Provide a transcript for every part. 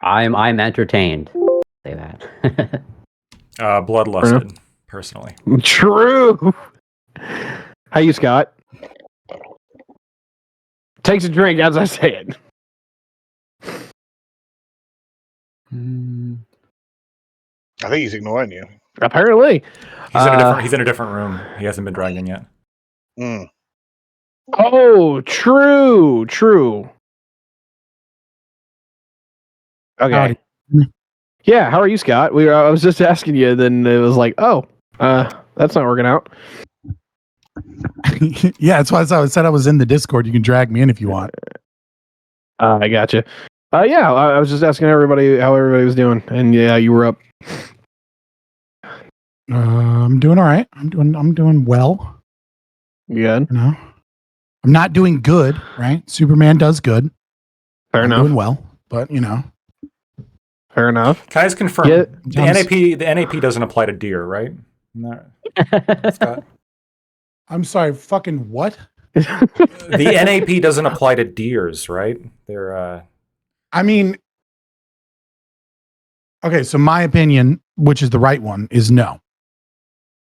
I'm entertained. Say that. Bloodlusted, personally. True. How you, Scott? Takes a drink as I say it. I think he's ignoring you. Apparently. He's in a different room. He hasn't been dragged in yet. Mm. Oh, true. Okay. Howdy. Yeah, how are you, Scott? I was just asking you, then it was like, that's not working out. Yeah, that's why I said I was in the Discord. You can drag me in if you want. I gotcha. Yeah, I was just asking everybody how everybody was doing, and yeah, you were up. I'm doing all right. I'm doing well. Good. You know, I'm not doing good. Right? Superman does good. Fair enough. Doing well, but you know. Fair enough. Can I just confirm the NAP doesn't apply to deer, right? No. Scott? I'm sorry. Fucking what? The NAP doesn't apply to deers, right? They're. I mean, okay. So my opinion, which is the right one, is no.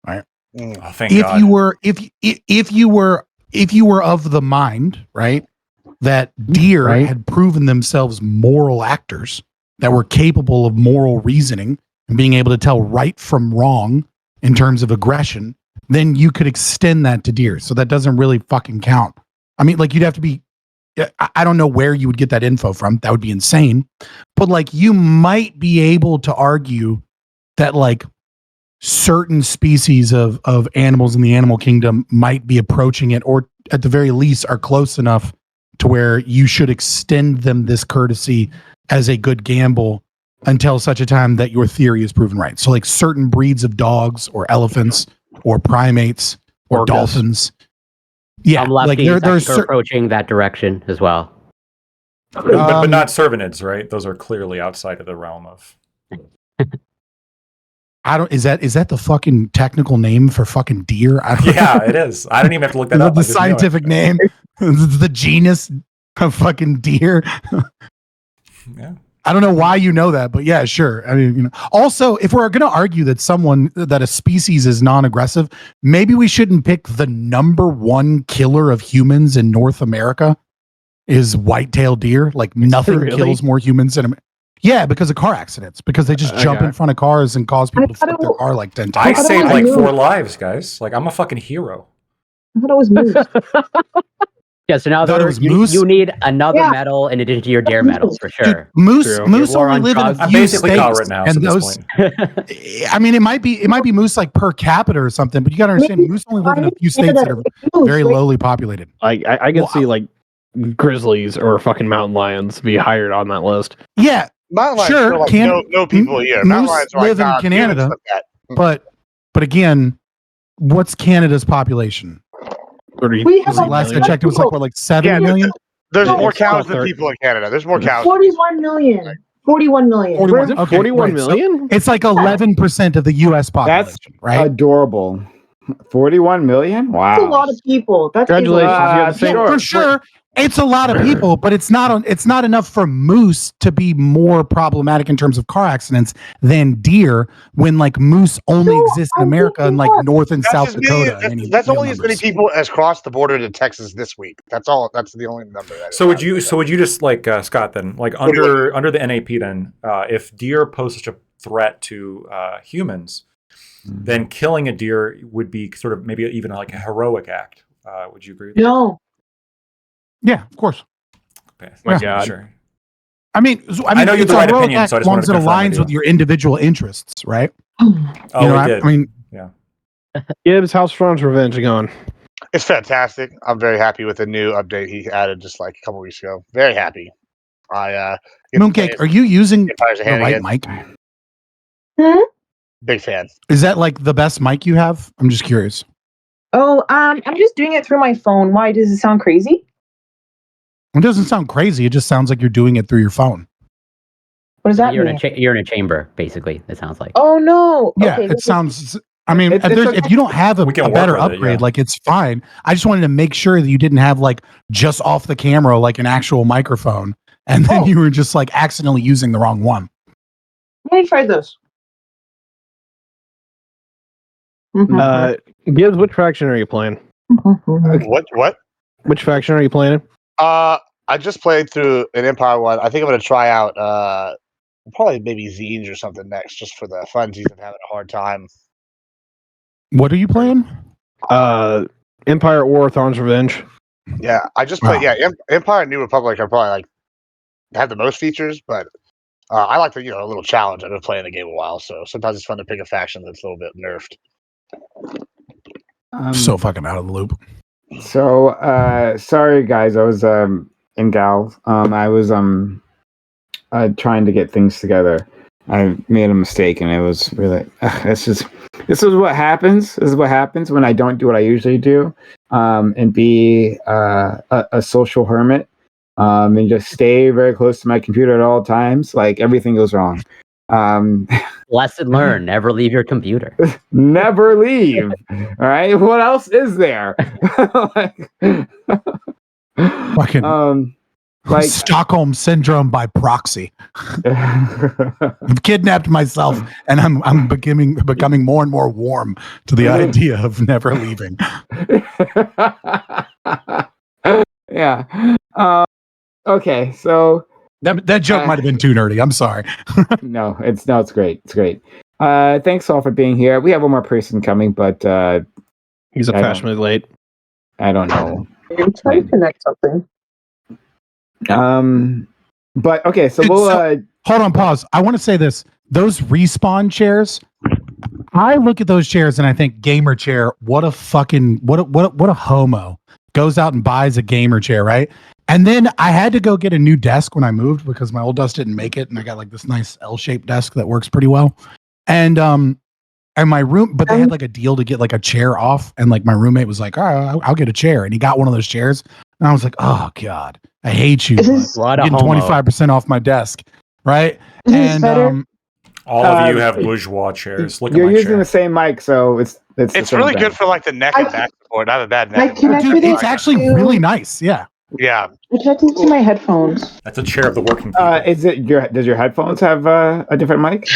Right. Oh, thank If God. you were, if you were of the mind, right, that deer had proven themselves moral actors that were capable of moral reasoning and being able to tell right from wrong in terms of aggression, then you could extend that to deer. So that doesn't really fucking count. I mean, like, you'd have to be, I don't know where you would get that info from. That would be insane. But like, you might be able to argue that like certain species of animals in the animal kingdom might be approaching it, or at the very least are close enough to where you should extend them this courtesy as a good gamble until such a time that your theory is proven right. So like certain breeds of dogs or elephants or primates or dolphins. Yeah, Some lefties like they're approaching that direction as well. But not cervinids, right? Those are clearly outside of the realm of. Is that the fucking technical name for fucking deer? Yeah, it is. I don't even have to look that up. The scientific name. It's the genus of fucking deer. Yeah. I don't know why you know that, but yeah, sure. I mean, you know. Also, if we're going to argue that a species is non-aggressive, maybe we shouldn't pick the number one killer of humans in North America is white-tailed deer. Like nothing kills more humans than yeah, because of car accidents. Because they just jump in front of cars and cause people to flip their car like 10 times. I saved like 4 lives, guys. Like I'm a fucking hero. I thought it was moose. Yeah, so now you need another medal in addition to your dare medal for sure. Dude, moose only live in a few I'm basically states, caught right now. and those, I mean, it might be moose like per capita or something, but you got to understand, moose only live in a few states that are very lowly populated. I can see like grizzlies or fucking mountain lions be hired on that list. Yeah, sure. Like no people here. Moose live in Canada, but again, what's Canada's population? Last I checked, it was like 7 million. There's more cows than people in Canada. There's more cows. 41 million. 41 million. 41 million? So it's like 11% of the U.S. population. That's right? Adorable. 41 million? Wow. That's a lot of people. Congratulations. For sure. It's a lot of people, but it's not enough for moose to be more problematic in terms of car accidents than deer, when like moose only exist in America and like North and South Dakota. That's only as many people as crossed the border to Texas this week. That's all. That's the only number. So would you just like Scott then, like under the NAP then, if deer pose such a threat to humans, then killing a deer would be sort of maybe even like a heroic act. Would you agree with that? No. Yeah, of course. Okay. My God. Sure. I mean, I know you have the right opinion, so I just wanted to confirm it aligns with your individual interests, right? I mean, yeah. Gibbs, how's Throne's Revenge going? It's fantastic. I'm very happy with the new update he added just like a couple weeks ago. Very happy. Mooncake, are you using the right mic? Big fan. Is that like the best mic you have? I'm just curious. Oh, I'm just doing it through my phone. Why does it sound crazy? It doesn't sound crazy. It just sounds like you're doing it through your phone. What does that mean? You're in a chamber, basically. It sounds like. Oh no! Yeah, okay, it sounds. I mean, if you don't have a better upgrade, like it's fine. I just wanted to make sure that you didn't have like just off the camera, like an actual microphone, and then you were just like accidentally using the wrong one. Let me try this. Gibbs, which faction are you playing? What? Which faction are you playing? I just played through an Empire one. I think I'm gonna try out probably maybe Zines or something next, just for the funsies of having a hard time. What are you playing? Empire at War, Thorn's Revenge. Yeah, I just played. Yeah, Empire and New Republic are probably like have the most features, but I like the a little challenge. I've been playing the game a while, so sometimes it's fun to pick a faction that's a little bit nerfed. So fucking out of the loop. So sorry guys, I was in gals. I was trying to get things together. I made a mistake, and it was really this is what happens. This is what happens when I don't do what I usually do, and be a social hermit, and just stay very close to my computer at all times. Like everything goes wrong. Lesson learned: never leave your computer. Never leave. All right. What else is there? Fucking like Stockholm syndrome by proxy. I've kidnapped myself, and I'm becoming more and more warm to the idea of never leaving. Yeah. Okay. So that joke might have been too nerdy. I'm sorry. No, it's great. It's great. Thanks all for being here. We have one more person coming, but he's fashionably late. I don't know. I'm trying to connect something. But okay, so we'll hold on, pause. I want to say this. Those respawn chairs, I look at those chairs and I think gamer chair, what a homo. Goes out and buys a gamer chair, right? And then I had to go get a new desk when I moved because my old desk didn't make it, and I got like this nice L-shaped desk that works pretty well. And my room, but they had like a deal to get like a chair off, and like my roommate was like, "Oh, I'll get a chair," and he got one of those chairs, and I was like, "Oh God, I hate you." I'm getting 25% off my desk, right? And all of you have bourgeois chairs. Look at you're my using chair. the same mic, so it's really good for like the neck and back support. I have a bad neck. Dude, it's actually really nice. Yeah. Yeah. I tried to use my headphones. That's a chair of the working people. Is it does your headphones have a different mic?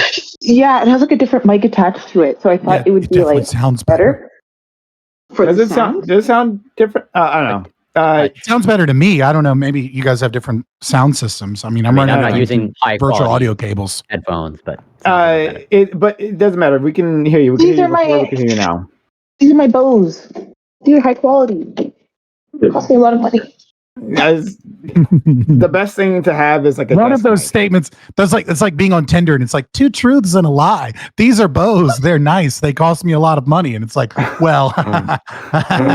Yeah, it has like a different mic attached to it, so I thought it would be like sounds better. Does it sound different? I don't know. It sounds better to me. I don't know. Maybe you guys have different sound systems. I mean, I'm not using high virtual audio cables, headphones, but but it doesn't matter. We can hear you. We can hear you before. We can hear you now. These are my Bose. These are high quality. They cost me a lot of money. The best thing to have is like one of those statements. It's like being on Tinder, and it's like 2 truths and a lie. These are Bose. They're nice. They cost me a lot of money, and it's like, well, I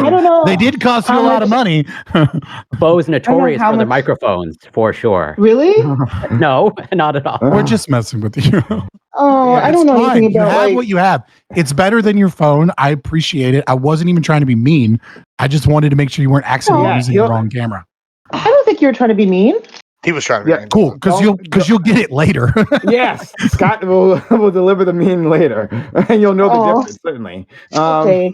don't know. They did cost you a lot of money. Bose notorious for their microphones, for sure. Really? No, not at all. We're just messing with you. Oh, I don't know anything about you have what you have. It's better than your phone. I appreciate it. I wasn't even trying to be mean. I just wanted to make sure you weren't accidentally using the wrong camera. I don't think you were trying to be mean. He was trying to be mean. Cool, because you'll get it later. Yes, Scott will deliver the mean later, and you'll know the difference certainly. Okay.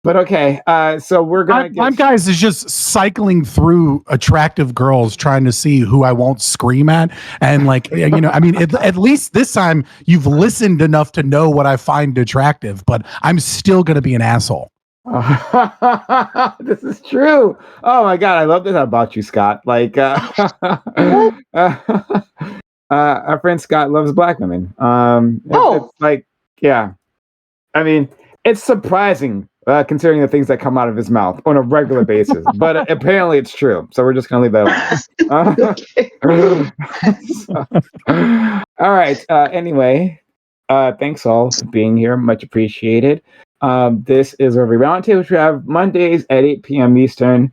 But okay, so we're gonna. My guys is just cycling through attractive girls, trying to see who I won't scream at, and like I mean, at least this time you've listened enough to know what I find attractive, but I'm still gonna be an asshole. This is true. Oh my God, I love this about you, Scott. Like, our friend Scott loves black women. It's like, yeah. I mean, it's surprising considering the things that come out of his mouth on a regular basis, but apparently it's true. So we're just gonna leave that alone. All right. Anyway, thanks all for being here. Much appreciated. This is our roundtable, which we have Mondays at 8 p.m. Eastern.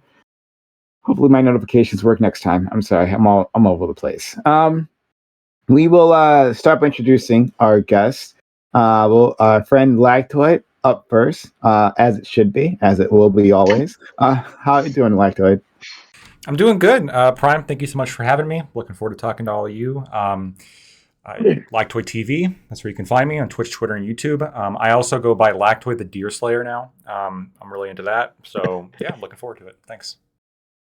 Hopefully my notifications work next time. I'm sorry, I'm all over the place. We will start by introducing our guest. Our friend Lactoid up first, as it should be, as it will be always. How are you doing, Lactoid? I'm doing good. Prime, thank you so much for having me. Looking forward to talking to all of you. Lactoid TV. That's where you can find me on Twitch, Twitter, and YouTube. I also go by Lactoid the Deer Slayer now. I'm really into that. So yeah, I'm looking forward to it. Thanks.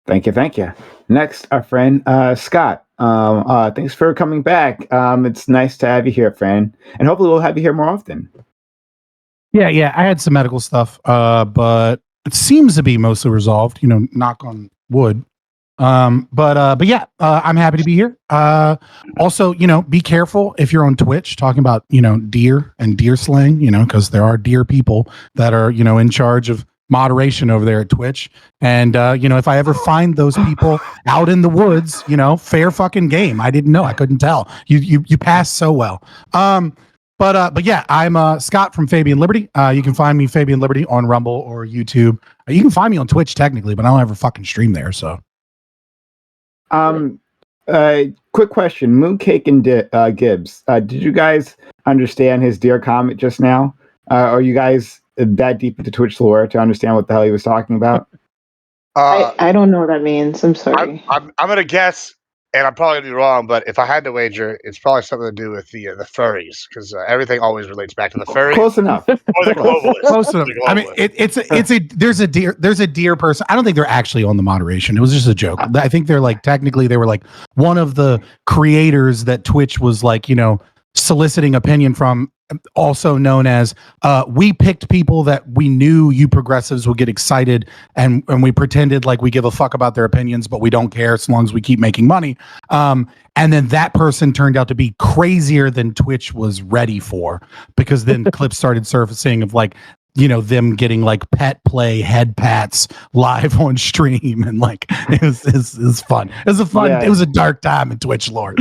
Thank you. Next, our friend Scott. Thanks for coming back. It's nice to have you here, friend, and hopefully we'll have you here more often. Yeah. I had some medical stuff, but it seems to be mostly resolved. Knock on wood. But yeah, I'm happy to be here. Also, be careful if you're on Twitch talking about, deer and deer slaying, because there are deer people that are, in charge of moderation over there at Twitch. And, if I ever find those people out in the woods, fair fucking game. I didn't know. I couldn't tell. You passed so well. But yeah, I'm Scott from Fabian Liberty. You can find me Fabian Liberty on Rumble or YouTube. You can find me on Twitch technically, but I don't ever fucking stream there. So. Quick question: Mooncake and Gibbs. Did you guys understand his deer comment just now? Are you guys that deep into Twitch lore to understand what the hell he was talking about? I don't know what that means. I'm sorry. I'm gonna guess, and I'm probably gonna be wrong, but if I had to wager, it's probably something to do with the furries, because everything always relates back to the furries. Close enough. Or the globalists. Close enough. I mean, there's a deer person. I don't think they're actually on the moderation. It was just a joke. I think they're technically they were one of the creators that Twitch was soliciting opinion from, also known as we picked people that we knew you progressives would get excited, and we pretended like we give a fuck about their opinions, but we don't care as long as we keep making money. And then that person turned out to be crazier than Twitch was ready for, because then clips started surfacing of them getting pet play head pats live on stream, and it was fun. It was a dark time in Twitch lore.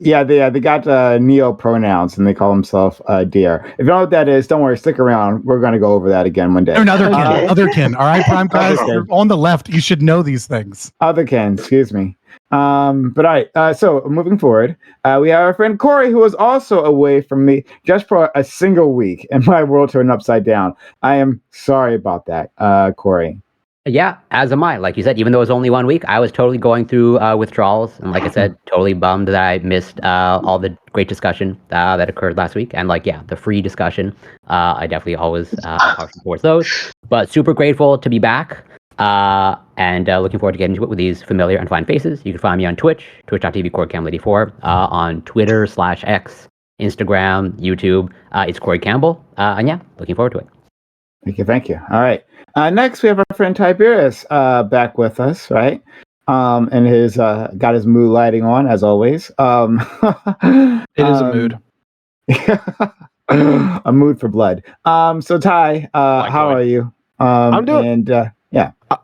Yeah, they got neo pronouns and they call themselves deer. If you know what that is, don't worry, stick around. We're going to go over that again one day. Other kin. All right, Prime guys, you're on the left. You should know these things. Other kin, excuse me. But all right, so moving forward, we have our friend Corey, who is also away from me just for a single week, and my world turned upside down. I am sorry about that, Corey. Yeah, as am I. Like you said, even though it was only 1 week, I was totally going through withdrawals. And like I said, totally bummed that I missed all the great discussion that occurred last week. And the free discussion. I definitely always support those. But super grateful to be back. And looking forward to getting into it with these familiar and fine faces. You can find me on Twitch, twitch.tv/CoreyCampbell84, on Twitter/X, Instagram, YouTube. It's Corey Campbell. And yeah, looking forward to it. Thank you. All right. Next, we have our friend Tiberius back with us, right? And his got his mood lighting on as always. It is a mood. A mood for blood. So Ty, how are you? I'm doing. And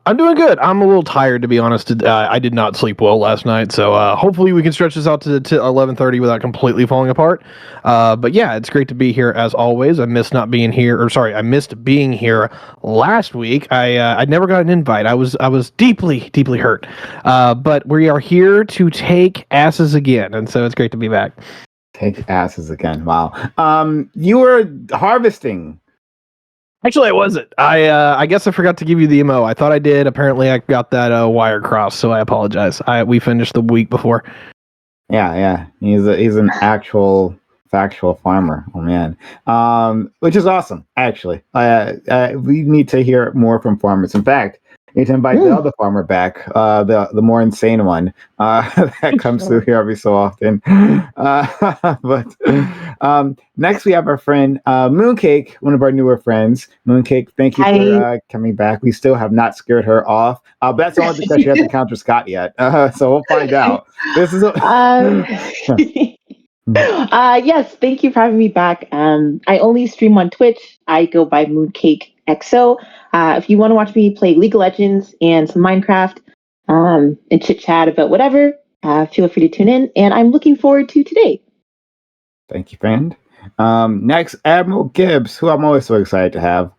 I'm doing good. I'm a little tired, to be honest. I did not sleep well last night, so hopefully we can stretch this out to 11:30 without completely falling apart. But yeah, it's great to be here as always. I missed being here last week. I never got an invite. I was deeply hurt. But we are here to take asses again, and so it's great to be back. Take asses again. Wow. You were harvesting. Actually, I wasn't. I guess I forgot to give you the MO. I thought I did. Apparently, I got that wire crossed, so I apologize. We finished the week before. Yeah. He's an actual factual farmer. Oh man, which is awesome. Actually, we need to hear more from farmers. In fact, we need to invite the other farmer back, the more insane one that comes through here every so often. But next we have our friend Mooncake, one of our newer friends. Mooncake, thank you for coming back. We still have not scared her off. But that's only because she hasn't encountered Scott yet. So we'll find out. This is yes, thank you for having me back. I only stream on Twitch. I go by Mooncake XO. If you want to watch me play League of Legends and some Minecraft, and chit chat about whatever, feel free to tune in. And I'm looking forward to today. Thank you, friend. Next, Admiral Gibbs, who I'm always so excited to have,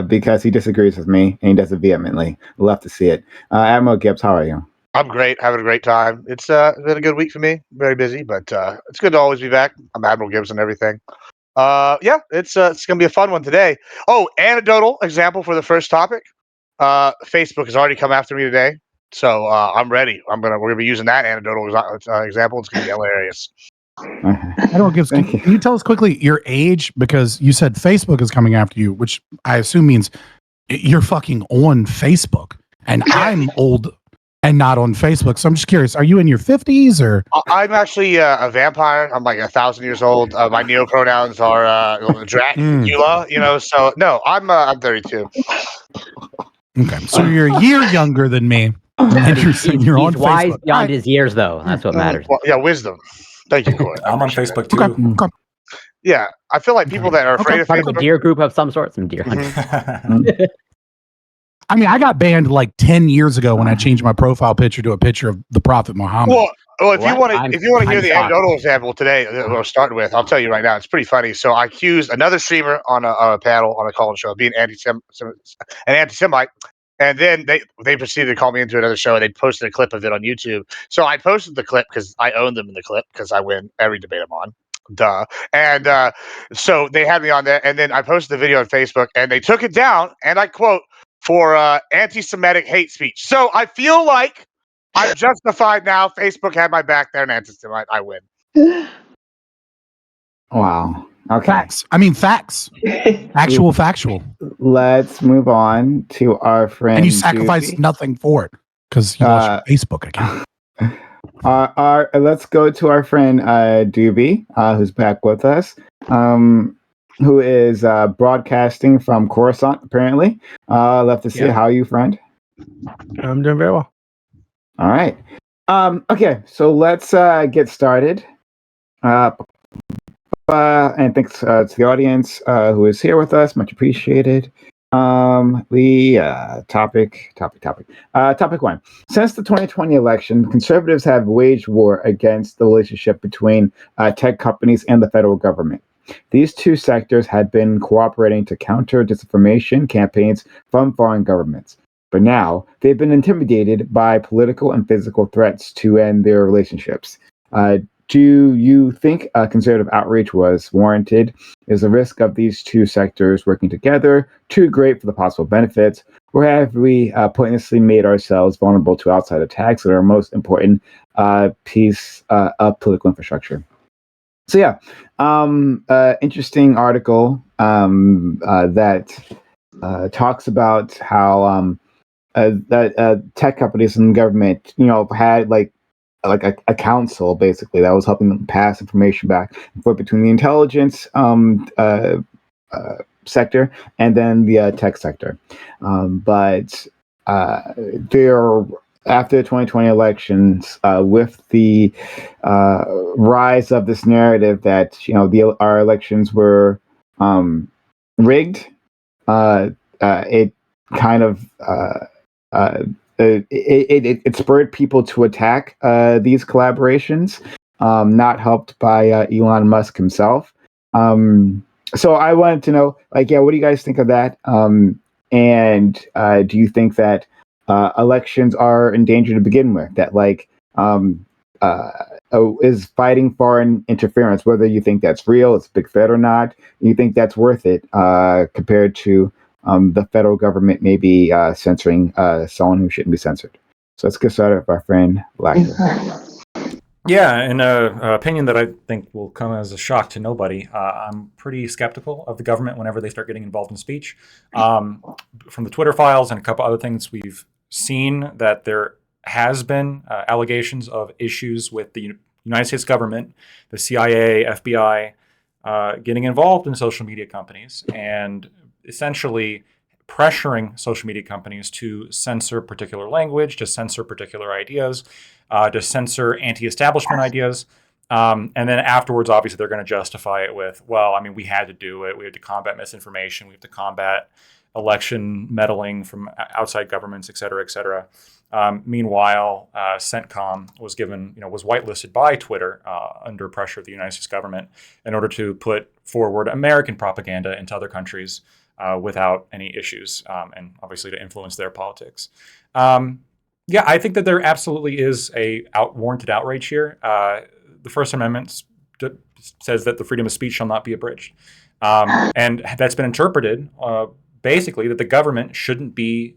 because he disagrees with me and he does it vehemently. Love to see it. Admiral Gibbs, how are you? I'm great, having a great time. It's been a good week for me. Very busy, but it's good to always be back. I'm Admiral Gibbs and everything. Yeah, it's gonna be a fun one today. Oh, anecdotal example for the first topic. Facebook has already come after me today, so I'm ready. We're gonna be using that anecdotal example. It's gonna be hilarious. Can you tell us quickly your age, because you said Facebook is coming after you, which I assume means you're fucking on Facebook, and I'm old. and not on Facebook. So I'm just curious, are you in your 50s or? I'm actually a vampire. I'm like 1,000 years old. My neo pronouns are Dracula. So no, I'm 32. Okay, so you're a year younger than me. And you're saying you're on He's wise Facebook. beyond his years, though. That's what matters. Well, yeah, wisdom. Thank you, Corey. I'm on Facebook too. Okay. Okay. Yeah, I feel like people that are afraid of Part of a Facebook. deer group of some sort, some deer hunters. I mean, I got banned like 10 years ago when I changed my profile picture to a picture of the Prophet Muhammad. Well, if you want to hear I'm the shocked. anecdotal example today, that we're starting with, I'll tell you right now, it's pretty funny. So I accused another streamer on a panel on a call-in show of being an anti-Semite, and then they proceeded to call me into another show, and they posted a clip of it on YouTube. So I posted the clip because I own them in the clip because I win every debate I'm on. Duh. And so they had me on there, and then I posted the video on Facebook, and they took it down, and I quote, for anti-Semitic hate speech. So I feel like I'm justified now. Facebook had my back there, and anti-Semite, I win. Wow. Okay. Facts. I mean, facts. Actual factual. Let's move on to our friend. And you sacrificed Doobie. nothing for it because you lost your Facebook account. Let's go to our friend Doobie, who's back with us, who is broadcasting from Coruscant, apparently. Love to see how you, friend. I'm doing very well. All right. Okay, so let's get started. And thanks to the audience who is here with us. Much appreciated. Topic one. Since the 2020 election, conservatives have waged war against the relationship between tech companies and the federal government. These two sectors had been cooperating to counter disinformation campaigns from foreign governments. But now they've been intimidated by political and physical threats to end their relationships. Do you think conservative outreach was warranted? Is the risk of these two sectors working together too great for the possible benefits? Or have we pointlessly made ourselves vulnerable to outside attacks that are our most important piece of political infrastructure? So yeah, interesting article that talks about how that tech companies and government, had like a council basically that was helping them pass information back and forth between the intelligence sector and then the tech sector. But there, after the 2020 elections, with the rise of this narrative that our elections were rigged, it kind of it spurred people to attack these collaborations, not helped by Elon Musk himself. So I wanted to know, what do you guys think of that? And do you think that elections are in danger to begin with? That is fighting foreign interference, whether you think that's real, it's a big threat or not, you think that's worth it compared to the federal government maybe censoring someone who shouldn't be censored. So let's get started with our friend Lacter. Yeah, in an opinion that I think will come as a shock to nobody, I'm pretty skeptical of the government whenever they start getting involved in speech. From the Twitter files and a couple other things, we've seen that there has been allegations of issues with the United States government, the CIA, FBI, getting involved in social media companies and essentially pressuring social media companies to censor particular language, to censor particular ideas, to censor anti-establishment ideas. And then afterwards, obviously, they're going to justify it with, well, I mean, we had to do it. We had to combat misinformation. We have to combat election meddling from outside governments, et cetera, et cetera. Meanwhile, CENTCOM was was whitelisted by Twitter under pressure of the United States government in order to put forward American propaganda into other countries without any issues, and obviously to influence their politics. Yeah, I think that there absolutely is a warranted outrage here. The First Amendment says that the freedom of speech shall not be abridged. And that's been interpreted basically that the government shouldn't be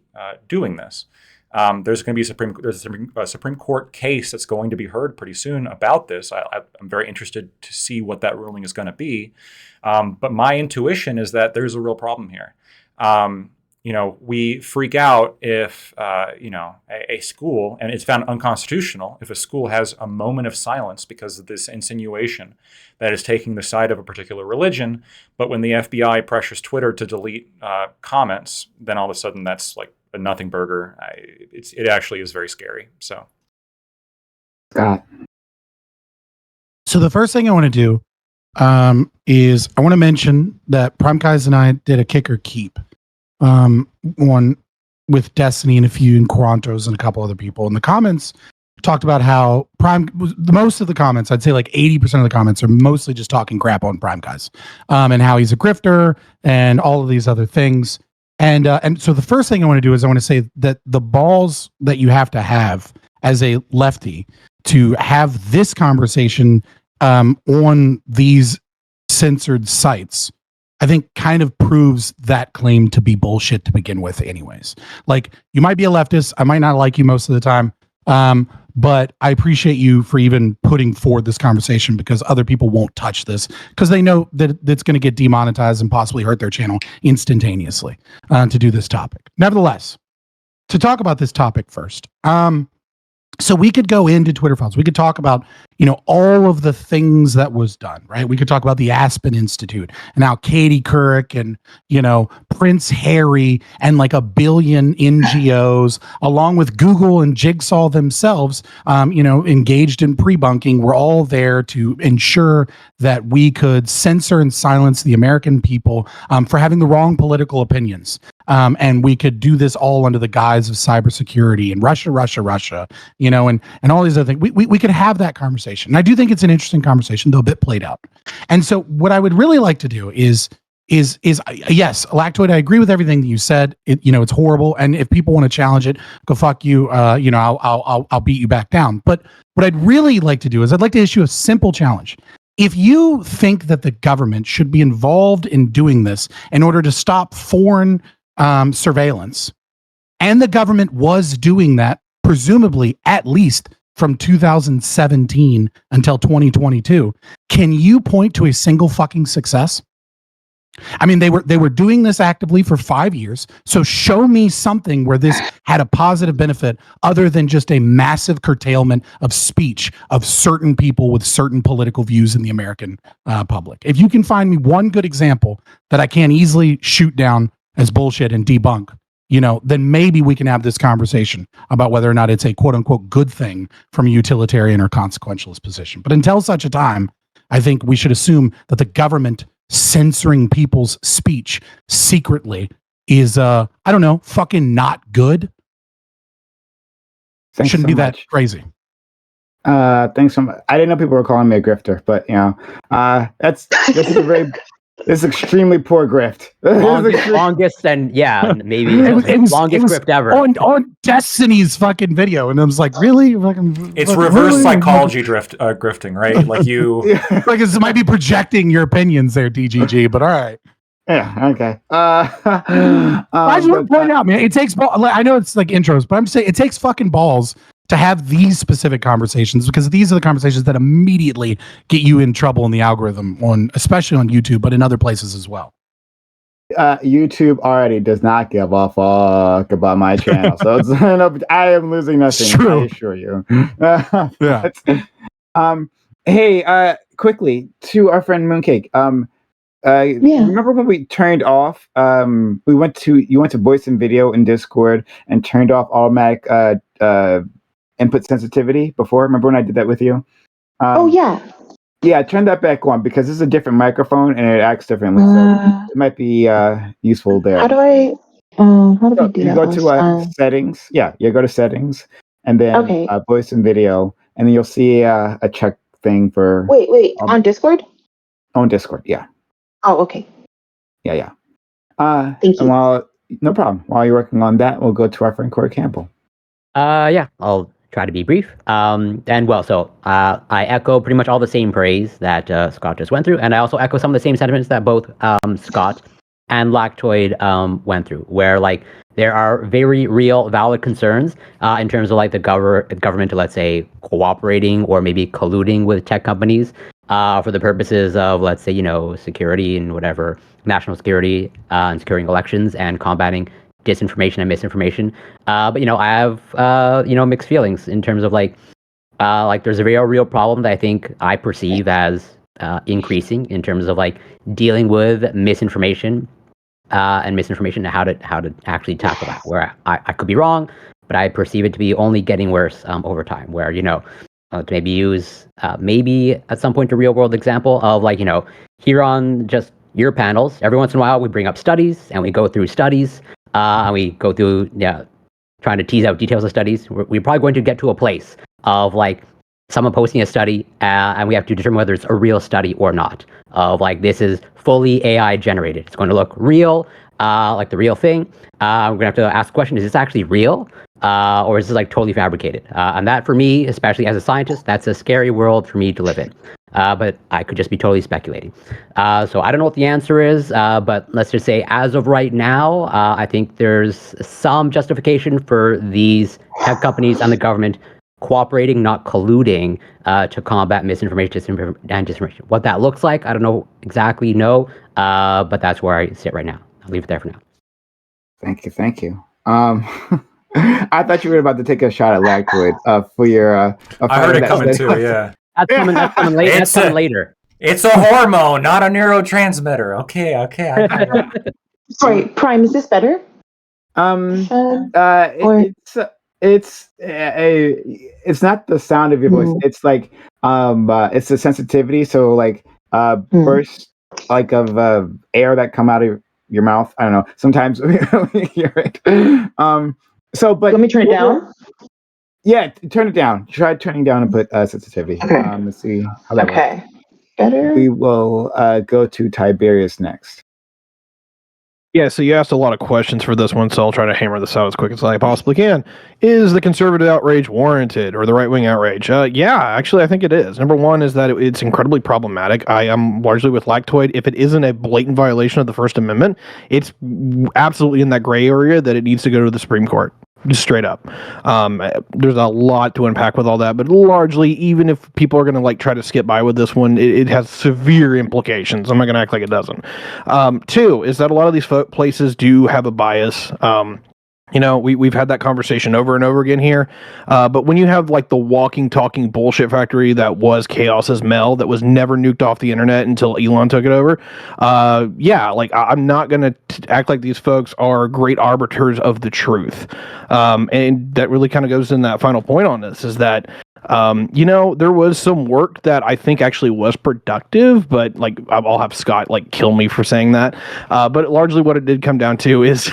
doing this. There's going to be a Supreme Court case that's going to be heard pretty soon about this. I'm very interested to see what that ruling is going to be. But my intuition is that there's a real problem here. we freak out if, a school, and it's found unconstitutional if a school has a moment of silence because of this insinuation that is taking the side of a particular religion. But when the FBI pressures Twitter to delete comments, then all of a sudden that's like a nothing burger. It actually is very scary. So, Scott. So the first thing I want to do is I want to mention that Prime Guys and I did a kick or keep one with Destiny and a few in Quantos and a couple other people. In the comments, talked about how most of the comments, I'd say like 80% of the comments are mostly just talking crap on Prime Guys, and how he's a grifter and all of these other things. And so the first thing I want to do is I want to say that the balls that you have to have as a lefty to have this conversation on these censored sites, I think kind of proves that claim to be bullshit to begin with anyways. Like, you might be a leftist. I might not like you most of the time. But I appreciate you for even putting forward this conversation, because other people won't touch this because they know that it's going to get demonetized and possibly hurt their channel instantaneously to do this topic. Nevertheless, to talk about this topic first, so we could go into Twitter files. We could talk about, all of the things that was done, right? We could talk about the Aspen Institute and how Katie Couric and, Prince Harry and like a billion NGOs, along with Google and Jigsaw themselves, engaged in pre-bunking, were all there to ensure that we could censor and silence the American people for having the wrong political opinions. And we could do this all under the guise of cybersecurity and Russia, and all these other things. We could have that conversation. And I do think it's an interesting conversation, though a bit played out. And so what I would really like to do is yes, Lactoid, I agree with everything that you said. It's horrible. And if people want to challenge it, go fuck you. I'll beat you back down. But what I'd really like to do is I'd like to issue a simple challenge. If you think that the government should be involved in doing this in order to stop foreign surveillance, and the government was doing that, presumably at least from 2017 until 2022, can you point to a single fucking success? I mean, they were doing this actively for 5 years. So show me something where this had a positive benefit other than just a massive curtailment of speech of certain people with certain political views in the American public. If you can find me one good example that I can easily shoot down as bullshit and debunk, then maybe we can have this conversation about whether or not it's a quote unquote good thing from a utilitarian or consequentialist position. But until such a time, I think we should assume that the government censoring people's speech secretly is, fucking not good. Thanks Shouldn't so be that much. crazy. Thanks so much. I didn't know people were calling me a grifter, but this is extremely poor grift. Longest and maybe It was longest grift ever. On Destiny's fucking video, and I was like, really? It's reverse psychology grifting, right? Like you, like it might be projecting your opinions there, DGG. But all right. Yeah. Okay. I just want to point out, man, it takes. I know it's like intros, but I'm just saying it takes fucking balls to have these specific conversations, because these are the conversations that immediately get you in trouble in the algorithm, especially on YouTube, but in other places as well. YouTube already does not give a fuck about my channel, so I am losing nothing. True. I assure you. Yeah. Hey, quickly to our friend Mooncake. Remember when we turned off? You went to voice and video in Discord and turned off automatic input sensitivity before. Remember when I did that with you? Yeah, turn that back on, because this is a different microphone and it acts differently. So it might be useful there. How do I do that? You go to settings. Yeah, you go to settings and then voice and video, and then you'll see a check thing for. Wait, on Discord? On Discord, yeah. Oh, okay. Yeah. Thank you. No problem. While you're working on that, we'll go to our friend Corey Campbell. I'll try to be brief. So I echo pretty much all the same praise that Scott just went through, and I also echo some of the same sentiments that both Scott and Lactoid went through, where like there are very real, valid concerns in terms of like the government, let's say, cooperating or maybe colluding with tech companies for the purposes of, let's say, security and whatever, national security and securing elections and combating disinformation and misinformation. But I have mixed feelings in terms of like there's a real problem that I think I perceive as increasing in terms of like dealing with misinformation and misinformation and how to actually tackle that. Where I could be wrong, but I perceive it to be only getting worse over time. Where to maybe use maybe at some point a real world example of like here on just your panels, every once in a while we bring up studies and we go through studies and we go through trying to tease out details of studies. We're probably going to get to a place of like someone posting a study and we have to determine whether it's a real study or not. Of like this is fully AI generated. It's going to look real, like the real thing. We're gonna have to ask the question: is this actually real, or is this like totally fabricated? And that, for me, especially as a scientist, that's a scary world for me to live in. But I could just be totally speculating. So I don't know what the answer is, but let's just say as of right now, I think there's some justification for these tech companies and the government cooperating, not colluding, to combat misinformation and disinformation. What that looks like, I don't know exactly, but that's where I sit right now. I'll leave it there for now. Thank you. I thought you were about to take a shot at Lactoid for your. I heard it coming too. Yeah, that's coming later. It's a hormone, not a neurotransmitter. Okay. I get it. Sorry, Prime. Is this better? It's not the sound of your voice. It's like it's the sensitivity. So like bursts like of air that come out of your mouth. I don't know. Sometimes we hear it. But let me turn it down. Yeah, turn it down. Try turning down and put sensitivity. Okay. Let's see how that works. Better. We will go to Tiberius next. Yeah, so you asked a lot of questions for this one, so I'll try to hammer this out as quick as I possibly can. Is the conservative outrage warranted, or the right-wing outrage? Yeah, actually, I think it is. Number one is that it's incredibly problematic. I am largely with Lactoid. If it isn't a blatant violation of the First Amendment, it's absolutely in that gray area that it needs to go to the Supreme Court. Just straight up. There's a lot to unpack with all that, but largely, even if people are going to like try to skip by with this one, it has severe implications. I'm not going to act like it doesn't. Two is that a lot of these places do have a bias. We've had that conversation over and over again here. But when you have like the walking, talking bullshit factory that was Chaos's Mel, that was never nuked off the internet until Elon took it over. I'm not going to act like these folks are great arbiters of the truth. And that really kind of goes in that final point on this is that, there was some work that I think actually was productive, but like I'll have Scott like kill me for saying that. But largely what it did come down to is,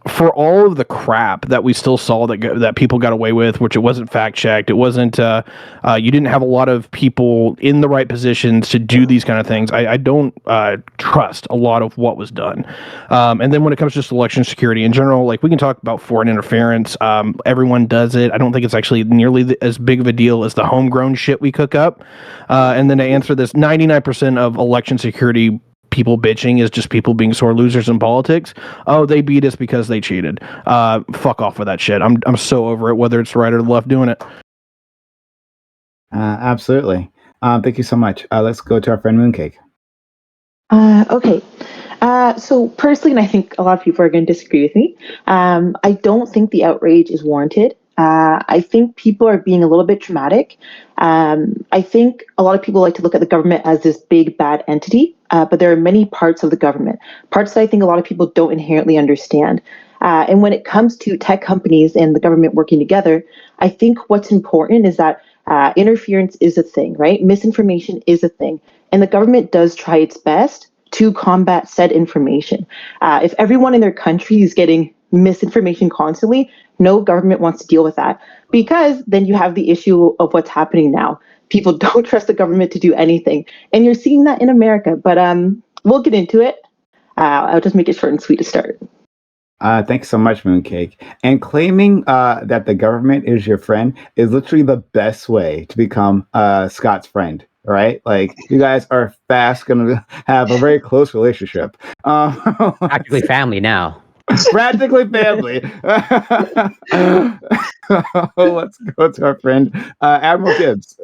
for all of the crap that we still saw that people got away with, which it wasn't fact checked, it wasn't, you didn't have a lot of people in the right positions to do these kind of things. I don't trust a lot of what was done. And then when it comes to just election security in general, like we can talk about foreign interference. Everyone does it. I don't think it's actually nearly as big of a deal as the homegrown shit we cook up. And then to answer this, 99% of election security people bitching is just people being sore losers in politics. Oh, they beat us because they cheated. Fuck off with that shit. I'm so over it, whether it's the right or the left doing it. Absolutely. Thank you so much. Let's go to our friend Mooncake. Okay. So personally, and I think a lot of people are going to disagree with me, I don't think the outrage is warranted. I think people are being a little bit dramatic. I think a lot of people like to look at the government as this big bad entity, but there are many parts of the government, parts that I think a lot of people don't inherently understand. And when it comes to tech companies and the government working together, I think what's important is that interference is a thing, right? Misinformation is a thing. And the government does try its best to combat said information. If everyone in their country is getting misinformation constantly, no government wants to deal with that, because then you have the issue of what's happening now. People don't trust the government to do anything. And you're seeing that in America, but we'll get into it. I'll just make it short and sweet to start. Thanks so much, Mooncake. And claiming that the government is your friend is literally the best way to become Scott's friend, right? Like, you guys are fast going to have a very close relationship. Practically family now. Practically family. Let's go to our friend Admiral Gibbs.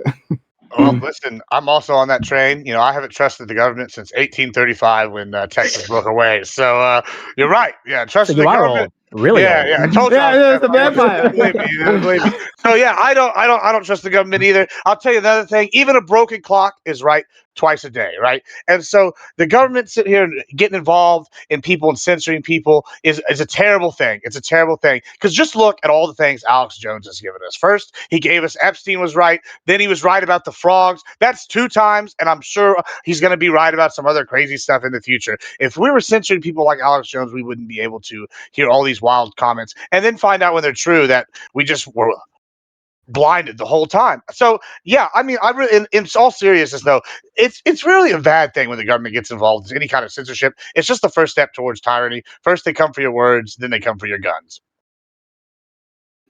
Well, listen, I'm also on that train. I haven't trusted the government since 1835 when Texas broke away. So you're right. Yeah, So trusting you the are government. old, really Yeah, old. yeah. I told you I was. Yeah, it's a vampire. Believe me, believe me. So yeah, I don't trust the government either. I'll tell you another thing. Even a broken clock is right twice a day, right? And so the government sitting here and getting involved in people and censoring people is a terrible thing. It's a terrible thing because just look at all the things Alex Jones has given us. First, he gave us Epstein was right. Then he was right about the frogs. That's 2 times, and I'm sure he's going to be right about some other crazy stuff in the future. If we were censoring people like Alex Jones, we wouldn't be able to hear all these wild comments and then find out when they're true that we just were blinded the whole time. So yeah, I mean, I really, in all seriousness though, it's really a bad thing when the government gets involved in any kind of censorship. It's just the first step towards tyranny. First they come for your words, then they come for your guns.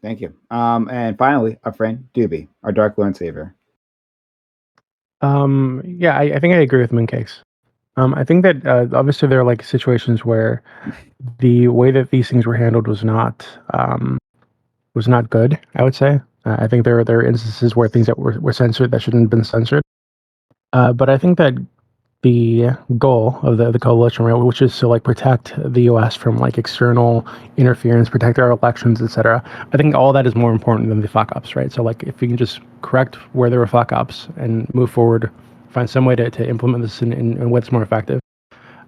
Thank you. And finally, our friend Doobie, our Dark Lord Savior. Yeah, I think I agree with Mooncakes. I think that obviously there are like situations where the way that these things were handled was not good. I would say. I think there are instances where things that were censored that shouldn't have been censored. But I think that the goal of the coalition, right, which is to like protect the U.S. from like external interference, protect our elections, etc. I think all that is more important than the fuck ups, right? So like if we can just correct where there were fuck ups and move forward, find some way to implement this in what's more effective.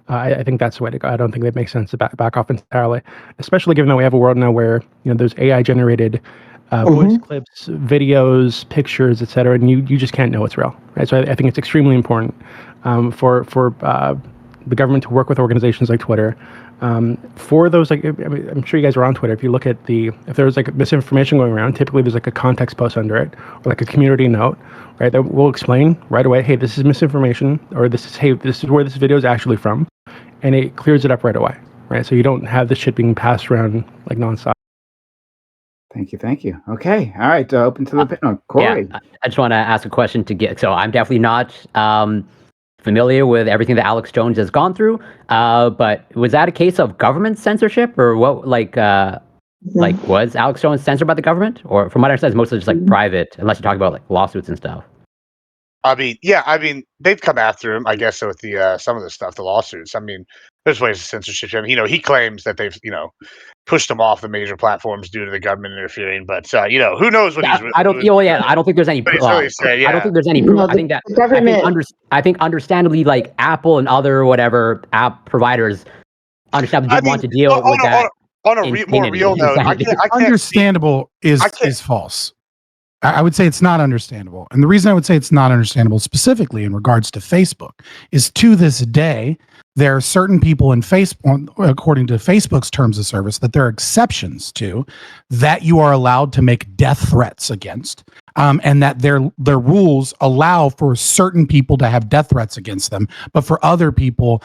I think that's the way to go. I don't think it makes sense to back off entirely, especially given that we have a world now where there's AI generated voice clips, videos, pictures, etc., and you just can't know it's real, right? So I think it's extremely important for the government to work with organizations like Twitter. For those, like, I mean, I'm sure you guys are on Twitter. If you look at if there's like misinformation going around, typically there's like a context post under it, or like a community note, right? That will explain right away, hey, this is misinformation, or this is where this video is actually from, and it clears it up right away, right? So you don't have this shit being passed around like nonstop. Thank you. Okay, all right. Open to the panel, Corey. Yeah, I just want to ask a question to get. So I'm definitely not familiar with everything that Alex Jones has gone through. But was that a case of government censorship, or what? Like was Alex Jones censored by the government, or from what I understand, it's mostly just like private, unless you're talking about like lawsuits and stuff. I mean, they've come after him, I guess, with the some of the stuff, the lawsuits. I mean, there's ways of censorship him. He claims that they've pushed him off the major platforms due to the government interfering. But who knows what he's really I don't. I don't think there's any. what he's really saying. I don't Yeah. think there's any proof. No, I think that the government. I think understandably, like Apple and other whatever app providers, understandably didn't want to deal with that. On a more real note, I can't Understandable is false. I would say it's not understandable. And the reason I would say it's not understandable specifically in regards to Facebook is to this day, there are certain people in Facebook, according to Facebook's terms of service, that there are exceptions to that you are allowed to make death threats against. And that their rules allow for certain people to have death threats against them, but for other people,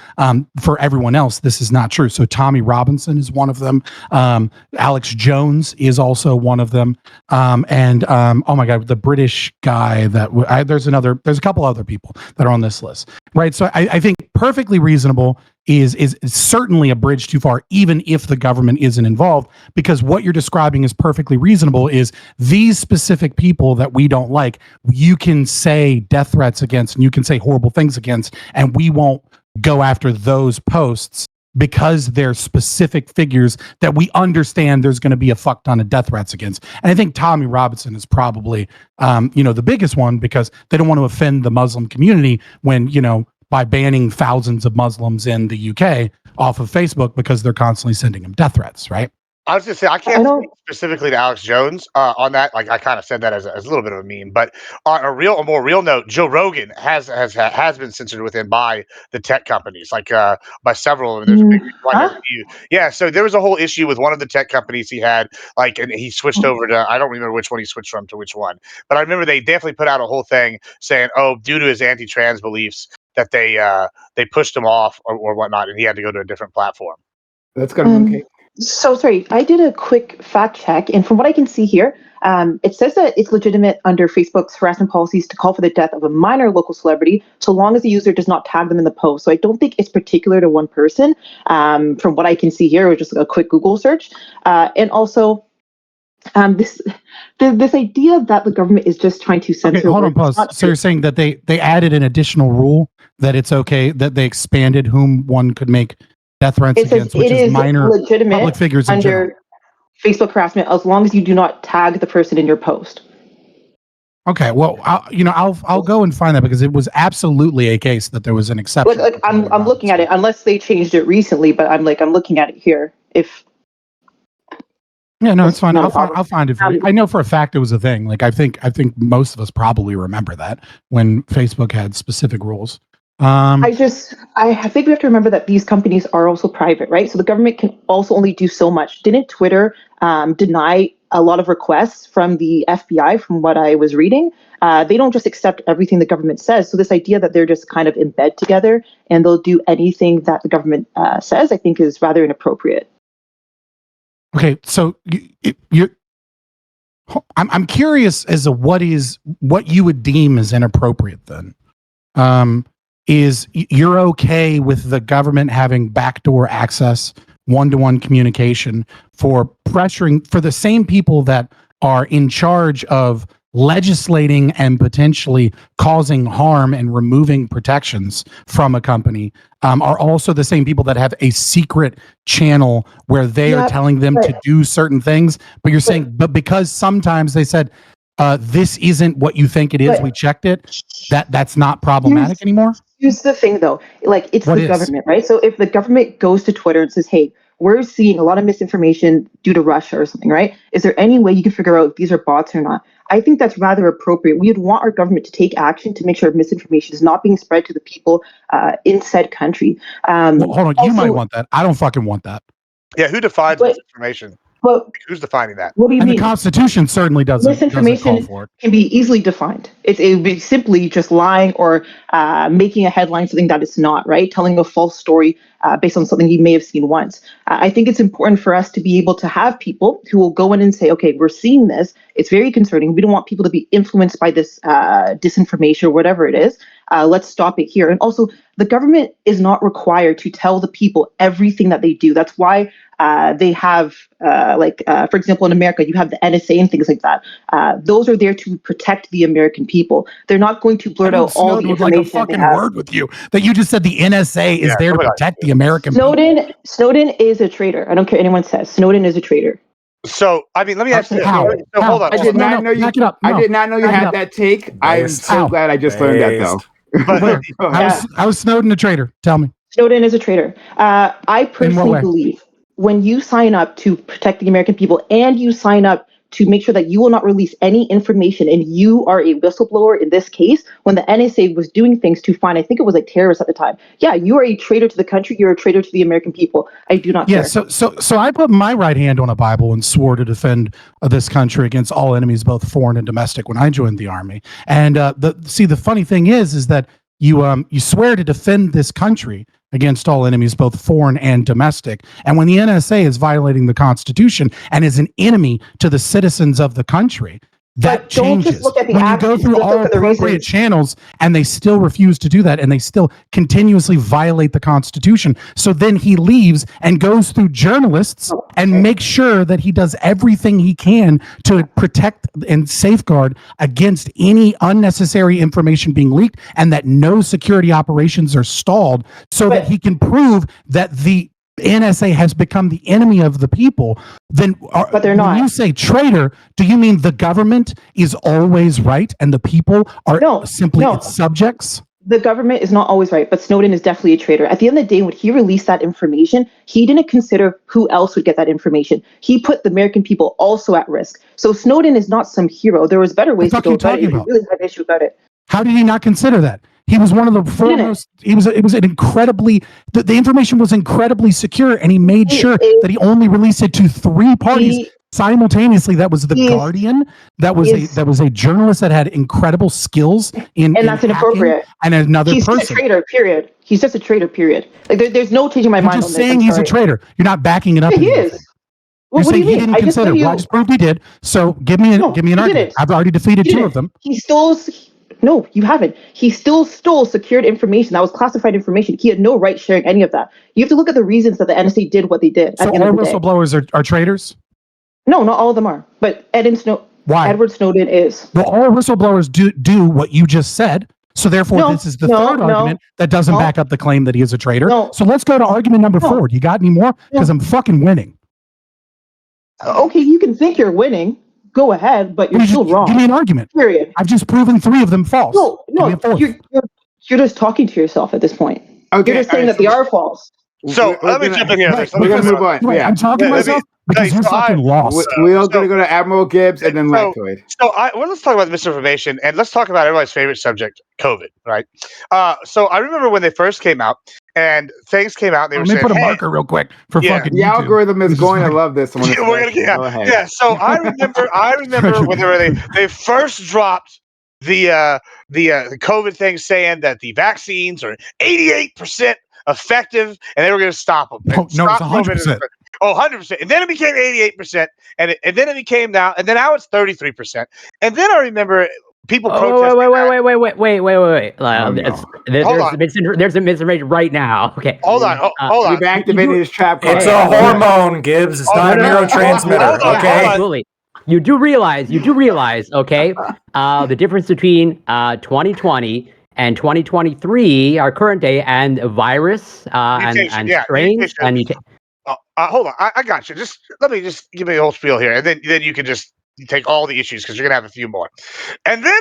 for everyone else, this is not true. So Tommy Robinson is one of them. Alex Jones is also one of them. And oh my God, the British guy there's a couple other people that are on this list, right? So I think perfectly reasonable is certainly a bridge too far, even if the government isn't involved, because what you're describing is perfectly reasonable. Is these specific people that we don't like, you can say death threats against, and you can say horrible things against, and we won't go after those posts because they're specific figures that we understand there's going to be a fuck ton of death threats against. And I think Tommy Robinson is probably, the biggest one, because they don't want to offend the Muslim community when, by banning thousands of Muslims in the UK off of Facebook because they're constantly sending them death threats, right? I was going to say, I can't speak specifically to Alex Jones on that. Like, I kind of said that as a little bit of a meme, but on a more real note, Joe Rogan has been censored within by the tech companies, like by several of them. There's a big review. Yeah, so there was a whole issue with one of the tech companies he had, like, and he switched over to, I don't remember which one he switched from to which one, but I remember they definitely put out a whole thing saying, oh, due to his anti-trans beliefs, that they pushed him off or whatnot, and he had to go to a different platform. Let's go to Mooncake. So sorry, I did a quick fact check, and from what I can see here, it says that it's legitimate under Facebook's harassment policies to call for the death of a minor local celebrity, so long as the user does not tag them in the post. So I don't think it's particular to one person. From what I can see here, or just a quick Google search, and also this this idea that the government is just trying to censor. Okay, hold on, words is pause. not So you're saying that they added an additional rule that it's okay that they expanded whom one could make death threats It says against, which it is is minor legitimate public figures in general. under Facebook harassment as long as you do not tag the person in your post. Okay, well, I'll go and find that because it was absolutely a case that there was an exception. Like I'm looking at it, unless they changed it recently, but I'm looking at it here. If Yeah, no, That's it's fine. not a problem. I'll find it for you. I know for a fact it was a thing. Like I think most of us probably remember that when Facebook had specific rules. I think we have to remember that these companies are also private, right? So the government can also only do so much. Didn't Twitter deny a lot of requests from the FBI, from what I was reading? They don't just accept everything the government says. So this idea that they're just kind of in bed together and they'll do anything that the government says, I think is rather inappropriate. Okay, so I'm curious as to what you would deem as inappropriate then. Is you're okay with the government having backdoor access, one-to-one communication for pressuring for the same people that are in charge of legislating and potentially causing harm and removing protections from a company are also the same people that have a secret channel where they are telling them to do certain things, but you're saying but because sometimes they said this isn't what you think it is, we checked it, that's not problematic anymore. Here's the thing, though. Like, it's the government, right? So if the government goes to Twitter and says, hey, we're seeing a lot of misinformation due to Russia or something, right? Is there any way you can figure out if these are bots or not? I think that's rather appropriate. We would want our government to take action to make sure misinformation is not being spread to the people in said country. Well, hold on. You might want that. I don't fucking want that. Yeah, who defines misinformation? But who's defining that? What do you mean? The Constitution certainly doesn't Misinformation call for it. Can be easily defined. It would be simply just lying or making a headline something that it's not, right? Telling a false story based on something you may have seen once. I think it's important for us to be able to have people who will go in and say, okay, we're seeing this. It's very concerning. We don't want people to be influenced by this disinformation or whatever it is. Let's stop it here. And also, the government is not required to tell the people everything that they do. That's why they have, for example, in America, you have the NSA and things like that. Those are there to protect the American people. They're not going to blurt out all the information. Like a fucking word with you that you just said the NSA is there to protect the American people. Snowden is a traitor. I don't care what anyone says. Snowden is a traitor. So, I mean, let me ask you this. How? So, hold on. I did not know you. I did not know you had that take. I'm so glad I just learned that, though. How is Snowden a traitor? Tell me. Snowden is a traitor. I personally believe when you sign up to protect the American people and you sign up to make sure that you will not release any information and you are a whistleblower in this case, when the NSA was doing things to find, I think it was like terrorists at the time. Yeah, you are a traitor to the country. You're a traitor to the American people. I do not care. So I put my right hand on a Bible and swore to defend this country against all enemies, both foreign and domestic, when I joined the army. And the funny thing is that you swear to defend this country against all enemies, both foreign and domestic. And when the NSA is violating the Constitution and is an enemy to the citizens of the country, that changes. When you go through all appropriate channels and they still refuse to do that and they still continuously violate the Constitution. So then he leaves and goes through journalists and makes sure that he does everything he can to protect and safeguard against any unnecessary information being leaked and that no security operations are stalled so that he can prove that the NSA has become the enemy of the people. Then but they're not. When you say traitor, do you mean the government is always right and the people are simply its subjects? The government is not always right, but Snowden is definitely a traitor. At the end of the day, when he released that information, he didn't consider who else would get that information. He put the American people also at risk. So Snowden is not some hero. There was better ways to go about it. He really had an issue about it. How did he not consider that? He was one of the foremost. It was an incredibly. The information was incredibly secure, and he made sure that he only released it to 3 parties simultaneously. That was the Guardian. That was a journalist that had incredible skills in. And that's inappropriate. And another person. He's a traitor. Period. He's just a traitor. Period. Like there's no changing my mind on this. You're just saying he's a traitor. You're not backing it up. Yeah, he is. You're saying he didn't consider. Well, I just proved he did. So give me an argument. I've already defeated 2 of them. He stole. No, you haven't. He still stole secured information. That was classified information. He had no right sharing any of that. You have to look at the reasons that the NSA did what they did. So all whistleblowers are traitors? No, not all of them are. But Why? Edward Snowden is. Well, all whistleblowers do what you just said. So therefore, this is the third argument that doesn't back up the claim that he is a traitor. So let's go to argument number 4. Do you got any more? Because I'm fucking winning. Okay, you can think you're winning. Go ahead, but you're still wrong. Give me an argument. Period. I've just proven 3 of them false. No, you're just talking to yourself at this point. Okay, you're just saying that they are false. So let me jump in here. We're gonna move on. Wait, I'm talking to myself because you're fucking lost. We're all gonna go to Admiral Gibbs and then Lactoid. Well, let's talk about misinformation and let's talk about everybody's favorite subject, COVID. Right. So I remember when they first came out and things came out. They were Let me saying, put a marker real quick for fucking. The YouTube. algorithm is going to love this one. Go ahead. So I remember when they first dropped the COVID thing, saying that the vaccines are 88% effective, and they were going to stop them. No, it's 100%. Oh, 100%. And then it became 88%, and then it became now it's 33%. And then I remember people protesting. Wait. Hold on. There's a misinformation right now. Okay. Hold on. We've activated his trap. It's a hormone, Gibbs. It's not a neurotransmitter. Okay. Absolutely. You do realize, okay, the difference between 2020 and 2023, our current day, and virus and strains and hold on, I got you. Let me give me a whole spiel here, and then you can just take all the issues because you're gonna have a few more. And then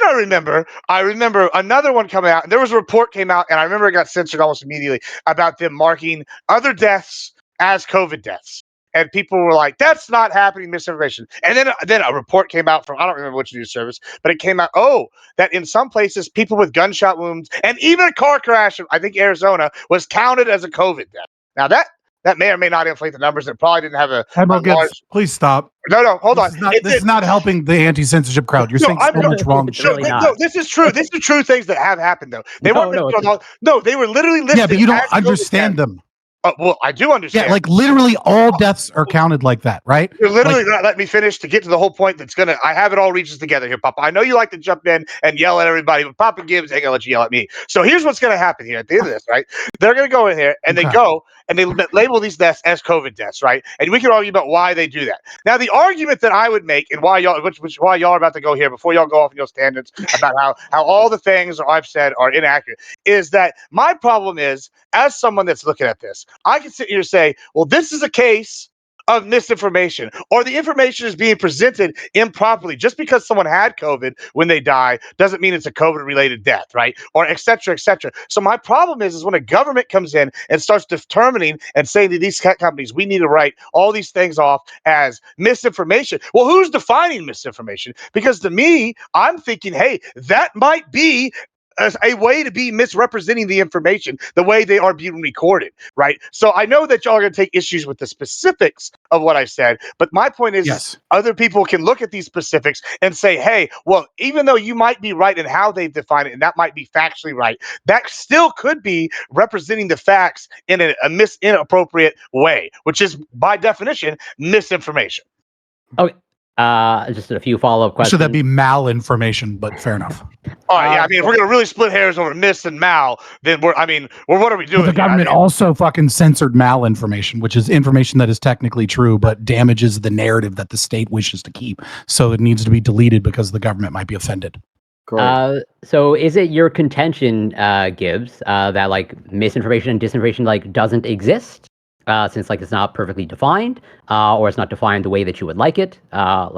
I remember another one coming out, and there was a report came out, and I remember it got censored almost immediately about them marking other deaths as COVID deaths. And people were like, that's not happening, misinformation. And then a report came out from, I don't remember which news service, but it came out, that in some places, people with gunshot wounds and even a car crash, I think Arizona, was counted as a COVID death. Now that may or may not inflate the numbers. It probably didn't have a large... Please stop. No, hold on. This is not helping the anti-censorship crowd. You're saying so much wrong shit. No, this is true. This is true things that have happened, though. They were literally listed. Yeah, but you don't understand them. Well, I do understand. Yeah, like literally all deaths are counted like that, right? You're literally not letting me finish to get to the whole point I have it all reaches together here, Papa. I know you like to jump in and yell at everybody, but Papa Gibbs ain't gonna let you yell at me. So here's what's gonna happen here at the end of this, right? They're gonna go in here and they go and they label these deaths as COVID deaths, right? And we can argue about why they do that. Now, the argument that I would make and why y'all are about to go here before y'all go off in your tangents about how all the things I've said are inaccurate is that my problem is, as someone that's looking at this, I can sit here and say, well, this is a case of misinformation, or the information is being presented improperly. Just because someone had COVID when they die doesn't mean it's a COVID-related death, right? Or et cetera, et cetera. So my problem is when a government comes in and starts determining and saying to these companies, we need to write all these things off as misinformation. Well, who's defining misinformation? Because to me, I'm thinking, hey, that might be as a way to be misrepresenting the information the way they are being recorded, right? So I know that y'all are going to take issues with the specifics of what I said, but my point is other people can look at these specifics and say, hey, well, even though you might be right in how they define it, and that might be factually right, that still could be representing the facts in a inappropriate way, which is by definition misinformation. Okay. Just a few follow-up questions. Should that be malinformation? But fair enough. All right, yeah. I mean, if we're gonna really split hairs over mis and mal, then what are we doing? Well, the government also fucking censored malinformation, which is information that is technically true but damages the narrative that the state wishes to keep. So it needs to be deleted because the government might be offended. So is it your contention, Gibbs, that like misinformation and disinformation like doesn't exist? Since like it's not perfectly defined, or it's not defined the way that you would like it. No,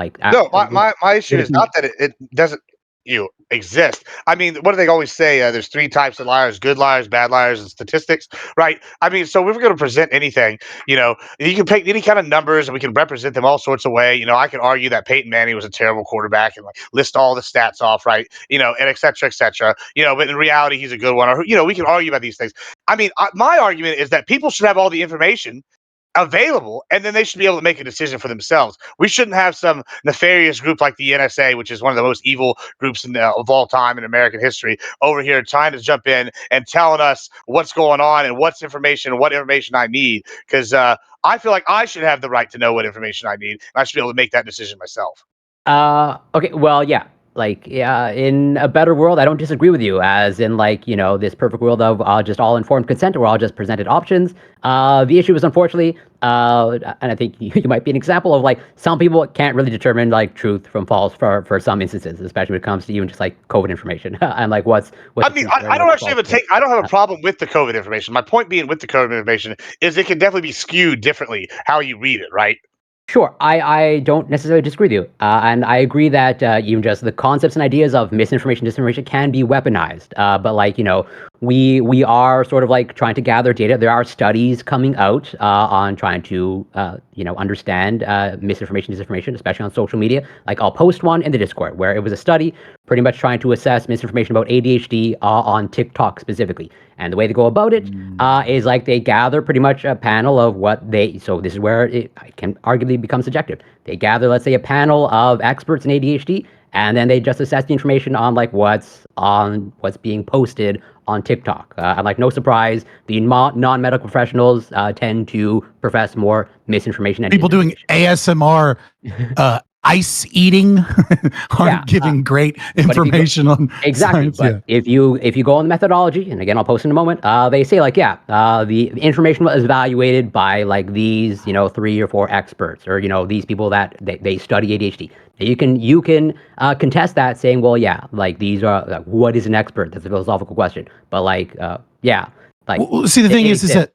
my issue is not that it doesn't exist. I mean, what do they always say? There's 3 types of liars: good liars, bad liars, and statistics, right? I mean, so if we're going to present anything, you can pick any kind of numbers and we can represent them all sorts of way. I can argue that Peyton Manning was a terrible quarterback and like list all the stats off, right? And et cetera, et cetera. But in reality, he's a good one. Or, we can argue about these things. I mean, my argument is that people should have all the information available, and then they should be able to make a decision for themselves. We shouldn't have some nefarious group like the NSA, which is one of the most evil groups of all time in American history, over here trying to jump in and telling us what's going on and what information I need. Because I feel like I should have the right to know what information I need, and I should be able to make that decision myself. Okay. Well, yeah. like in a better world, I don't disagree with you. As in, like, this perfect world of just all informed consent, where all just presented options. The issue is, unfortunately, and I think you might be an example of, like, some people can't really determine, like, truth from false for some instances, especially when it comes to even just like COVID information and like what's. I mean, I don't actually have I don't have a problem with the COVID information. My point being with the COVID information is it can definitely be skewed differently how you read it, right? Sure, I don't necessarily disagree with you, and I agree that even just the concepts and ideas of misinformation, disinformation can be weaponized. But like we are sort of like trying to gather data. There are studies coming out on trying to understand misinformation, disinformation, especially on social media. Like I'll post one in the Discord where it was a study pretty much trying to assess misinformation about ADHD on TikTok specifically. And the way they go about it is like they gather pretty much a panel of what they. So this is where it can arguably become subjective. They gather, let's say, a panel of experts in ADHD, and then they just assess the information on like what's being posted on TikTok. And like no surprise, the non-medical professionals tend to profess more misinformation. And people doing ASMR. Ice eating aren't giving great information on exactly. Science, but if you go on the methodology, and again I'll post in a moment, they say like the information was evaluated by like these 3 or 4 experts, or these people that they study ADHD. You can contest that, saying, well, like these are like, what is an expert? That's a philosophical question. But like well, see, the thing is that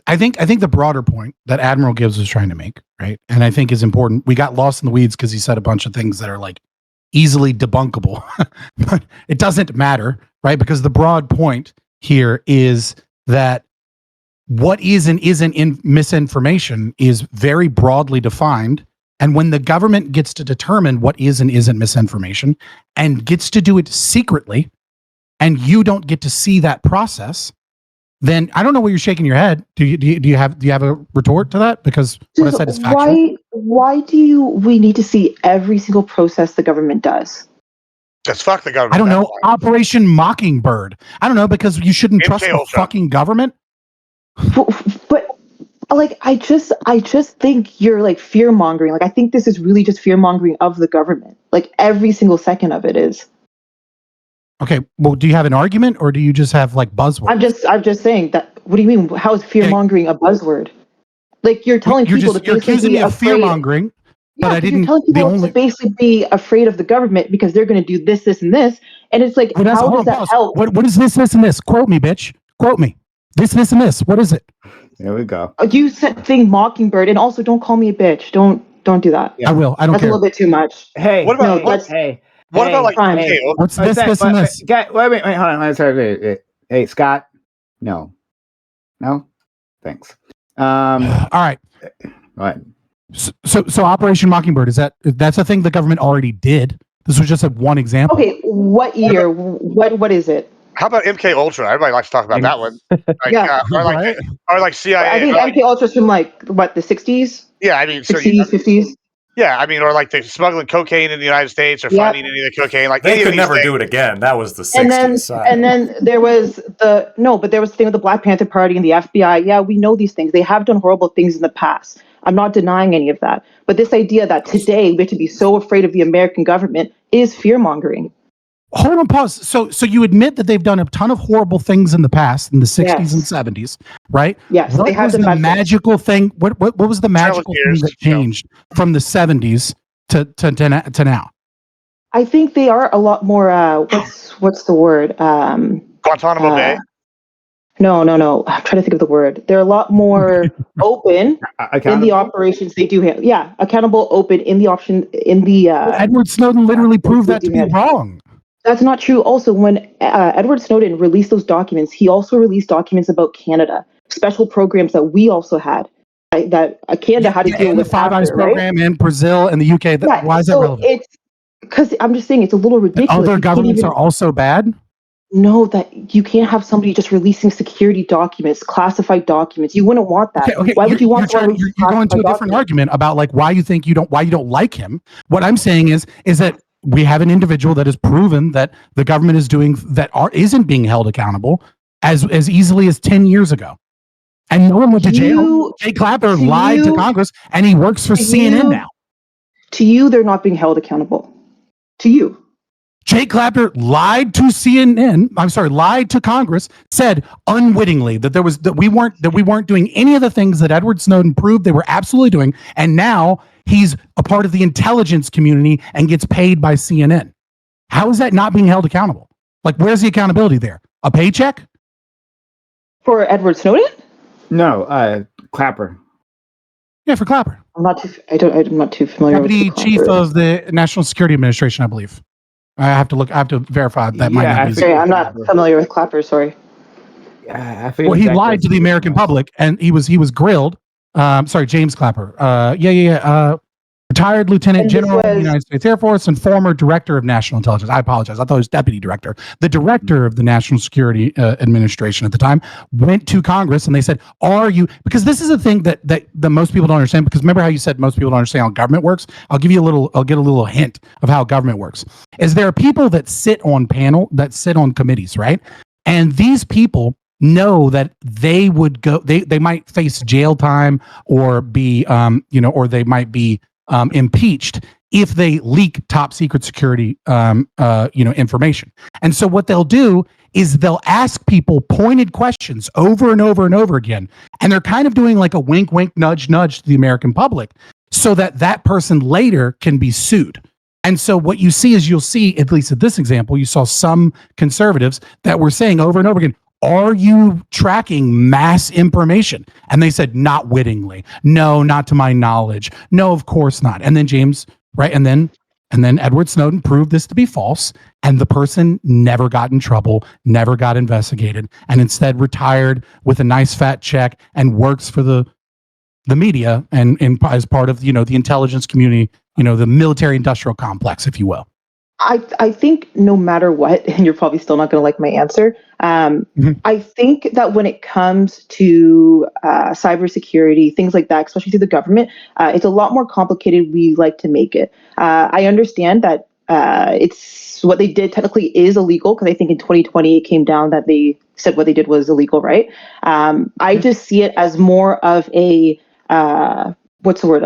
I think the broader point that Admiral Gibbs was trying to make, right, and I think is important. We got lost in the weeds because he said a bunch of things that are like easily debunkable, but it doesn't matter, right? Because the broad point here is that what is and isn't in misinformation is very broadly defined. And when the government gets to determine what is and isn't misinformation and gets to do it secretly, and you don't get to see that process, then I don't know why you're shaking your head. Do you have a retort to that? Because what I said is factual. Why do we need to see every single process the government does? Just fuck the government. I don't know. Operation Mockingbird. I don't know, because you shouldn't trust the fucking government. But like I just think you're like fear mongering. Like I think this is really just fear mongering of the government. Like every single second of it is. Okay, well, do you have an argument, or do you just have like buzzwords? I'm just saying that. What do you mean? How is fear mongering a buzzword? Like you're telling people you're accusing me of fear mongering, but I didn't. You're telling people to basically be afraid of the government because they're going to do this, this, and this, and it's like, how does that help? What is this, and this? Quote me, bitch. Quote me. This, and this. What is it? There we go. You said thing Mockingbird, and also don't call me a bitch. Don't do that. Yeah. I will. I don't That's care. a little bit too much. Hey, what about What about like what's this, this, and this? Wait, hold on. Sorry. Hey, Scott. No, thanks. All right. What? So Operation Mockingbird, that's a thing the government already did. This was just one example. Okay, what year? What is it? How about MK Ultra? Everybody likes to talk about that one. Like, or like CIA. I think MK Ultra's from like what, the 60s? Yeah, I mean, 60s, 50s. Yeah, I mean, or like they're smuggling cocaine in the United States, or finding any of the cocaine. Like they could never do it again. That was the 60s. And then there was there was the thing with the Black Panther Party and the FBI. Yeah, we know these things. They have done horrible things in the past. I'm not denying any of that. But this idea that today we have to be so afraid of the American government is fear mongering. Hold on, pause. So you admit that they've done a ton of horrible things in the past, in the 60s and 70s, right? Yes. What was the magical thing? What was the magical thing that changed from the 70s to now? I think they are a lot more. What's the word? Guantanamo Bay. No. I'm trying to think of the word. They're a lot more open in the operations they do have. Yeah, accountable, open in the option in the. Edward Snowden literally proved that to be wrong. That's not true. Also, when Edward Snowden released those documents, he also released documents about Canada, special programs that we also had, that Canada had to deal with. The Five Eyes program in Brazil and the UK. Why is that relevant? It's because I'm just saying it's a little ridiculous. Other governments are also bad? No, that you can't have somebody just releasing security documents, classified documents. You wouldn't want that. Okay, why would you want to? You're going to a different argument about like why you don't like him. What I'm saying is that we have an individual that has proven that the government is doing isn't being held accountable as easily as 10 years ago. And no one went to jail. Jay Clapper lied to Congress, and he works for CNN now. To you, they're not being held accountable. to you. Jay Clapper lied to CNN. I'm sorry, lied to Congress. Said unwittingly that we weren't doing any of the things that Edward Snowden proved they were absolutely doing, and now he's a part of the intelligence community and gets paid by CNN. How is that not being held accountable? Like, where's the accountability there? A paycheck for Edward Snowden? No, Clapper. Yeah, for Clapper. I'm not too familiar. Deputy with Chief of the National Security Administration, I believe. I have to verify that. Might not be. Sorry, I'm not familiar with Clapper. Sorry. Well, he lied to the American public, and he was grilled. Sorry, James Clapper. Retired Lieutenant General of the United States Air Force and former Director of National Intelligence. I apologize. I thought it was Deputy Director. The Director of the National Security Administration at the time went to Congress and they said, "Are you?" Because this is a thing that most people don't understand. Because remember how you said most people don't understand how government works. I'll get a little hint of how government works. Is there are people that sit on committees, right? And these people know that they would go. They might face jail time or be or they might be impeached if they leak top secret security information. And so what they'll do is they'll ask people pointed questions over and over and over again, and they're kind of doing like a wink wink nudge nudge to the American public so that person later can be sued. And so what you see is, you'll see, at least at this example, you saw some conservatives that were saying over and over again, "Are you tracking mass information?" And they said, "Not wittingly. No, not to my knowledge. No, of course not." And then James, right? And then Edward Snowden proved this to be false. And the person never got in trouble, never got investigated, and instead retired with a nice fat check and works for the media and as part of, the intelligence community, the military industrial complex, if you will. I think no matter what, and you're probably still not going to like my answer, I think that when it comes to cybersecurity, things like that, especially through the government, it's a lot more complicated we like to make it. I understand that it's what they did technically is illegal, because I think in 2020 it came down that they said what they did was illegal, right? I just see it as more of a what's the word?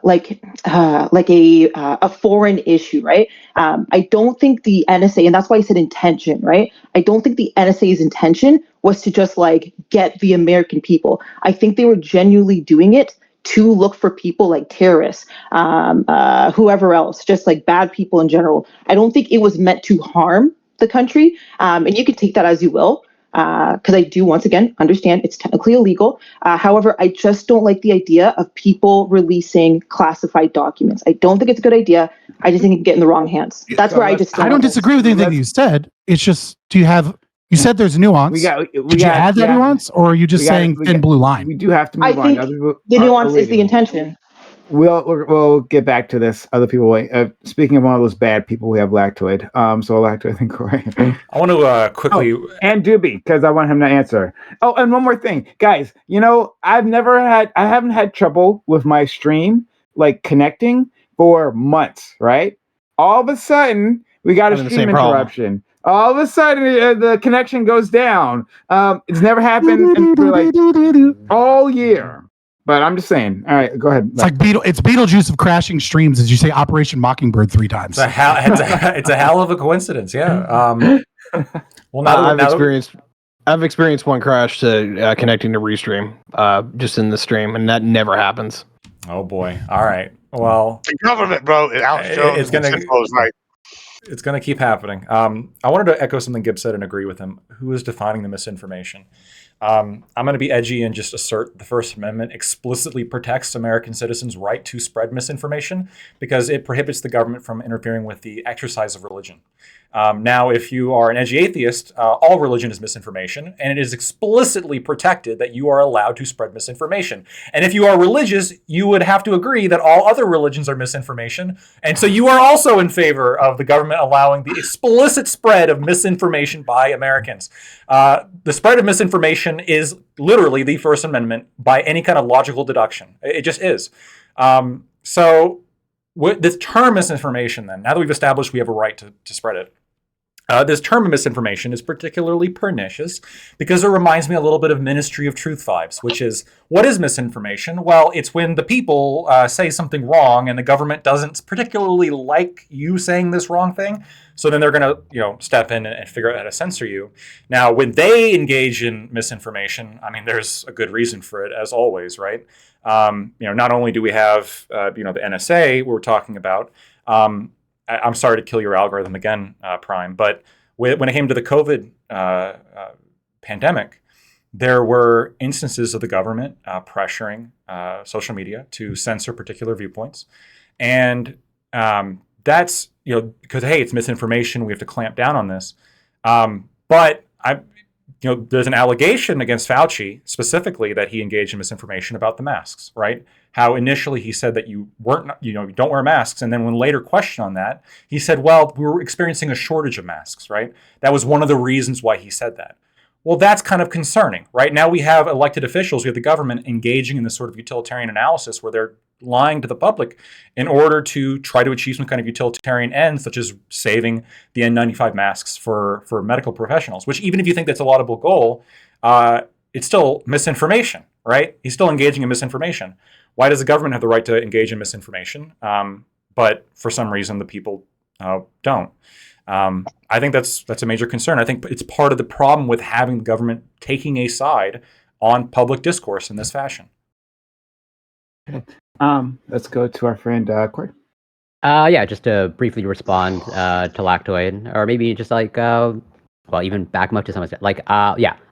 Like a foreign issue, right? I don't think the NSA, and that's why I said intention, right? I don't think the NSA's intention was to just like get the American people. I think they were genuinely doing it to look for people like terrorists, whoever else, just like bad people in general. I don't think it was meant to harm the country. And you can take that as you will. Because I do, once again, understand it's technically illegal. However, I just don't like the idea of people releasing classified documents. I don't think it's a good idea. I just think it can get in the wrong hands. That's where I just I don't disagree with anything you said. It's just, you said there's nuance. Did you add that nuance, or are you just saying thin blue line? We do have to move on. I think the nuance is the intention. We'll get back to this. Other people. Speaking of one of those bad people, we have Lactoid. So Lactoid and Corey. I want to quickly and Doobie, because I want him to answer. Oh, and one more thing, guys. I haven't had trouble with my stream like connecting for months. Right? All of a sudden, we got a stream interruption. All of a sudden, the connection goes down. It's never happened for like all year. But I'm just saying. All right, go ahead. It's like it's Beetlejuice of crashing streams, as you say Operation Mockingbird 3 times. It's a hell of a coincidence, yeah. Well, I've experienced one crash to connecting to Restream, just in the stream, and that never happens. Oh boy! All right. Well, the government, bro. It's gonna keep happening. I wanted to echo something Gibb said and agree with him. Who is defining the misinformation? I'm going to be edgy and just assert the First Amendment explicitly protects American citizens' right to spread misinformation because it prohibits the government from interfering with the exercise of religion. Now, if you are an edgy atheist, all religion is misinformation, and it is explicitly protected that you are allowed to spread misinformation. And if you are religious, you would have to agree that all other religions are misinformation, and so you are also in favor of the government allowing the explicit spread of misinformation by Americans. The spread of misinformation is literally the First Amendment by any kind of logical deduction. It just is. So this term misinformation, then, now that we've established we have a right to spread it, This term of misinformation is particularly pernicious because it reminds me a little bit of Ministry of Truth vibes, which is, what is misinformation? Well, it's when the people say something wrong and the government doesn't particularly like you saying this wrong thing. So then they're going to, step in and figure out how to censor you. Now, when they engage in misinformation, I mean, there's a good reason for it, as always, right? Not only do we have, the NSA we're talking about. I'm sorry to kill your algorithm again, Prime, but when it came to the COVID pandemic, there were instances of the government pressuring social media to censor particular viewpoints. And that's, because, hey, it's misinformation. We have to clamp down on this. But there's an allegation against Fauci specifically that he engaged in misinformation about the masks, right? How initially he said that you don't wear masks. And then when later questioned on that, he said, well, we were experiencing a shortage of masks, right? That was one of the reasons why he said that. Well, that's kind of concerning, right? Now we have elected officials, we have the government engaging in this sort of utilitarian analysis where they're lying to the public in order to try to achieve some kind of utilitarian end, such as saving the N95 masks for medical professionals, which, even if you think that's a laudable goal, it's still misinformation, right? He's still engaging in misinformation. Why does the government have the right to engage in misinformation? But for some reason, the people don't. I think that's a major concern. I think it's part of the problem with having the government taking a side on public discourse in this fashion. Okay. Let's go to our friend Corey. Just to briefly respond to Lactoid, or maybe just like, even back him up to some extent. Like,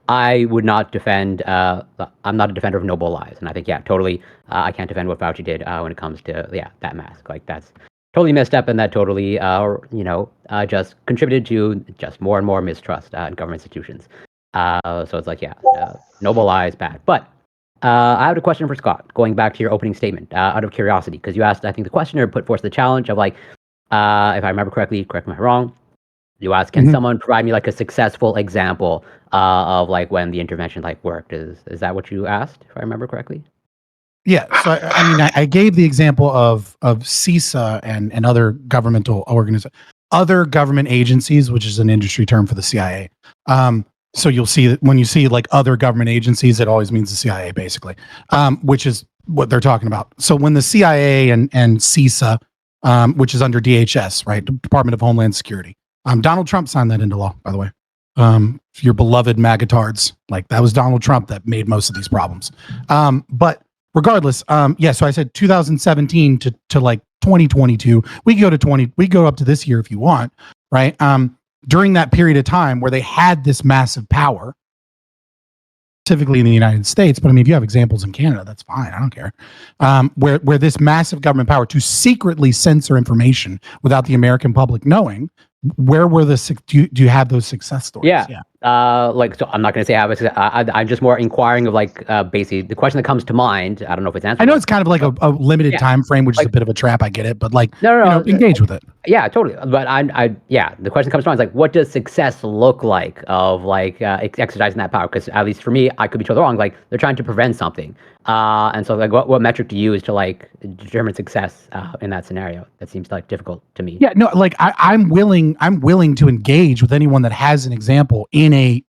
I would not defend. I'm not a defender of noble lies, and I think, totally, I can't defend what Fauci did when it comes to that mask. Like, that's totally messed up, and that totally, just contributed to just more and more mistrust in government institutions. So it's like, noble lies, bad, but. I have a question for Scott, going back to your opening statement, out of curiosity, because you asked, I think the questioner put forth the challenge of, like, if I remember correctly, correct me if I'm wrong, you asked, can someone provide me, like, a successful example of, like, when the intervention, like, worked? Is that what you asked, if I remember correctly? Yeah, so I gave the example of CISA and other governmental other government agencies, which is an industry term for the CIA. So you'll see that when you see like other government agencies, it always means the CIA, basically, which is what they're talking about. So when the CIA and CISA, which is under DHS, right, Department of Homeland Security, Donald Trump signed that into law, by the way. Your beloved MAGA-tards, like that was Donald Trump that made most of these problems. But regardless, so I said 2017 to like 2022. We go up to this year if you want, right? During that period of time where they had this massive power, specifically in the United States, but I mean, if you have examples in Canada, that's fine. I don't care. Where this massive government power to secretly censor information without the American public knowing, where were do you have those success stories? So I'm not going to say I have I'm just more inquiring of, like, basically the question that comes to mind. I don't know if it's answered. I know it's kind of like a limited time frame, which is a bit of a trap. I get it, but like, no, engage with it. Yeah, totally. But the question comes to mind is, like, what does success look like of, like, exercising that power? Because at least for me, I could be totally wrong. Like, they're trying to prevent something, and so, like, what metric do you use to, like, determine success in that scenario? That seems, like, difficult to me. Yeah, no, like I'm willing to engage with anyone that has an example in a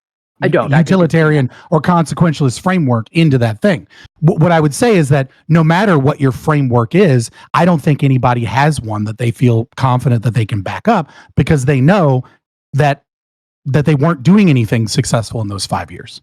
utilitarian or consequentialist framework into that thing. What I would say is that no matter what your framework is, I don't think anybody has one that they feel confident that they can back up, because they know that they weren't doing anything successful in those 5 years.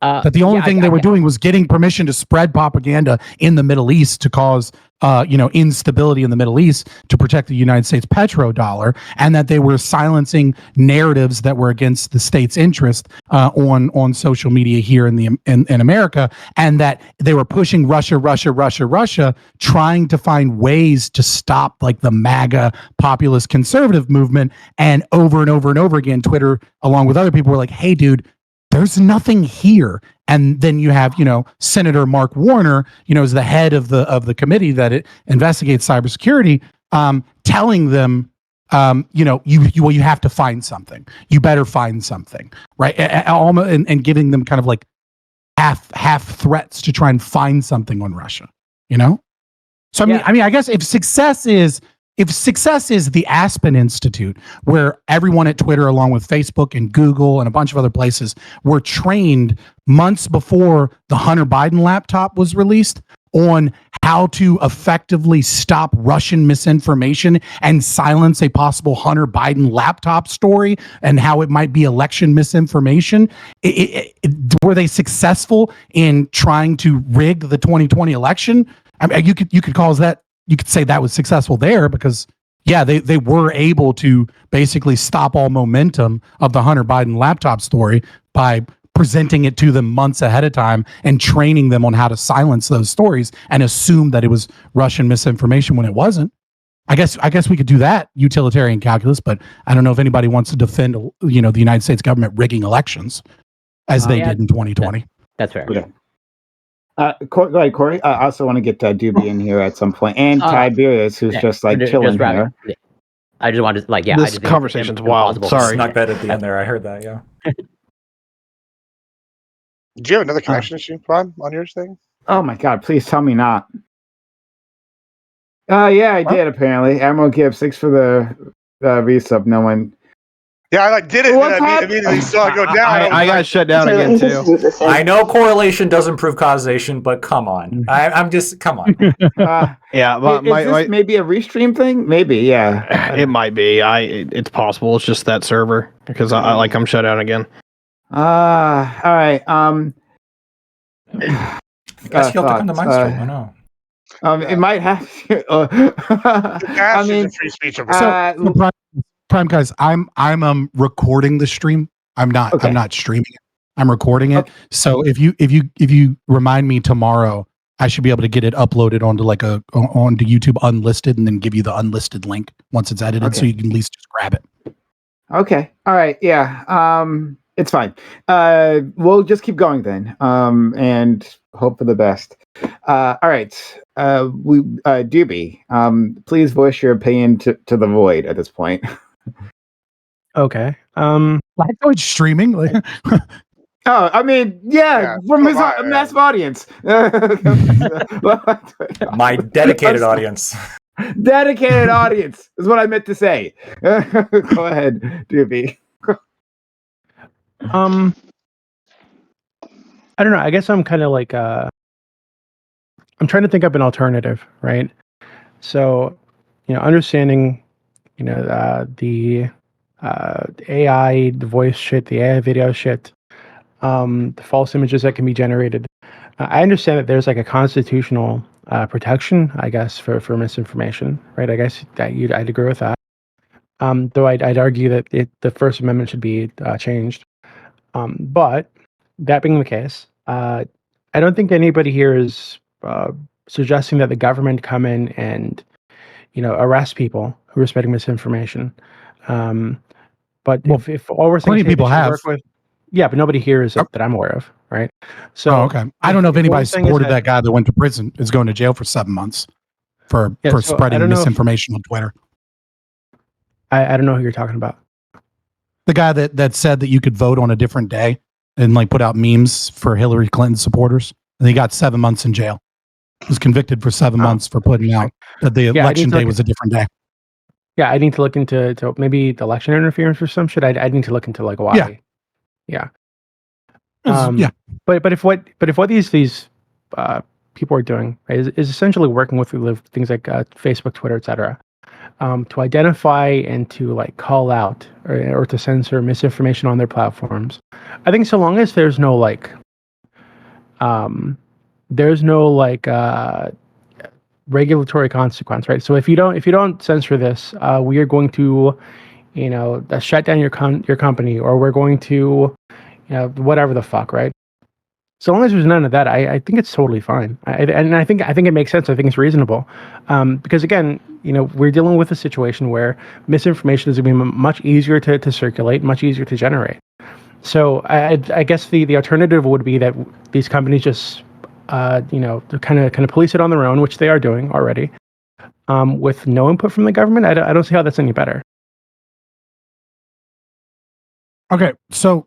That the only thing they were doing was getting permission to spread propaganda in the Middle East to cause, instability in the Middle East to protect the United States petrodollar, and that they were silencing narratives that were against the state's interest on social media here in America, and that they were pushing Russia, trying to find ways to stop like the MAGA populist conservative movement. And over and over and over again, Twitter, along with other people, were like, "Hey, dude, there's nothing here." And then you have, Senator Mark Warner, as the head of the committee that it investigates cybersecurity, telling them, you have to find something. You better find something, right? And giving them kind of like half threats to try and find something on Russia, So I mean, I guess if success is if success is the Aspen Institute, where everyone at Twitter, along with Facebook and Google and a bunch of other places, were trained months before the Hunter Biden laptop was released on how to effectively stop Russian misinformation and silence a possible Hunter Biden laptop story and how it might be election misinformation. Were they successful in trying to rig the 2020 election? I mean, you could call that. You could say that was successful there because, yeah, they were able to basically stop all momentum of the Hunter Biden laptop story by presenting it to them months ahead of time and training them on how to silence those stories and assume that it was Russian misinformation when it wasn't. I guess we could do that utilitarian calculus, but I don't know if anybody wants to defend, the United States government rigging elections as they did in 2020. That's fair. Okay. Go ahead, Corey. I also want to get Doobie in here at some point, and Tiberius, who's just like chilling here. I just wanted to, this conversation's wild. Sorry. Snuck that at the end there. I heard that, yeah. Did you have another connection issue, Prime, on yours thing? Oh my God, please tell me not. Yeah, I did, apparently. Admiral Gibbs, thanks for the resub. No one... Yeah, I did it, and I immediately saw it go down. I got shut down again, too. I know correlation doesn't prove causation, but come on. I'm just, come on. Yeah, is this maybe a restream thing? Maybe, yeah. It might be. It's possible. It's just that server, because I'm shut down again. All right. I guess you'll have to come to my stream. I know. It might have to. I mean, free speech. Prime guys, I'm recording the stream. I'm not streaming it. I'm recording it. Okay. So if you remind me tomorrow, I should be able to get it uploaded onto onto YouTube unlisted and then give you the unlisted link once it's edited, so you can at least just grab it. Okay. All right. Yeah. It's fine. We'll just keep going then, and hope for the best. All right. Doobie, please voice your opinion to the void at this point. Okay. Like streaming. Oh, I mean, from his massive audience. My dedicated audience. Dedicated audience is what I meant to say. Go ahead, Doobie. I don't know. I guess I'm kind of like I'm trying to think up an alternative, right? So, understanding, the AI, the voice shit, the AI video shit, the false images that can be generated. I understand that there's like a constitutional protection, I guess, for misinformation, right? I guess that I'd agree with that. Though I'd argue that the First Amendment should be changed. But that being the case, I don't think anybody here is suggesting that the government come in and, arrest people who are spreading misinformation. But if all we're saying, plenty of people have. But nobody here is that I'm aware of, right? So, okay. I don't know if anybody supported that guy that went to prison is going to jail for 7 months for spreading misinformation on Twitter. I don't know who you're talking about. The guy that said that you could vote on a different day and put out memes for Hillary Clinton supporters, and he got 7 months in jail. He was convicted for 7 months for putting out that the election day was a different day. Yeah, I need to look into maybe the election interference or some shit. I need to look into why. Yeah. But if what these people are doing, right, is essentially working with things like Facebook, Twitter, etc. To identify and to call out or to censor misinformation on their platforms. I think so long as there's no regulatory consequence, right? So if you don't censor this, we are going to, shut down your company, or we're going to, whatever the fuck, right? So long as there's none of that, I think it's totally fine. I think it makes sense. I think it's reasonable, because again, we're dealing with a situation where misinformation is going to be much easier to circulate, much easier to generate. So I guess the alternative would be that these companies just kind of police it on their own, which they are doing already, with no input from the government. I don't see how that's any better. Okay, so.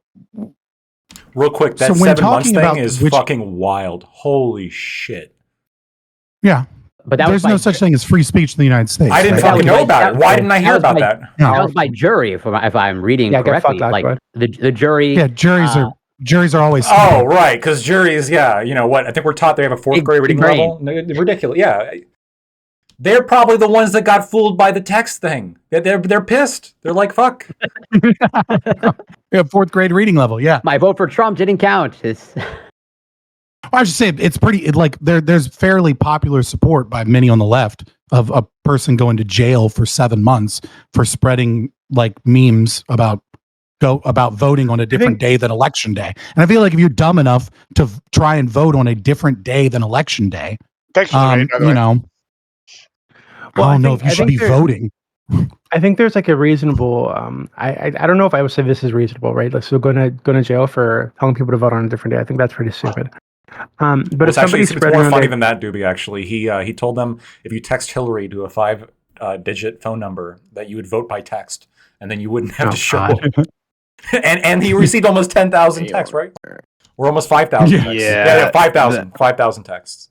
Real quick, that 7 months thing is fucking wild. Holy shit. Yeah. But that there's was no such thing as free speech in the United States. I didn't right? fucking know about it. Why didn't I hear about that? That was by jury, if I'm reading Yeah, get correctly. fucked, Like Aqua. the jury. Yeah, juries are always. Oh, right, because juries, yeah, you know what? I think we're taught they have a fourth grade reading level. Ridiculous, yeah. They're probably the ones that got fooled by the text thing. They're pissed. They're like, fuck. Yeah, fourth grade reading level. Yeah. My vote for Trump didn't count. I should say it's pretty there's fairly popular support by many on the left of a person going to jail for 7 months for spreading like memes about voting on a different day than election day. And I feel like if you're dumb enough to try and vote on a different day than election day, Thanks for the rating, by the way. I don't know if you should be voting. I think there's like a reasonable. I don't know if I would say this is reasonable, right? Like, so going to jail for telling people to vote on a different day. I think that's pretty stupid. But if somebody's it's spreading more funny their, than that, Doobie. Actually, he told them if you text Hillary to a 5-digit phone number that you would vote by text, and then you wouldn't have to show up. and he received almost 10,000 texts, right? We're almost 5,000 texts. Yeah, 5,000 texts.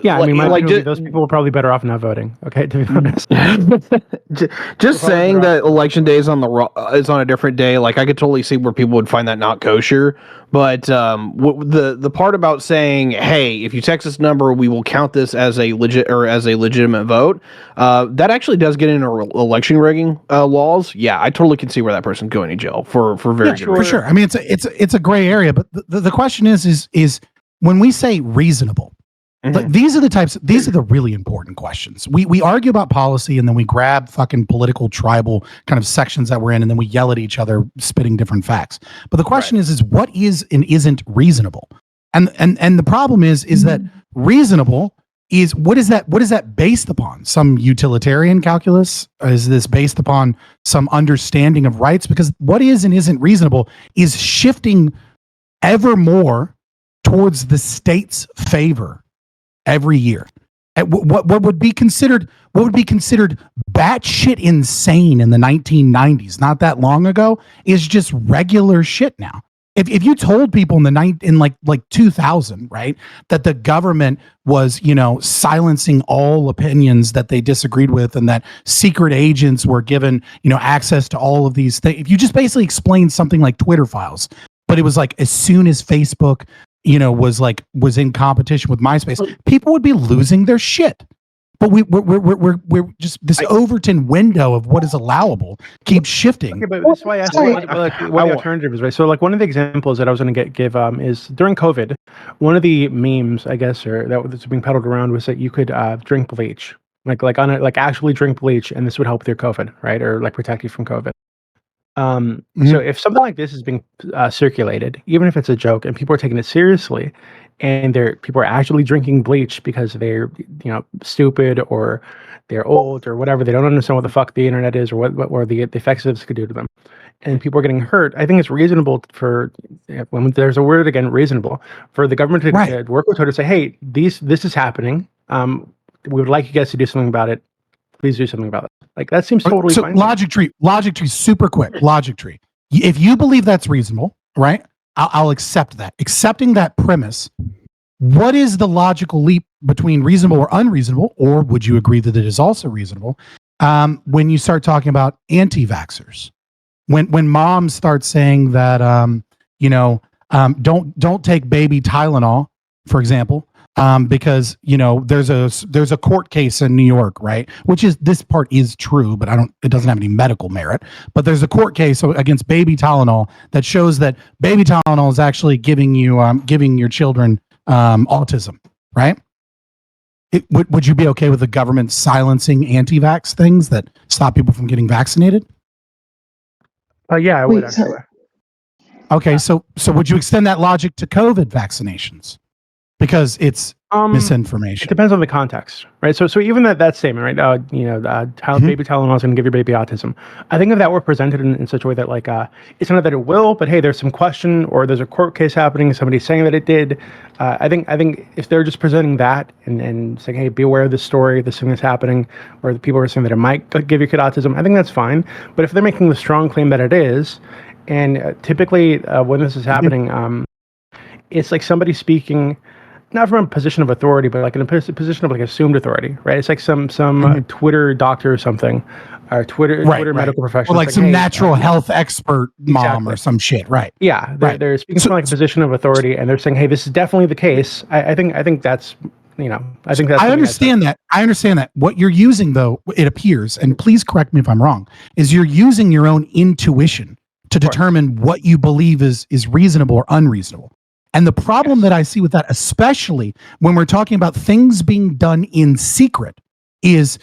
yeah, I mean, those people were probably better off not voting. Okay, to be honest. Just saying that election day is on a different day. Like, I could totally see where people would find that not kosher. But the part about saying, "Hey, if you text this number, we will count this as a legitimate vote," that actually does get into election rigging laws. Yeah, I totally can see where that person's going to jail for very good reason. For sure. I mean, it's a gray area, but the question is when we say reasonable. Like, these are the really important questions. We argue about policy and then we grab fucking political tribal kind of sections that we're in and then we yell at each other spitting different facts. But the question is what is and isn't reasonable? And the problem is that reasonable is what is that based upon? Some utilitarian calculus? Is this based upon some understanding of rights? Because what is and isn't reasonable is shifting ever more towards the state's favor every year. What would be considered batshit insane in the 1990s, not that long ago, is just regular shit now. If you told people in like 2000, right, that the government was, silencing all opinions that they disagreed with and that secret agents were given, access to all of these things, if you just basically explained something like Twitter files, but it was like as soon as Facebook was in competition with MySpace, people would be losing their shit. But we're just this Overton window of what is allowable keeps shifting. Okay, but that's why I asked what the alternative is, right? So, like, one of the examples that I was going to give is during COVID, one of the memes, I guess, or that was being peddled around was that you could drink bleach, like actually drink bleach, and this would help with your COVID, right, or like protect you from COVID. So if something like this is being circulated, even if it's a joke and people are taking it seriously and people are actually drinking bleach because they're, stupid or they're old or whatever, they don't understand what the fuck the internet is or what the effects of this could do to them, and people are getting hurt, I think it's reasonable for, when there's a word again, reasonable, for the government to work with her to say, hey, this is happening. We would like you guys to do something about it. Please do something about it. Like, that seems totally fine. Logic tree, super quick. Logic tree. If you believe that's reasonable, right? I'll accept that. Accepting that premise, what is the logical leap between reasonable or unreasonable, or would you agree that it is also reasonable when you start talking about anti-vaxxers? When moms start saying that, don't take baby Tylenol, for example. Because there's a court case in New York, right? This part is true, but it doesn't have any medical merit. But there's a court case against baby Tylenol that shows that baby Tylenol is actually giving your children autism, right? Would you be okay with the government silencing anti-vax things that stop people from getting vaccinated? Yeah, I would actually. Okay, so would you extend that logic to COVID vaccinations? Because it's misinformation. It depends on the context, right? So even that statement, right? Baby Tylenol is going to give your baby autism. I think if that were presented in such a way that, like, it's not that it will, but hey, there's some question or there's a court case happening, somebody's saying that it did. I think if they're just presenting that and saying, hey, be aware of this story, this thing is happening, or the people are saying that it might give your kid autism, I think that's fine. But if they're making the strong claim that it is, and typically when this is happening, it's like somebody speaking not from a position of authority, but like in a position of like assumed authority, right? It's like some Twitter doctor or something, or Twitter medical professional, or like some natural health expert mom or some shit, right? Yeah, they're speaking from like a position of authority, and they're saying, "Hey, this is definitely the case." I think that's I think that's. I understand that. I understand that. What you're using, though, it appears, and please correct me if I'm wrong, is you're using your own intuition to determine what you believe is reasonable or unreasonable. And the problem that I see with that, especially when we're talking about things being done in secret, is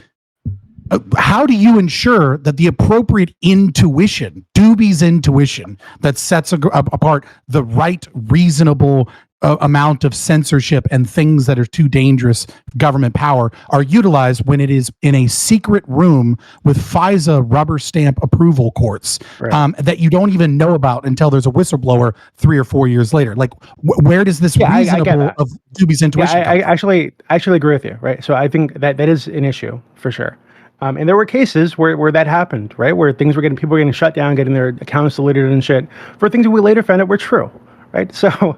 how do you ensure that the appropriate intuition, Doobie's intuition, that sets apart the right, reasonable amount of censorship and things that are too dangerous government power are utilized when it is in a secret room with FISA rubber stamp approval courts that you don't even know about until there's a whistleblower 3 or 4 years later? Like, where does this reasonable of Doobie's intuition come from? I actually agree with you, right? So I think that is an issue for sure. And there were cases where that happened, right? Where people were getting shut down, getting their accounts deleted and shit for things that we later found out were true. Right. So,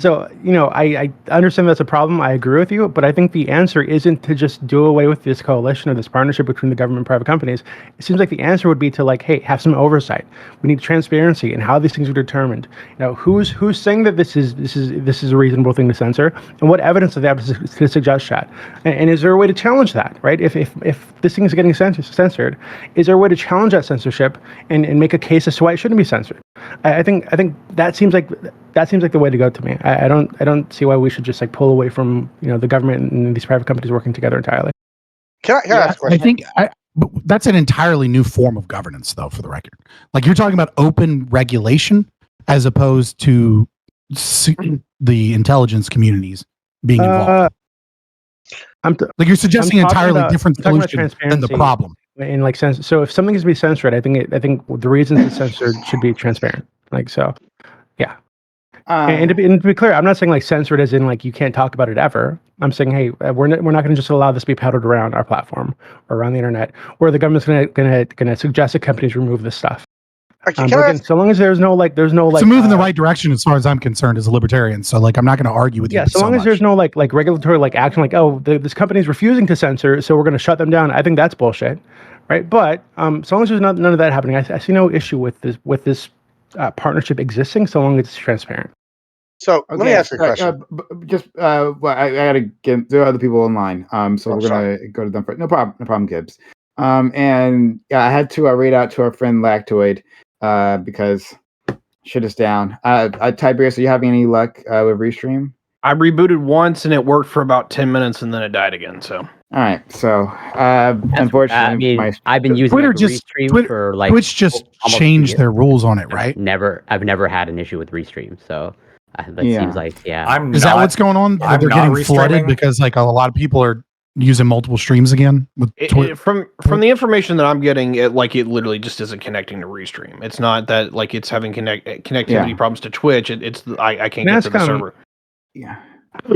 I understand that's a problem. I agree with you, but I think the answer isn't to just do away with this coalition or this partnership between the government and private companies. It seems like the answer would be to like, hey, have some oversight. We need transparency in how these things are determined. Who's saying that this is a reasonable thing to censor, and what evidence do they have to suggest that? And is there a way to challenge that? Right. If this thing is getting censored, is there a way to challenge that censorship and make a case as to why it shouldn't be censored? I think that seems like the way to go to me. I don't see why we should just like pull away from the government and these private companies working together entirely. Can I ask a question? I think but that's an entirely new form of governance, though. For the record, like you're talking about open regulation as opposed to the intelligence communities being involved. Like you're suggesting entirely different solution than the problem. In like sense, so if something is to be censored, I think the reasons it's censored should be transparent. Like so, yeah. And to be clear, I'm not saying like censored as in like you can't talk about it ever. I'm saying, hey, we're not going to just allow this to be peddled around our platform or around the internet, or the government's going to suggest that companies remove this stuff. Again, so long as there's no like it's a move in the right direction as far as I'm concerned as a libertarian. So like I'm not going to argue with you. Yeah, so long as there's no like regulatory like action, like this company's refusing to censor, so we're going to shut them down. I think that's bullshit, right? But so long as there's none of that happening, I see no issue with this partnership existing, so long as it's transparent. So let me ask you a question. I gotta get there are other people online. So we're gonna go to them first. No problem, Gibbs. And yeah, I had to read out to our friend Lactoid because shit is down. Tiberius, are you having any luck with Restream? I rebooted once and it worked for about 10 minutes and then it died again. So all right. So unfortunately, I've been using Twitter Restream for like Twitch just changed their rules on it, right? I've never had an issue with Restream, so that seems like Is that what's going on? They're getting flooded because like a lot of people are using multiple streams again with from the information that I'm getting, it literally just isn't connecting to Restream. It's not that like it's having connectivity problems to Twitch. I can't get to the server. Yeah,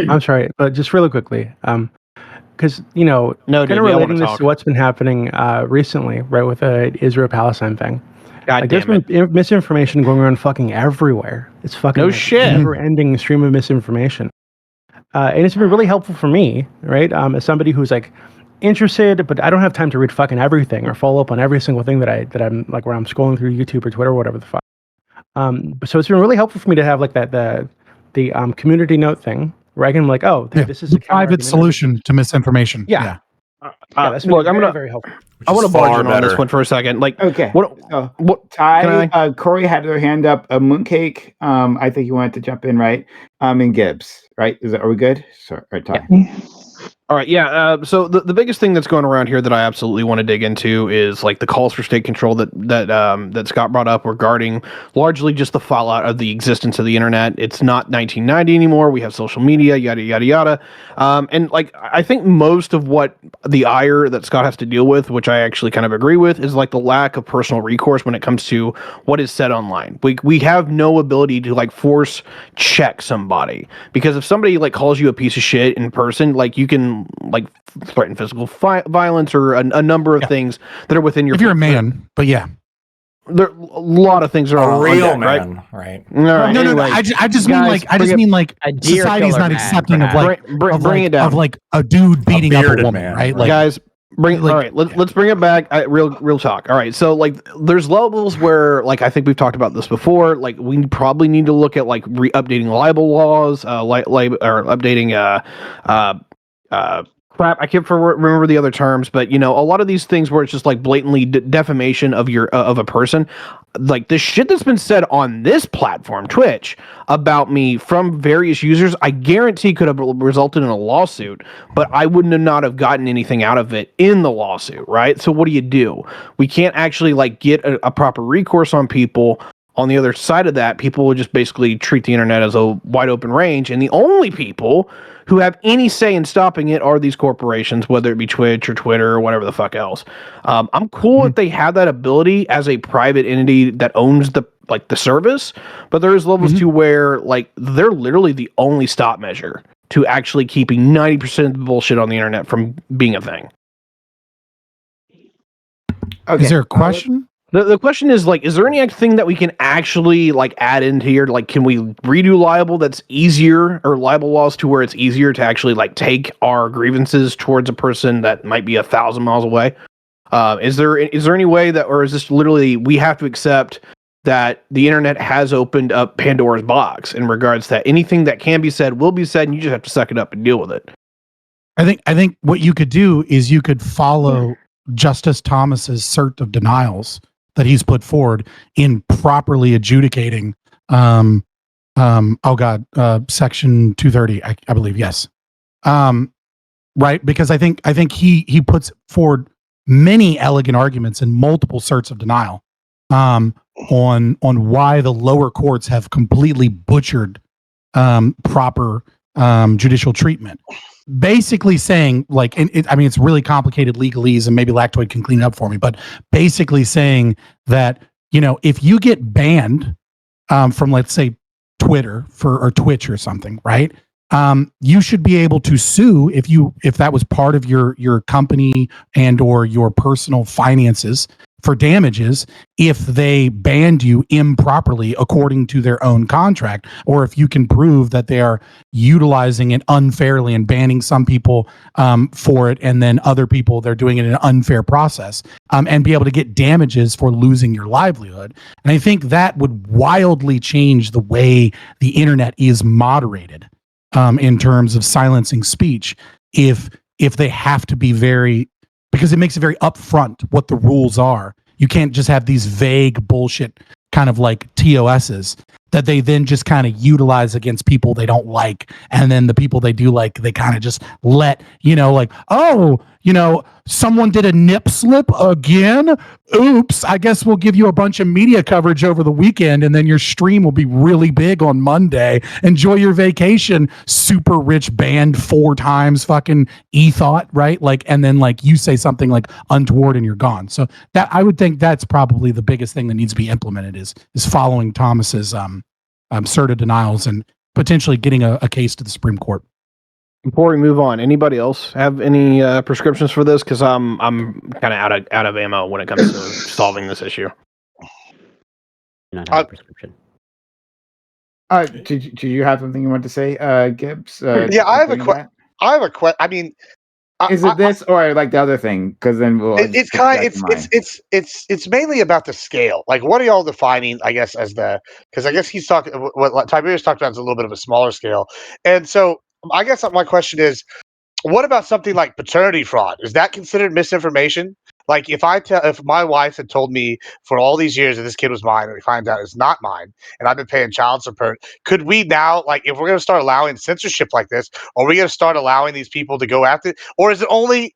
I'm sorry, but just really quickly, because kind of relating this to what's been happening recently, right, with the Israel-Palestine thing. There's been misinformation going around fucking everywhere. It's fucking never-ending stream of misinformation. And it's been really helpful for me, right? As somebody who's like interested, but I don't have time to read fucking everything or follow up on every single thing that I'm like where I'm scrolling through YouTube or Twitter or whatever the fuck. So it's been really helpful for me to have like the community note thing where I can like, this is a private solution to misinformation. Yeah. That's look, I'm very helpful. I want to barge in on this one for a second. Like, okay. What? Corey had their hand up. Mooncake. I think you wanted to jump in, right? And Gibbs, right? Are we good? Sorry, Ty. Yeah. All right, yeah. So the biggest thing that's going around here that I absolutely want to dig into is like the calls for state control that Scott brought up regarding largely just the fallout of the existence of the internet. It's not 1990 anymore. We have social media, yada yada yada. And like I think most of what the ire that Scott has to deal with, which I actually kind of agree with, is like the lack of personal recourse when it comes to what is said online. We have no ability to like force check somebody, because if somebody like calls you a piece of shit in person, like you can like threaten physical violence or a number of things that are within your. If you're a man, but yeah. there a lot of things are A on real deck, right? man, right? All right, No. anyway, I just mean guys, like a deer society's killer not man, accepting of perhaps. bring it down. of like a dude beating up a bearded woman, man, right? right. Like, guys, bring like, all right. Let's bring it back. Real talk. All right. So like, there's levels where like I think we've talked about this before. Like we probably need to look at like updating libel laws, or updating crap. I can't remember the other terms, but you know, a lot of these things where it's just like blatantly defamation of your of a person. Like the shit that's been said on this platform, Twitch, about me from various users, I guarantee could have resulted in a lawsuit, but I wouldn't have not have gotten anything out of it in the lawsuit, right? So what do? We can't actually like get a proper recourse on people. On the other side of that, people will just basically treat the internet as a wide open range, and the only people who have any say in stopping it are these corporations, whether it be Twitch or Twitter or whatever the fuck else. I'm cool if they have that ability as a private entity that owns the service, but there is levels to where like they're literally the only stop measure to actually keeping 90% of the bullshit on the internet from being a thing. Okay. is there a question? The question is like, is there anything that we can actually like add into here? Like, can we redo libel that's easier, or libel laws to where it's easier to actually like take our grievances towards a person that might be 1,000 miles away? Is there any way that, or is this literally we have to accept that the internet has opened up Pandora's box in regards to that anything that can be said will be said, and you just have to suck it up and deal with it? I think what you could do is you could follow Justice Thomas's cert of denials that he's put forward in properly adjudicating section 230, I believe, yes. Right, because I think he puts forward many elegant arguments and multiple certs of denial on why the lower courts have completely butchered proper judicial treatment. Basically saying, like, it's really complicated legalese, and maybe Lactoid can clean it up for me, but basically saying that, you know, if you get banned from, let's say, Twitter or Twitch or something, right? You should be able to sue if that was part of your company and or your personal finances for damages if they banned you improperly according to their own contract, or if you can prove that they are utilizing it unfairly and banning some people for it, and then other people they're doing it in an unfair process, and be able to get damages for losing your livelihood. And I think that would wildly change the way the internet is moderated in terms of silencing speech if they have to be because it makes it very upfront what the rules are. You can't just have these vague bullshit kind of like TOSs that they then just kind of utilize against people they don't like. And then the people they do like, they kind of just let, like, oh, someone did a nip slip again. Oops. I guess we'll give you a bunch of media coverage over the weekend, and then your stream will be really big on Monday. Enjoy your vacation, super rich band 4 times fucking e-thought, right? Like, and then like you say something like untoward and you're gone. So that, I would think that's probably the biggest thing that needs to be implemented is following Thomas's cert of denials and potentially getting a case to the Supreme Court. Before we move on, anybody else have any prescriptions for this? Because I'm kind of out of ammo when it comes to solving this issue. Not have a prescription. Did you have something you want to say, Gibbs? Yeah, I have a question. I mean, is it this or like the other thing? Because then it's mainly about the scale. Like, what are y'all defining? I guess because I guess he's talking. What Tiberius talked about is a little bit of a smaller scale, and so I guess my question is, what about something like paternity fraud? Is that considered misinformation? Like, if my wife had told me for all these years that this kid was mine, and we find out it's not mine, and I've been paying child support, could we now, like, if we're going to start allowing censorship like this, are we going to start allowing these people to go after it? Or is it only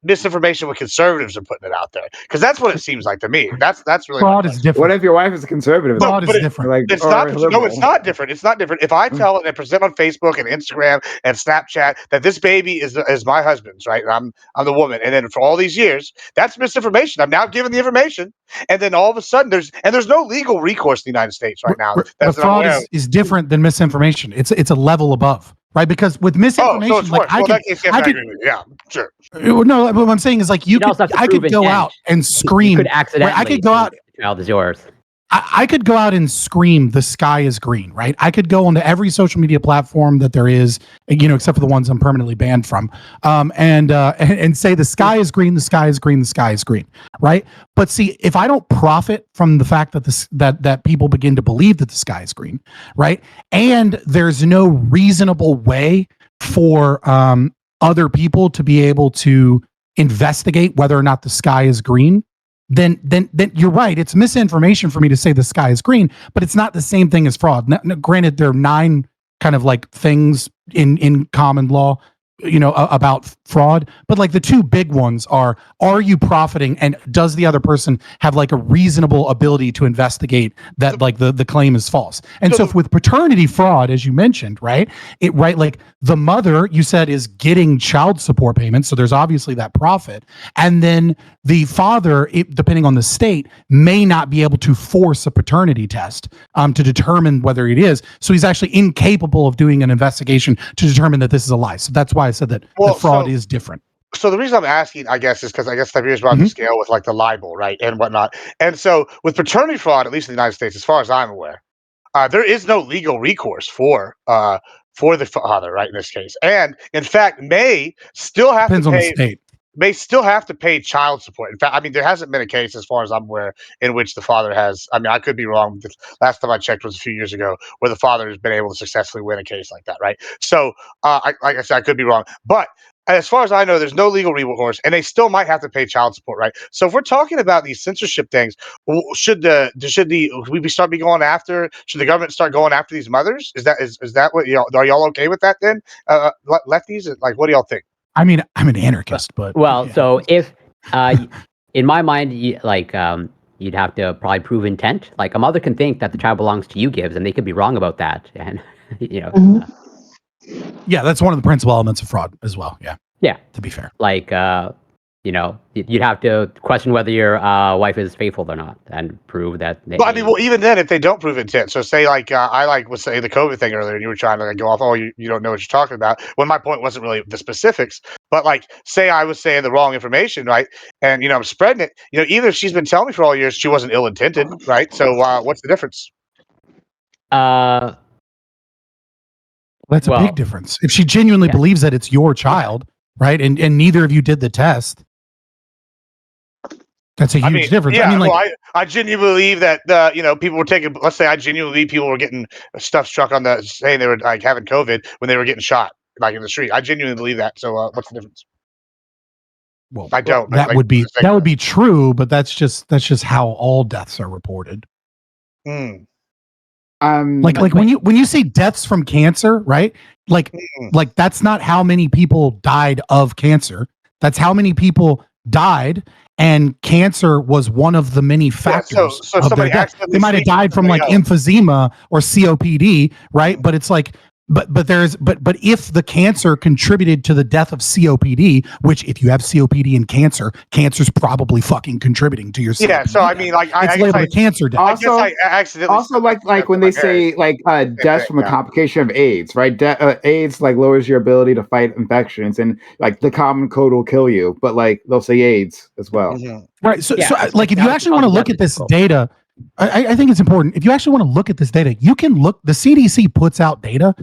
misinformation when conservatives are putting it out there? Because that's what it seems like to me. That's really fraud is different. What if your wife is a conservative? Fraud is different. Like, it's not. No, it's not different. It's not different. If I tell and present on Facebook and Instagram and Snapchat that this baby is my husband's, right? And I'm the woman, and then for all these years, that's misinformation. I'm now giving the information, and then all of a sudden there's no legal recourse in the United States right now. But fraud is different than misinformation. It's a level above, right? Because with misinformation, yeah, sure. No, what I'm saying is like I could go out and scream. You could accidentally. I could go out. child is yours. I could go out and scream, "The sky is green," right? I could go onto every social media platform that there is, except for the ones I'm permanently banned from, and say, "The sky is green, the sky is green, the sky is green," right? But see, if I don't profit from the fact that that people begin to believe that the sky is green, right, and there's no reasonable way for other people to be able to investigate whether or not the sky is green, then you're right. It's misinformation for me to say the sky is green, but it's not the same thing as fraud. Now, granted, there are 9 kind of like things in common law, about fraud, but like the 2 big ones are you profiting, and does the other person have like a reasonable ability to investigate that like the claim is false. And so with paternity fraud, as you mentioned, right, like the mother, you said, is getting child support payments, so there's obviously that profit, and then the father, depending on the state, may not be able to force a paternity test to determine whether it is, so he's actually incapable of doing an investigation to determine that this is a lie. So that's why I said that the fraud is different. So the reason I'm asking, I guess, is because I guess Tiberius brought the scale with like the libel, right, and whatnot. And so with paternity fraud, at least in the United States, as far as I'm aware, there is no legal recourse for the father, right, in this case, and in fact may still have Depends to on the pay. state. May still have to pay child support. In fact, I mean, there hasn't been a case, as far as I'm aware, in which the father has. I mean, I could be wrong. The last time I checked was a few years ago, where the father has been able to successfully win a case like that, right? So, like I said, I could be wrong, but as far as I know, there's no legal recourse, and they still might have to pay child support, right? So, if we're talking about these censorship things, should we start be going after? Should the government start going after these mothers? Is that what y'all are y'all okay with that then? Lefties, like, what do y'all think? I mean, I'm an anarchist, but Well, so if, in my mind, you'd have to probably prove intent. Like a mother can think that the child belongs to you, Gibbs, and they could be wrong about that. And yeah, that's one of the principal elements of fraud as well. Yeah, to be fair, like you'd have to question whether your wife is faithful or not, and prove that. Well, I mean, even then, if they don't prove intent, so say like I was saying the COVID thing earlier, and you were trying to like, go off, oh, you don't know what you're talking about. When my point wasn't really the specifics, but like, say I was saying the wrong information, right, and I'm spreading it. Even if she's been telling me for all years she wasn't ill-intended, right? So what's the difference? That's a big difference. If she genuinely believes that it's your child, right, and neither of you did the test. That's a huge difference. Yeah, I mean, like, I genuinely believe that people were taking. Let's say I genuinely believe people were getting stuff struck on saying they were like having COVID when they were getting shot like in the street. I genuinely believe that. So what's the difference? Well, I don't. That would be true, but that's just how all deaths are reported. Like when you say deaths from cancer, right? Like that's not how many people died of cancer. That's how many people died, and cancer was one of the many factors of their death. They might have died from like emphysema or COPD, right? But it's like, but if the cancer contributed to the death of COPD, which if you have COPD and cancer's probably fucking contributing to your COPD. Yeah, so I mean, like it's labeled a cancer death. Also, I accidentally also like when they say like deaths from a complication of AIDS, right? AIDS like lowers your ability to fight infections, and like the common cold will kill you, but like they'll say AIDS as well. Right. So like if you actually want to look at this data, I think it's important. If you actually want to look at this data, you can look. The CDC puts out data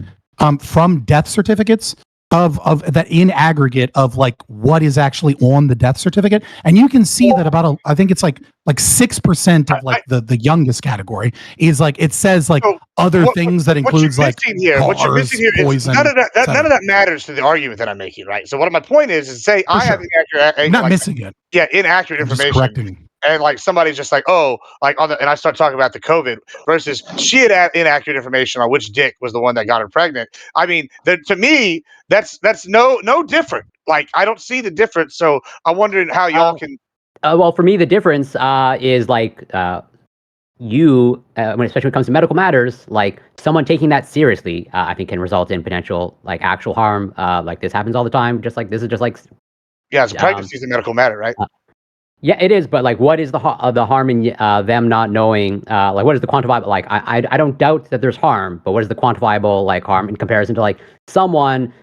from death certificates of that in aggregate of like what is actually on the death certificate, and you can see that about I think it's like 6% of like the youngest category is like it says like other things that includes like cars, poison. None of that matters to the argument that I'm making, right? So what my point is say I have inaccurate, not missing it. Yeah, inaccurate information. And like somebody's just like, oh, like and I start talking about the COVID versus she had inaccurate information on which dick was the one that got her pregnant. I mean, to me, that's no different. Like I don't see the difference. So I'm wondering how y'all can. Well, for me, the difference is like especially when it comes to medical matters, like someone taking that seriously, I think can result in potential like actual harm. Like this happens all the time. Just like this is just like. Yeah, it's pregnancy is a medical matter, right? Yeah, it is, but like, what is the harm in them not knowing? Like, what is the quantifiable? Like, I don't doubt that there's harm, but what is the quantifiable like harm in comparison to like someone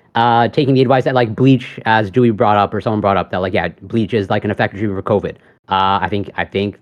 taking the advice that like bleach, as Dewey brought up or someone brought up, that like bleach is like an effective treatment for COVID. I think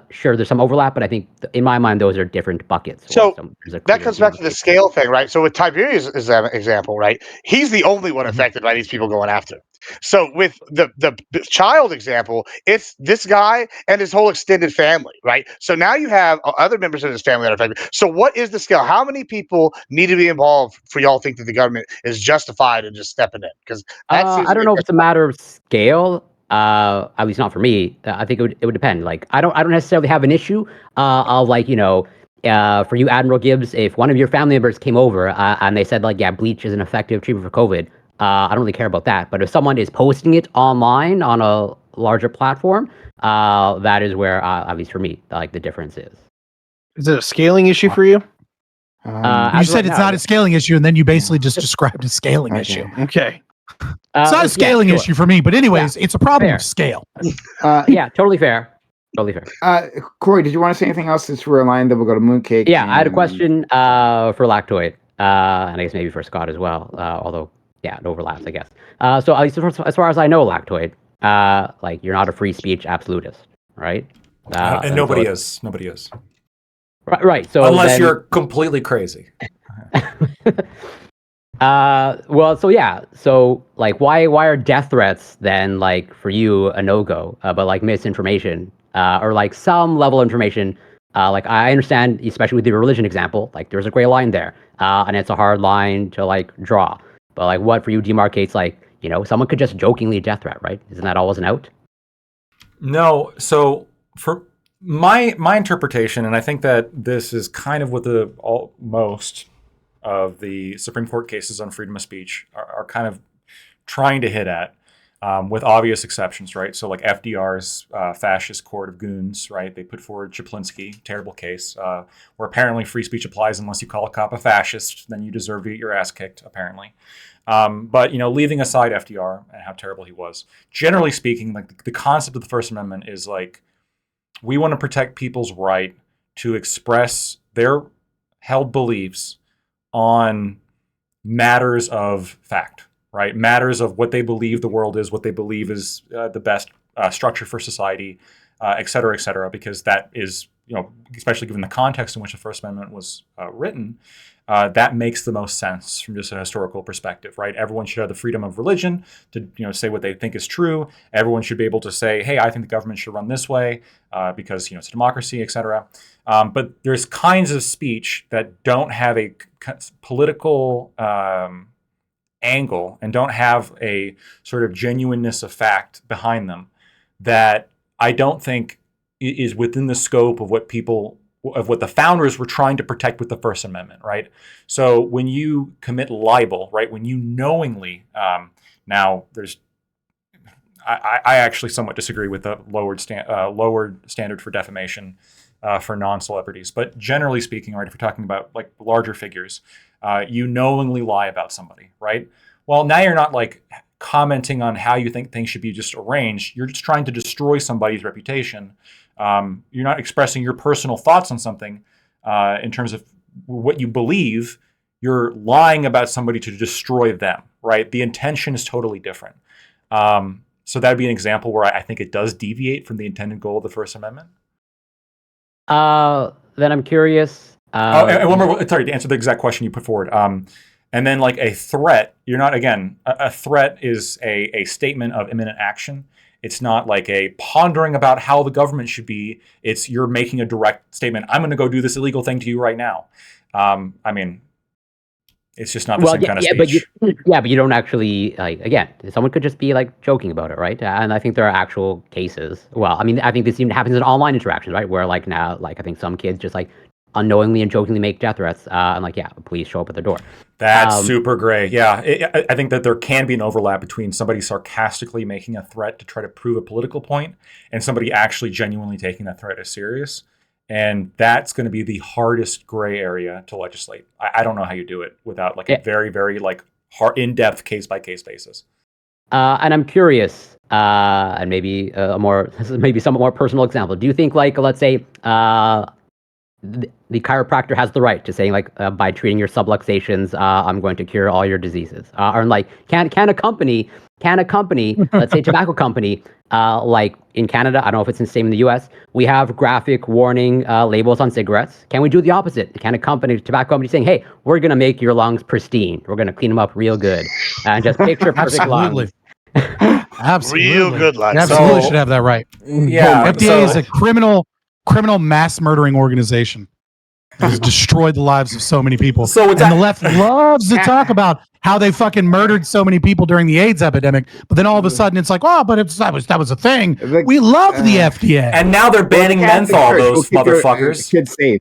sure, there's some overlap, but I think in my mind those are different buckets. So there's a that clear comes back to the demarcation. scale thing, right? So with Tiberius is an example, right? He's the only one affected by these people going after him. So with the child example, it's this guy and his whole extended family, right? So now you have other members of his family that are affected. So what is the scale? How many people need to be involved for y'all to think that the government is justified in just stepping in? Because that seems I to be don't a know if it's a question. matter of scale. At least not for me. I think it would depend. Like I don't necessarily have an issue of like for you Admiral Gibbs, if one of your family members came over and they said like yeah bleach is an effective treatment for COVID, I don't really care about that. But if someone is posting it online on a larger platform, that is where at least for me like the difference is. Is it a scaling issue for you? You As said right it's now, not a scaling issue, and then you basically just described a scaling Okay. issue. Okay. It's not a yeah, scaling sure. issue for me, but anyways, it's a problem Fair. of scale. Yeah, totally fair. Totally fair. Corey, did you want to say anything else since we're aligned? Then we'll go to Mooncake. Yeah, I had a question for Lactoid, and I guess maybe for Scott as well. Although, yeah, it overlaps, I guess. So at least as far as I know, Lactoid, like you're not a free speech absolutist, right? And nobody is. Nobody is. Right. So unless then, you're completely crazy. well, so yeah, so like, why are death threats then like for you a no-go, but like misinformation or like some level of information? Like I understand, especially with the religion example, like there's a gray line there, and it's a hard line to like draw. But like, what for you demarcates like someone could just jokingly death threat, right? Isn't that always an out? No, so for my interpretation, and I think that this is kind of what most of the Supreme Court cases on freedom of speech are kind of trying to hit at, with obvious exceptions, right? So like FDR's fascist court of goons, right? They put forward Chaplinsky, terrible case, where apparently free speech applies unless you call a cop a fascist, then you deserve to get your ass kicked, apparently. But leaving aside FDR and how terrible he was, generally speaking, like the concept of the First Amendment is like we want to protect people's right to express their held beliefs on matters of fact, right? Matters of what they believe the world is, what they believe is the best structure for society, et cetera, because that is, especially given the context in which the First Amendment was written, that makes the most sense from just a historical perspective, right? Everyone should have the freedom of religion to, say what they think is true. Everyone should be able to say, hey, I think the government should run this way because, it's a democracy, et cetera. But there's kinds of speech that don't have a political angle and don't have a sort of genuineness of fact behind them that I don't think is within the scope of what the founders were trying to protect with the First Amendment, right? So when you commit libel, right, when you knowingly, now there's, I actually somewhat disagree with the lowered standard for defamation for non-celebrities, but generally speaking, right, if you're talking about like larger figures, you knowingly lie about somebody, right? Well, now you're not like commenting on how you think things should be just arranged. You're just trying to destroy somebody's reputation. You're not expressing your personal thoughts on something in terms of what you believe. You're lying about somebody to destroy them, right? The intention is totally different. So that would be an example where I think it does deviate from the intended goal of the First Amendment. Then I'm curious. And one more, sorry, to answer the exact question you put forward. And then like a threat, you're not, again, a threat is a statement of imminent action. It's not like a pondering about how the government should be. It's you're making a direct statement. I'm going to go do this illegal thing to you right now. I mean, it's just not the same kind of speech. But you don't actually, like, again, someone could just be like joking about it, right? And I think there are actual cases. Well, I mean, I think this even happens in online interactions, right? Where like now, like I think some kids just like unknowingly and jokingly make death threats, and like, yeah, police show up at their door. That's super gray. Yeah, I think that there can be an overlap between somebody sarcastically making a threat to try to prove a political point and somebody actually genuinely taking that threat as serious. And that's going to be the hardest gray area to legislate. I don't know how you do it without like a very, very like hard, in-depth case-by-case basis. And I'm curious, and maybe maybe somewhat more personal example. Do you think like, let's say, the chiropractor has the right to say like by treating your subluxations, I'm going to cure all your diseases. Or like can a company, let's say tobacco company, like in Canada, I don't know if it's the same in the U.S. We have graphic warning labels on cigarettes. Can we do the opposite? Can a tobacco company, saying, "Hey, we're gonna make your lungs pristine. We're gonna clean them up real good, and just picture perfect Absolutely. lungs." Absolutely. Real good lungs. You absolutely So- should have that right. Yeah. FDA is a criminal mass murdering organization. It has destroyed the lives of so many people. So and the left loves to talk about how they fucking murdered so many people during the AIDS epidemic, but then all of a sudden it's like, oh, but that was a thing. We love the FDA. And now they're banning menthol, those motherfuckers. Kids safe.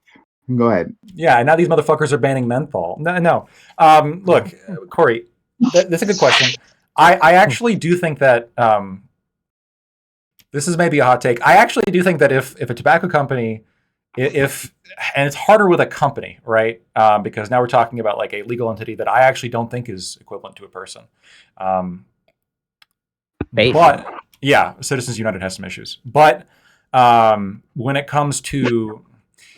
Go ahead. Yeah, and now these motherfuckers are banning menthol. No. Look, Corey, that's a good question. I actually do think that this is maybe a hot take. I actually do think that if a tobacco company, and it's harder with a company, right? Because now we're talking about like a legal entity that I actually don't think is equivalent to a person. But yeah, Citizens United has some issues. But when it comes to,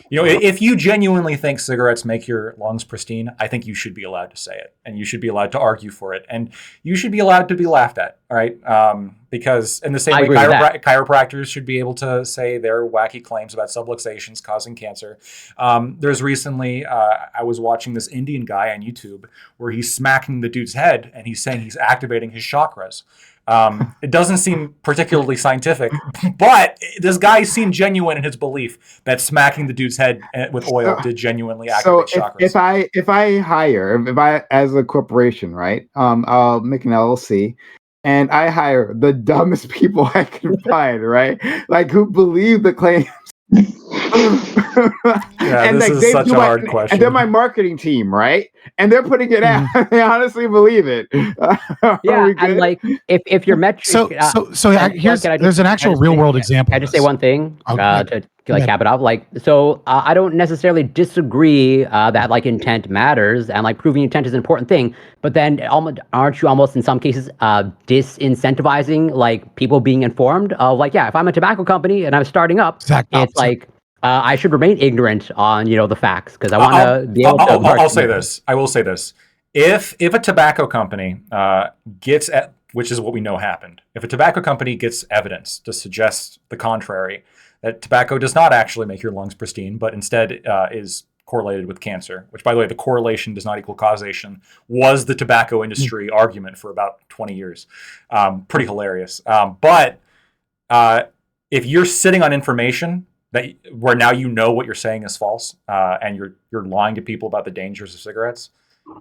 if you genuinely think cigarettes make your lungs pristine, I think you should be allowed to say it, and you should be allowed to argue for it, and you should be allowed to be laughed at, all right? Because in the same way, chiropractors should be able to say their wacky claims about subluxations causing cancer. There's recently, I was watching this Indian guy on YouTube where he's smacking the dude's head, and he's saying he's activating his chakras. It doesn't seem particularly scientific, but this guy seemed genuine in his belief that smacking the dude's head with oil did genuinely activate chakras. So if I as a corporation, right, I'll make an LLC, and I hire the dumbest people I can find, right, like who believe the claims. And this is such a hard question. And they're my marketing team, right? And they're putting it out. They honestly believe it. Yeah, and like if your metric. There's an actual real world example. Can I just say one thing to cap it off? Like, so I don't necessarily disagree that like intent matters and like proving intent is an important thing. But then aren't you almost in some cases disincentivizing like people being informed of like, yeah, if I'm a tobacco company and I'm starting up, it's like I should remain ignorant on the facts because I want to be able to. I'll say this. I will say this. If a tobacco company gets which is what we know happened, if a tobacco company gets evidence to suggest the contrary, that tobacco does not actually make your lungs pristine, but instead is correlated with cancer, which, by the way, the correlation does not equal causation, was the tobacco industry argument for about 20 years. Pretty hilarious. But if you're sitting on information where now what you're saying is false, and you're lying to people about the dangers of cigarettes,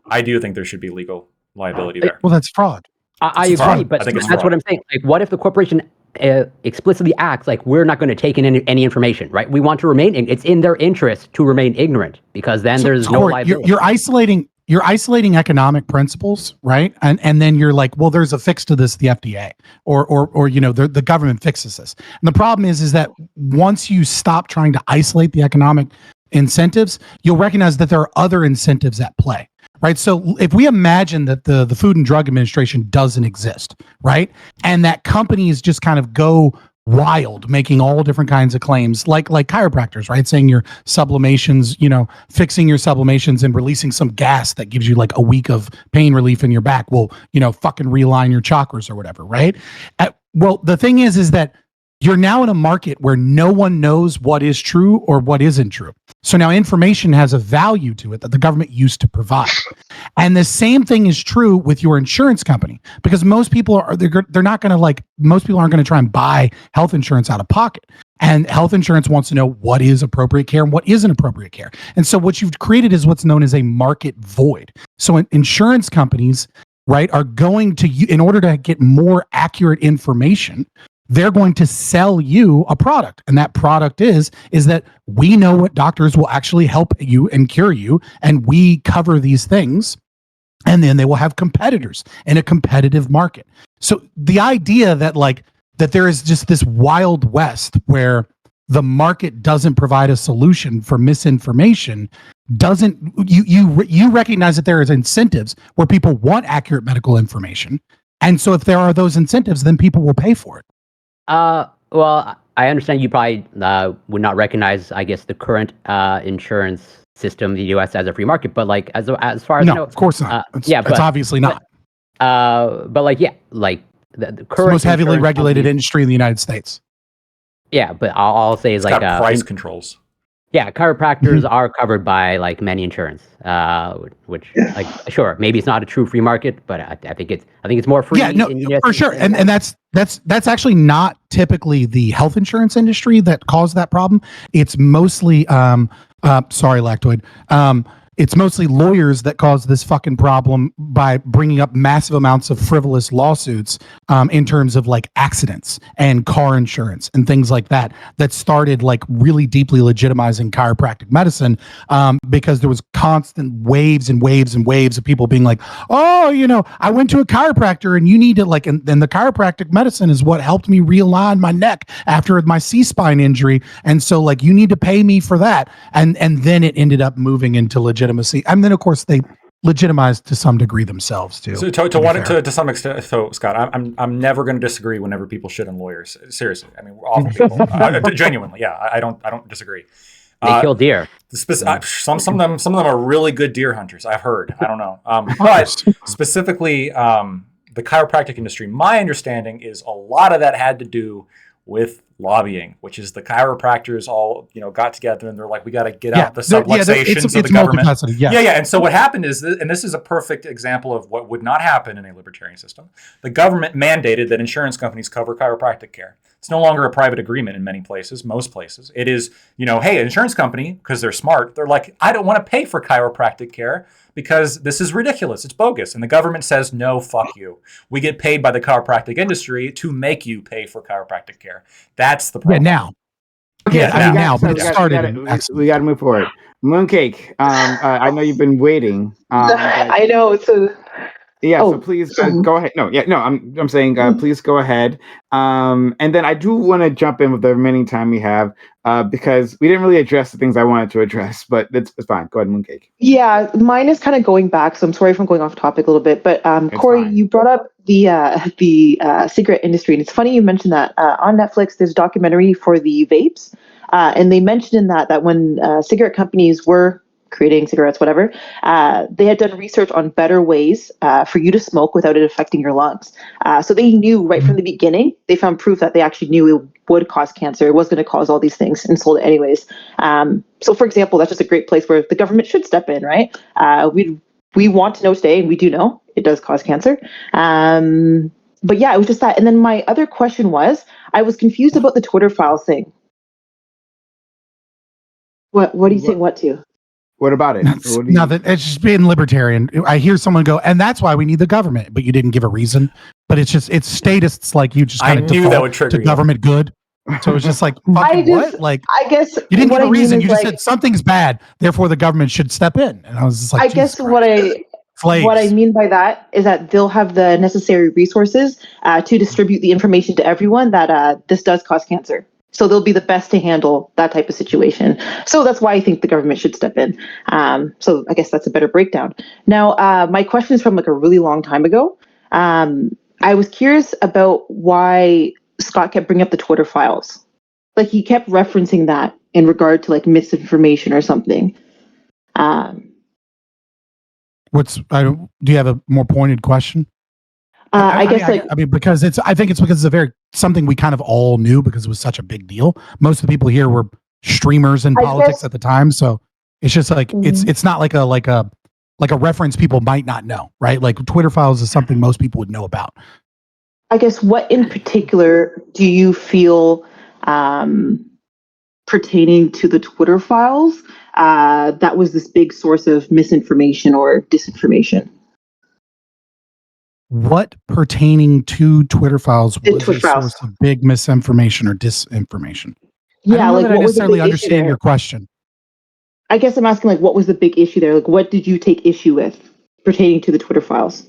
I do think there should be legal liability there. Well, that's fraud. I agree, but that's what I'm saying. Like, what if the corporation explicitly acts like we're not going to take in any information, right? We want to remain. It's in their interest to remain ignorant because then there's no liability. You're isolating economic principles, right? And then you're like, well, there's a fix to this, the FDA, or the government fixes this. And the problem is that once you stop trying to isolate the economic incentives, you'll recognize that there are other incentives at play. Right. So if we imagine that the Food and Drug Administration doesn't exist, right, and that companies just kind of go wild, making all different kinds of claims, like chiropractors, right, saying your sublimations, fixing your sublimations and releasing some gas that gives you like a week of pain relief in your back will, fucking realign your chakras or whatever, right? Well, the thing is that you're now in a market where no one knows what is true or what isn't true. So now information has a value to it that the government used to provide. And the same thing is true with your insurance company, because most people they're not going to most people aren't going to try and buy health insurance out of pocket. And health insurance wants to know what is appropriate care and what isn't appropriate care. And so what you've created is what's known as a market void. So insurance companies, right, are going to, in order to get more accurate information, they're going to sell you a product. And that product is that we know what doctors will actually help you and cure you. And we cover these things. And then they will have competitors in a competitive market. So the idea that that there is just this wild west where the market doesn't provide a solution for misinformation you recognize that there is incentives where people want accurate medical information. And so if there are those incentives, then people will pay for it. Well, I understand you probably would not recognize, I guess, the current insurance system in the U.S. as a free market, but like as far as I No, know, of course not. yeah, It's obviously not. but like yeah, like the It's the current most heavily insurance regulated companies- industry in the United States. Yeah, but I'll say is It's like got price controls. yeah, chiropractors are covered by like many insurance, which like sure maybe it's not a true free market, but I think it's more free. Yeah, no, for sure. And that's actually not typically the health insurance industry that caused that problem. It's mostly sorry, Lactoid. It's mostly lawyers that cause this fucking problem by bringing up massive amounts of frivolous lawsuits in terms of like accidents and car insurance and things like that. That started like really deeply legitimizing chiropractic medicine because there was constant waves and waves and waves of people being like, oh, you know, I went to a chiropractor and you need to like, and the chiropractic medicine is what helped me realign my neck after my C-spine injury. And so like, you need to pay me for that. And then it ended up moving into legitimacy. And then of course they legitimized to some degree themselves too. So to some extent, so Scott, I'm never going to disagree whenever people shit on lawyers. Seriously, I mean, we're awful people. Genuinely, yeah, I don't disagree. They kill deer. Some of them are really good deer hunters. I've heard. I don't know, but specifically the chiropractic industry. My understanding is a lot of that had to do with lobbying, which is the chiropractors all got together and they're like, we got to get out the subluxations of the government. And so what happened is, and this is a perfect example of what would not happen in a libertarian system. The government mandated that insurance companies cover chiropractic care. It's no longer a private agreement in many places, most places. It is, hey, an insurance company, because they're smart, they're like, I don't want to pay for chiropractic care because this is ridiculous. It's bogus. And the government says, no, fuck you. We get paid by the chiropractic industry to make you pay for chiropractic care. That's the problem. Yeah, now. Okay, now, but it started. We got to move forward. Mooncake, I know you've been waiting. I know. So so please go ahead. I'm saying please go ahead. And then I do want to jump in with the remaining time we have because we didn't really address the things I wanted to address, but it's fine. Go ahead, Mooncake. Yeah, mine is kind of going back, so I'm sorry if I'm going off topic a little bit. But Corey, you brought up the cigarette industry, and it's funny you mentioned that. On Netflix, there's a documentary for the vapes, and they mentioned in that when cigarette companies were creating cigarettes, whatever, they had done research on better ways for you to smoke without it affecting your lungs. So they knew right from the beginning, they found proof that they actually knew it would cause cancer. It was going to cause all these things and sold it anyways. So for example, that's just a great place where the government should step in, right? We want to know today, and we do know it does cause cancer. But yeah, it was just that. And then my other question was, I was confused about the Twitter files thing. What do you think? What to? What about it? Nothing. It's just being libertarian. I hear someone go, and that's why we need the government, but you didn't give a reason. But it's statists like you just kind of default to government good. So it's just like, fucking what? Like, I guess you didn't give a reason. You just said something's bad, therefore the government should step in. And I was just like, I guess what I mean by that is that they'll have the necessary resources to distribute the information to everyone that this does cause cancer. So they'll be the best to handle that type of situation. So that's why I think the government should step in. So I guess that's a better breakdown. Now, my question is from like a really long time ago. I was curious about why Scott kept bringing up the Twitter files. Like he kept referencing that in regard to like misinformation or something. Do you have a more pointed question? I guess because I think it's because it's something we kind of all knew because it was such a big deal. Most of the people here were streamers in politics at the time, so it's just like it's not like a reference people might not know, right? Like Twitter files is something most people would know about. I guess what in particular do you feel pertaining to the Twitter files that was this big source of misinformation or disinformation? What pertaining to Twitter files was a source of big misinformation or disinformation? Yeah, I don't necessarily understand your question. I guess I'm asking, like, what was the big issue there? Like, what did you take issue with pertaining to the Twitter files?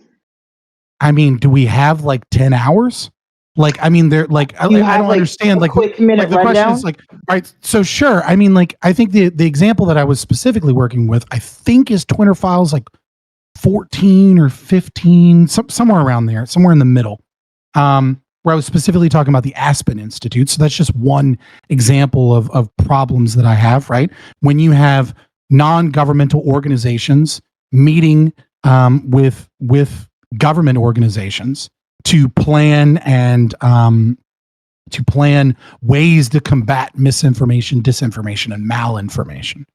I mean, do we have like 10 hours? Like, I mean, they're like, I don't understand. Like, quick minute the question is like, all right, so sure. I mean, like, I think the example that I was specifically working with, I think is Twitter files like 14 or 15, somewhere around there, somewhere in the middle. where I was specifically talking about the Aspen Institute. So that's just one example of problems that I have, right? When you have non-governmental organizations meeting with government organizations to plan ways to combat misinformation, disinformation, and malinformation.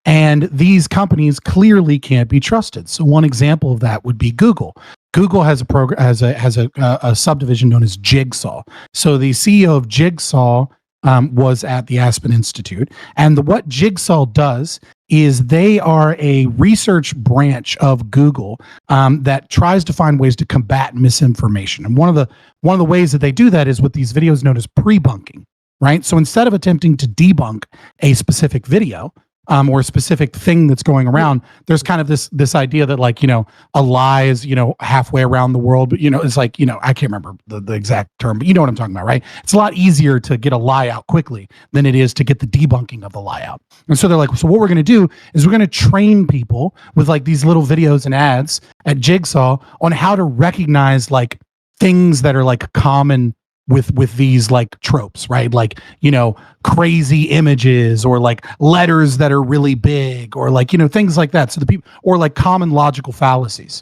And these companies clearly can't be trusted. So one example of that would be Google. Google has a subdivision known as Jigsaw. So the CEO of Jigsaw was at the Aspen Institute, and what Jigsaw does is they are a research branch of Google that tries to find ways to combat misinformation. And one of the ways that they do that is with these videos known as pre-bunking, right? So instead of attempting to debunk a specific video or a specific thing that's going around, there's kind of this idea that, like, a lie is, halfway around the world, but it's like, I can't remember the exact term, but you know what I'm talking about, right? It's a lot easier to get a lie out quickly than it is to get the debunking of the lie out. And so they're like, so what we're going to do is we're going to train people with like these little videos and ads at Jigsaw on how to recognize like things that are like common with these like tropes, right? Like, crazy images or like letters that are really big or like, things like that. So the people, or like common logical fallacies.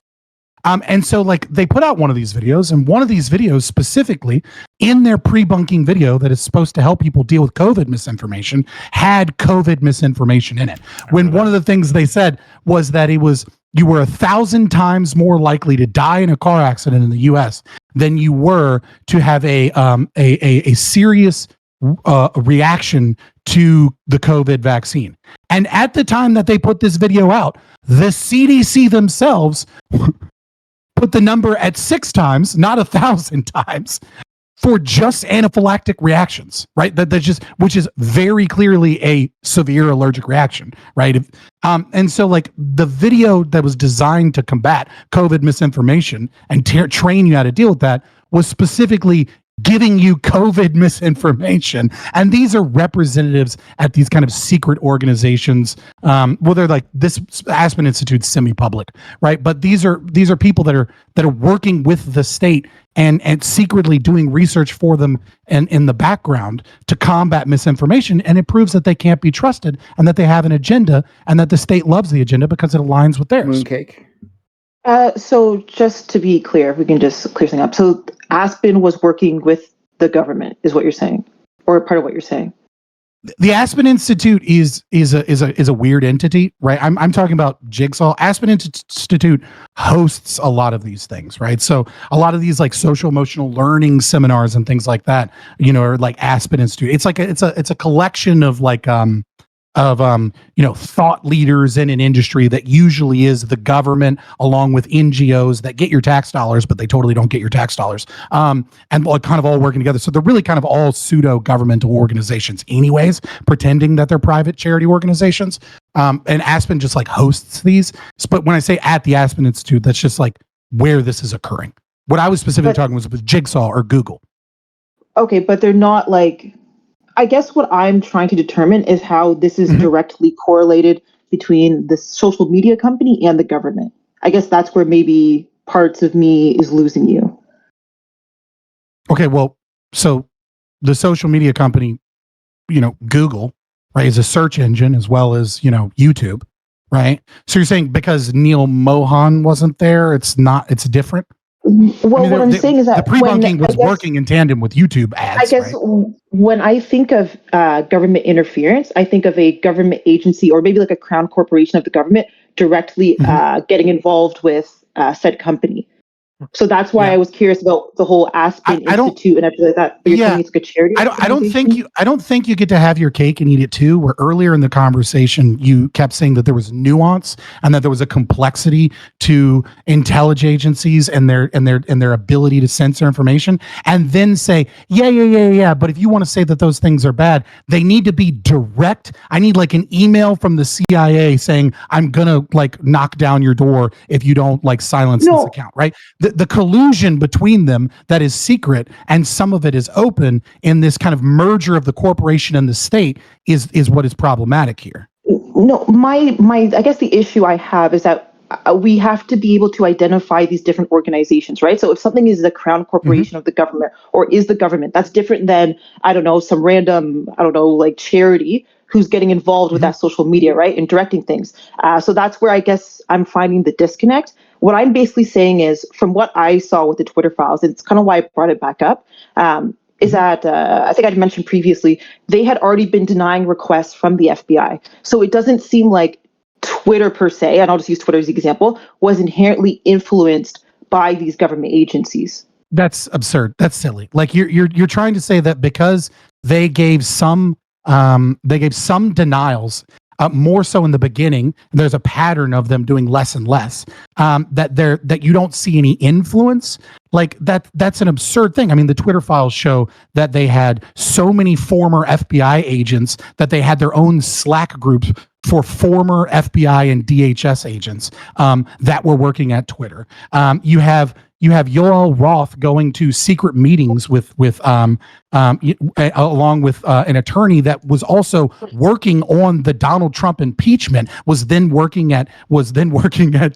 And so like they put out one of these videos, and one of these videos specifically in their pre-bunking video that is supposed to help people deal with COVID misinformation had COVID misinformation in it. When one of the things they said was that you were 1,000 times more likely to die in a car accident in the U.S. than you were to have a serious reaction to the COVID vaccine. And at the time that they put this video out, the CDC themselves put the number at 6 times, not 1,000 times, for just anaphylactic reactions, right? Which is very clearly a severe allergic reaction, right? And so like the video that was designed to combat COVID misinformation and train you how to deal with that was specifically giving you COVID misinformation. And these are representatives at these kind of secret organizations. Well, they're like, this Aspen Institute's semi-public, right? But these are people that are working with the state and secretly doing research for them and in the background to combat misinformation. And it proves that they can't be trusted and that they have an agenda and that the state loves the agenda because it aligns with theirs. Mooncake. So just to be clear, if we can just clear something up. So Aspen was working with the government, is what you're saying, or part of what you're saying. The Aspen Institute is a weird entity, right? I'm talking about Jigsaw. Aspen Institute hosts a lot of these things, right? So a lot of these like social emotional learning seminars and things like that, are like Aspen Institute. It's like it's a collection of like thought leaders in an industry that usually is the government, along with NGOs that get your tax dollars, but they totally don't get your tax dollars. And like kind of all working together. So they're really kind of all pseudo governmental organizations anyways, pretending that they're private charity organizations. And Aspen just like hosts these. But when I say at the Aspen Institute, that's just like where this is occurring. What I was specifically talking was with Jigsaw or Google. Okay, but they're not like, I guess what I'm trying to determine is how this is directly correlated between the social media company and the government. I guess that's where maybe parts of me is losing you. Okay, well, so the social media company, Google, right, is a search engine as well as, YouTube, right? So you're saying because Neil Mohan wasn't there, it's different? Well, what I'm saying is that the pre-bunking was working in tandem with YouTube ads. I guess right? When I think of government interference, I think of a government agency or maybe like a crown corporation of the government directly getting involved with said company. So that's why I was curious about the whole Aspen Institute and everything like that. But you're saying it's like a charity. I don't think you get to have your cake and eat it too. Where earlier in the conversation you kept saying that there was nuance and that there was a complexity to intelligence agencies and their ability to censor information, and then say yeah. But if you want to say that those things are bad, they need to be direct. I need like an email from the CIA saying I'm gonna like knock down your door if you don't like silence this account, right? The collusion between them that is secret and some of it is open in this kind of merger of the corporation and the state is what is problematic here. No, my I guess the issue I have is that we have to be able to identify these different organizations, right? So if something is the crown corporation of the government or is the government, that's different than, I don't know, some random, I don't know, like charity who's getting involved with that social media, right? And directing things. So that's where I guess I'm finding the disconnect. What I'm basically saying is, from what I saw with the Twitter files, and it's kind of why I brought it back up, is that I think I'd mentioned previously, they had already been denying requests from the FBI. So it doesn't seem like Twitter per se, and I'll just use Twitter as the example, was inherently influenced by these government agencies. That's absurd. That's silly. Like you're trying to say that because they gave some denials, more so in the beginning, there's a pattern of them doing less and less, that you don't see any influence. Like that's an absurd thing. I mean, the Twitter files show that they had so many former FBI agents that they had their own Slack groups for former FBI and DHS agents that were working at Twitter. You have Yoel Roth going to secret meetings along with an attorney that was also working on the Donald Trump impeachment, was then working at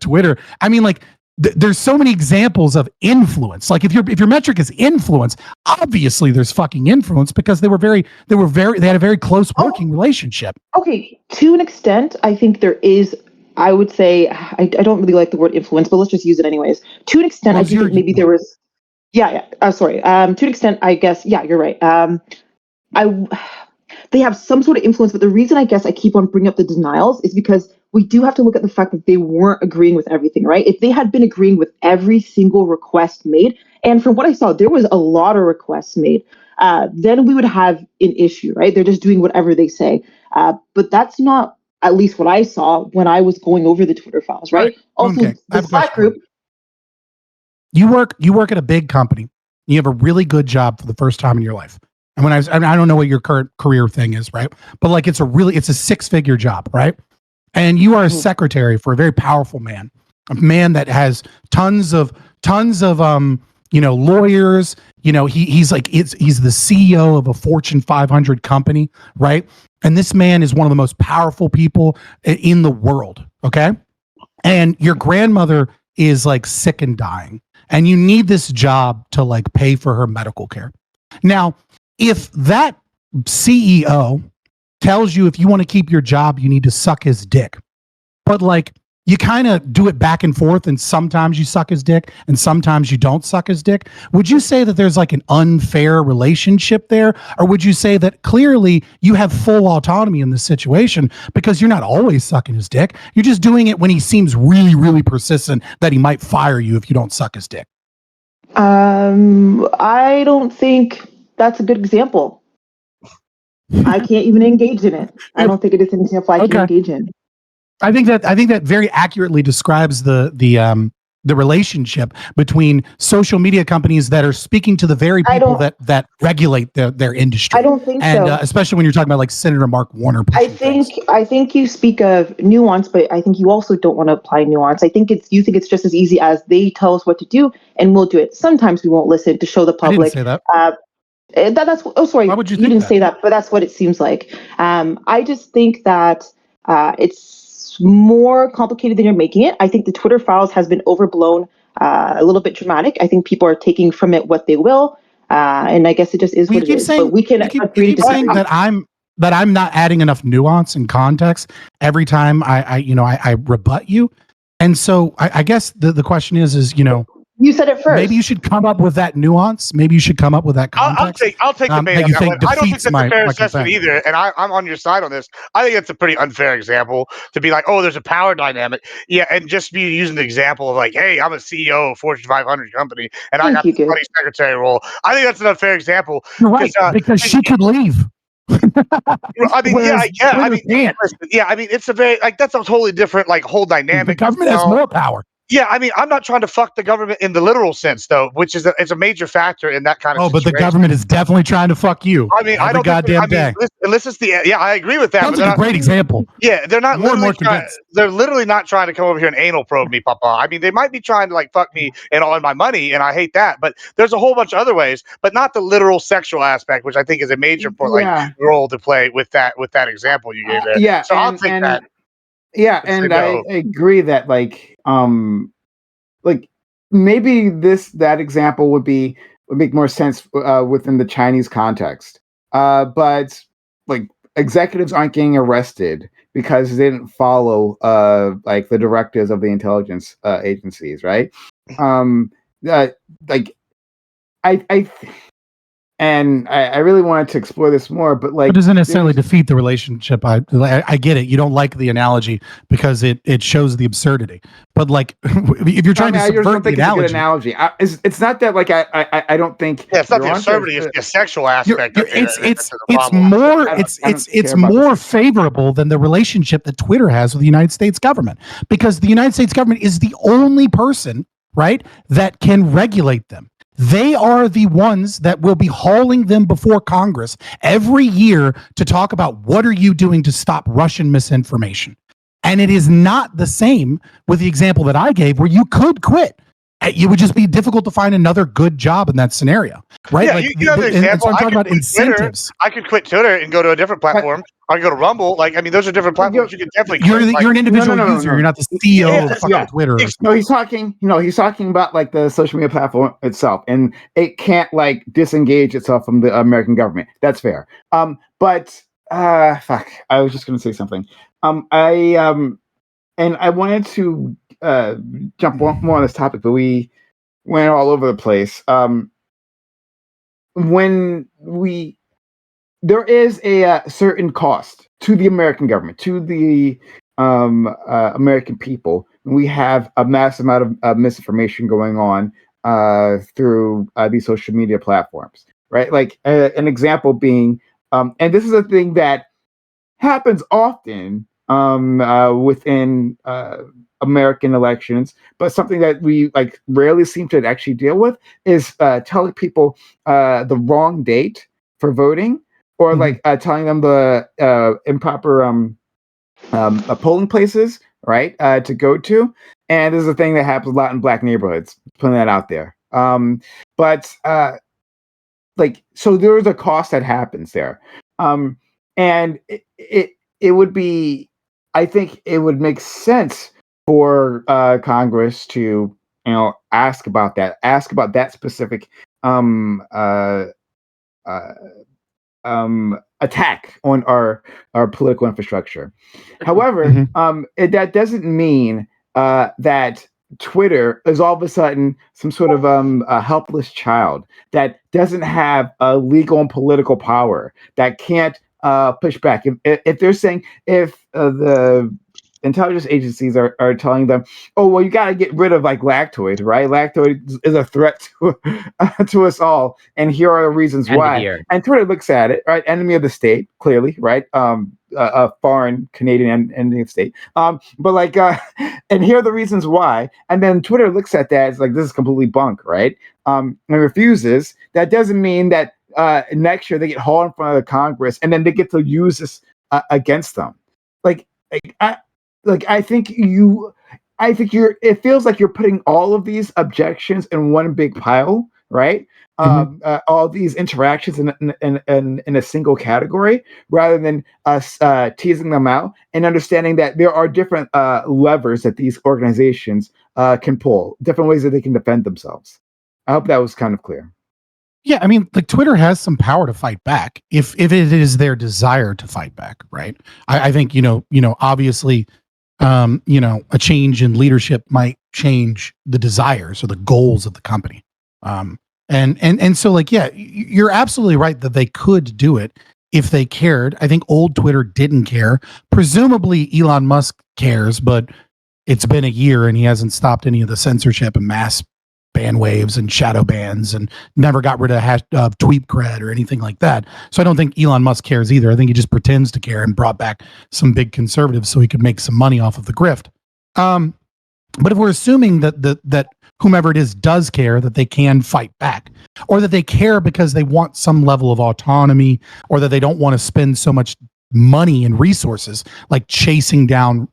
Twitter. I mean, like, there's so many examples of influence. Like if your metric is influence, obviously there's fucking influence, because they had a very close working relationship. Okay, to an extent, I think there is. I would say I don't really like the word influence, but let's just use it anyways. To an extent, I think maybe there was. Yeah. Sorry. To an extent, I guess. Yeah, you're right. They have some sort of influence, but the reason I guess I keep on bringing up the denials is because we do have to look at the fact that they weren't agreeing with everything, right? If they had been agreeing with every single request made, and from what I saw, there was a lot of requests made, then we would have an issue, right? They're just doing whatever they say. But that's not at least what I saw when I was going over the Twitter files, right? Also, okay. the Slack group. You work at a big company. You have a really good job for the first time in your life. And I don't know what your current career thing is, right? But like it's a 6-figure job, right? And you are a secretary for a very powerful man, a man that has tons of lawyers. He's the CEO of a Fortune 500 company, right? And this man is one of the most powerful people in the world. Okay, and your grandmother is like sick and dying, and you need this job to like pay for her medical care. Now, if that CEO tells you if you want to keep your job, you need to suck his dick, but like you kind of do it back and forth, and sometimes you suck his dick and sometimes you don't suck his dick, would you say that there's like an unfair relationship there? Or would you say that clearly you have full autonomy in this situation because you're not always sucking his dick? You're just doing it when he seems really, really persistent that he might fire you if you don't suck his dick. I don't think that's a good example. I can't even engage in it. I don't think it is an example I can engage in. I think that very accurately describes the relationship between social media companies that are speaking to the very people that regulate their industry. I don't think so. And especially when you're talking about like Senator Mark Warner. I think you speak of nuance, but I think you also don't want to apply nuance. I think you think it's just as easy as they tell us what to do and we'll do it. Sometimes we won't listen to show the public. I didn't say that. Sorry. Why would you didn't say that, but that's what it seems like. I just think that it's more complicated than you're making it. I think the Twitter files has been overblown, a little bit dramatic. I think people are taking from it what they will, and I guess it just is what it is. But we can agree to saying that I'm not adding enough nuance and context every time I rebut you, and so I guess the question is you said it first. Maybe you should come up with that nuance. Maybe you should come up with that context. I'll take the bait on that one. I don't think that's a fair assessment either, and I'm on your side on this. I think it's a pretty unfair example to be like, oh, there's a power dynamic. Yeah, and just be using the example of like, hey, I'm a CEO of a Fortune 500 company, and I got this funny secretary role. I think that's an unfair example. You're right, because she could leave. I mean, it's a very that's a totally different whole dynamic. The government has more power. Yeah, I mean, I'm not trying to fuck the government in the literal sense, though, which is it's a major factor in that kind of situation. But the government is definitely trying to fuck you. I mean, I don't goddamn day. I agree with that. Sounds like a great example. Yeah, they're not they're literally not trying to come over here and anal probe me, Papa. I mean, they might be trying to fuck me and all my money, and I hate that. But there's a whole bunch of other ways, but not the literal sexual aspect, which I think is a major role to play with that example you gave there. Yeah, so I'll take that. Yeah, It's and a I no. agree that like maybe that example would make more sense within the Chinese context. But like executives aren't getting arrested because they didn't follow like the directives of the intelligence agencies, right? Um, uh, like I and I really wanted to explore this more, but like It doesn't necessarily defeat the relationship. I get it. You don't like the analogy because it shows the absurdity. But like, if you're trying to I just subvert don't think the it's a good analogy, analogy. It's not that like I don't think Yeah, it's not you're the onto it. absurdity; it's the sexual aspect. it's The it's problem. more I don't it's care about more this. favorable than the relationship that Twitter has with the United States government, because the United States government is the only person, right, that can regulate them. They are the ones that will be hauling them before Congress every year to talk about what are you doing to stop Russian misinformation. And it is not the same with the example that I gave where you could quit. It would just be difficult to find another good job in that scenario, right? Yeah, like, you have an and example. so I'm I talking could about quit Twitter. incentives. I could quit Twitter and go to a different platform. I could go to Rumble. Like, I mean, those are different platforms. You could definitely You're quit. Like, an individual user. You're not the CEO of fucking Twitter. Or No, he's talking about like the social media platform itself, and it can't like disengage itself from the American government. That's fair. But fuck, I was just gonna say something. And I wanted to jump more on this topic, but we went all over the place. There is a certain cost to the American government, to the American people. We have a massive amount of misinformation going on through these social media platforms, right? Like an example being, and this is a thing that happens often within American elections, but something that we like rarely seem to actually deal with is telling people the wrong date for voting, or like telling them the improper polling places, right, to go to. And this is a thing that happens a lot in Black neighborhoods. Putting that out there, but like so there is a cost that happens there, and it would be, I think it would make sense for Congress to ask about that specific um uh, uh attack on our political infrastructure. However, that doesn't mean that Twitter is all of a sudden some sort of a helpless child that doesn't have a legal and political power, that can't push back. If they're saying, if the intelligence agencies are telling them, oh well, you got to get rid of like lactoid, right? Lactoid is a threat to us all, and here are the reasons why. And Twitter looks at it, right? Enemy of the state, clearly, right? A foreign Canadian enemy of state. But like, and here are the reasons why. And then Twitter looks at that as like, this is completely bunk, right? And refuses. That doesn't mean that next year they get hauled in front of the Congress and then they get to use this against them. I think it feels like you're putting all of these objections in one big pile, right? All these interactions in a single category, rather than us teasing them out and understanding that there are different levers that these organizations can pull, different ways that they can defend themselves. I hope that was kind of clear. Yeah, I mean, like Twitter has some power to fight back if it is their desire to fight back, right? I think obviously, a change in leadership might change the desires or the goals of the company. And so like, yeah, you're absolutely right that they could do it if they cared. I think old Twitter didn't care. Presumably Elon Musk cares, but it's been a year and he hasn't stopped any of the censorship and mass ban waves and shadow bans, and never got rid of tweet cred or anything like that. So I don't think Elon Musk cares either. I think he just pretends to care and brought back some big conservatives so he could make some money off of the grift. But if we're assuming that whomever it is does care, that they can fight back, or that they care because they want some level of autonomy, or that they don't want to spend so much money and resources like chasing down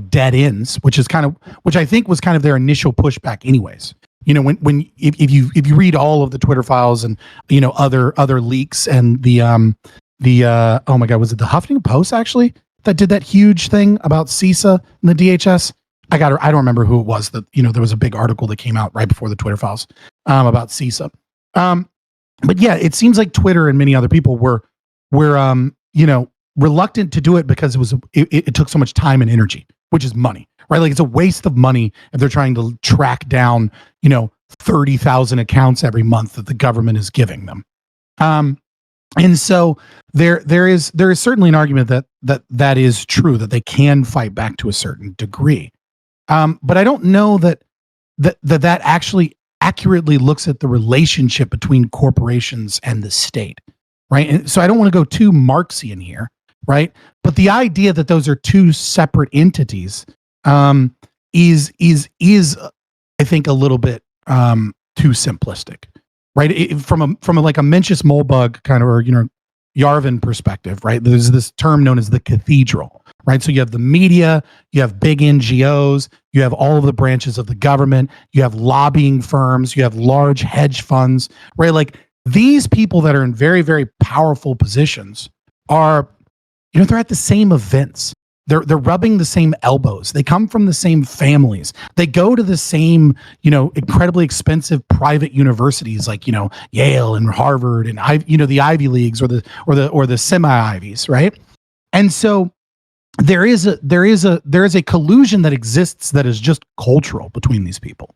dead ends, which I think was kind of their initial pushback anyways. If you read all of the Twitter files and other leaks and the oh my god, was it the Huffington Post actually? that did that huge thing about CISA and the DHS? I don't remember who it was that, there was a big article that came out right before the Twitter files about CISA. But yeah, it seems like Twitter and many other people were reluctant to do it because it took so much time and energy, which is money, right? Like it's a waste of money if they're trying to track down, 30,000 accounts every month that the government is giving them. And so there is certainly an argument that is true, that they can fight back to a certain degree. But I don't know that actually accurately looks at the relationship between corporations and the state, right? And so I don't want to go too Marxian here, right? But the idea that those are two separate entities is I think a little bit too simplistic, right? From a like a Mencius Moldbug kind of, or Yarvin perspective, right? There's this term known as the cathedral, right? So you have the media, you have big NGOs, you have all of the branches of the government, you have lobbying firms, you have large hedge funds, right? Like these people that are in very, very powerful positions are, they're at the same events. They're rubbing the same elbows. They come from the same families. They go to the same, incredibly expensive private universities like, Yale and Harvard and the Ivy Leagues or the semi-Ivies, right? And so there is a collusion that exists that is just cultural between these people.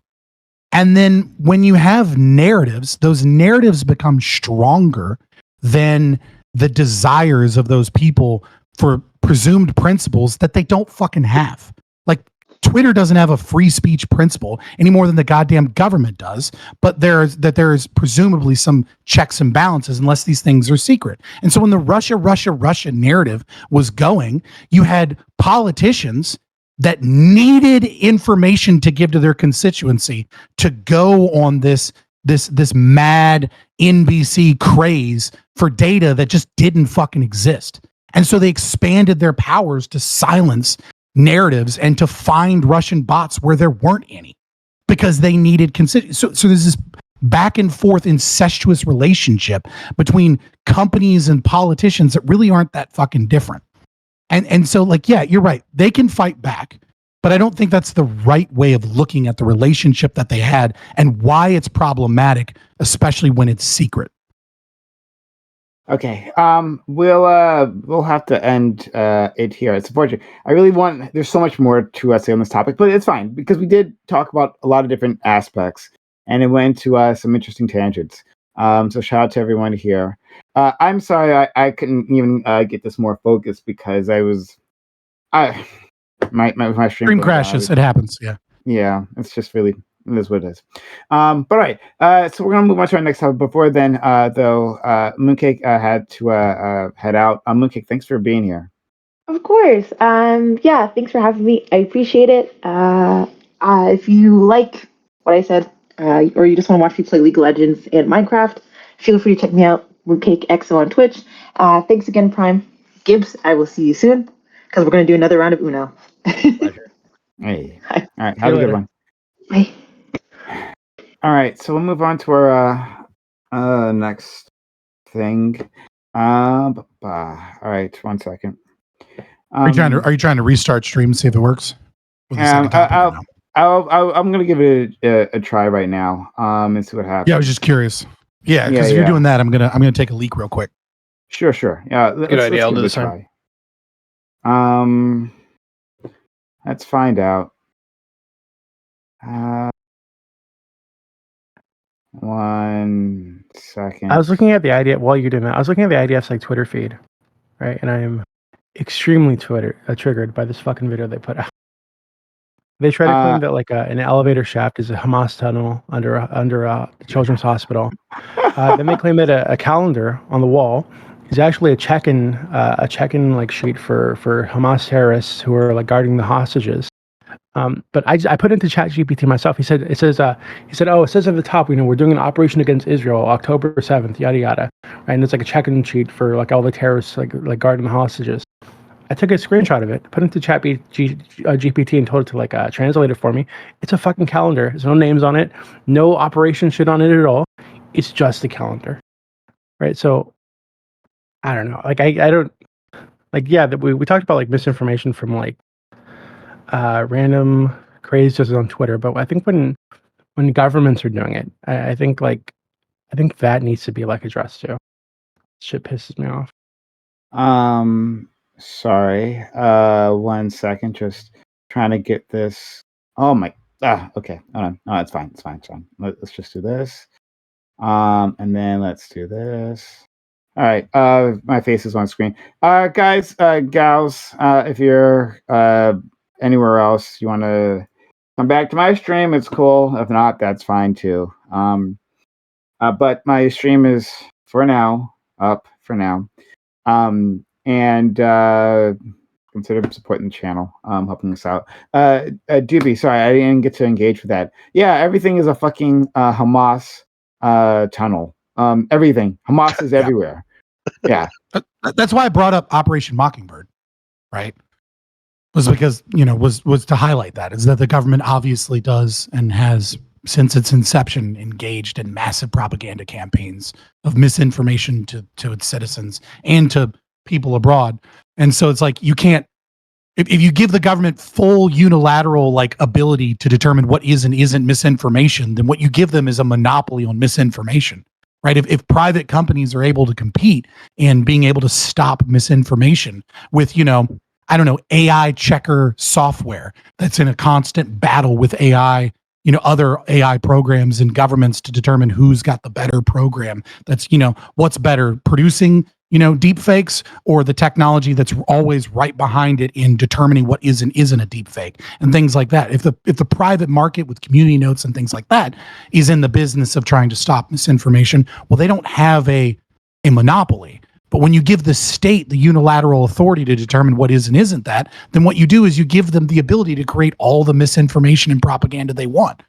And then when you have narratives, those narratives become stronger than the desires of those people for presumed principles that they don't fucking have. Like Twitter doesn't have a free speech principle any more than the goddamn government does, but there's presumably some checks and balances unless these things are secret. And so when the Russia narrative was going, you had politicians that needed information to give to their constituency to go on this mad NBC craze for data that just didn't fucking exist. And so they expanded their powers to silence narratives and to find Russian bots where there weren't any because they needed so there's this back and forth incestuous relationship between companies and politicians that really aren't that fucking different. And so like, yeah, you're right. They can fight back, but I don't think that's the right way of looking at the relationship that they had and why it's problematic, especially when it's secret. Okay. We'll have to end it here. It's unfortunate. There's so much more to say on this topic, but it's fine because we did talk about a lot of different aspects and it went to some interesting tangents. So shout out to everyone here. I'm sorry I couldn't even get this more focused because my stream crashes. It happens. Yeah. Yeah. It's just really, it is what it is. But all right. So we're going to move on to our next topic. Before then, though, Mooncake had to head out. Mooncake, thanks for being here. Of course. Yeah, thanks for having me. I appreciate it. If you like what I said, or you just want to watch me play League of Legends and Minecraft, feel free to check me out, Mooncake XO on Twitch. Thanks again, Prime. Gibbs, I will see you soon, because we're going to do another round of Uno. Pleasure. Hey. All right. Have a good one. Bye. All right, so we'll move on to our next thing. All right, 1 second. Are you trying to restart stream, see if it works? I'm gonna give it a try right now. And see what happens. Yeah, I was just curious. Yeah, because if you're doing that, I'm gonna take a leak real quick. Sure. Yeah, good idea. I'll do the same. Let's find out. 1 second. I was looking at the idea while you're doing that. I was looking at the IDF's like Twitter feed, right? And I am extremely triggered by this fucking video they put out. They try to claim that like an elevator shaft is a Hamas tunnel under the Children's Hospital. Then they claim that a calendar on the wall is actually a check-in like sheet for Hamas terrorists who are like guarding the hostages. But I put into ChatGPT myself. He said, oh, it says at the top, we're doing an operation against Israel, October 7th, yada yada, right? And it's like a check-in sheet for like all the terrorists like guarding the hostages. I took a screenshot of it, put it into GPT and told it to like translate it for me. It's a fucking calendar. There's no names on it, no operation shit on it at all. It's just a calendar, right? So I don't know. Like I don't. like yeah, that we talked about like misinformation from like random crazes on Twitter, but I think when governments are doing it, I think that needs to be like addressed too. Shit pisses me off. Sorry. 1 second. Just trying to get this. Oh my. Okay. Hold on. No, it's fine. It's fine. It's fine. Let's just do this. And then let's do this. All right. My face is on screen. Guys, gals, if you're anywhere else, you want to come back to my stream, it's cool. If not, that's fine too. But my stream is for now up for now. And consider supporting the channel, helping us out. Doobie, sorry, I didn't get to engage with that. Yeah, everything is a fucking Hamas tunnel. Everything. Hamas is everywhere. Yeah. That's why I brought up Operation Mockingbird, right? Was because, was to highlight that, is that the government obviously does and has, since its inception, engaged in massive propaganda campaigns of misinformation to its citizens and to people abroad. And so it's like, you can't, if you give the government full unilateral like ability to determine what is and isn't misinformation, then what you give them is a monopoly on misinformation, right? If private companies are able to compete in being able to stop misinformation with, I don't know, AI checker software that's in a constant battle with AI, other AI programs and governments to determine who's got the better program. That's, what's better, producing, deep fakes, or the technology that's always right behind it in determining what is and isn't a deep fake and things like that. If the private market with community notes and things like that is in the business of trying to stop misinformation, well, they don't have a monopoly. But when you give the state the unilateral authority to determine what is and isn't that, then what you do is you give them the ability to create all the misinformation and propaganda they want.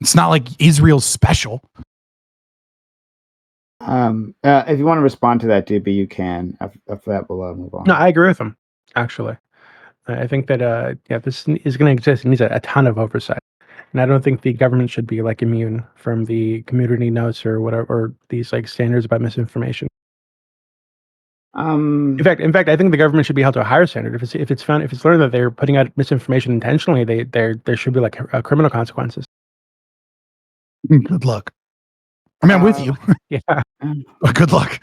It's not like Israel's special. If you want to respond to that, DB, you can. After that, we'll move on. No, I agree with him, actually. I think that this is going to exist. It needs a ton of oversight. And I don't think the government should be like immune from the community notes or whatever, or these like standards about misinformation. In fact, I think the government should be held to a higher standard. If it's learned that they're putting out misinformation intentionally, there should be like criminal consequences. Good luck. I mean, I'm with you. Yeah. But good luck.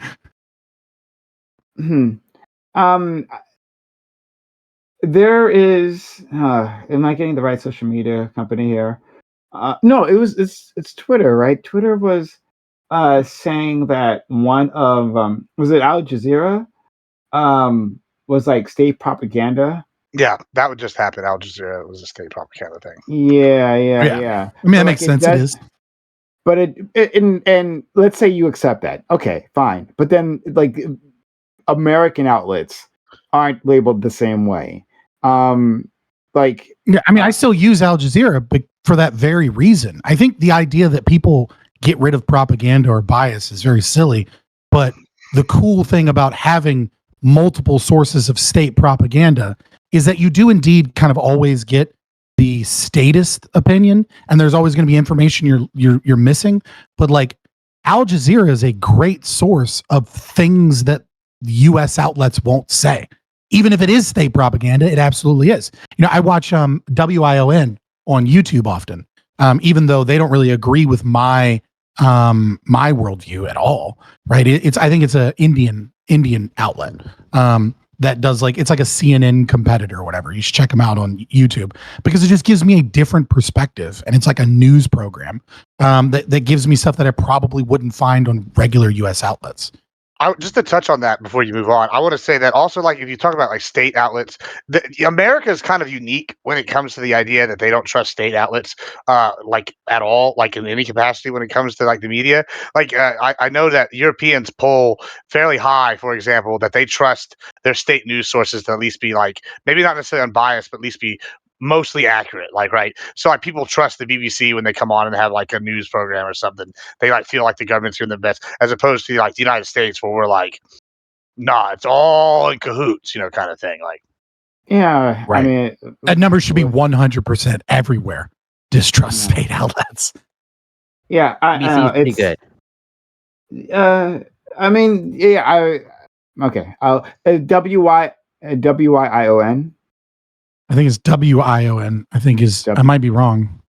There is. Am I getting the right social media company here? No, it's Twitter, right? Twitter was saying that one of was it Al Jazeera was like state propaganda. Yeah, that would just happen. Al Jazeera was a state propaganda thing. Yeah. I mean, that makes sense. It is. But and let's say you accept that. Okay, fine. But then like American outlets aren't labeled the same way. Like, yeah, I mean, I still use Al Jazeera, but for that very reason. I think the idea that people get rid of propaganda or bias is very silly. But the cool thing about having multiple sources of state propaganda is that you do indeed kind of always get the statist opinion, and there's always going to be information you're missing. But like Al Jazeera is a great source of things that U.S. outlets won't say. Even if it is state propaganda, it absolutely is. I watch WION on YouTube often, even though they don't really agree with my worldview at all. Right? I think it's a Indian outlet that does it's like a CNN competitor or whatever. You should check them out on YouTube because it just gives me a different perspective, and it's like a news program that gives me stuff that I probably wouldn't find on regular U.S. outlets. Just to touch on that before you move on, I want to say that also, like, if you talk about like state outlets, America is kind of unique when it comes to the idea that they don't trust state outlets, like at all, like in any capacity when it comes to like the media. Like, I know that Europeans poll fairly high, for example, that they trust their state news sources to at least be like maybe not necessarily unbiased, but at least be mostly accurate, like, right? So like people trust the BBC when they come on and have like a news program or something. They like feel like the government's doing the best, as opposed to like the United States where we're like, nah, it's all in cahoots, kind of thing. Like, yeah, right. I mean, that number should be 100% everywhere. Distrust state outlets. Yeah, BBC's pretty good. I mean, yeah, okay. WIION. I think it's WION. I think I might be wrong.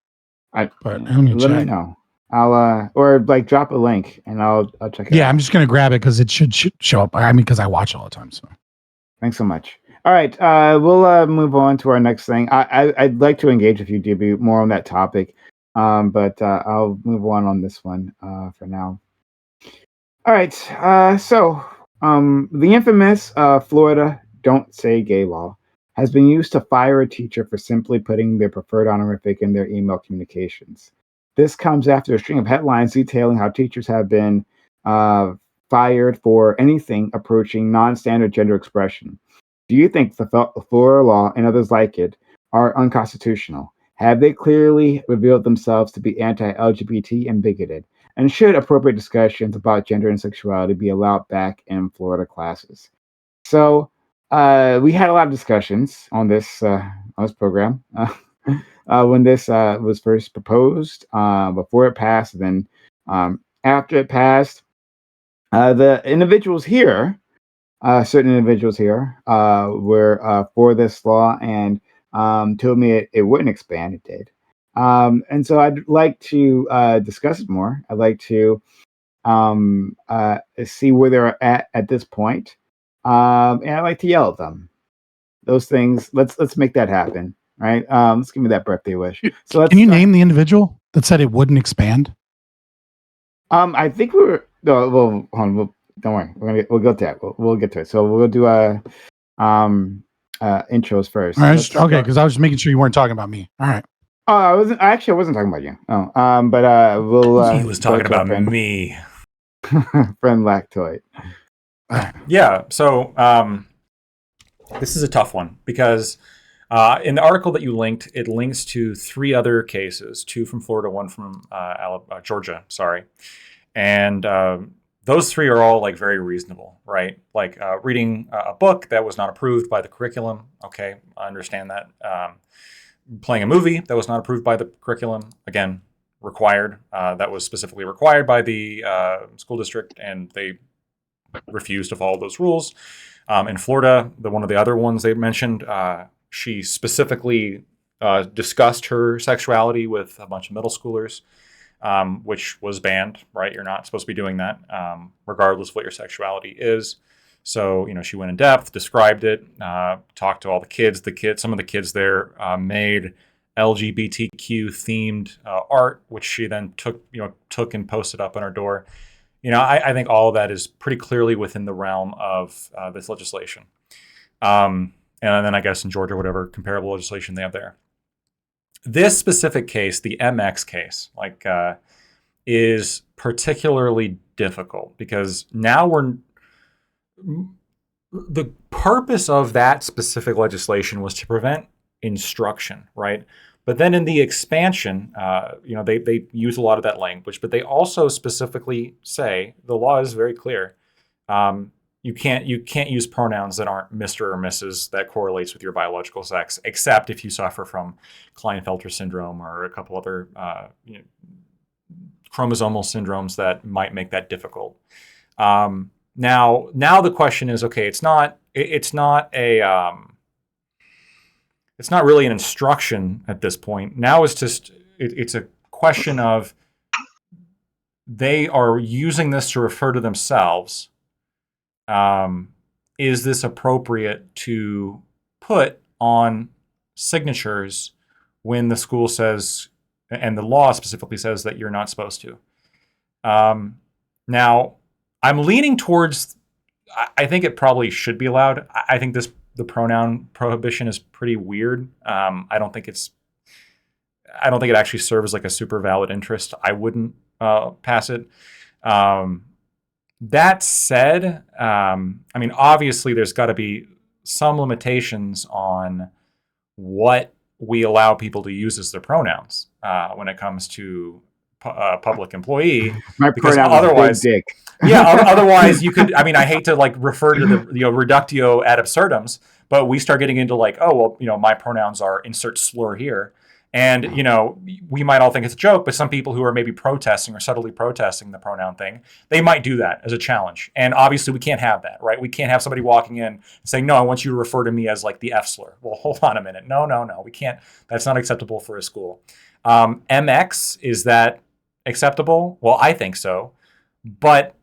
But let me know. I'll or like drop a link and I'll check it out. Yeah, I'm just gonna grab it because it should show up. I mean, because I watch it all the time. So thanks so much. All right, we'll move on to our next thing. I'd like to engage with you, DB, more on that topic, but I'll move on this one for now. All right, so the infamous Florida Don't Say Gay law has been used to fire a teacher for simply putting their preferred honorific in their email communications. This comes after a string of headlines detailing how teachers have been fired for anything approaching non-standard gender expression. Do you think the Florida law and others like it are unconstitutional? Have they clearly revealed themselves to be anti-LGBT and bigoted? And should appropriate discussions about gender and sexuality be allowed back in Florida classes? So we had a lot of discussions on this program when this was first proposed, before it passed, and then after it passed. The individuals here, certain individuals here, were for this law and told me it wouldn't expand. It did. And so I'd like to discuss it more. I'd like to see where they're at this point. And I'd like to yell at them. Those things. Let's make that happen. Right. Let's give me that birthday wish. So can you name the individual that said it wouldn't expand? I think we were. No, well, hold on. Don't worry. We'll go to that. We'll get to it. So we'll do intros first. All right, okay, because I was just making sure you weren't talking about me. All right. Oh, I wasn't talking about you. Oh, but we'll. He was talking about me. Friend Lactoid. Yeah. So this is a tough one because in the article that you linked, it links to 3 other cases, 2 from Florida, 1 from Georgia. Sorry, and those 3 are all like very reasonable, right? Like reading a book that was not approved by the curriculum. Okay, I understand that. Playing a movie that was not approved by the curriculum, again, required. That was specifically required by the school district, and they refused to follow those rules. In Florida, one of the other ones they mentioned, she specifically discussed her sexuality with a bunch of middle schoolers, which was banned, right? You're not supposed to be doing that, regardless of what your sexuality is. So, she went in depth, described it, talked to all the kids. Some of the kids there made LGBTQ themed art, which she then took and posted up on her door. I think all of that is pretty clearly within the realm of this legislation. And then I guess in Georgia, whatever comparable legislation they have there. This specific case, the MX case, is particularly difficult because now the purpose of that specific legislation was to prevent instruction, right? But then in the expansion, they use a lot of that language, but they also specifically say the law is very clear. You can't use pronouns that aren't Mr. or Mrs. that correlates with your biological sex, except if you suffer from Klinefelter syndrome or a couple other chromosomal syndromes that might make that difficult. Now the question is, okay, it's not really an instruction at this point. Now it's a question of they are using this to refer to themselves. Is this appropriate to put on signatures when the school says, and the law specifically says that you're not supposed to? Now, I'm leaning towards, I think it probably should be allowed. I think the pronoun prohibition is pretty weird. I don't think it actually serves like a super valid interest. I wouldn't pass it. That said, obviously there's got to be some limitations on what we allow people to use as their pronouns when it comes to public employee. My pronoun otherwise, big dick. Yeah, otherwise you could. I hate to refer to the reductio ad absurdums, but we start getting into my pronouns are insert slur here, And, you know, we might all think it's a joke, but some people who are maybe protesting or subtly protesting the pronoun thing, they might do that as a challenge. And obviously we can't have that, right? We can't have somebody walking in and saying, no, I want you to refer to me as like the F slur. Well, hold on a minute. No, we can't. That's not acceptable for a school. MX, is that acceptable? Well, I think so. But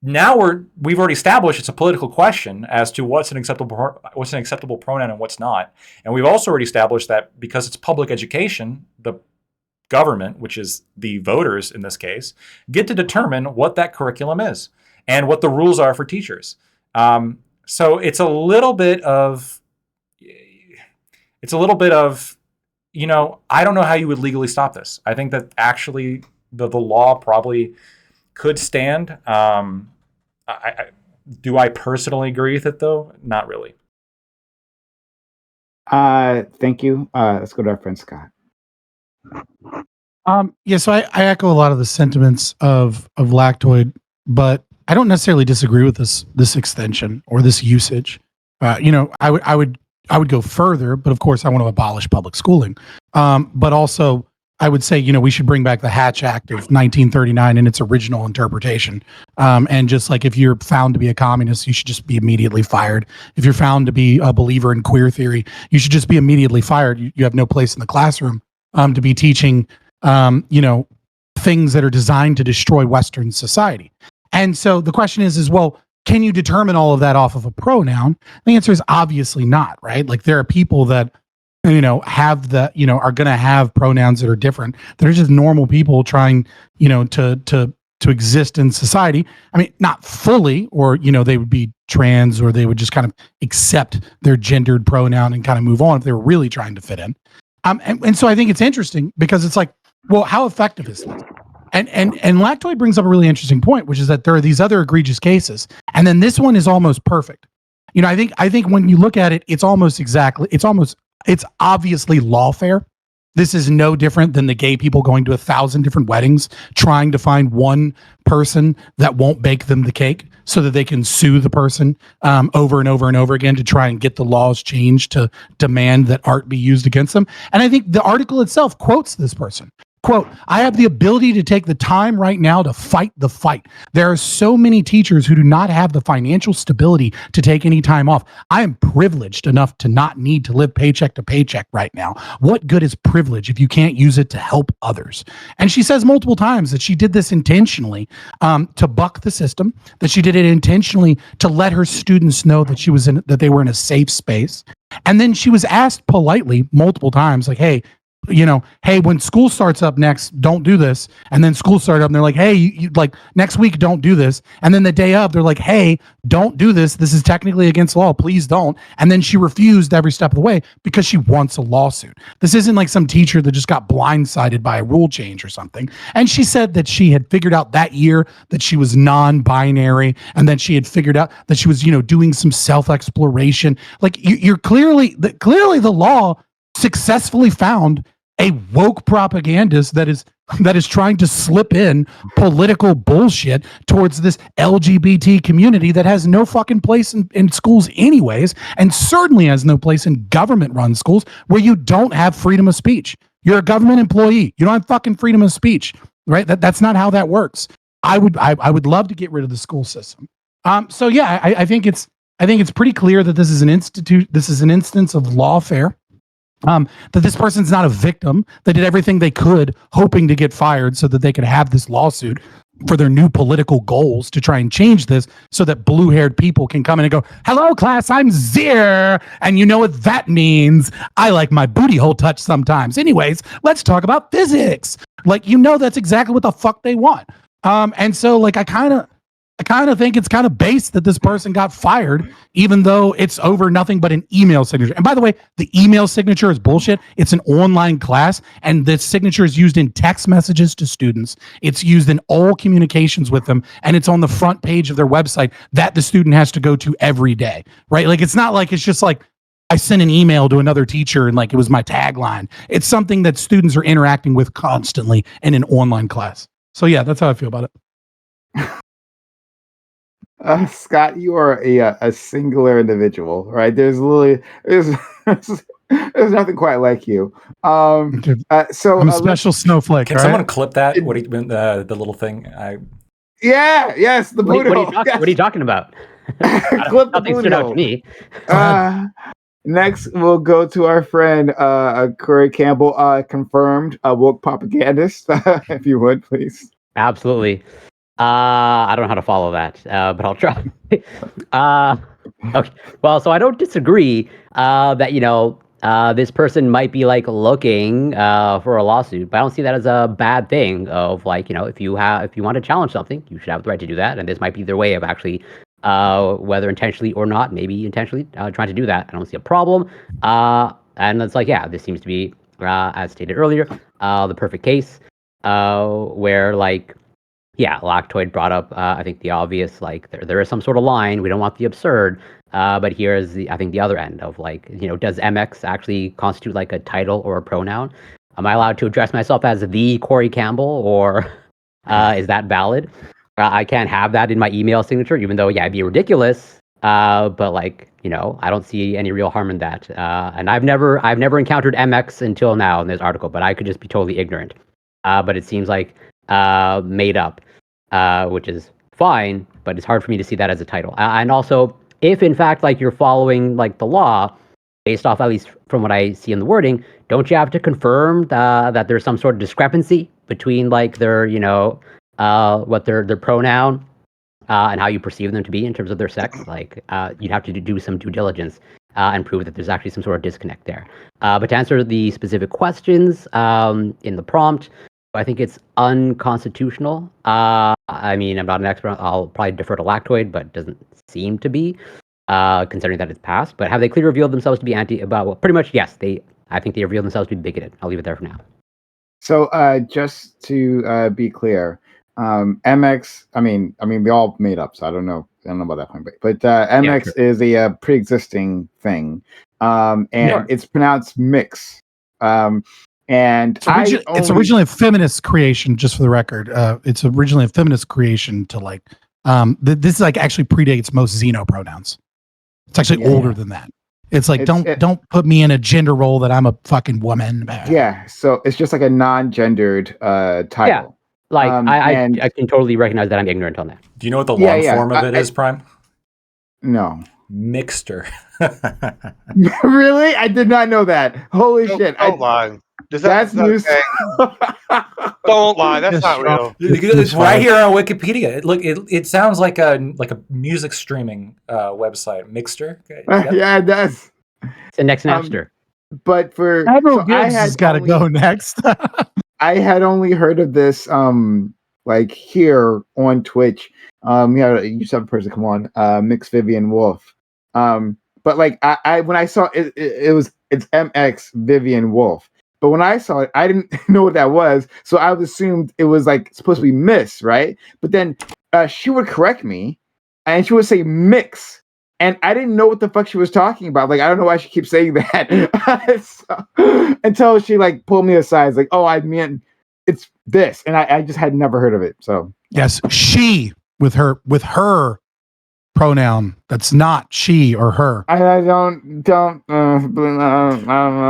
now we've already established it's a political question as to what's an acceptable pronoun and what's not. And we've also already established that because it's public education, the government, which is the voters in this case, get to determine what that curriculum is and what the rules are for teachers. So it's a little bit of, you know, I don't know how you would legally stop this. I think that actually the law probably could stand. Do I personally agree with it though? Not really. Thank you. Let's go to our friend Scott. Yeah, so I echo a lot of the sentiments of Lactoid, but I don't necessarily disagree with this extension or this usage. You know, I would go further, but of course I want to abolish public schooling. But also I would say, you know, we should bring back the Hatch Act of 1939 in its original interpretation. And just like if you're found to be a communist, you should just be immediately fired. If you're found to be a believer in queer theory, you should just be immediately fired. You have no place in the classroom to be teaching, you know, things that are designed to destroy Western society. And so the question is, well, can you determine all of that off of a pronoun? The answer is obviously not, right? Like there are people that, you know, have the, you know, are going to have pronouns that are different. They're just normal people trying, you know, to exist in society. I mean, not fully, or, you know, they would be trans, or they would just kind of accept their gendered pronoun and kind of move on if they were really trying to fit in. And so I think it's interesting because it's like, well, how effective is this? And Lactoid brings up a really interesting point, which is that there are these other egregious cases, and then this one is almost perfect. You know, I think when you look at it, it's obviously lawfare. This is no different than the gay people going to 1,000 different weddings, trying to find one person that won't bake them the cake so that they can sue the person over and over and over again to try and get the laws changed to demand that art be used against them. And I think the article itself quotes this person. Quote, I have the ability to take the time right now to fight the fight. There are so many teachers who do not have the financial stability to take any time off. I am privileged enough to not need to live paycheck to paycheck right now. What good is privilege if you can't use it to help others? And she says multiple times that she did this intentionally to buck the system, that she did it intentionally to let her students know that they were in a safe space. And then she was asked politely multiple times, like, hey, you know, hey, when school starts up next, don't do this. And then school started up and they're like, hey, you like next week, don't do this. And then the day of, they're like, hey, don't do this. This is technically against law. Please don't. And then she refused every step of the way because she wants a lawsuit. This isn't like some teacher that just got blindsided by a rule change or something. And she said that she had figured out that year that she was non-binary, and then she had figured out that she was, you know, doing some self-exploration. Like you're clearly the law successfully found a woke propagandist that is trying to slip in political bullshit towards this LGBT community that has no fucking place in schools anyways, and certainly has no place in government-run schools where you don't have freedom of speech. You're a government employee. You don't have fucking freedom of speech, right? That's not how that works. I would love to get rid of the school system. So yeah, I think it's pretty clear that this is an instance of lawfare. That this person's not a victim. They did everything they could, hoping to get fired so that they could have this lawsuit for their new political goals to try and change this so that blue-haired people can come in and go, hello, class, I'm Zir. And you know what that means? I like my booty hole touch sometimes. Anyways, let's talk about physics. Like, you know, that's exactly what the fuck they want. And so, like, I kind of think it's kind of base that this person got fired, even though it's over nothing but an email signature. And by the way, the email signature is bullshit. It's an online class, and the signature is used in text messages to students. It's used in all communications with them, and it's on the front page of their website that the student has to go to every day, right? Like, it's not like it's just like, I sent an email to another teacher and like it was my tagline. It's something that students are interacting with constantly in an online class. So yeah, that's how I feel about it. Scott, you are a singular individual, right? There's There's nothing quite like you. So I'm a special snowflake. Can right? someone clip that? What do you, the little thing? Yes, the What boot are you hole. talking? What are you talking about? Clip the Nothing boot stood out to hole. me. Next, we'll go to our friend Corey Campbell, confirmed woke propagandist. If you would, please. Absolutely. I don't know how to follow that, but I'll try. Okay. Well, so I don't disagree that this person might be like looking for a lawsuit, but I don't see that as a bad thing. Of like if you want to challenge something, you should have the right to do that, and this might be their way of actually, whether intentionally or not, maybe intentionally trying to do that. I don't see a problem. And it's like, yeah, this seems to be, as stated earlier, the perfect case where like. Yeah, Lactoid brought up, I think, the obvious, like, there is some sort of line. We don't want the absurd. But here is, I think, the other end of, like, does MX actually constitute, like, a title or a pronoun? Am I allowed to address myself as the Corey Campbell, or is that valid? I can't have that in my email signature, even though, yeah, it'd be ridiculous. But, like, I don't see any real harm in that. And I've never encountered MX until now in this article, but I could just be totally ignorant. But it seems like made up. Which is fine, but it's hard for me to see that as a title. And also, if in fact, like you're following like the law, based off at least from what I see in the wording, don't you have to confirm that there's some sort of discrepancy between like their, what their pronoun and how you perceive them to be in terms of their sex? Like you'd have to do some due diligence and prove that there's actually some sort of disconnect there. But to answer the specific questions in the prompt, I think it's unconstitutional. I mean, I'm not an expert. I'll probably defer to Lactoid, but it doesn't seem to be, considering that it's passed. But have they clearly revealed themselves to be well, pretty much, yes. I think they revealed themselves to be bigoted. I'll leave it there for now. So, just to be clear, MX. I mean, they all made up. So I don't know about that point, but MX is a pre-existing thing, and it's pronounced mix. And it's originally a feminist creation, just for the record. It's originally a feminist creation to like, this is like actually predates most Xeno pronouns. It's actually older than that. It's like, don't put me in a gender role that I'm a fucking woman. Yeah. So it's just like a non-gendered title. Yeah. Like I can totally recognize that I'm ignorant on that. Do you know what the long form of it is, Prime? No. Mixter. Really? I did not know that. Holy shit. Don't lie. That's news. Don't lie. That's not real. It's right here on Wikipedia. It sounds like a music streaming website. Mixter. Yep. Yeah, it does. It's the next Napster. But for Admiral Gibbs has got to go next. I had only heard of this like here on Twitch. You used to have a person come on, Mix Vivian Wolf. But like I when I saw it, it's MX Vivian Wolf. But when I saw it, I didn't know what that was, so I assumed it was like supposed to be Miss, right? But then she would correct me, and she would say Mix, and I didn't know what the fuck she was talking about. Like I don't know why she keeps saying that until she like pulled me aside. It's like, oh, I mean, it's this, and I just had never heard of it. So yes, she with her pronoun that's not she or her. I don't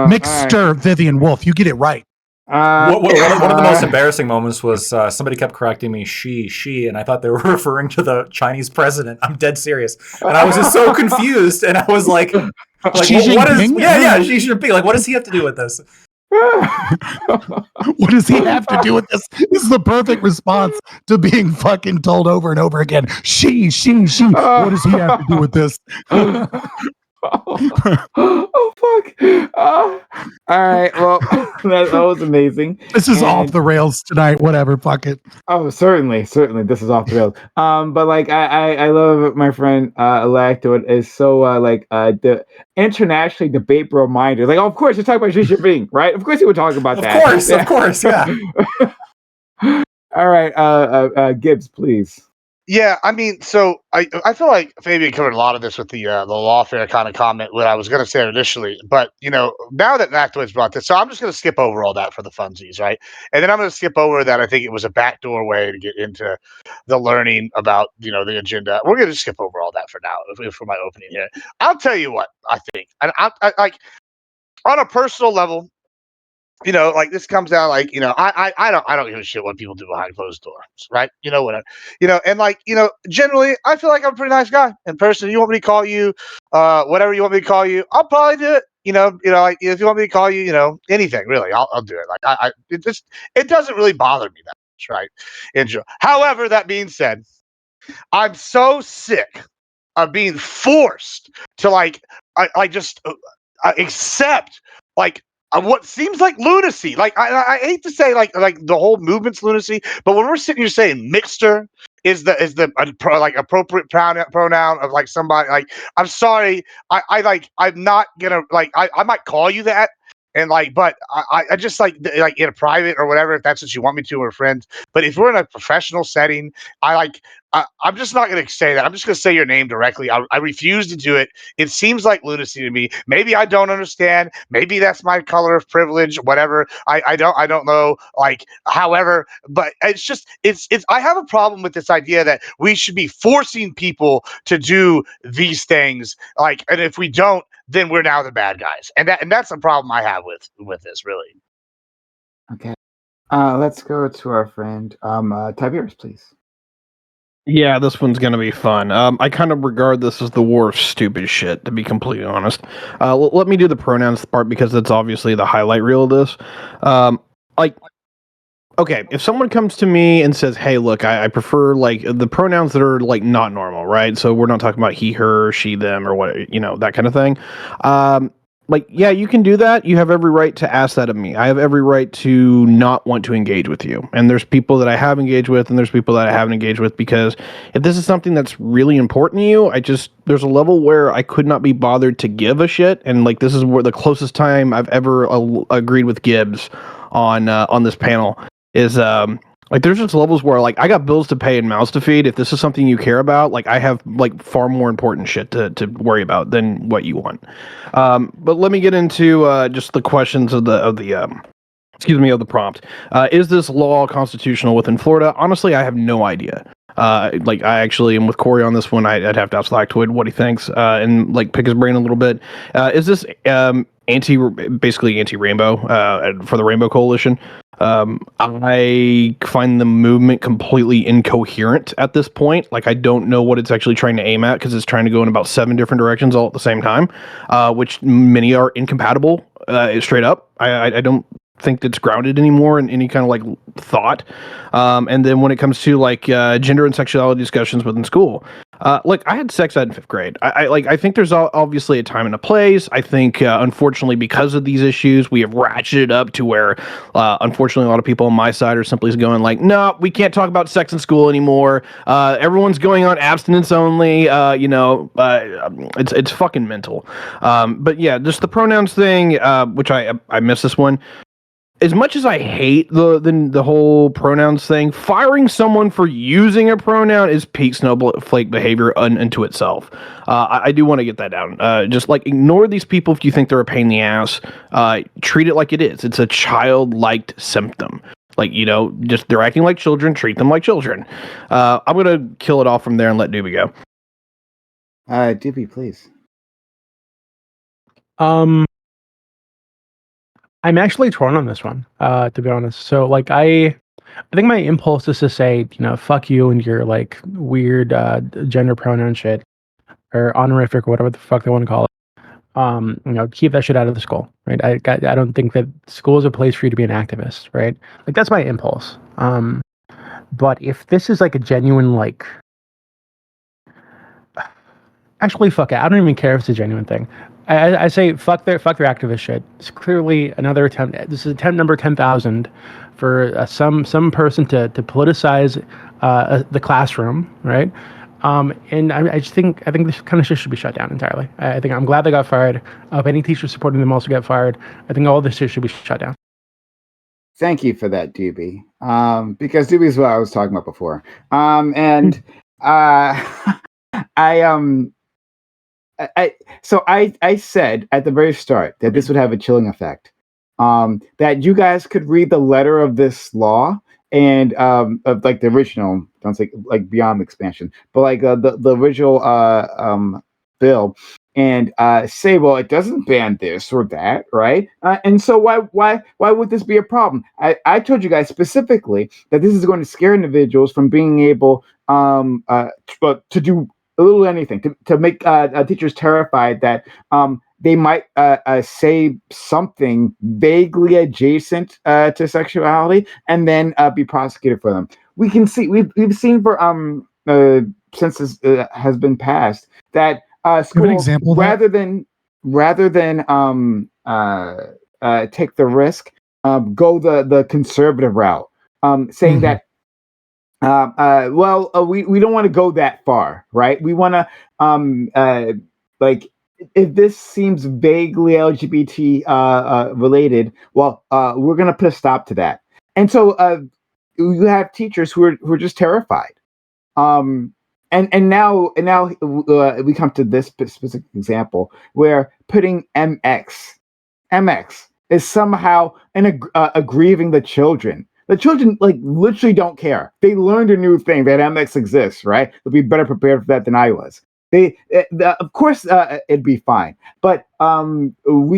Mixter right. Vivian Wolf, you get it right. One of the most embarrassing moments was somebody kept correcting me, she, and I thought they were referring to the Chinese president. I'm dead serious, and I was just so confused, and I was like what is? Yeah, Xi Jinping. Like, what does he have to do with this? What does he have to do with this? This is the perfect response to being fucking told over and over again. She. What does he have to do with this? Oh fuck! All right, well, that was amazing. This is off the rails tonight. Whatever, fuck it. Oh, certainly, this is off the rails. But like, I love my friend Lactoid is so like the internationally debate reminder. Like, oh, of course, you're talking about Xi Jinping, right? Of course, he would talk about that. Of course, yeah. All right, Gibbs, please. Yeah, I mean, so I feel like Fabian covered a lot of this with the lawfare kind of comment, what I was going to say initially. But, now that Lactoid's brought this, so I'm just going to skip over all that for the funsies, right? And then I'm going to skip over that I think it was a backdoor way to get into the learning about, the agenda. We're going to skip over all that for now, for my opening here. I'll tell you what I think. And I like, on a personal level, you know, like this comes out like, you know, I don't give a shit what people do behind closed doors, right? You know, whatever. You know, and like, you know, generally I feel like I'm a pretty nice guy in person. You want me to call you, whatever you want me to call you, I'll probably do it. Like if you want me to call you, you know, anything really, I'll do it. Like it doesn't really bother me that much, right? Enjoy. However, that being said, I'm so sick of being forced to like I just accept like what seems like lunacy. Like I hate to say like the whole movement's lunacy, but when we're sitting here saying mixter is the like appropriate pronoun of like somebody, like I'm sorry, I'm not gonna like I might call you that. And like, but I just like in a private or whatever, if that's what you want me to, or friends. But if we're in a professional setting, I'm just not going to say that. I'm just going to say your name directly. I refuse to do it. It seems like lunacy to me. Maybe I don't understand. Maybe that's my color of privilege, whatever. I don't know. Like, however, but it's just, I have a problem with this idea that we should be forcing people to do these things. Like, and if we don't, then we're now the bad guys. And that's a problem I have with this, really. Okay. Let's go to our friend Tiberius, please. Yeah, this one's gonna be fun. I kind of regard this as the war of stupid shit, to be completely honest. Let me do the pronouns part because that's obviously the highlight reel of this. Like, okay, if someone comes to me and says, "Hey, look, I prefer like the pronouns that are like not normal, right? So we're not talking about he, her, she, them, or what, you know, that kind of thing." Like, yeah, you can do that. You have every right to ask that of me. I have every right to not want to engage with you. And there's people that I have engaged with, and there's people that I haven't engaged with, because if this is something that's really important to you, there's a level where I could not be bothered to give a shit. And like, this is where the closest time I've ever agreed with Gibbs on this panel is, like, there's just levels where, like, I got bills to pay and mouths to feed. If this is something you care about, like, I have, like, far more important shit to worry about than what you want. But let me get into just the questions of the prompt. Is this law constitutional within Florida? Honestly, I have no idea. Like, I actually am with Corey on this one. I'd have to ask Lactoid what he thinks, and like pick his brain a little bit. Is this basically anti-rainbow for the Rainbow Coalition? I find the movement completely incoherent at this point. Like, I don't know what it's actually trying to aim at, because it's trying to go in about 7 different directions all at the same time, which many are incompatible, straight up. I don't think it's grounded anymore in any kind of like thought. And then when it comes to like gender and sexuality discussions within school, like, I had sex ed in 5th grade. I think there's obviously a time and a place. I think unfortunately, because of these issues, we have ratcheted up to where unfortunately a lot of people on my side are simply going like, no, we can't talk about sex in school anymore. Everyone's going on abstinence only. It's fucking mental. But yeah, just the pronouns thing, which I missed this one. As much as I hate the whole pronouns thing, firing someone for using a pronoun is peak snowflake behavior unto itself. I do want to get that down. Just like, ignore these people if you think they're a pain in the ass. Treat it like it is. It's a child-like symptom. Like, you know, just they're acting like children. Treat them like children. I'm gonna kill it off from there and let Doobie go. Doobie, please. I'm actually torn on this one, to be honest. So, like, I think my impulse is to say, you know, fuck you and your like weird gender pronoun shit, or honorific, or whatever the fuck they want to call it. You know, keep that shit out of the school, right? I don't think that school is a place for you to be an activist, right? Like, that's my impulse. But if this is like a genuine, like, actually, fuck it. I don't even care if it's a genuine thing. I say fuck their activist shit. It's clearly another attempt. This is attempt number 10,000 for some person to politicize the classroom, right? And I think this kind of shit should be shut down entirely. I'm glad they got fired. If any teachers supporting them also get fired, I think all this shit should be shut down. Thank you for that, Doobie. Because Doobie is what I was talking about before. And I said at the very start that this would have a chilling effect. That you guys could read the letter of this law and of like the original, don't say like beyond the expansion, but like the original bill, and say, well, it doesn't ban this or that, right? And so why would this be a problem? I told you guys specifically that this is going to scare individuals from being able to do a little anything, to make teachers terrified that they might say something vaguely adjacent to sexuality and then be prosecuted for them. We've seen for since this has been passed that schools rather than take the risk, go the conservative route, saying that we don't want to go that far, right? We want to like, if this seems vaguely LGBT related, well, we're going to put a stop to that. And so you have teachers who are just terrified. And now we come to this specific example where putting MX is somehow aggrieving the children. The children like literally don't care. They learned a new thing that MX exists, right? They'll be better prepared for that than I was. Of course, it'd be fine. But the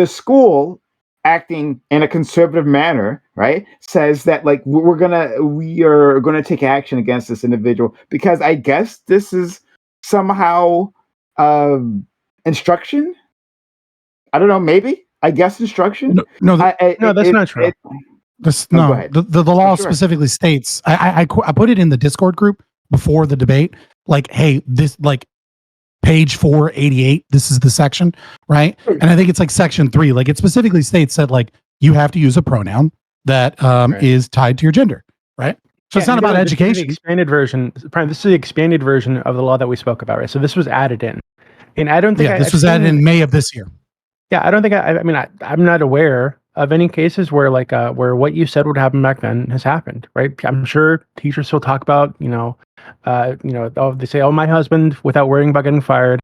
school acting in a conservative manner, right, says that like we are gonna take action against this individual because I guess this is somehow instruction. I don't know, maybe. I guess instruction. No, that's not true. The law specifically states. I put it in the Discord group before the debate. Like, hey, this like page 488. This is the section, right? And I think it's like section 3. Like, it specifically states that like you have to use a pronoun that is tied to your gender, right? So it's not about education. This is the expanded version of the law that we spoke about, right? So this was added in, and I don't think this was added in May of this year. Yeah, I don't think I'm not aware of any cases where like where what you said would happen back then has happened, right? I'm sure teachers still talk about, they say, oh, my husband, without worrying about getting fired.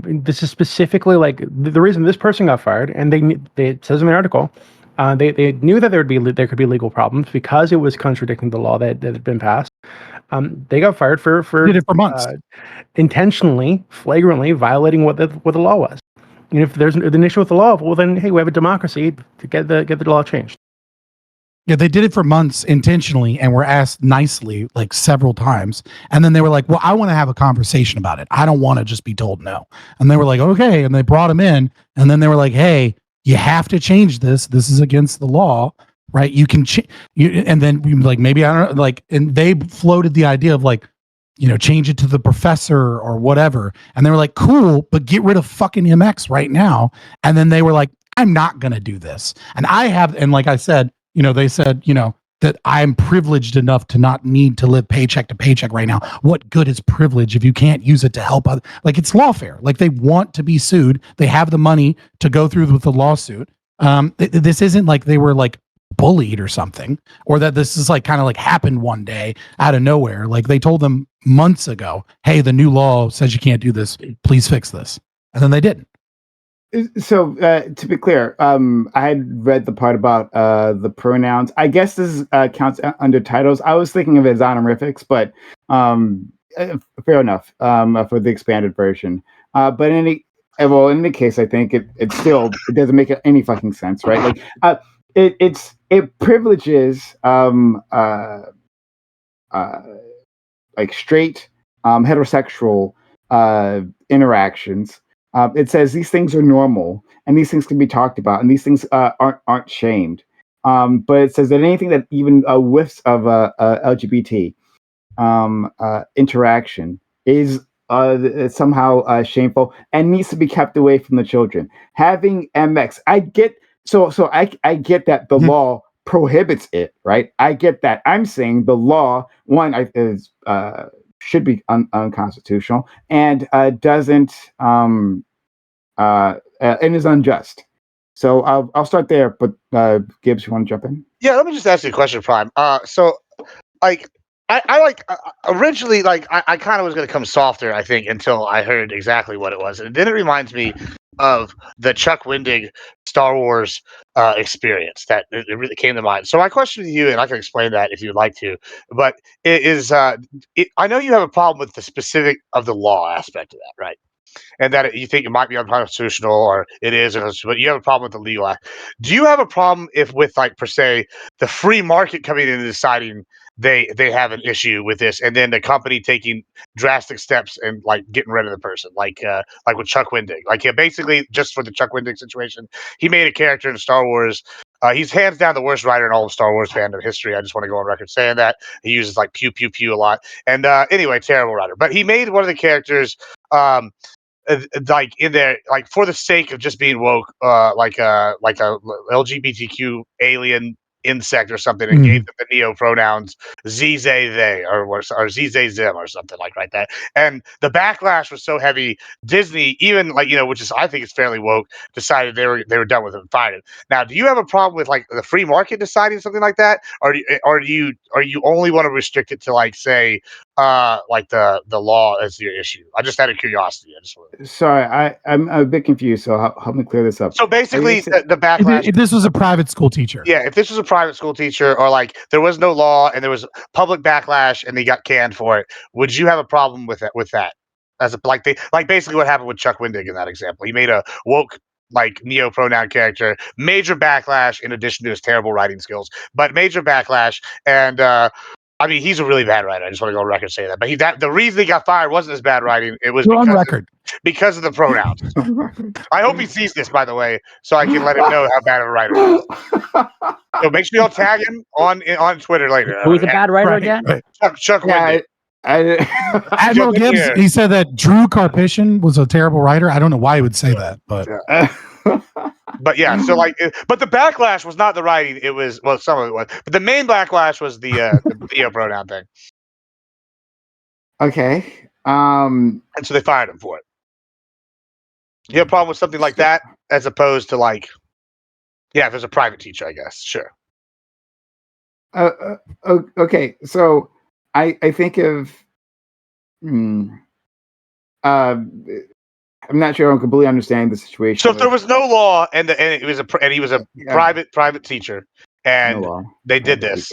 This is specifically like the reason this person got fired, and it says in the article, they knew that there could be legal problems because it was contradicting the law that had been passed. They got fired for did it for months, intentionally, flagrantly violating what the law was. And if there's an issue with the law, well, then hey, we have a democracy to get the law changed. Yeah, they did it for months intentionally and were asked nicely like several times. And then they were like, well, I want to have a conversation about it. I don't want to just be told no. And they were like, okay. And they brought him in. And then they were like, hey, you have to change this. This is against the law, right? You can and then we like, maybe I don't know, like, and they floated the idea of like, change it to the professor or whatever. And they were like, cool, but get rid of fucking MX right now. And then they were like, I'm not going to do this. And like I said, they said, that I'm privileged enough to not need to live paycheck to paycheck right now. What good is privilege if you can't use it to help others? Like, it's lawfare. Like, they want to be sued. They have the money to go through with the lawsuit. This isn't like they were like bullied or something, or that this is like kind of like happened one day out of nowhere. Like, they told them months ago, hey, the new law says you can't do this. Please fix this. And then they didn't. So to be clear, I had read the part about the pronouns. I guess this counts under titles. I was thinking of it as honorifics, but fair enough for the expanded version. But in any case, I think it still doesn't make any fucking sense, right? Like it privileges like straight heterosexual interactions. It says these things are normal and these things can be talked about and these things aren't shamed. But it says that anything that even whiffs of LGBT interaction is somehow shameful and needs to be kept away from the children. Having MX, I get I get that the law prohibits it, right? I get that. I'm saying the law should be unconstitutional and doesn't and is unjust. So I'll start there. But Gibbs, you want to jump in? Yeah, let me just ask you a question, Prime. So like I like originally like I kind of was going to come softer, I think, until I heard exactly what it was, and then it reminds me of the Chuck Wendig Star Wars experience that it really came to mind. So my question to you, and I can explain that if you'd like to, but it is I know you have a problem with the specific of the law aspect of that, right? And that you think it might be unconstitutional or it is, but you have a problem with the legal act. Do you have a problem if with like per se the free market coming in and deciding they have an issue with this, and then the company taking drastic steps and like getting rid of the person, like with Chuck Wendig, like yeah, basically just for the Chuck Wendig situation, he made a character in Star Wars. He's hands down the worst writer in all of Star Wars fandom history. I just want to go on record saying that. He uses like pew pew pew a lot, and anyway, terrible writer. But he made one of the characters. Like in there, like for the sake of just being woke, like a LGBTQ alien insect or something, and gave them the neo pronouns z they or z them or something like that. And the backlash was so heavy. Disney, even like which is I think is fairly woke, decided they were done with it and fired it. Now, do you have a problem with like the free market deciding something like that, or do you only want to restrict it to like say like the law as your issue? I just out of curiosity. I just wanted Sorry, I'm a bit confused. So help me clear this up. So basically, the backlash. If this was a private school teacher, Yeah, if this was a private school teacher, or like there was no law and there was public backlash and they got canned for it, would you have a problem with that? As a like basically what happened with Chuck Wendig in that example. He made a woke like neo pronoun character, major backlash in addition to his terrible writing skills, but major backlash. And I mean, he's a really bad writer. I just want to go on record saying that. But the reason he got fired wasn't his bad writing. It was you're on record. because of the pronouns. I hope he sees this, by the way, so I can let him know how bad of a writer he is. So make sure you'll tag him on Twitter later. Who was a bad writer again? Right. Chuck Wendig. Admiral Gibbs, he said that Drew Karpyshyn was a terrible writer. I don't know why he would say that, but But yeah, so like, but the backlash was not the writing. It was some of it was, but the main backlash was the neo pronoun thing, Okay. and so they fired him for it. You have a problem with something like that, as opposed to like, yeah, if there's a private teacher, I guess, sure. Okay. So I think of. I'm not sure I'm completely understanding the situation. So if there was no law and he was a private teacher, and they did this,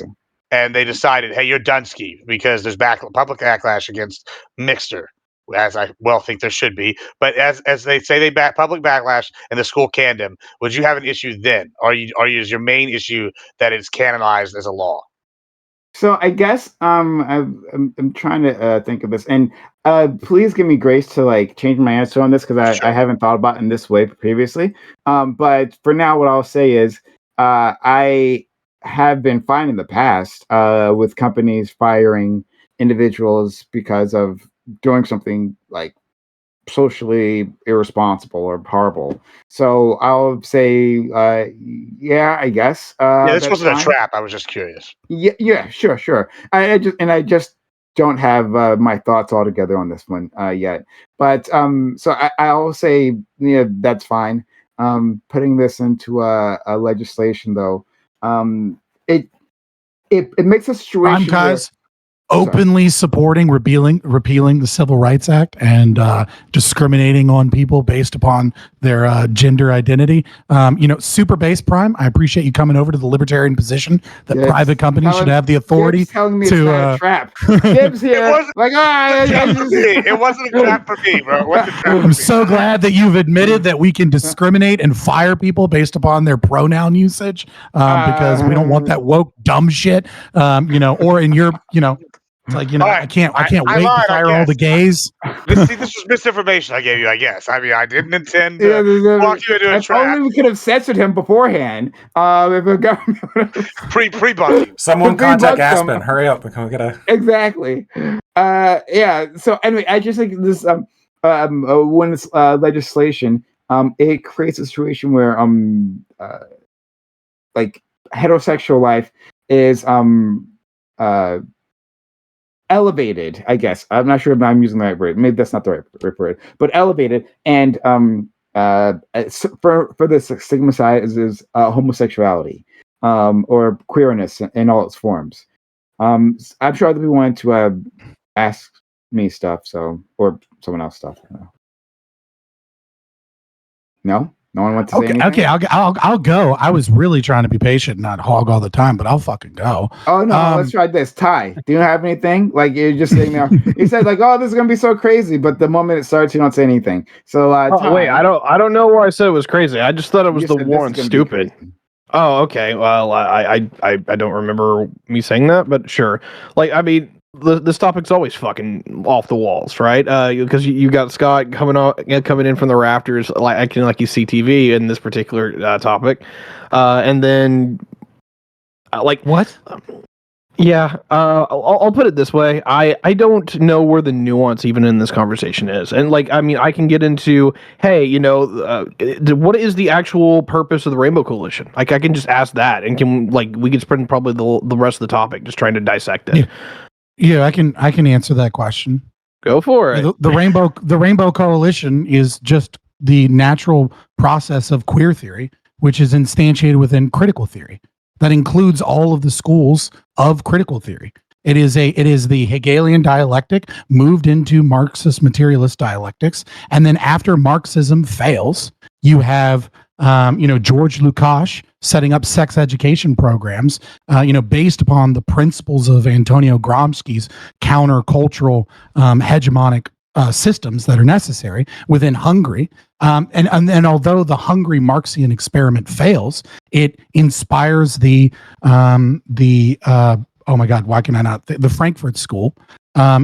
and they decided, hey, you're done, Ski, because there's public backlash against Mixter, as I well think there should be. But as they say, public backlash, and the school canned him. Would you have an issue then? Is your main issue that it's canonized as a law? So I guess I'm trying to think of this, and please give me grace to like change my answer on this because I haven't thought about it in this way previously. But for now, what I'll say is I have been fine in the past with companies firing individuals because of doing something like socially irresponsible or horrible. So I'll say, yeah, I guess. Yeah, this wasn't a trap. I was just curious. Yeah, sure. I just don't have my thoughts all together on this one yet. But so I'll say, yeah, that's fine. Putting this into a legislation, though, it makes a situation. Guys, openly supporting repealing the Civil Rights Act and discriminating on people based upon their gender identity. Super base Prime, I appreciate you coming over to the libertarian position that private companies should have the authority to trap. Gibbs here. It wasn't a trap for me, bro. It wasn't a trap for I'm so glad that you've admitted that we can discriminate and fire people based upon their pronoun usage because we don't want that woke dumb shit. Or in your, it's like, right. I can't wait to fire all the gays. This was misinformation I gave you, I guess. I mean, I didn't intend to walk you into a trap. Only we could have censored him beforehand. If the government pre-bunking. Someone contact Aspen. Hurry up. We're gonna exactly. Yeah. So anyway, I just think this when it's legislation, it creates a situation where like heterosexual life is elevated, I guess. I'm not sure if I'm using the right word. Maybe that's not the right word, but elevated. And for this stigmatizes homosexuality or queerness in all its forms. I'm sure other people wanted to ask me stuff, or someone else stuff. No one wants to say Okay, anything. okay, I'll go. I was really trying to be patient, not hog all the time, but I'll fucking go. Oh no, let's try this. Ty, do you have anything? Like you're just sitting there. You said like, "Oh, this is gonna be so crazy," but the moment it starts, you don't say anything. So, Ty, wait, I don't know where I said it was crazy. I just thought it was you the said war this and is gonna be stupid. crazy. Oh, okay. Well, I don't remember me saying that, but sure. Like, I mean, this topic's always fucking off the walls, right? Because you got Scott coming in from the rafters, like acting like he's CTV in this particular topic, and then like What? Yeah, I'll put it this way. I don't know where the nuance even in this conversation is. And like, I mean, I can get into, hey, what is the actual purpose of the Rainbow Coalition? Like, I can just ask that, and we could spend probably the rest of the topic just trying to dissect it. Yeah, I can answer that question. Go for it. The Rainbow Coalition is just the natural process of queer theory, which is instantiated within critical theory. That includes all of the schools of critical theory. It is the Hegelian dialectic moved into Marxist materialist dialectics, and then after Marxism fails, you have George Lukács setting up sex education programs, based upon the principles of Antonio Gramsci's countercultural hegemonic systems that are necessary within Hungary. And although the Hungary Marxian experiment fails, it inspires the oh my God, why can I not? The Frankfurt School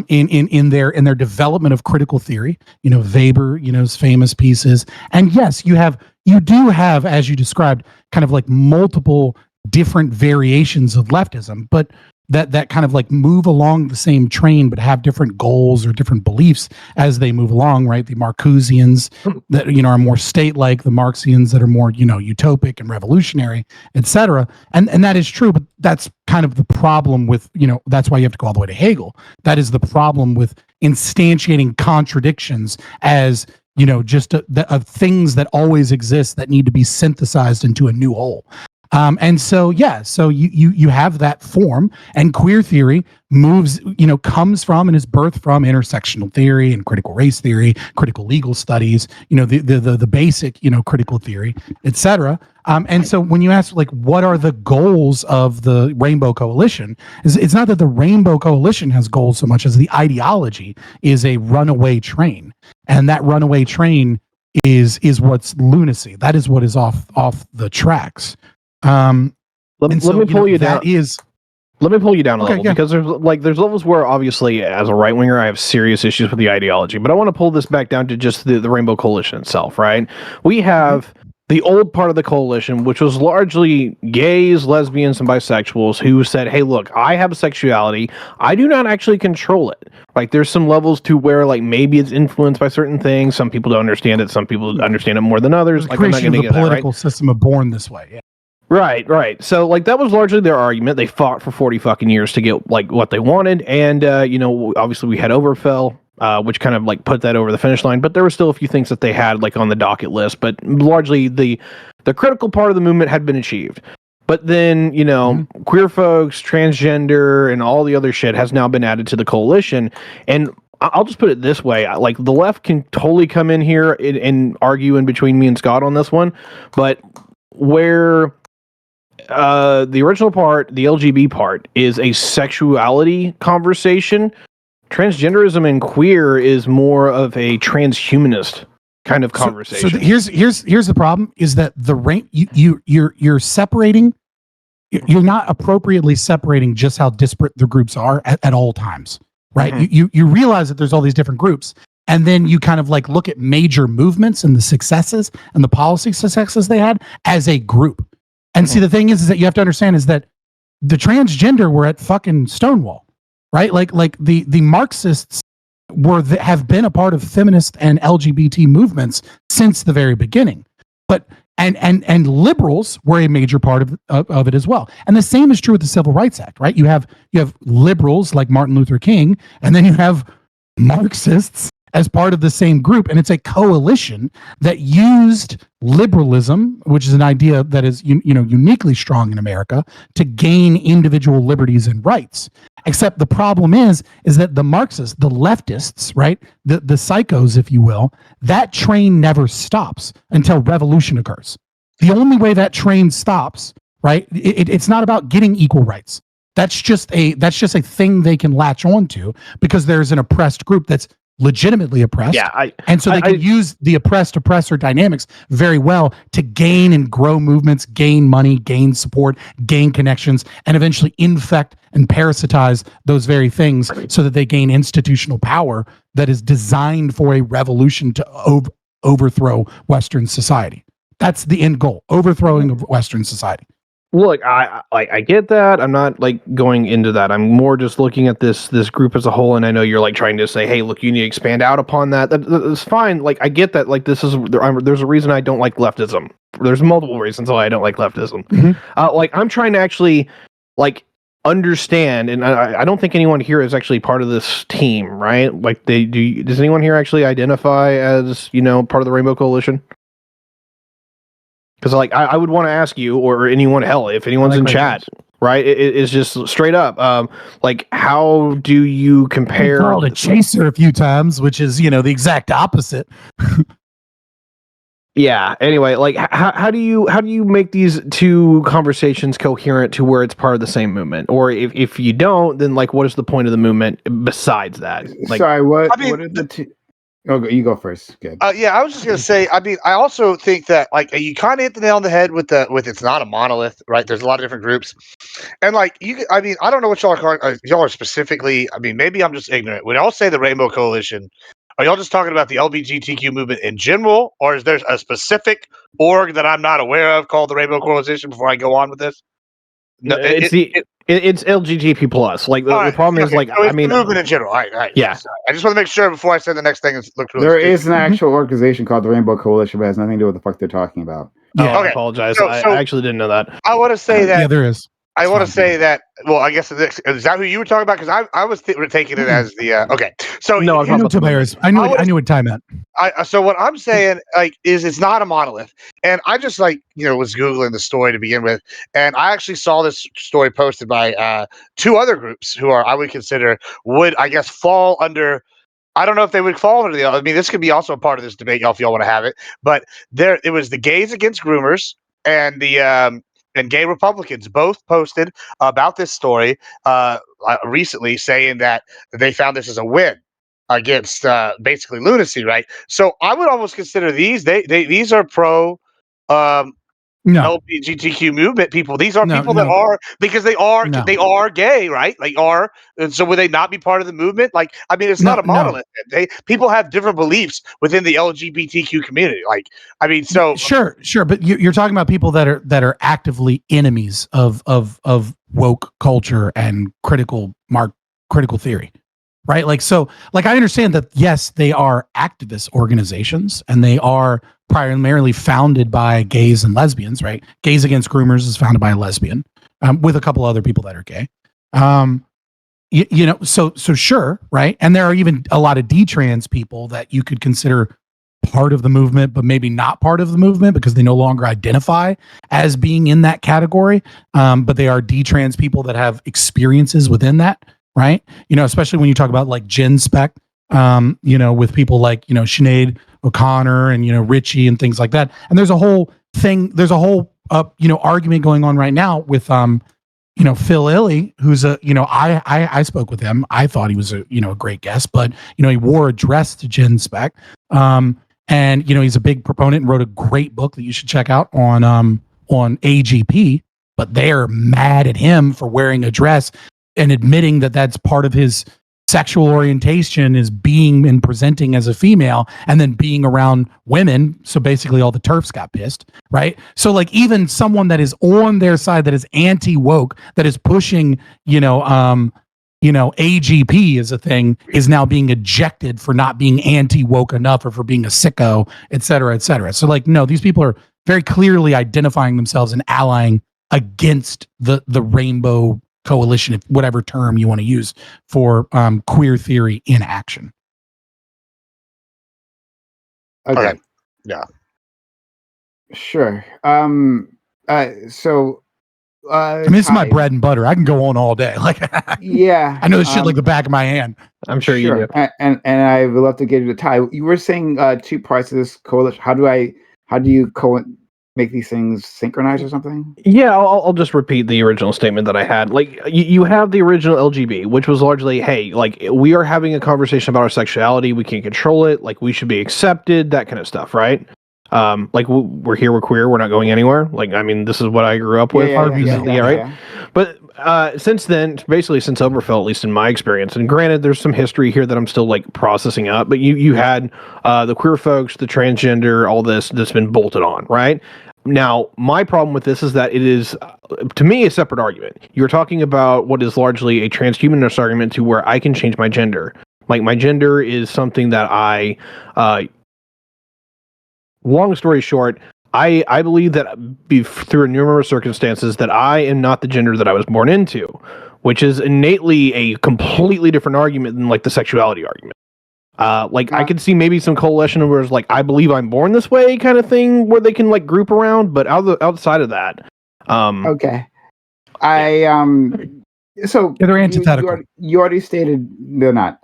in their development of critical theory. Weber's famous pieces, and yes, you do have, as you described, kind of like multiple different variations of leftism, but that kind of like move along the same train, but have different goals or different beliefs as they move along, right? The Marcusians that, are more state-like, the Marxians that are more, utopic and revolutionary, etc. And that is true, but that's kind of the problem with, that's why you have to go all the way to Hegel. That is the problem with instantiating contradictions as, just of things that always exist that need to be synthesized into a new whole. So you have that form, and queer theory comes from and is birthed from intersectional theory and critical race theory, critical legal studies, the basic, critical theory, etc. And so when you ask, like, what are the goals of the Rainbow Coalition, it's not that the Rainbow Coalition has goals so much as the ideology is a runaway train, and that runaway train is what's lunacy. That is what is off the tracks. Let me pull you down. Let me pull you down a level, because there's levels where obviously as a right winger I have serious issues with the ideology, but I want to pull this back down to just the Rainbow Coalition itself, right? We have the old part of the coalition, which was largely gays, lesbians, and bisexuals who said, hey, look, I have a sexuality. I do not actually control it. Like, there's some levels to where, like, maybe it's influenced by certain things. Some people don't understand it. Some people understand it more than others. Like, I'm not going to get political system of born this way. Yeah. Right. So, like, that was largely their argument. They fought for 40 fucking years to get, like, what they wanted. And, obviously we had Oberfell, which kind of, like, put that over the finish line. But there were still a few things that they had, like, on the docket list. But largely the critical part of the movement had been achieved. But then, queer folks, transgender, and all the other shit has now been added to the coalition. And I'll just put it this way. Like, the left can totally come in here and argue in between me and Scott on this one. But where the original part, the LGB part, is a sexuality conversation, transgenderism and queer is more of a transhumanist kind of conversation. So here's the problem: is that you're separating. You're not appropriately separating just how disparate the groups are at all times, right? Mm-hmm. You realize that there's all these different groups, and then you kind of like look at major movements and the successes and the policy successes they had as a group. And see, the thing is that you have to understand is that the transgender were at fucking Stonewall, right? Like the Marxists have been a part of feminist and LGBT movements since the very beginning, but and liberals were a major part of it as well. And the same is true with the Civil Rights Act, right? You have liberals like Martin Luther King, and then you have Marxists as part of the same group, and it's a coalition that used liberalism, which is an idea that is uniquely strong in America, to gain individual liberties and rights. Except the problem is that the Marxists, the leftists, right, the psychos, if you will, that train never stops until revolution occurs. The only way that train stops, right, it's not about getting equal rights. That's just a thing they can latch onto because there's an oppressed group that's legitimately oppressed. Yeah, and so they can use the oppressor dynamics very well to gain and grow movements, gain money, gain support, gain connections, and eventually infect and parasitize those very things so that they gain institutional power that is designed for a revolution to overthrow Western society. That's the end goal, overthrowing of Western society. Look, I get that. I'm not like going into that. I'm more just looking at this group as a whole, and I know you're like trying to say, hey, look, you need to expand out upon that. That's fine. Like, I get that. Like, there's a reason I don't like leftism. There's multiple reasons why I don't like leftism. Mm-hmm. Like, I'm trying to actually like understand, and I don't think anyone here is actually part of this team, right? Like, does anyone here actually identify as part of the Rainbow Coalition? Because like I would want to ask you or anyone, hell, if anyone's in chat, right? It's just straight up. Like, how do you compare? I'm called a chaser a few times, which is the exact opposite. Yeah. Anyway, like how do you make these two conversations coherent to where it's part of the same movement? Or if you don't, then like what is the point of the movement besides that? Like, sorry, what are the two? Oh, you go first. Good. Yeah, I was just gonna say. I mean, I also think that like you kind of hit the nail on the head with it's not a monolith, right? There's a lot of different groups, and like I mean, I don't know what y'all are specifically. I mean, maybe I'm just ignorant. When y'all say the Rainbow Coalition, are y'all just talking about the LGBTQ movement in general, or is there a specific org that I'm not aware of called the Rainbow Coalition? Before I go on with this, no, it's LGBT plus. Like the problem is like so I mean the movement in general. All right. Yeah. I just want to make sure before I say the next thing. There is an actual organization called the Rainbow Coalition, but it has nothing to do with what the fuck they're talking about. Yeah, okay. I apologize. I actually didn't know that. I want to say that. Yeah, there is. I want to say that. Well, I guess is that who you were talking about? Because I was taking it as the okay. So no, I knew Tobias. I knew what time meant. So what I'm saying is it's not a monolith, and I just was googling the story to begin with, and I actually saw this story posted by two other groups who I would consider would I guess fall under. I don't know if they would fall under the. I mean, this could be also a part of this debate, y'all, if y'all want to have it. But it was the Gays Against Groomers and the and Gay Republicans both posted about this story recently, saying that they found this as a win against basically lunacy, right? So I would almost consider these these are pro LGBTQ movement people. These are people that are because they are gay, right? They are, and so would they not be part of the movement? Like, I mean, it's not a monolith. People have different beliefs within the LGBTQ community. Like, I mean, so sure, but you're talking about people that are actively enemies of woke culture and critical theory. Right. Like, so like, I understand that, yes, they are activist organizations and they are primarily founded by gays and lesbians, right? Gays Against Groomers is founded by a lesbian with a couple other people that are gay. So sure. Right. And there are even a lot of detrans people that you could consider part of the movement, but maybe not part of the movement because they no longer identify as being in that category. But they are detrans people that have experiences within that. Right. Especially when you talk about like Gen Spec, with people like, Sinead O'Connor and, Richie and things like that. And there's a whole argument going on right now with, Phil Illey, who's I spoke with him. I thought he was a great guest, but, he wore a dress to Gen Spec. And, he's a big proponent and wrote a great book that you should check out on AGP, but they're mad at him for wearing a dress and admitting that that's part of his sexual orientation is being and presenting as a female and then being around women. So basically all the TERFs got pissed, right? So like even someone that is on their side, that is anti-woke, that is pushing, AGP is a thing, is now being ejected for not being anti-woke enough or for being a sicko, et cetera, et cetera. So like, no, these people are very clearly identifying themselves and allying against the Rainbow Coalition, if whatever term you want to use for queer theory in action. Okay. Yeah. Sure. So I mean, this is my Ty, bread and butter. I can go on all day. Like, yeah, I know this shit like the back of my hand. I'm sure you do. And I would love to get you to Ty. You were saying two parts of this coalition. How do you make these things synchronize or something? Yeah, I'll just repeat the original statement that I had. Like, you have the original LGB, which was largely, hey, like, we are having a conversation about our sexuality. We can't control it. Like, we should be accepted, that kind of stuff, right? Like, we're here, we're queer, we're not going anywhere. Like, I mean, this is what I grew up with. Yeah, right? Yeah. But since then, basically since Oberfell, at least in my experience, and granted, there's some history here that I'm still, like, processing up, but you had the queer folks, the transgender, all this that's been bolted on, right? Now, my problem with this is that it is, to me, a separate argument. You're talking about what is largely a transhumanist argument to where I can change my gender. Like, my gender is something that long story short, I believe that through numerous circumstances that I am not the gender that I was born into, which is innately a completely different argument than, like, the sexuality argument. I could see maybe some coalition where it's like, I believe I'm born this way kind of thing where they can, like, group around, but outside of that, Okay. So they're antithetical. You already stated they're not.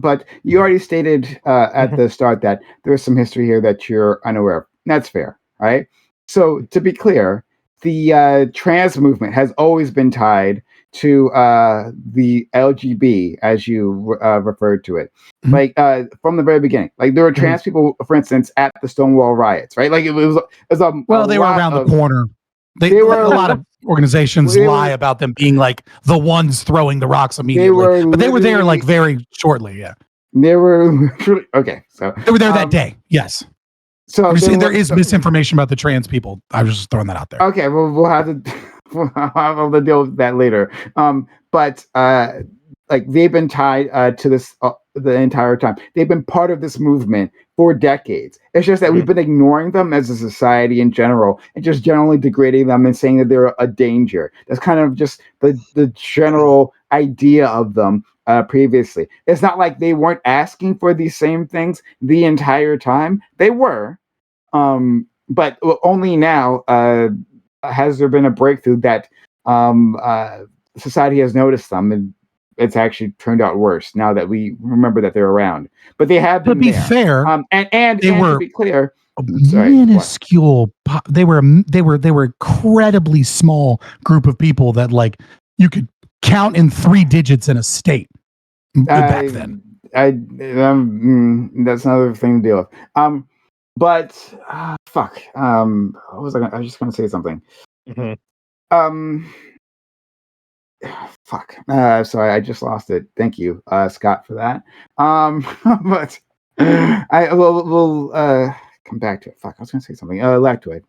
But you already stated at the start that there's some history here that you're unaware of. That's fair, right? So to be clear, the trans movement has always been tied to the LGB, as you referred to it, like from the very beginning. Like, there were trans people, for instance, at the Stonewall riots, right? Like, it was they were around the corner. They were a lot of organizations lie about them being like the ones throwing the rocks immediately, but they were there like very shortly. Yeah, they were okay. So they were there that day. Yes. So I'm saying there is misinformation about the trans people. I was just throwing that out there. Okay, well, we'll have to deal with that later. But like, they've been tied to this the entire time. They've been part of this movement for decades. It's just that we've been ignoring them as a society in general, and just generally degrading them and saying that they're a danger. That's kind of just the general idea of them previously. It's not like they weren't asking for these same things the entire time. They were, but only now has there been a breakthrough that society has noticed them, and it's actually turned out worse now that we remember that they're around. But they have been. To be fair, and they were, to be clear, minuscule. They were incredibly small group of people that, like, you could count in 3 digits in a state back then. That's another thing to deal with. But fuck. What was I was just gonna say something. Fuck. Sorry, I just lost it. Thank you, Scott, for that. But I will come back to it. Fuck, I was gonna say something. Lactoid.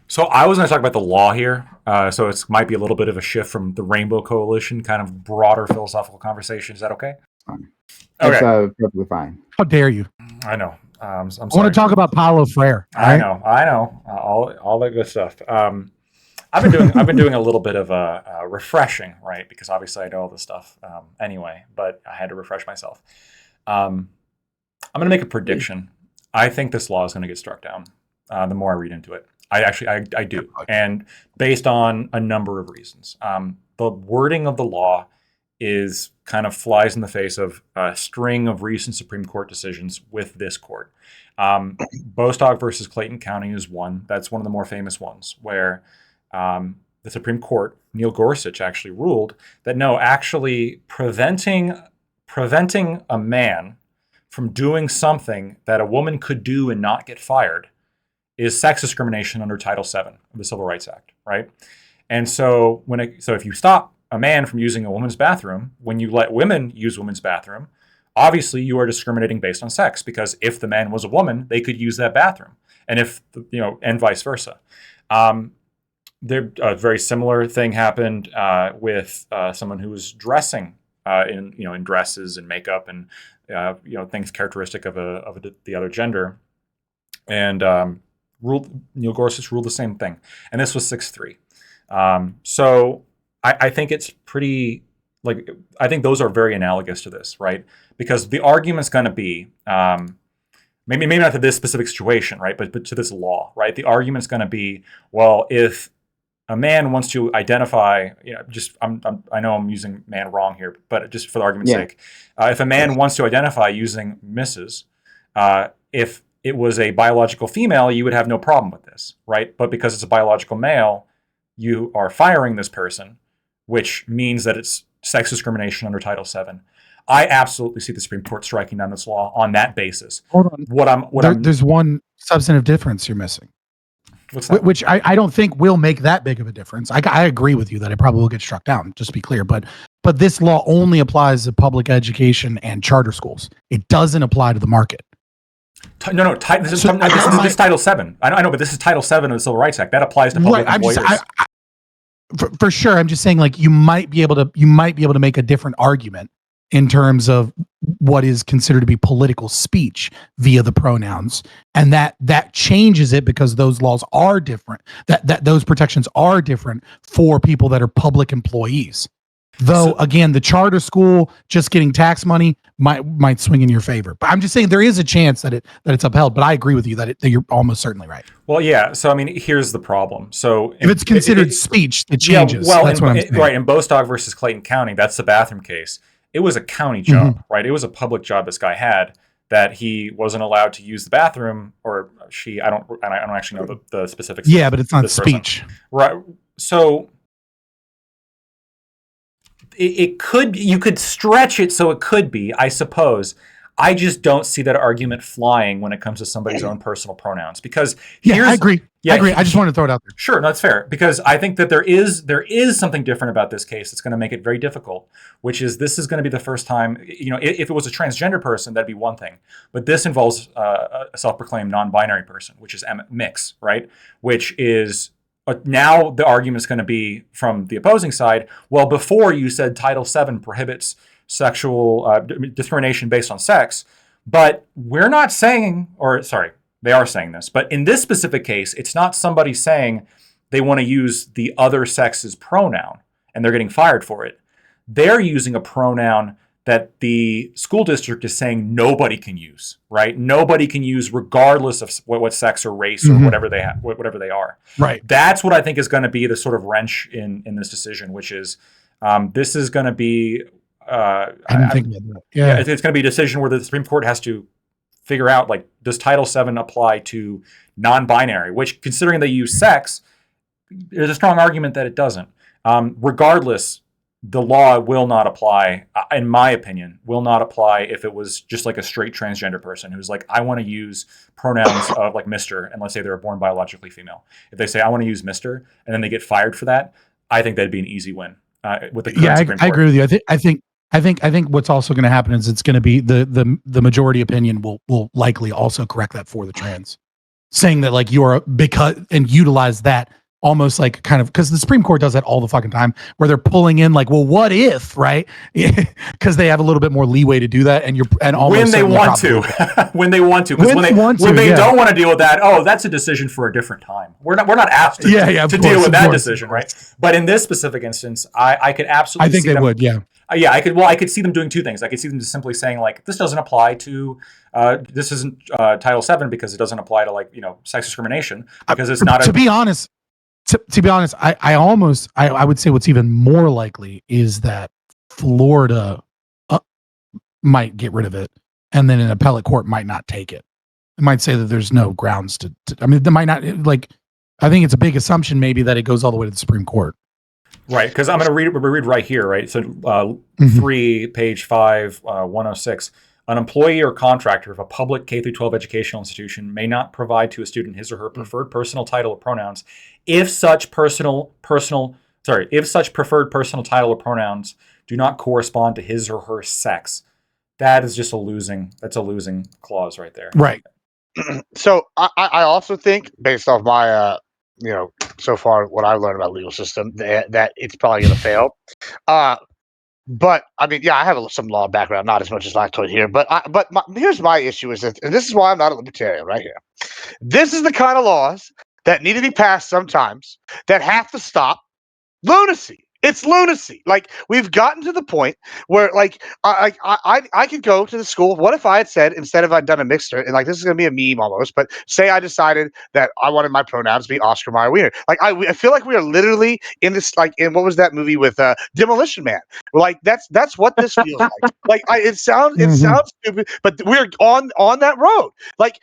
So I was going to talk about the law here. So it might be a little bit of a shift from the Rainbow Coalition, kind of broader philosophical conversation. Is that okay? Okay. That's perfectly fine. How dare you? I know. I'm sorry. I want to talk about Paulo Freire. I know. All that good stuff. I've been doing a little bit of a refreshing, right? Because obviously I know all this stuff anyway, but I had to refresh myself. I'm going to make a prediction. I think this law is going to get struck down. The more I read into it, I do, and based on a number of reasons. The wording of the law is kind of flies in the face of a string of recent Supreme Court decisions with this court. Bostock versus Clayton County is one. That's one of the more famous ones where the Supreme Court, Neil Gorsuch, actually ruled that no, actually preventing a man from doing something that a woman could do and not get fired is sex discrimination under Title VII of the Civil Rights Act, right? And so if you stop a man from using a woman's bathroom, when you let women use women's bathroom, obviously you are discriminating based on sex, because if the man was a woman, they could use that bathroom, and and vice versa. A very similar thing happened with someone who was dressing in dresses and makeup and things characteristic of the other gender, and Neil Gorsuch ruled the same thing, and this was 6-3. So I think it's pretty, I think those are very analogous to this, right? Because the argument's going to be, maybe not to this specific situation, right? But to this law, right? The argument's going to be, well, if a man wants to identify, I know I'm using man wrong here, but just for the argument's sake, if a man wants to identify using Mrs., if it was a biological female, you would have no problem with this, right? But because it's a biological male, you are firing this person, which means that it's sex discrimination under Title VII. I absolutely see the Supreme Court striking down this law on that basis. Hold on. There's one substantive difference you're missing. What's that? Which I don't think will make that big of a difference. I agree with you that it probably will get struck down, just to be clear. But this law only applies to public education and charter schools. It doesn't apply to the market. No. This is Title VII. I know, but this is Title VII of the Civil Rights Act. That applies to public employers. For sure, I'm just saying, like, you might be able to make a different argument in terms of what is considered to be political speech via the pronouns, and that changes it because those laws are different. That those protections are different for people that are public employees. Though, again, the charter school just getting tax money might swing in your favor. But I'm just saying there is a chance that it's upheld. But I agree with you that you're almost certainly right. Well, yeah. So, I mean, here's the problem. So if it's considered speech, it changes. Yeah, well, that's what I'm saying. Right. In Bostock versus Clayton County, that's the bathroom case. It was a county job, right? It was a public job this guy had, that he wasn't allowed to use the bathroom, or she. I don't actually know the specifics. Yeah, but it's not speech, right? So you could stretch it so it could be, I suppose. I just don't see that argument flying when it comes to somebody's own personal pronouns, because I agree. I agree. I just wanted to throw it out there. Sure, no, that's fair, because I think that there is something different about this case that's going to make it very difficult, which is this is going to be the first time, if it was a transgender person, that'd be one thing, but this involves a self-proclaimed non-binary person, which is mix, right? Which is now the argument is going to be from the opposing side. Well, before you said Title VII prohibits sexual discrimination based on sex, but we're not saying, they are saying this, but in this specific case, it's not somebody saying they want to use the other sex's pronoun and they're getting fired for it. They're using a pronoun that the school district is saying nobody can use, right? Nobody can use regardless of what sex or race or whatever they have, whatever they are. Right. That's what I think is going to be the sort of wrench in this decision, which is this is going to be I didn't think about that. Yeah, it's going to be a decision where the Supreme Court has to figure out, like, does Title VII apply to non-binary? Which, considering they use sex, there's a strong argument that it doesn't. Regardless, the law will not apply, in my opinion, will not apply if it was just like a straight transgender person who's like, I want to use pronouns of like Mr. and let's say they're born biologically female. If they say I want to use Mr. and then they get fired for that, I think that'd be an easy win with the current Supreme Court. I agree with you. I think what's also going to happen is it's going to be the majority opinion will likely also correct that for the trans, saying that, like, and utilize that almost like kind of, because the Supreme Court does that all the fucking time, where they're pulling in like, well, what if, right? Because they have a little bit more leeway to do that, and almost when they want to, when they want to, because when they don't want to deal with that, that's a decision for a different time. We're not asked to deal with that decision, right? But in this specific instance, I could absolutely. I think they would, yeah. Yeah, I could see them doing two things. I could see them just simply saying, like, this doesn't apply to, this isn't Title VII because it doesn't apply to, like, sex discrimination, because it's not. To be honest, I would say what's even more likely is that Florida might get rid of it, and then an appellate court might not take it. It might say that there's no grounds to I mean, they might not, like, I think it's a big assumption maybe that it goes all the way to the Supreme Court. Right, because I'm going to read right here, right? So 3, page 5, 106. An employee or contractor of a public K-12 educational institution may not provide to a student his or her preferred personal title or pronouns if such preferred personal title or pronouns do not correspond to his or her sex. That is just a losing clause right there. Right. So I also think, based off my so far what I've learned about legal system, that it's probably going to fail. But I mean, yeah, I have some law background, not as much as Lactoid here. But here's my issue is that, and this is why I'm not a libertarian right here. This is the kind of laws that need to be passed sometimes that have to stop lunacy. It's lunacy. Like we've gotten to the point where like I could go to the school. What if I had said instead of I'd done a mixture and like this is gonna be a meme almost, but say I decided that I wanted my pronouns to be Oscar Mayer Wiener. Like I feel like we are literally in this like in what was that movie with Demolition Man? Like that's what this feels like. Like it sounds stupid, but we're on that road. Like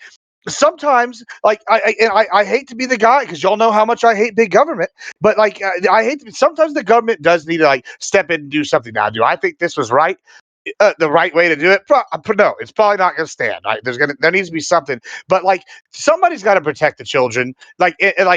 sometimes like I hate to be the guy because y'all know how much I hate big government, but like I hate to be, sometimes the government does need to like step in and do something. Now do I think this was right, the right way to do it? No, it's probably not going to stand. Right? There needs to be something, but like somebody's got to protect the children. Like and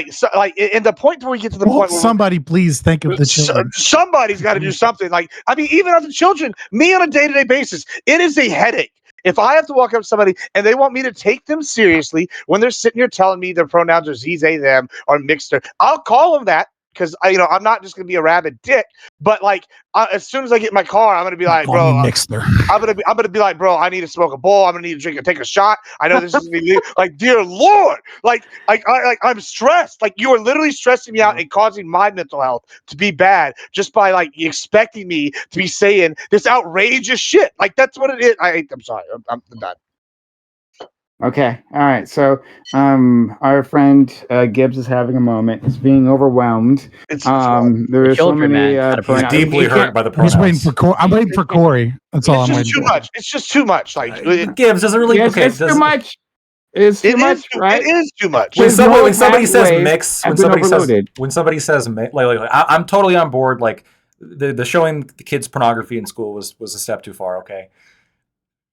the point where we get to the point where somebody please think of the children. Somebody's got to do something. Like I mean, even as a children, me on a day-to-day basis, it is a headache. If I have to walk up to somebody and they want me to take them seriously when they're sitting here telling me their pronouns are ze, they, them, or mixed, I'll call them that because I'm not just gonna be a rabid dick. But like, as soon as I get in my car, I'm gonna be like, bro, I'm gonna be like, bro, I need to smoke a bowl. I'm gonna need to take a shot. I know this is gonna be like, dear Lord, I'm stressed. Like you are literally stressing me out and causing my mental health to be bad just by like expecting me to be saying this outrageous shit. Like that's what it is. I'm sorry. I'm done. Okay. All right. So, our friend Gibbs is having a moment. He's being overwhelmed. There are so many He's deeply hurt by the pronouns. I'm waiting for Corey. That's all I'm waiting for. It's just too much. Like Gibbs doesn't really. It's too much. It's too much, right? It is too much. When somebody says mix, when somebody says mix, like I'm totally on board. Like the showing the kids pornography in school was a step too far. Okay.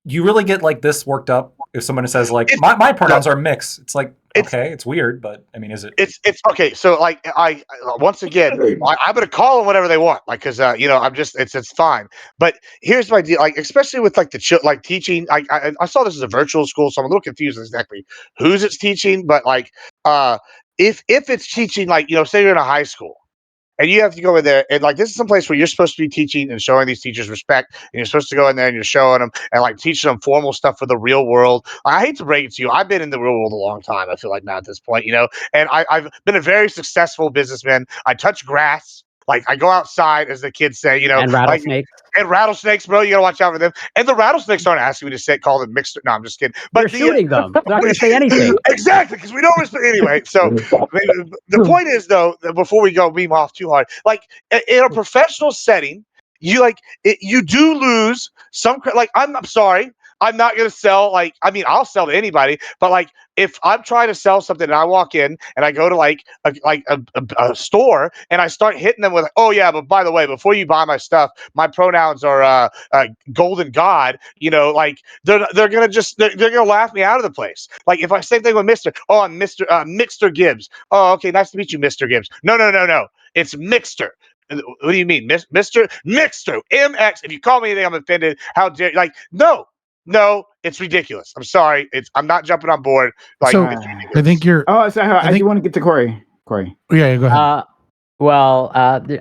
You really get like this worked up if someone says like my pronouns are mix. It's like okay, it's weird, but I mean, is it? It's okay. So like I once again, I'm gonna call them whatever they want, like because I'm just it's fine. But here's my deal, like especially with like like teaching. I saw this as a virtual school, so I'm a little confused exactly who's it's teaching. But like if it's teaching, like say you're in a high school. And you have to go in there and like this is some place where you're supposed to be teaching and showing these teachers respect. And you're supposed to go in there and you're showing them and like teaching them formal stuff for the real world. I hate to break it to you. I've been in the real world a long time. I feel like now at this point, and I've been a very successful businessman. I touch grass. Like I go outside, as the kids say, and rattlesnakes. And rattlesnakes, bro, you gotta watch out for them. And the rattlesnakes aren't asking me to call them mixed. No, I'm just kidding. But you're shooting them. They're not going to say anything. Exactly, because we don't respect anyway. So the point is, though, before we go beam off too hard, like in a professional setting, you do lose some. Like I'm sorry. I'm not going to sell I'll sell to anybody, but like if I'm trying to sell something and I walk in and I go to like a store and I start hitting them with, oh yeah, but by the way, before you buy my stuff, my pronouns are golden God, like they're going to they're going to laugh me out of the place. Like if I same thing with Mr. Oh, I'm Mr. Gibbs. Oh, okay. Nice to meet you, Mr. Gibbs. No. It's Mixter. What do you mean? Mr. Mixter, MX. If you call me anything, I'm offended. How dare you? Like, no, it's ridiculous. I'm sorry. I'm not jumping on board. Like, so I think you're. Oh, so I do want to get to Corey. Yeah, go ahead.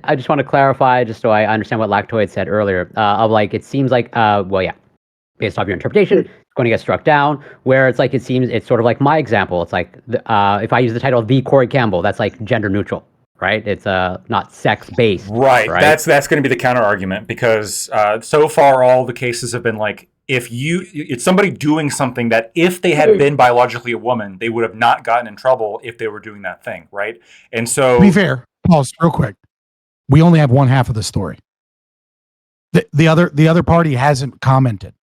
I just want to clarify, just so I understand what Lactoid said earlier. Of like, it seems like, based off your interpretation, it's going to get struck down. Where it's like, it seems it's sort of like my example. It's like, if I use the title of the Corey Campbell, that's like gender neutral. Right, it's not sex based. Right, that's going to be the counter argument because so far all the cases have been like it's somebody doing something that if they had been biologically a woman, they would have not gotten in trouble if they were doing that thing, right? And so, to be fair, pause real quick. We only have one half of the story. The other party hasn't commented,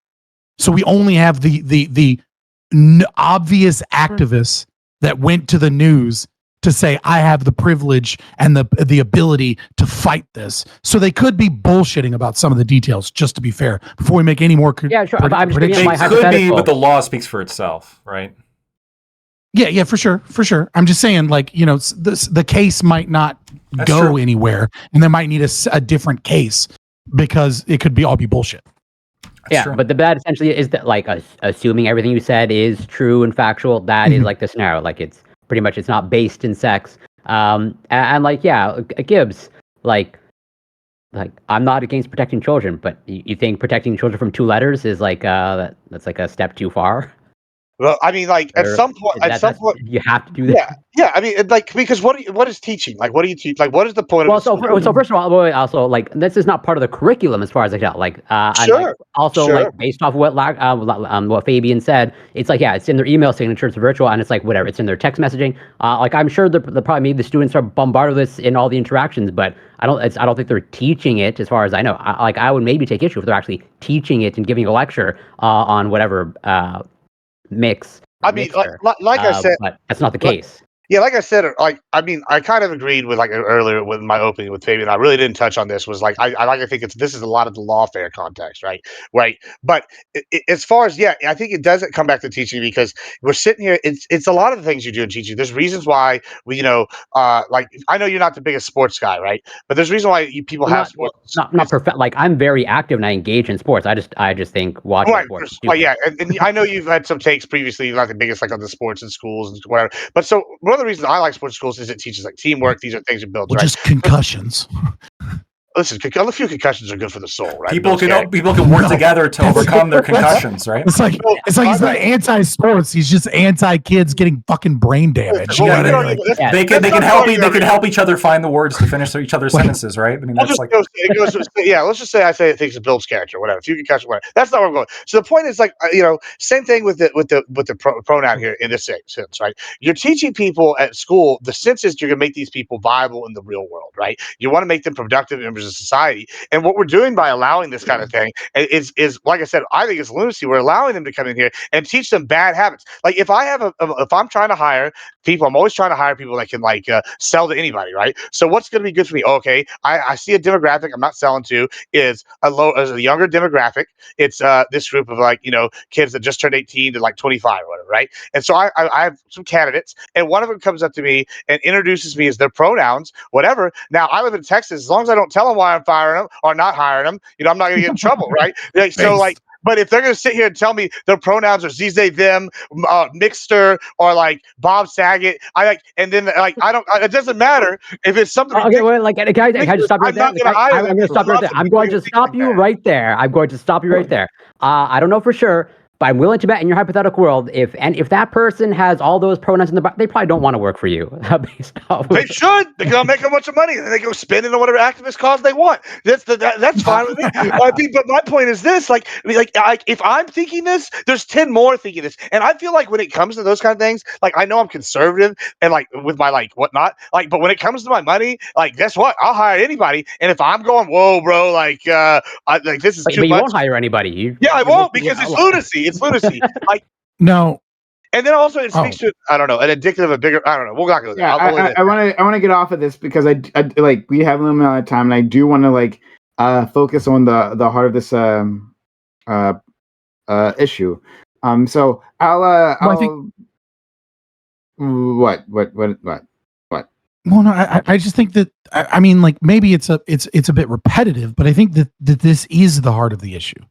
so we only have the obvious activists that went to the news to say I have the privilege and the ability to fight this. So they could be bullshitting about some of the details, just to be fair, before we make any more I'm just predictions. They could be, but the law speaks for itself, right? Yeah, for sure. I'm just saying, like, the case might not go anywhere, and they might need a different case because it could all be bullshit. That's true. But the bad essentially is that, like, assuming everything you said is true and factual, that is like the scenario. Like, it's pretty much, it's not based in sex. And like, yeah, Gibbs, like I'm not against protecting children, but you think protecting children from two letters is like that's like a step too far? Well, I mean, like at some point, you have to do that. yeah. I mean, like because what is teaching? Like, what do you teach? Like, what is the point Well, of the school? so first of all, also like this is not part of the curriculum as far as I can tell. Like, and like Sure, also sure. like based off of what Fabian said, it's like it's in their email signature, it's virtual, and it's like whatever, it's in their text messaging. Like I'm sure the probably maybe the students are bombarded with this in all the interactions, but I don't think they're teaching it as far as I know. I would maybe take issue if they're actually teaching it and giving a lecture on whatever mix. I mean, like I said, but that's not the case. yeah, like I said, like I mean, I kind of agreed with like earlier with my opening with Fabian. I really didn't touch on this. Was like I like to think this is a lot of the lawfare context, right? Right. But as far as I think it doesn't come back to teaching because we're sitting here. It's a lot of the things you do in teaching. There's reasons why we like I know you're not the biggest sports guy, right? But there's reason why people have sports. Not perfect. Like I'm very active and I engage in sports. I just think watching sports. Yeah, and I know you've had some takes previously. You're not the biggest like on the sports in schools and whatever. But so one of the reasons I like sports schools is it teaches like teamwork. These are things it builds. Well, right? just concussions. Listen, a few concussions are good for the soul, right? People can work together to overcome their concussions, right? It's like he's not anti-sports. He's just anti-kids getting fucking brain damage. They can help each other find the words to finish each other's sentences, right? I mean, that's like let's just say I say it thinks it builds character, whatever. If you concussion, whatever. That's not where I'm going. So the point is like same thing with the pronoun here in this sense, right? You're teaching people at school. The sense is you're going to make these people viable in the real world, right? You want to make them productive members of society. And what we're doing by allowing this kind of thing is like I said, I think it's lunacy. We're allowing them to come in here and teach them bad habits. Like if I have if I'm trying to hire people, I'm always trying to hire people that can like sell to anybody, right? So what's going to be good for me? Okay, I see a demographic I'm not selling to is a younger demographic. It's this group of like kids that just turned 18 to like 25 or whatever, right? And so I have some candidates, and one of them comes up to me and introduces me as their pronouns, whatever. Now I live in Texas. As long as I don't tell them why I'm firing them or not hiring them, I'm not going to get in trouble, right? So like. But if they're going to sit here and tell me their pronouns are these, they, them, Mixter, or like Bob Saget, and then like I don't. It doesn't matter if it's something. Okay, wait, like, can I just stop you right there? I'm going to stop you right there. I'm going to stop you right there. I'm going to stop you right there. I don't know for sure, but I'm willing to bet in your hypothetical world, if that person has all those pronouns in the they probably don't want to work for you. Based off they should. They're gonna make a bunch of money, and they go spend it on whatever activist cause they want. That's fine with me. But my point is this: like if I'm thinking this, there's 10 more thinking this, and I feel like when it comes to those kind of things, like I know I'm conservative and like with my like whatnot, like but when it comes to my money, like guess what? I'll hire anybody, and if I'm going, whoa, bro, like this is too much. But you won't hire anybody. I won't because it's lunacy. It's lunacy. Like no. And then also it speaks to an indicative of bigger. I don't know. We'll not go there. Yeah, I want to get off of this because I like we have a limited amount of time, and I do want to like focus on the heart of this issue. So I think what. Well, no, I just think that I mean, like maybe it's a bit repetitive, but I think that this is the heart of the issue.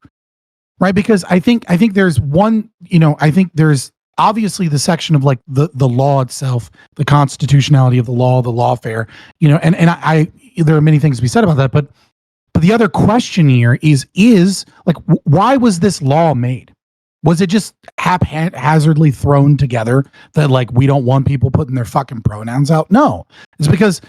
Right, because I think there's one, I think there's obviously the section of like the law itself, the constitutionality of the law, the lawfare, and I there are many things to be said about that, but the other question here is like why was this law made? Was it just haphazardly thrown together that like we don't want people putting their fucking pronouns out? No, it's because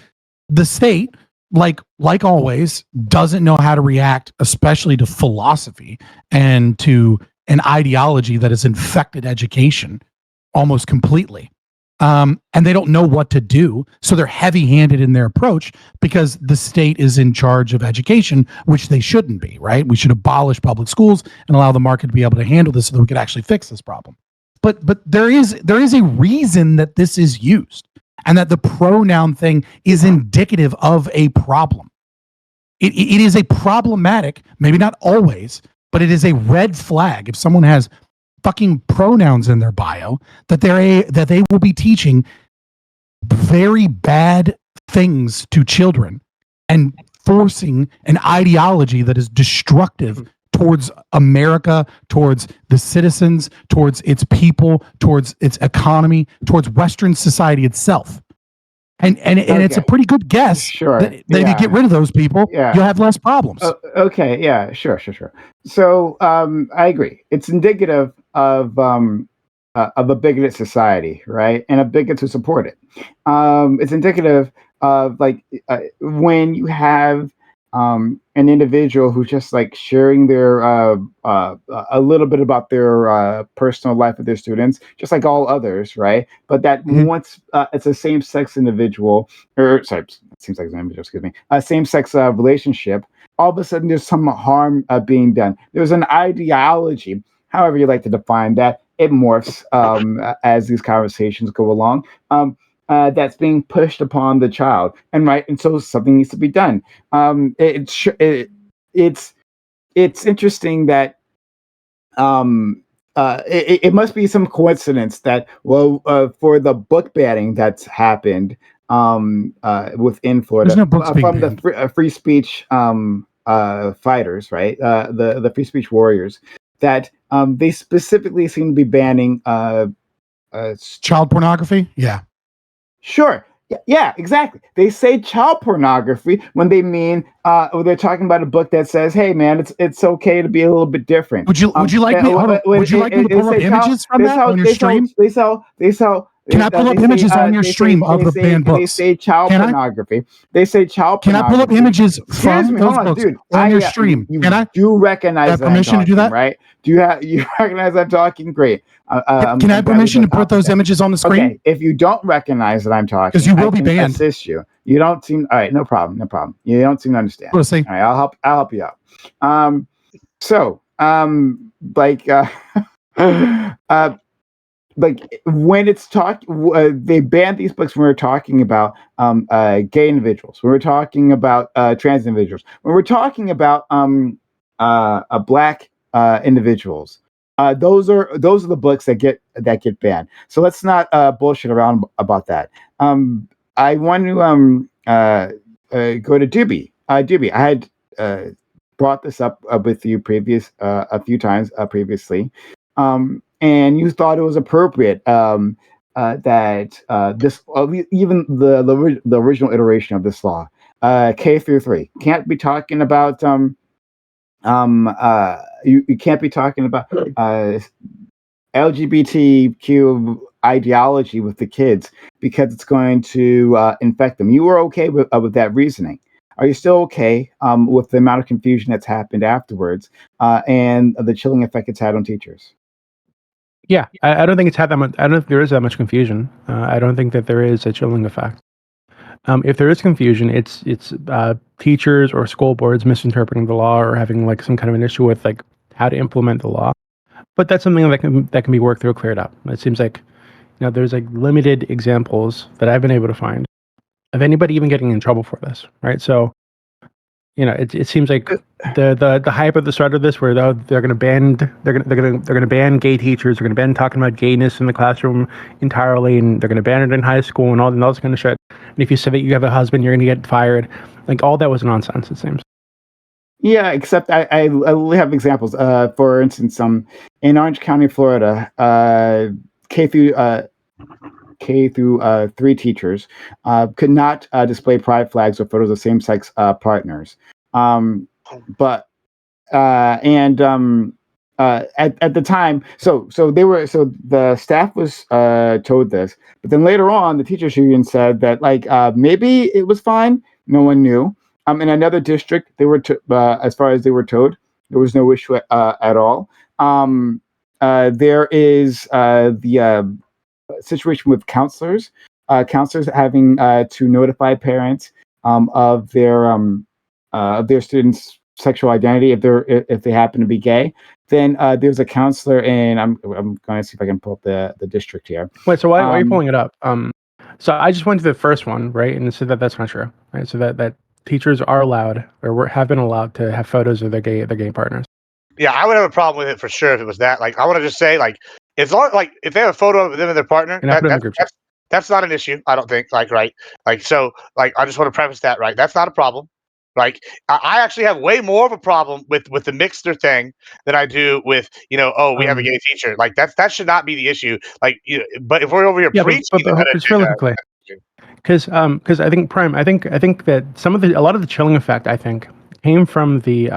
the state, like always, doesn't know how to react, especially to philosophy and to an ideology that has infected education almost completely. And they don't know what to do. So they're heavy-handed in their approach because the state is in charge of education, which they shouldn't be, right? We should abolish public schools and allow the market to be able to handle this so that we could actually fix this problem. But there is a reason that this is used. And that the pronoun thing is indicative of a problem. It is a problematic, maybe not always, but it is a red flag if someone has fucking pronouns in their bio that they will be teaching very bad things to children and forcing an ideology that is destructive towards America, towards the citizens, towards its people, towards its economy, towards Western society itself. And it's a pretty good guess that if you get rid of those people, you'll have less problems. Okay, yeah, sure. So I agree. It's indicative of of a bigoted society, right, and of bigots who support it. It's indicative of like when you have an individual who's just like sharing their a little bit about their personal life with their students, just like all others, right? But that once it's a same-sex individual, or sorry, same-sex individual, excuse me, a same-sex relationship. All of a sudden, there's some harm being done. There's an ideology, however you like to define that. It morphs as these conversations go along. That's being pushed upon the child, and so something needs to be done. It's interesting that it must be some coincidence that for the book banning that's happened within Florida, There's no books being from banned. the free speech fighters, right? The free speech warriors, that they specifically seem to be banning Child pornography? Yeah. Sure. Yeah, exactly. They say child pornography when they mean they're talking about a book that says, "Hey, man, it's okay to be a little bit different." Would you like me? Hold on. Would you like me to pull up images from that on your stream? They sell. Can I pull up images on your stream of the banned books? They say child pornography. They say child Can I pornography. pull up images from those Hold on, books dude, on your stream? Can I? Do recognize have permission to do that? right? Do you recognize I'm talking? Great. Can I have permission to put those images on the screen? Okay, if you don't recognize that I'm talking, because you will I be can banned. Assist you. You don't seem all right. No problem. You don't seem to understand. We'll see. All right, I'll help you out. Like when it's they banned these books when we're talking about gay individuals, when we're talking about trans individuals, when we're talking about black individuals. Those are the books that get banned. So let's not bullshit around about that. I want to go to Doobie. Doobie, I had brought this up with you a few times previously, and you thought it was appropriate that this even the original iteration of this law, K through 3, can't be talking about you can't be talking about LGBTQ ideology with the kids because it's going to infect them. You were okay with that reasoning. Are you still okay with the amount of confusion that's happened afterwards and the chilling effect it's had on teachers? Yeah, I don't think it's had that much. I don't think there is that much confusion. I don't think that there is a chilling effect. If there is confusion, it's teachers or school boards misinterpreting the law or having like some kind of an issue with like how to implement the law. But that's something that can be worked through, cleared up. It seems like there's like limited examples that I've been able to find of anybody even getting in trouble for this, right? So it seems like the hype at the start of this, where they're going to ban gay teachers, they're going to ban talking about gayness in the classroom entirely, and they're going to ban it in high school and all this kind of shit. And if you say that you have a husband, you're going to get fired. Like all that was nonsense. It seems. Yeah, except I have examples. For instance, in Orange County, Florida, K through 3 teachers could not display pride flags or photos of same-sex partners. But at the time, so the staff was told this, but then later on, the teachers union said that maybe it was fine. No one knew. In another district, they were as far as they were told, there was no issue at all. There is the situation with counselors having to notify parents of their students' sexual identity if they happen to be gay. Then there's a counselor, and I'm going to see if I can pull up the district here. Wait, so why are you pulling it up? So I just went to the first one, right, and it said that that's not true, right? So that teachers are allowed or have been allowed to have photos of their gay partners. Yeah, I would have a problem with it for sure if it was that. Like, I want to just say, as long if they have a photo of them and their partner, that's not an issue. I don't think. I just want to preface that, right? That's not a problem. I actually have way more of a problem with the mixer thing than I do with we have a gay teacher. That should not be the issue. But if we're over here preaching, but it's really quickly. Because I think I think that a lot of the chilling effect I think came from the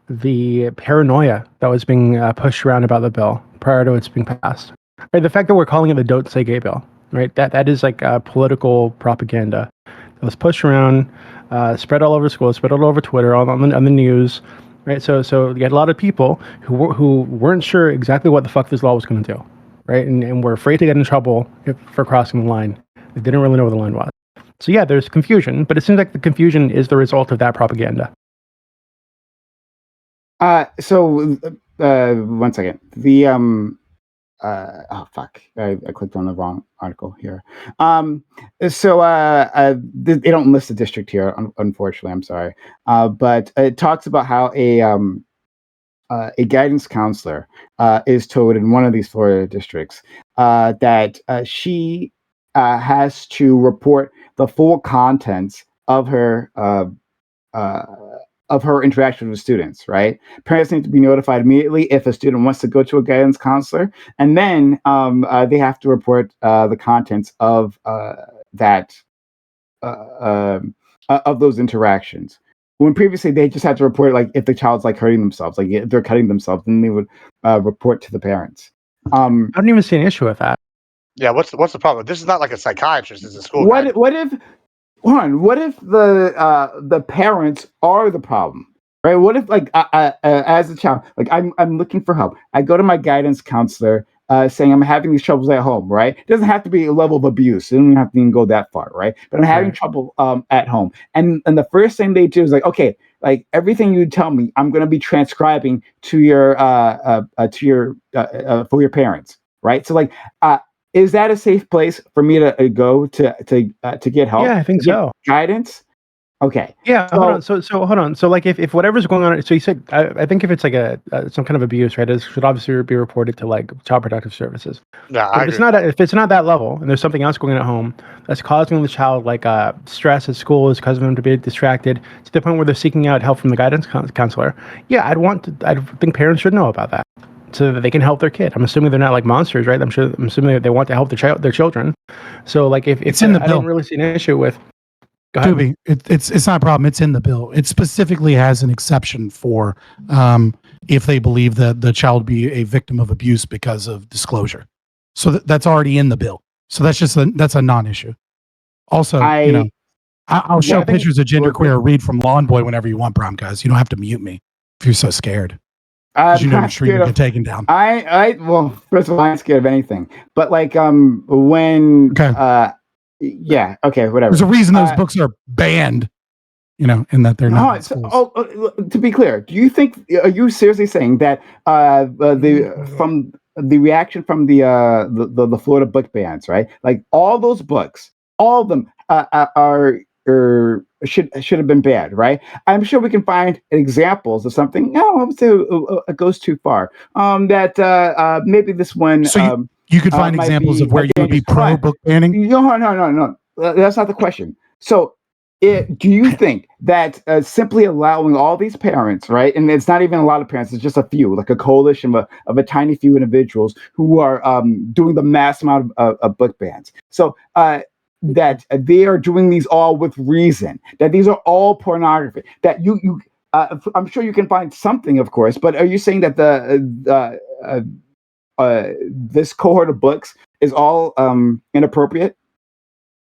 the paranoia that was being pushed around about the bill prior to its being passed. Right, the fact that we're calling it the "Don't Say Gay" bill, right? That is like political propaganda that was pushed around, spread all over schools, spread all over Twitter, on the news, right? So you had a lot of people who weren't sure exactly what the fuck this law was going to do, right? And were afraid to get in trouble for crossing the line. They didn't really know where the line was. So yeah, there's confusion, but it seems like the confusion is the result of that propaganda. So one second. The oh fuck, I clicked on the wrong article here. So they don't list the district here, unfortunately. I'm sorry, but it talks about how a guidance counselor is told in one of these Florida districts that she has to report the full contents of her interaction with students, right? Parents need to be notified immediately if a student wants to go to a guidance counselor, and then they have to report the contents of of those interactions. When previously they just had to report like if the child's like hurting themselves, like if they're cutting themselves, then they would report to the parents. I don't even see an issue with that. Yeah, what's the problem? This is not like a psychiatrist. It's a school. What if the parents are the problem, right? What if like as a child, like I'm looking for help. I go to my guidance counselor saying I'm having these troubles at home, right? It doesn't have to be a level of abuse. It doesn't have to even go that far, right? But I'm having trouble at home. And the first thing they do is like, okay, like everything you tell me, I'm going to be transcribing to your for your parents, right? So like is that a safe place for me to go to get help? Yeah, I think so. Guidance. Okay. Yeah. So hold on. So like if whatever's going on, so you said I think if it's like some kind of abuse, right? It should obviously be reported to like Child Protective Services. Yeah, if it's not that level, and there's something else going on at home that's causing the child like stress at school, is causing them to be distracted to the point where they're seeking out help from the guidance counselor. Yeah, I think parents should know about that, so that they can help their kid. I'm assuming they're not like monsters, right? I'm assuming they want to help their children. So like if it's in the bill, I don't really see an issue with. Doobie, it's not a problem. It's in the bill. It specifically has an exception for if they believe that the child be a victim of abuse because of disclosure. So that's already in the bill. So that's a non-issue. Also, I'll show pictures of genderqueer read from Lawn Boy whenever you want, Brom, guys. You don't have to mute me if you're so scared. You know, you're going to get taken down. Well, first of all, I'm not scared of anything. But like when yeah, okay, whatever. There's a reason those books are banned, and that they're not. To be clear, are you seriously saying that from the reaction from the Florida book bans, right? Like all those books, all of them should have been banned, right? I'm sure we can find examples of something. No, I would say it goes too far. That maybe this one. So you could find examples of where you would be pro book banning. No. That's not the question. So, do you think that simply allowing all these parents, right, and it's not even a lot of parents, it's just a few, like a coalition of a tiny few individuals who are doing the mass amount of book bans. So that they are doing these all with reason, that these are all pornography, that you I'm sure you can find something, of course, but are you saying that this cohort of books is all inappropriate?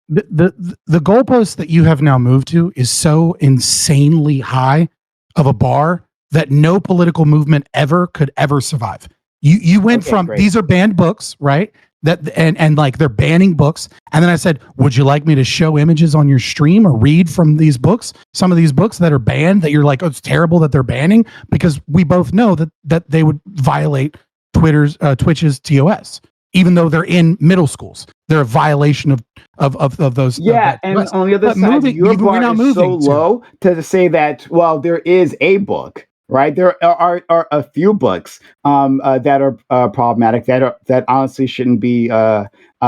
The goalpost that you have now moved to is so insanely high of a bar that no political movement could ever survive. You went from great. These are banned books, right? And like they're banning books, and then I said, would you like me to show images on your stream or read from these books? Some of these books that are banned that you're like, oh, it's terrible that they're banning, because we both know that they would violate Twitch's TOS, even though they're in middle schools. They're a violation of those. Yeah, and on the other side, your bar is so low to say that, well, there is a book, right? There are a few books that are problematic, that honestly shouldn't be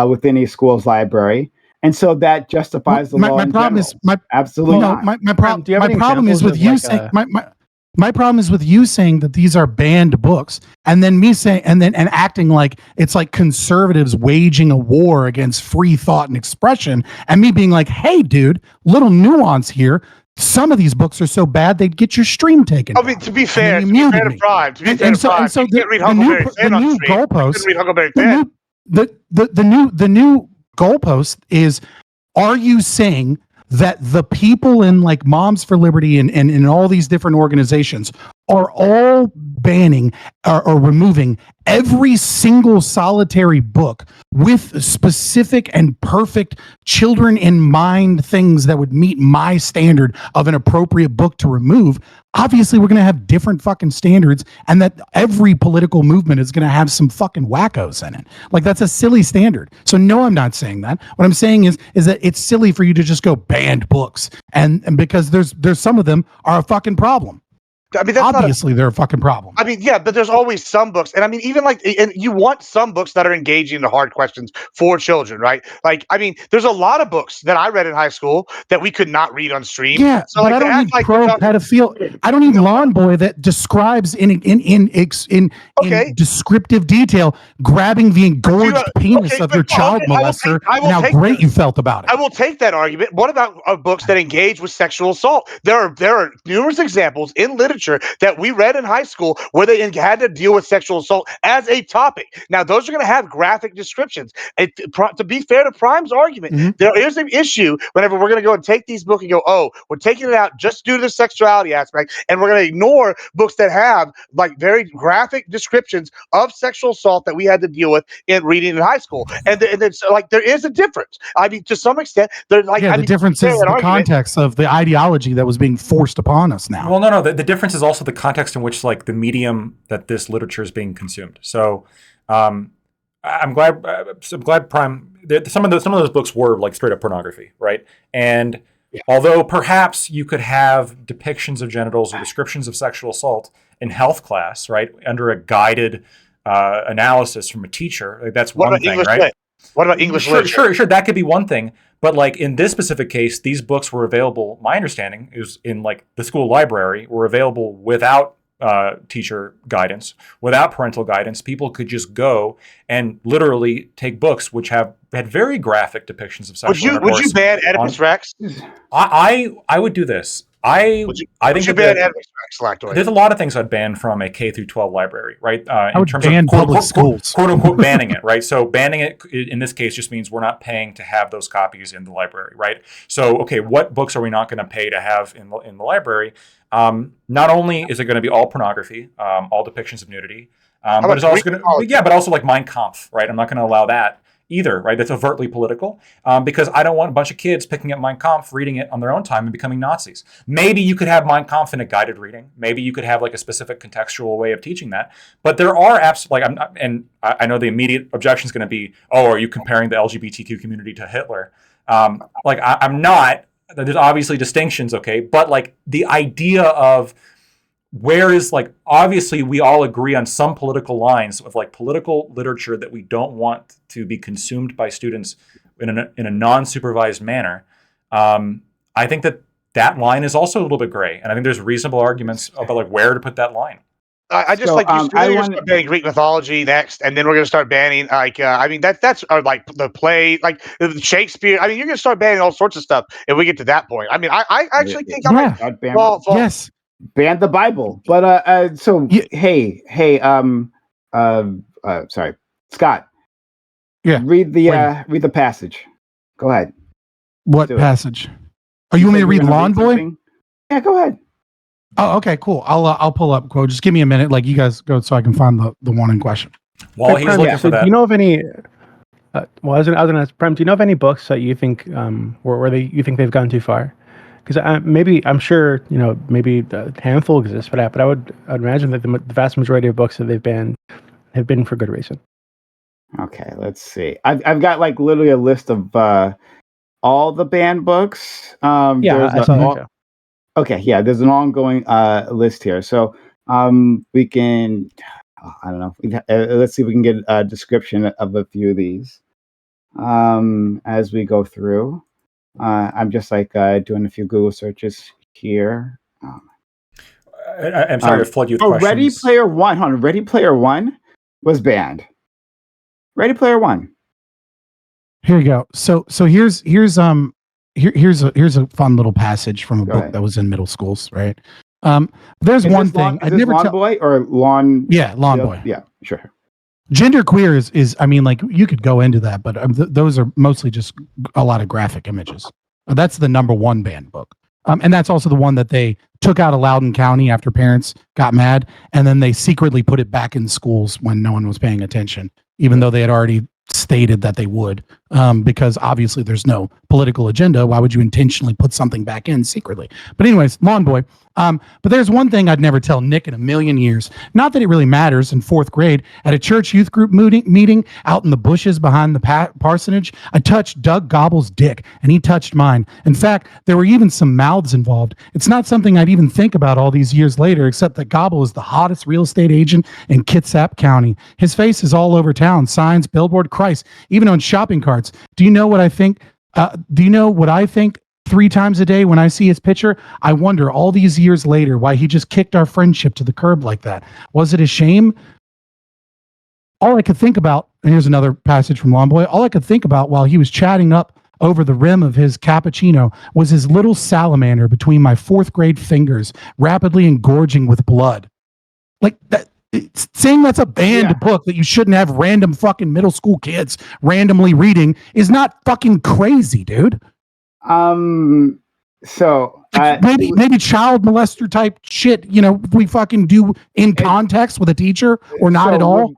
within a school's library. And so that justifies the law. My problem is absolutely not. My problem is with you saying my problem is with you saying that these are banned books, and then me saying and acting like it's like conservatives waging a war against free thought and expression, and me being like, hey, dude, little nuance here. some of these books are so bad they'd get your stream taken. I mean, to be fair, to to be fair to Prime, you can't read the new Huckleberry Finn on new stream. You goalpost, couldn't read Huckleberry Finn. the new goalpost is: are you saying that the people in like Moms for Liberty and all these different organizations are all banning or removing every single solitary book with specific and perfect children in mind things that would meet my standard of an appropriate book to remove? Obviously, we're going to have different fucking standards, and that every political movement is going to have some fucking wackos in it. Like, that's a silly standard. So no, I'm not saying that. What I'm saying is that it's silly for you to just go banned books, and because there's some of them are a fucking problem. I mean, that's obviously they're a fucking problem. I mean, yeah, but there's always some books, and I mean, even like, and you want some books that are engaging in the hard questions for children, right? Like, I mean, there's a lot of books that I read in high school that we could not read on stream. Yeah, so but like, I don't need pro pedophile. I don't need Lawn Boy that describes in descriptive detail grabbing the engorged penis of your child molester and how great you felt about it. I will take that argument. What about books that engage with sexual assault? There are numerous examples in literature that we read in high school where they had to deal with sexual assault as a topic. Now, those are going to have graphic descriptions. To be fair to Prime's argument, there is an issue whenever we're going to go and take these books and go, oh, we're taking it out just due to the sexuality aspect, and we're going to ignore books that have like very graphic descriptions of sexual assault that we had to deal with in reading in high school. And it's like there is a difference. I mean, to some extent, there's like the difference is the context of the ideology that was being forced upon us now. Well, no. The difference is also the context in which like the medium that this literature is being consumed. So I'm glad Prime. Some of those books were like straight up pornography, right? And although perhaps you could have depictions of genitals or descriptions of sexual assault in health class, right, under a guided analysis from a teacher, like, that's one thing, right? What about English literature? Sure, that could be one thing. But like in this specific case, these books were available. My understanding is in like the school library were available without teacher guidance, without parental guidance. People could just go and literally take books which had very graphic depictions of sexual intercourse. Would you ban Oedipus Rex? I would do this. I think there's a lot of things I'd ban from a K through 12 library, right? In terms of quote unquote banning it, right? So banning it in this case just means we're not paying to have those copies in the library, right? So okay, what books are we not going to pay to have in the library? Not only is it going to be all pornography, all depictions of nudity, but it's also going to but also like Mein Kampf, right? I'm not going to allow that either, right? That's overtly political, because I don't want a bunch of kids picking up Mein Kampf, reading it on their own time, and becoming Nazis. Maybe you could have Mein Kampf in a guided reading. Maybe you could have like a specific contextual way of teaching that. But there are I know the immediate objection is going to be, oh, are you comparing the LGBTQ community to Hitler? I'm not. There's obviously distinctions, okay? But like the idea of where is like, obviously we all agree on some political lines of like political literature that we don't want to be consumed by students in a non-supervised manner. I think that line is also a little bit gray, and I think there's reasonable arguments about like where to put that line. I just like we're going to start banning Greek mythology next, and then we're going to start banning like I mean that's like the play, like Shakespeare. I mean, you're going to start banning all sorts of stuff if we get to that point. I mean, I actually think yes. Ban the Bible, but sorry, Scott. Yeah, read the passage. Go ahead. What passage? Oh, you want me to read Lawn Boy? Yeah, go ahead. Oh, okay, cool. I'll pull up quote. Just give me a minute. Like, you guys go so I can find the one in question. While he's looking for that, do you know of any? I was going to ask Prem. Do you know of any books that you think you think they've gone too far? Because I'm sure maybe a handful exists, but I'd imagine that the vast majority of books that they've banned have been for good reason. Okay, let's see. I've got like literally a list of all the banned books. I saw that too. Okay, yeah, there's an ongoing list here. So we can, I don't know. Let's see if we can get a description of a few of these as we go through. I'm just like doing a few Google searches here. I'm sorry to flood you with questions. Ready Player One. Hold on. Ready Player One was banned. Ready Player One. Here you go. So here's here's a fun little passage from a Go book ahead. that was in middle schools, right? There's Is one this thing I'd never Lawn Boy or Lawn. Yeah, Lawn Boy. Yeah, sure. Genderqueer is I mean, like, you could go into that, but those are mostly just a lot of graphic images. That's the number one banned book. And that's also the one that they took out of Loudoun County after parents got mad, and then they secretly put it back in schools when no one was paying attention, even though they had already stated that they would, because obviously there's no political agenda. Why would you intentionally put something back in secretly? But anyways, Lawn Boy. But there's one thing I'd never tell Nick in a million years. Not that it really matters. In fourth grade, at a church youth group meeting out in the bushes behind the parsonage, I touched Doug Gobble's dick, and he touched mine. In fact, there were even some mouths involved. It's not something I'd even think about all these years later, except that Gobble is the hottest real estate agent in Kitsap County. His face is all over town, signs, billboard, Christ, even on shopping carts. Do you know what I think? Do you know what I think 3 times a day when I see his picture? I wonder all these years later why he just kicked our friendship to the curb like that. Was it a shame? All I could think about, and here's another passage from Lawn Boy, all I could think about while he was chatting up over the rim of his cappuccino was his little salamander between my 4th grade fingers, rapidly engorging with blood. Like that. Saying that's a banned book that you shouldn't have random fucking middle school kids randomly reading is not fucking crazy, dude. So maybe child molester type shit, we fucking do in context with a teacher or not at all.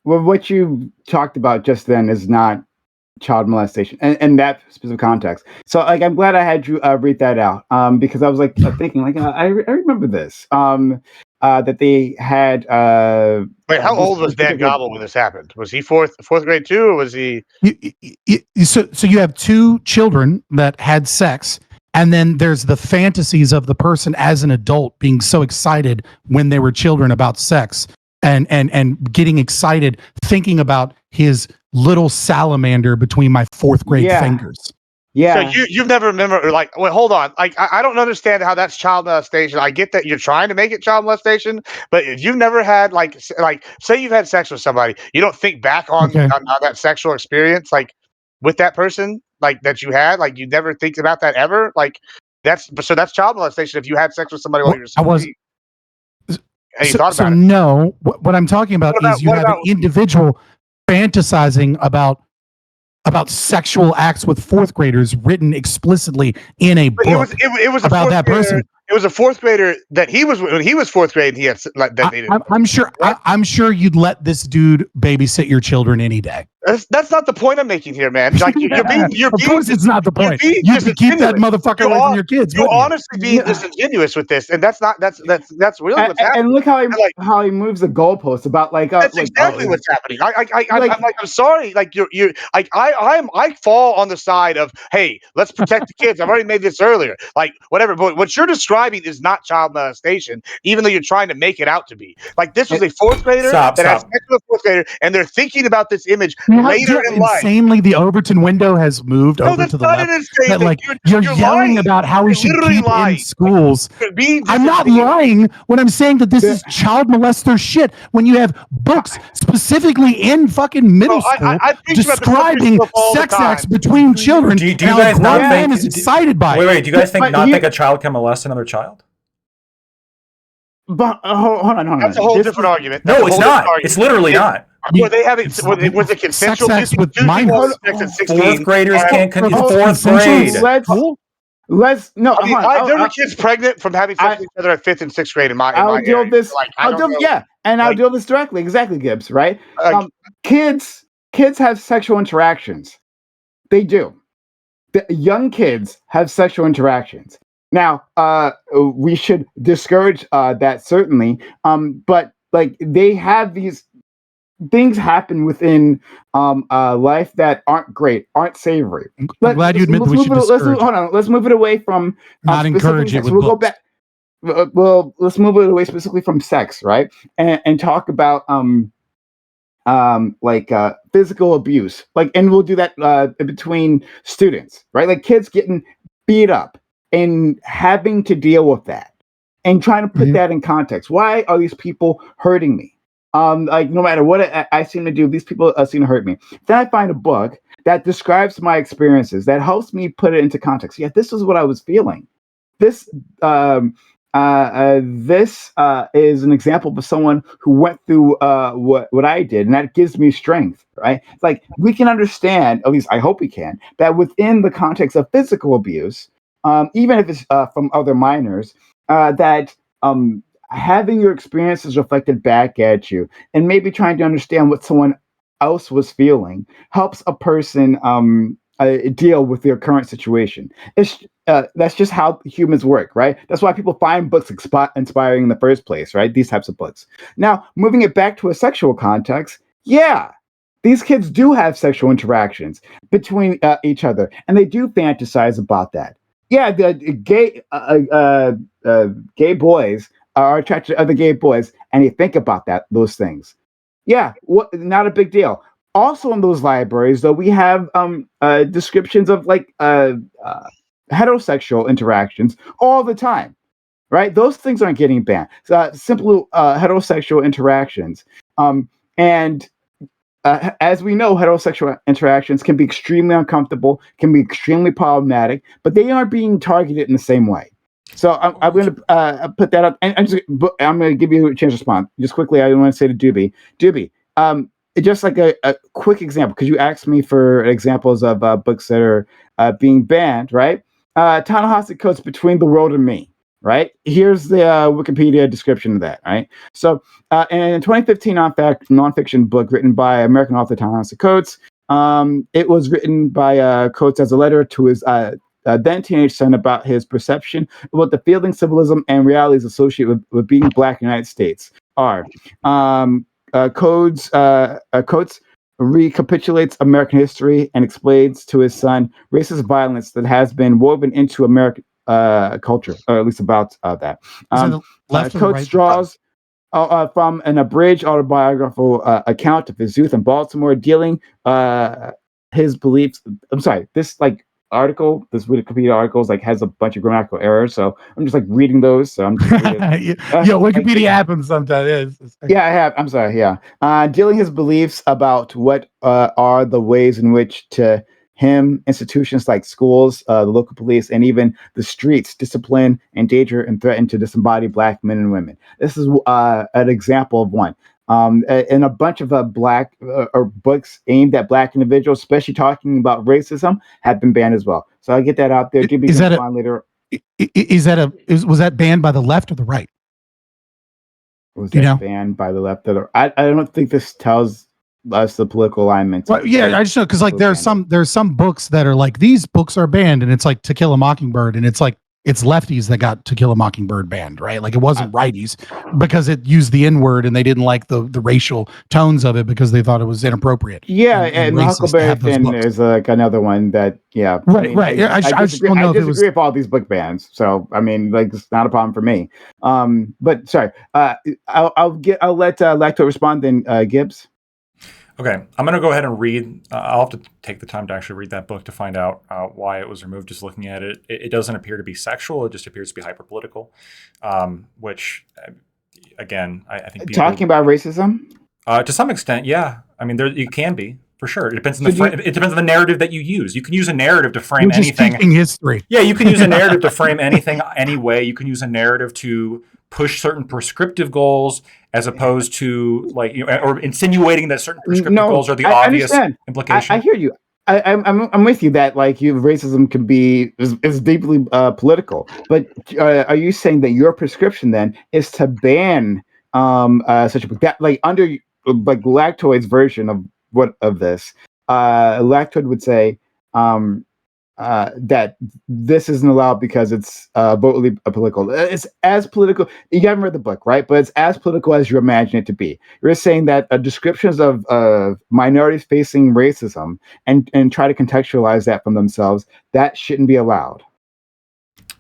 Well, what you talked about just then is not child molestation and that specific context. So like, I'm glad I had you read that out, because I was like thinking like, I remember this, that they had. Wait, how old was Dan Gobble when this happened? Was he fourth grade too, or was he? So you have 2 children that had sex, and then there's the fantasies of the person as an adult being so excited when they were children about sex, and getting excited thinking about his little salamander between my 4th grade fingers. Yeah. So you've never remember, like, wait, hold on. Like, I don't understand how that's child molestation. I get that you're trying to make it child molestation, but if you've never had like say you've had sex with somebody, you don't think back on that sexual experience, like with that person, like that you had, like you never think about that ever. Like that's child molestation if you had sex with somebody while you were 16. And you thought about it. No, what I'm talking about is you have an individual fantasizing about sexual acts with 4th graders written explicitly in a book. It was about that person. It was a 4th grader that he was when he was 4th grade. He had like that. I'm sure you'd let this dude babysit your children any day. That's not the point I'm making here, man. Like you're being, of course, it's not the point. You can keep that motherfucker away from your kids. You're honestly being disingenuous with this, and that's really what's happening. And look how he moves the goalposts about like. That's exactly what's happening. I'm sorry. Like you're like I fall on the side of, hey, let's protect the kids. I've already made this earlier. Like whatever, but what you're describing is not child molestation, even though you're trying to make it out to be. Like this was a 4th grader that has sex with a 4th grader, and they're thinking about this image later in life. Insanely, the Overton window has moved over to the left. That, like, you're yelling about how we should keep in schools. I'm not lying when I'm saying that this is child molester shit. When you have books specifically in fucking middle school describing sex acts between children, do you guys not think is excited by it? Wait, do you guys think a child can molest another child? But hold on. That's a whole different argument. No, it's not. It's literally not. Were they having? Was it consensual? Sex with minors. 4th graders can't. 4th grade. Let's no. I mean, there were kids pregnant from having sex with each other at 5th and 6th grade. I'll deal this. I'll deal this directly. Exactly, Gibbs. Right? Kids have sexual interactions. They do. The young kids have sexual interactions. Now, we should discourage that certainly. But like they have these things happen within life that aren't great, aren't savory. I'm glad you admit that we should discourage. Hold on, let's move it away from not encourage it. We'll go back. Well, let's move it away specifically from sex, right? And talk about physical abuse, and we'll do that between students, right? Like kids getting beat up and having to deal with that, and trying to put that in context. Why are these people hurting me? No matter what I seem to do, these people seem to hurt me. Then I find a book that describes my experiences, that helps me put it into context. Yeah, this is what I was feeling. This is an example of someone who went through what I did, and that gives me strength, right? It's like we can understand, at least I hope we can, that within the context of physical abuse, even if it's from other minors, that having your experiences reflected back at you and maybe trying to understand what someone else was feeling helps a person deal with their current situation. That's just how humans work, right? That's why people find books inspiring in the first place, right? These types of books. Now, moving it back to a sexual context, yeah, these kids do have sexual interactions between each other, and they do fantasize about that. Yeah, the gay boys are attracted to other gay boys, and they think about those things. Yeah, not a big deal. Also, in those libraries, though, we have descriptions of like heterosexual interactions all the time, right? Those things aren't getting banned. Simple heterosexual interactions, and as we know, heterosexual interactions can be extremely uncomfortable, can be extremely problematic, but they aren't being targeted in the same way. So I'm going to put that up, and I'm going to give you a chance to respond. Just quickly, I want to say to Doobie, just like a quick example, because you asked me for examples of books that are being banned, right? Ta-Nehisi Coates' Between the World and Me, right? Here's the Wikipedia description of that, right? So in a 2015 nonfiction book written by American author Ta-Nehisi Coates, it was written by Coates as a letter to his then teenage son about his perception of what the feelings, symbolism, and realities associated with being Black in the United States are. Coates recapitulates American history and explains to his son racist violence that has been woven into American culture, or at least about that. Coates draws from an abridged autobiographical account of his youth in Baltimore, dealing his beliefs. I'm sorry, this Wikipedia article has a bunch of grammatical errors, so I'm just like reading those. So I'm just Wikipedia happens sometimes. Yeah, I have. I'm sorry. Yeah, dealing his beliefs about what are the ways in which to him institutions like schools, the local police, and even the streets discipline, endanger, and threaten to disembody Black men and women. This is an example of one. And a bunch of Black or books aimed at Black individuals, especially talking about racism, have been banned as well. So I get that out there. Was that banned by the left or the right? Was that banned by the left or the right? I don't think this tells us the political alignment. Well, yeah, I just know because like there's some books that are like these books are banned, and it's like To Kill a Mockingbird, and it's like it's lefties that got To Kill a Mockingbird banned, right? Like it wasn't righties because it used the N-word and they didn't like the racial tones of it because they thought it was inappropriate. Yeah, and Huckleberry Finn is like another one that, yeah. Right. I just don't know if it was. I disagree with all these book bans, so I mean, like it's not a problem for me. But sorry, I'll let Lacto respond then, Gibbs. Okay, I'm going to go ahead and read. I'll have to take the time to actually read that book to find out why it was removed. Just looking at it, it doesn't appear to be sexual. It just appears to be hyperpolitical, which, again, I think people, talking about racism to some extent, yeah. I mean, it can be for sure. It depends on it depends on the narrative that you use. You can use a narrative to frame anything. Teaching history. Yeah, you can use a narrative to frame anything any way. You can use a narrative to push certain prescriptive goals as opposed to or insinuating that certain prescriptive goals are the obvious implication. I hear you. I'm with you that racism can be is deeply political. But are you saying that your prescription then is to ban such a book that under Lactoid's version of this? Lactoid would say that this isn't allowed because it's totally political. It's as political. You haven't read the book, right? But it's as political as you imagine it to be. You're saying that descriptions of minorities facing racism and try to contextualize that from themselves, that shouldn't be allowed.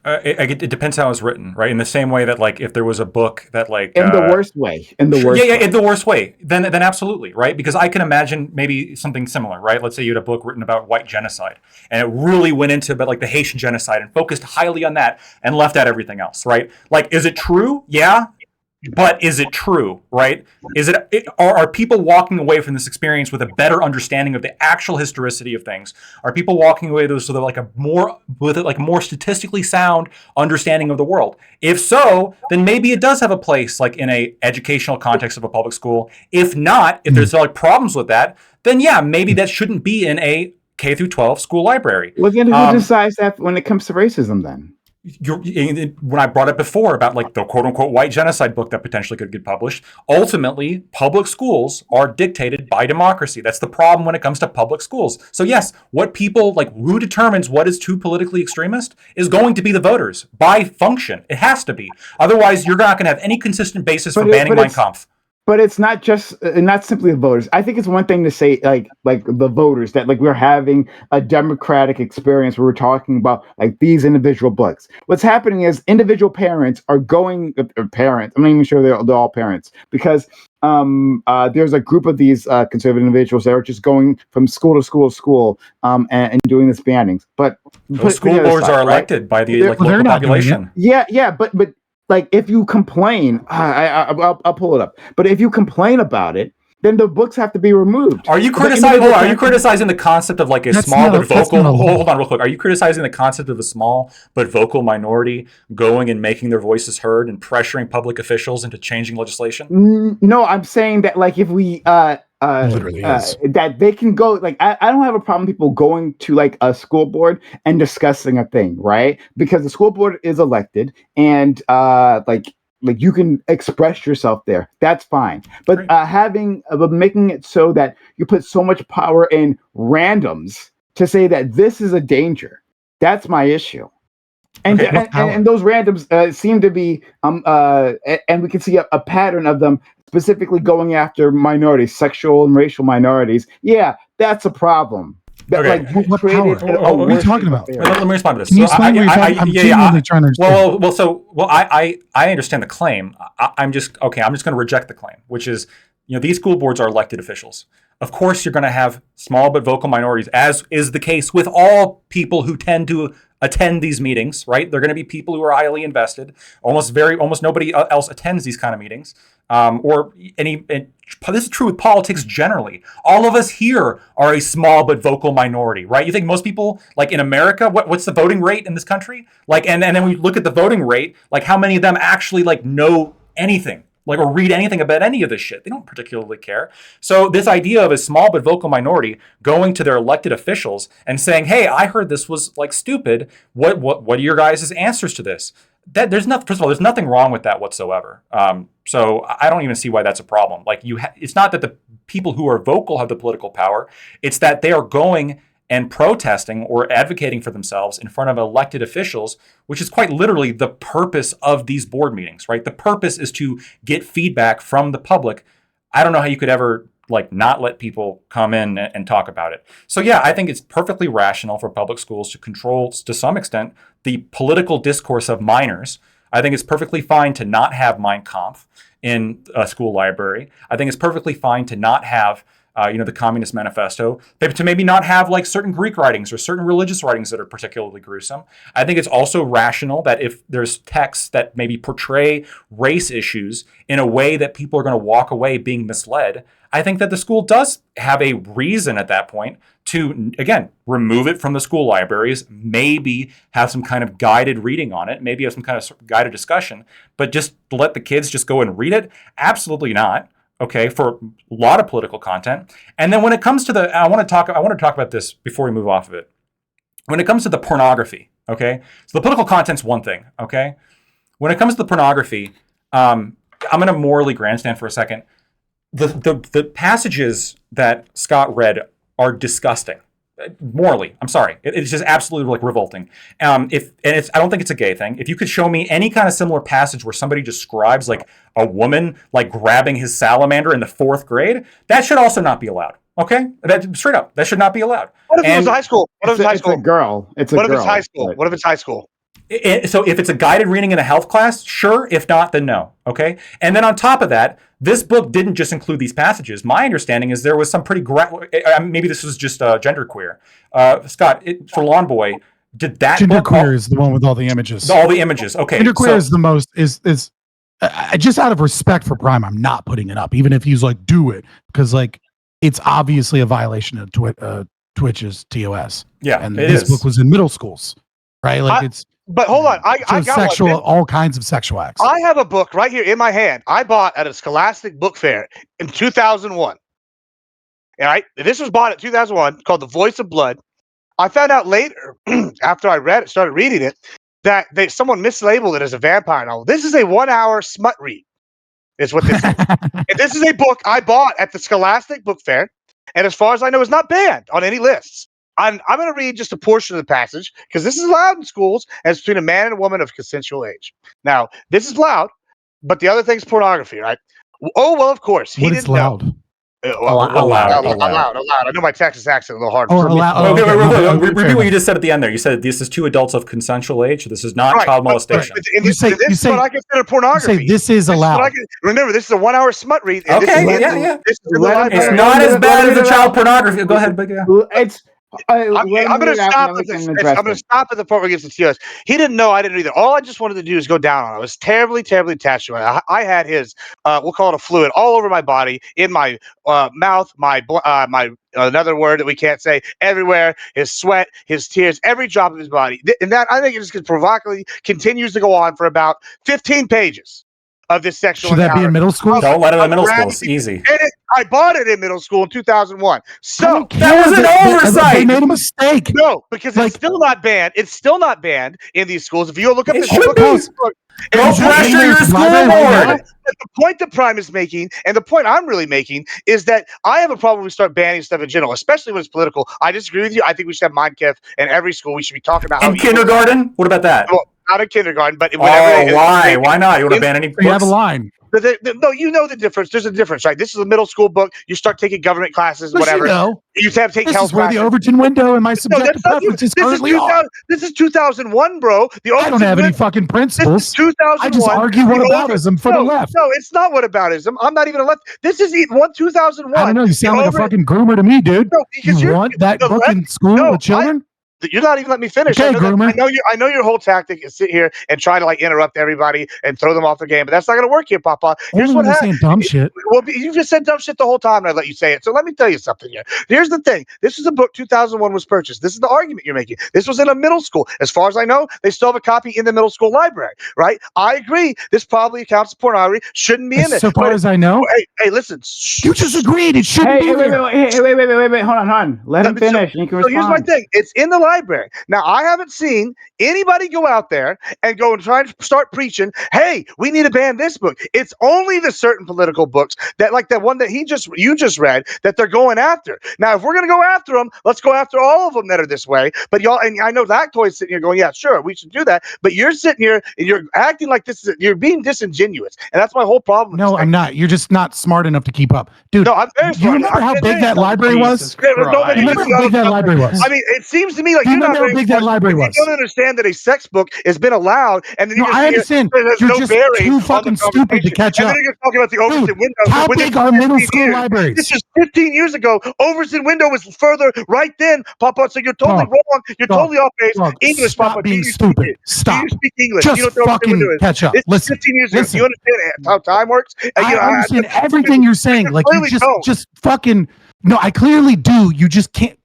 It depends how it's written, right? In the same way that, if there was a book that, in the worst way, in the worst way, then absolutely, right? Because I can imagine maybe something similar, right? Let's say you had a book written about white genocide, and it really went into the Haitian genocide and focused highly on that and left out everything else, right? Is it true? Yeah. But is it true, right? Are people walking away from this experience with a better understanding of the actual historicity of things? Are people walking away with sort of like a more statistically sound understanding of the world? If so, then maybe it does have a place like in a educational context of a public school. If not, if there's like problems with that, then yeah, maybe that shouldn't be in a K through 12 school library. Well, then who decides that when it comes to racism then? When I brought it before about like the quote unquote white genocide book that potentially could get published, ultimately public schools are dictated by democracy. That's the problem when it comes to public schools. So yes, what people like, who determines what is too politically extremist is going to be the voters by function. It has to be. Otherwise, you're not going to have any consistent basis for banning Mein Kampf. But it's not just not simply the voters. I think it's one thing to say like the voters that like we're having a democratic experience where we're talking about like these individual books. What's happening is individual parents are going parents. I'm not even sure they're all parents because there's a group of these conservative individuals that are just going from school to school and doing this bannings. But those school boards are elected by the local population. Yeah, but like if you complain, I'll pull it up. But if you complain about it, then the books have to be removed. Are you criticizing? Are you criticizing the concept of like a small but vocal? Hold on, real quick. Are you criticizing the concept of a small but vocal minority going and making their voices heard and pressuring public officials into changing legislation? No, I'm saying that like if we that they can go like I don't have a problem people going to like a school board and discussing a thing, right? Because the school board is elected and like you can express yourself there. That's fine. But making it so that you put so much power in randoms to say that this is a danger. That's my issue. And and those randoms seem to be and we can see a pattern of them specifically going after minorities, sexual and racial minorities. Yeah, that's a problem. Okay. Like, what power? What are you talking about? Let me respond to this. Can you explain what you're I'm genuinely trying to understand. I understand the claim. I'm just going to reject the claim, which is, these school boards are elected officials. Of course, you're going to have small but vocal minorities, as is the case with all people who tend to attend these meetings, right? They're going to be people who are highly invested. Almost nobody else attends these kind of meetings. This is true with politics generally. All of us here are a small but vocal minority, right? You think most people, like in America, what's the voting rate in this country? Like, and then we look at the voting rate, like how many of them actually like know anything, like or read anything about any of this shit? They don't particularly care. So this idea of a small but vocal minority going to their elected officials and saying, "Hey, I heard this was like stupid. What are your guys' answers to this?" First of all, there's nothing wrong with that whatsoever. So I don't even see why that's a problem. Like it's not that the people who are vocal have the political power. It's that they are going and protesting or advocating for themselves in front of elected officials, which is quite literally the purpose of these board meetings, right? The purpose is to get feedback from the public. I don't know how you could ever like not let people come in and talk about it. So yeah, I think it's perfectly rational for public schools to control to some extent the political discourse of minors. I think it's perfectly fine to not have Mein Kampf in a school library. I think it's perfectly fine to not have the Communist Manifesto, to maybe not have like certain Greek writings or certain religious writings that are particularly gruesome. I think it's also rational that if there's texts that maybe portray race issues in a way that people are going to walk away being misled, I think that the school does have a reason at that point to, again, remove it from the school libraries, maybe have some kind of guided reading on it, maybe have some kind of guided discussion, but just let the kids just go and read it? Absolutely not. Okay, for a lot of political content. And then when it comes to I want to talk about this before we move off of it. When it comes to the pornography, okay? So the political content's one thing, okay? When it comes to the pornography, I'm going to morally grandstand for a second. The passages that Scott read are disgusting. Morally, I'm sorry. It's just absolutely like revolting. I don't think it's a gay thing. If you could show me any kind of similar passage where somebody describes like a woman like grabbing his salamander in the 4th grade, that should also not be allowed. Okay, straight up, that should not be allowed. What if it was high school? What if it's high school? It's a girl. What if it's high school? What if it's high school? So if it's a guided reading in a health class, sure. If not, then no. Okay. And then on top of that, this book didn't just include these passages. My understanding is there was some pretty maybe this was just genderqueer. Scott, for Lawn Boy, did that genderqueer is the one with all the images? All the images. Okay. Genderqueer is the most is just out of respect for Prime, I'm not putting it up, even if he's like, do it, because like it's obviously a violation of Twitch's TOS. Yeah, and it this is. book was in middle schools, right? Like But hold on, I got sexual, one. all kinds of sexual acts. I have a book right here in my hand. I bought at a Scholastic book fair in 2001. All right, this was bought in 2001, called The Voice of Blood. I found out later, after I started reading it, that someone mislabeled it as a vampire novel. This is a 1-hour smut read, is what this is. And this is a book I bought at the Scholastic book fair, and as far as I know, is not banned on any lists. I'm going to read just a portion of the passage because this is allowed in schools as between a man and a woman of consensual age. Now, this is loud, but the other thing's pornography, right? Oh, well, of course. What is loud? Allowed. I know my Texas accent a little hard. Oh, allowed. Okay, wait. Repeat what you just said at the end there. You said this is 2 adults of consensual age. This is not child molestation. This is what I consider pornography. You say this is allowed. Remember, this is a 1-hour smut read. Okay, yeah. This is in the library. It's not as bad as the child pornography. Go ahead, Big Guy. It's. I'm going to stop at this. I'm going to stop at the part where it gets to TOS. He didn't know. I didn't either. All I just wanted to do is go down on it. I was terribly, terribly attached to it. I had his, we'll call it a fluid, all over my body, in my mouth, my another word that we can't say, everywhere. His sweat, his tears, every drop of his body. And that, I think, it just provocatively continues to go on for about 15 pages of this sexual Should that be in middle school? Don't let it in middle school. It's easy. I bought it in middle school in 2001. So that was an oversight. They made a mistake. No, because it's still not banned. It's still not banned in these schools. If you look up this book, don't pressure your school board. The point that Prime is making, and the point I'm really making, is that I have a problem when we start banning stuff in general, especially when it's political. I disagree with you. I think we should have Mindkev in every school. We should be talking about in kindergarten. What about that? Well, not in kindergarten, but why? Why not? You want to ban any books? You have a line. No, you know the difference. There's a difference, right? This is a middle school book. You start taking government classes, whatever. You have to take this health is where classes. the Overton window and my subjective preference is currently on. This is 2001, bro. I don't have any fucking principles. This is 2001. I just argue whataboutism for the left. No, it's not whataboutism. I'm not even a left. This is 2001. I don't know. You sound like a fucking groomer to me, dude. No, you want that book in school with children? You're not even letting me finish. Okay, I know your whole tactic is sit here and try to interrupt everybody and throw them off the game, but that's not going to work here, Papa. Here's what happened. Dumb shit. Well, you just said dumb shit the whole time, and I let you say it. So let me tell you something here. Here's the thing. This is a book 2001 was purchased. This is the argument you're making. This was in a middle school. As far as I know, they still have a copy in the middle school library, right? I agree. This probably counts as pornography. Shouldn't be in it. So far as I know. Hey, listen. You just agreed. It shouldn't be there. Wait. Hold on. Let him finish. So here's my thing. It's in the library. Now, I haven't seen anybody go out there and go and try to start preaching, hey, we need to ban this book. It's only the certain political books that, like that one that you just read, that they're going after. Now, if we're going to go after them, let's go after all of them that are this way. But y'all, and I know Lactoid's sitting here going, yeah, sure, we should do that. But you're sitting here and you're acting like you're being disingenuous. And that's my whole problem. No, I'm not. You're just not smart enough to keep up. Dude, no, I'm very smart. You remember how big that library was? Remember how big that library was? I mean, it seems to me like you're not how big that library was. You don't understand that a sex book has been allowed, and then I understand. You're just too fucking stupid to catch up. And then you're talking about the Overton window. How big are middle school libraries? This is 15 years ago. Overton window was further right then, Papa. So you're totally wrong. You're totally off base. English, stop Papa. Being stupid. Stop. You speak English. Just you don't know fucking catch up. Listen. 15 years ago. You understand how time works? I understand everything you're saying. Like you just fucking. No, I clearly do. You just can't.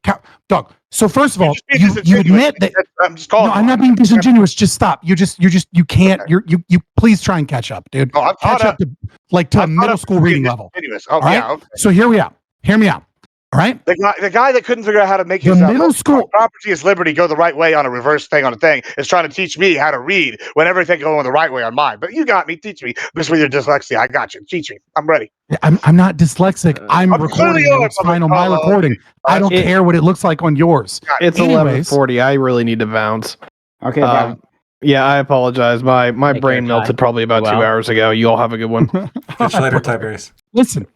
Dog. So first of all, you admit that I'm not being disingenuous. Just stop. You can't. Okay. You please try and catch up, dude. Catch up to a middle school reading level. All right. Okay. So here we are. Hear me out. All right. The guy that couldn't figure out how to make his middle school property is liberty go the right way on a reverse thing on a thing is trying to teach me how to read when everything going the right way on mine. But you got me. Teach me. Just with your dyslexia, I got you. Teach me. I'm ready. I'm not dyslexic. I'm recording. It's fine on my recording. I don't care what it looks like on yours. It's 11:40. I really need to bounce. Okay. Yeah, I apologize. My brain melted probably about 2 hours ago. You all have a good one. Catch you later, Tiberius. Listen.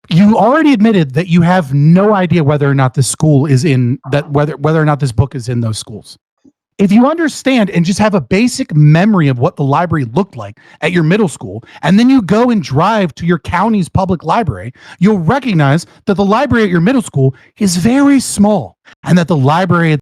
You already admitted that you have no idea whether or not this school is in that whether or not this book is in those schools. If you understand and just have a basic memory of what the library looked like at your middle school, and then you go and drive to your county's public library, you'll recognize that the library at your middle school is very small, and that the library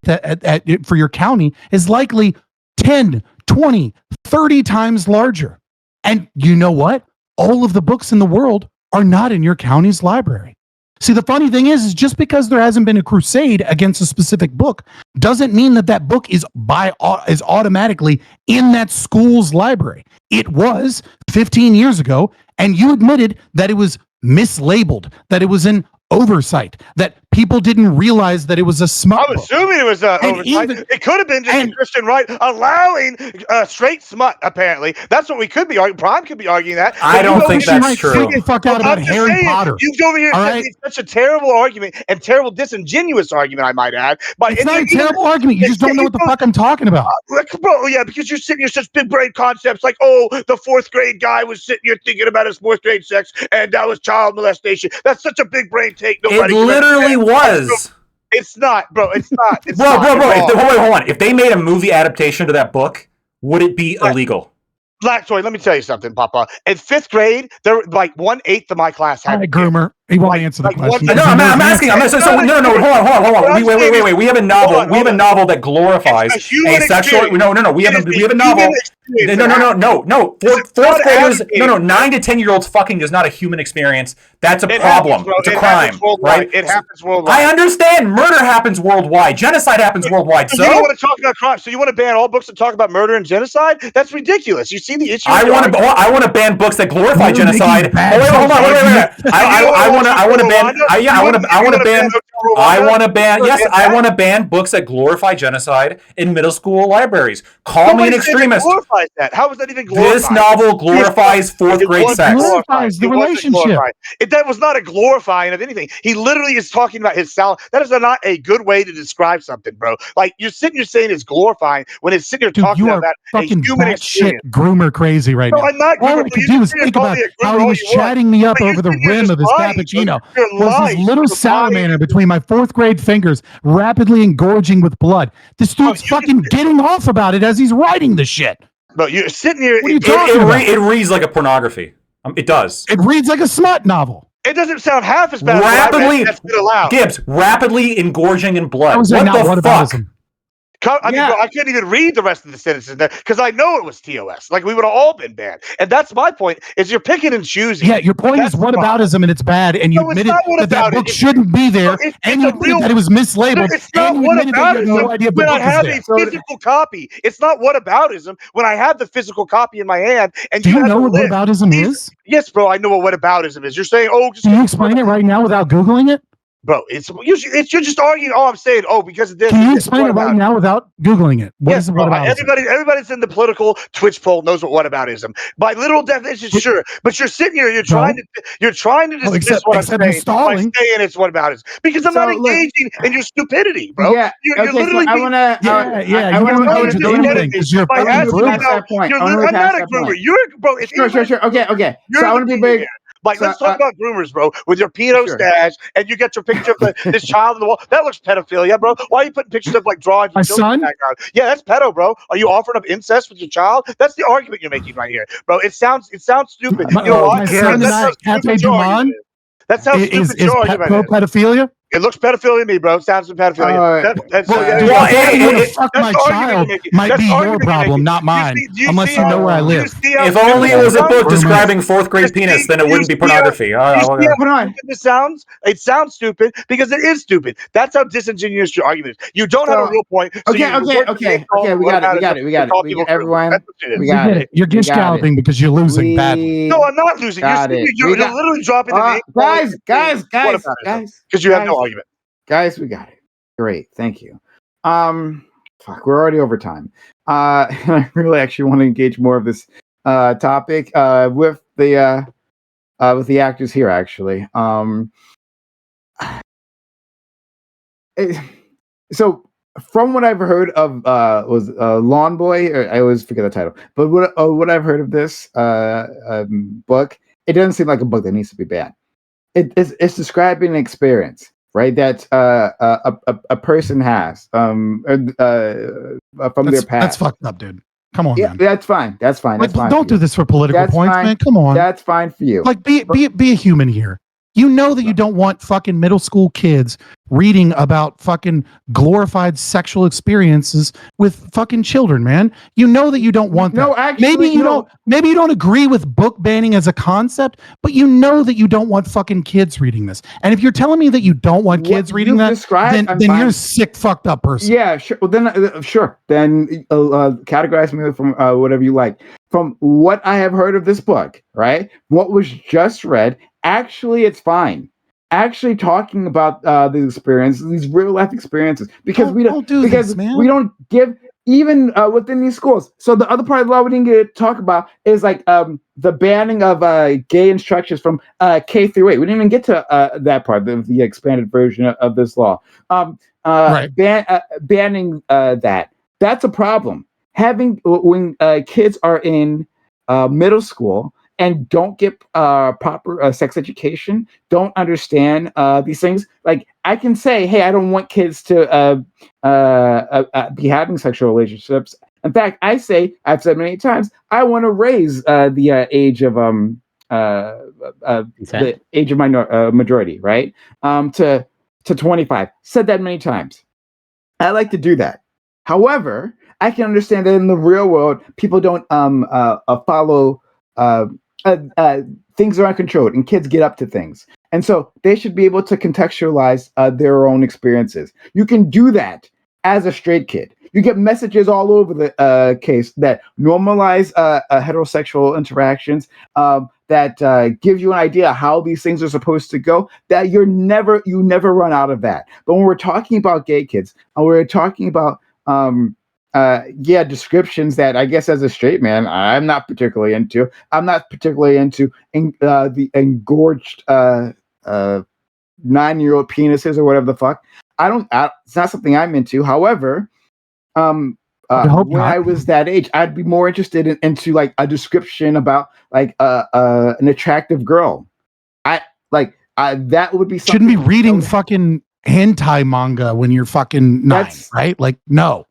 for your county is likely 10, 20, 30 times larger. And you know what? All of the books in the world are not in your county's library. See, the funny thing is just because there hasn't been a crusade against a specific book doesn't mean that book is automatically in that school's library. It was 15 years ago, and you admitted that it was mislabeled, that it was an oversight, that people didn't realize that it was a smut I'm book. assuming it was oversight. It could have been just the Christian right allowing straight smut, apparently. That's what we could be arguing. Prime could be arguing that. I don't think that's true. Get the fuck out about Harry Potter. You've over here saying such a terrible argument and terrible disingenuous argument, I might add. It's not a terrible argument. You just don't know what the fuck I'm talking about. Bro, yeah, because you're sitting here such big brain concepts like, oh, the 4th grade guy was sitting here thinking about his 4th grade sex and that was child molestation. That's such a big brain take. Nobody it literally was. It's not, bro. It's not. It's bro. Hold on. If they made a movie adaptation to that book, would it be illegal? Sorry, let me tell you something, Papa. In 5th grade, there were like 1/8 of my class had groomer. He won't answer the question. No, I'm asking. No, hold on. Wait. We have a novel. We have a novel that glorifies a sexual. No. We have a novel. No. 4th graders. No. 9 to 10-year-olds fucking is not a human experience. That's a problem. It's a crime, right? It happens worldwide. I understand. Murder happens worldwide. Genocide happens worldwide. So you don't want to talk about crime. So you want to ban all books that talk about murder and genocide? That's ridiculous. You see the issue? I want to ban books that glorify genocide. Hold on. I want to ban books that glorify genocide in middle school libraries. Call me an extremist. How is that even glorified? This novel glorifies 4th grade sex. Glorifies the relationship. That was not a glorifying of anything. He literally is talking about his salad. That is not a good way to describe something, bro. Like you're saying it's glorifying when it's sitting here talking about a human experience. Groomer crazy right now. I'm not all I could do is think about how he was chatting me up over the rim of his cappuccino. Was his little salamander between my 4th grade fingers, rapidly engorging with blood. This dude's fucking getting off about it as he's writing the shit. But you're sitting here. What are you talking about? It reads like a pornography. It does. It reads like a smut novel. It doesn't sound half as bad as that's been allowed. Gibbs, rapidly engorging in blood. What the fuck? I couldn't even read the rest of the sentences there because I know it was TOS. Like we would have all been banned. And that's my point, is you're picking and choosing. Yeah, your point is whataboutism and it's bad, and you admitted that book shouldn't be there, and you admitted that it was mislabeled. It's not whataboutism when I have a physical copy. It's not whataboutism when I have the physical copy in my hand. And do you know what whataboutism is? Yes, bro, I know what whataboutism is. You're saying, can you explain it right now without Googling it? Bro, you're just arguing. I'm saying, because of this. Can you explain it right now without Googling it? Yes, bro. Everybody's in the political Twitch poll knows what whataboutism. By literal definition, sure. But you're sitting here, you're trying to dismiss what I'm saying by saying it's whataboutism. Because I'm not engaging in your stupidity, bro. Yeah. You're literally. I want to. I want to engage in anything because you're I'm not a groomer. You're bro. Sure. Okay. So I want to be big. Like, let's talk about groomers, bro, with your pedo stash, and you get your picture of this child on the wall. That looks pedophilia, bro. Why are you putting pictures of, like, drawings? My son? Background? Yeah, that's pedo, bro. Are you offering up incest with your child? That's the argument you're making right here, bro. It sounds stupid. My son and I, Cafe Dumont. That sounds stupid. Is pedophilia? It looks pedophilia to me, bro. It sounds like pedophilia. Fuck my child might be your problem, not mine. Unless you know where I live. If only it was a book describing 4th grade penis, then it wouldn't be pornography. It sounds stupid because it is stupid. That's how disingenuous your argument is. You don't have a real point. Okay. We got it. Everyone, we got it. You're gish galloping because you're losing badly. No, I'm not losing. You're literally dropping the name. Guys. Because you have no argument. Guys, we got it. Great, thank you. Fuck, we're already over time. I really actually want to engage more of this topic with the actors here. Actually, so from what I've heard of was Lawn Boy. I always forget the title, but what I've heard of this book, it doesn't seem like a book that needs to be banned. It's describing an experience, right? That a person has from their past. That's fucked up, dude. Come on, man. That's fine. That's fine. Don't do this for political points, man. Come on. That's fine for you. Like, be a human here. You know that you don't want fucking middle school kids reading about fucking glorified sexual experiences with fucking children, man. You know that you don't want that. No, actually, maybe you don't agree with book banning as a concept, but you know that you don't want fucking kids reading this. And if you're telling me that you don't want kids reading that, then you're a sick, fucked up person. Yeah, sure. Well, then, sure. Then categorize me from whatever you like. From what I have heard of this book, right? What was just read, actually, it's fine. Actually, talking about these experiences, these real life experiences, because we don't give even within these schools. So the other part of the law we didn't get to talk about is like the banning of gay instructions from K through 8. We didn't even get to that part, the expanded version of this law. Banning that. That's a problem. When kids are in middle school and don't get proper sex education, don't understand these things. Like I can say, hey, I don't want kids to be having sexual relationships. In fact, I've said many times, I want to raise the age of the age of majority, right? To 25. Said that many times. I like to do that. However, I can understand that in the real world, people don't follow things are uncontrolled, and kids get up to things, and so they should be able to contextualize their own experiences. You can do that as a straight kid. You get messages all over the case that normalize heterosexual interactions, that give you an idea how these things are supposed to go. That you never run out of that. But when we're talking about gay kids, and we're talking about descriptions that I guess as a straight man I'm not particularly into. I'm not particularly into the engorged 9-year-old penises or whatever the fuck. It's not something I'm into. However, when I was that age, I'd be more interested into like a description about like an attractive girl. That would be something. Shouldn't be reading fucking hentai manga when you're fucking 9, right? Like, no.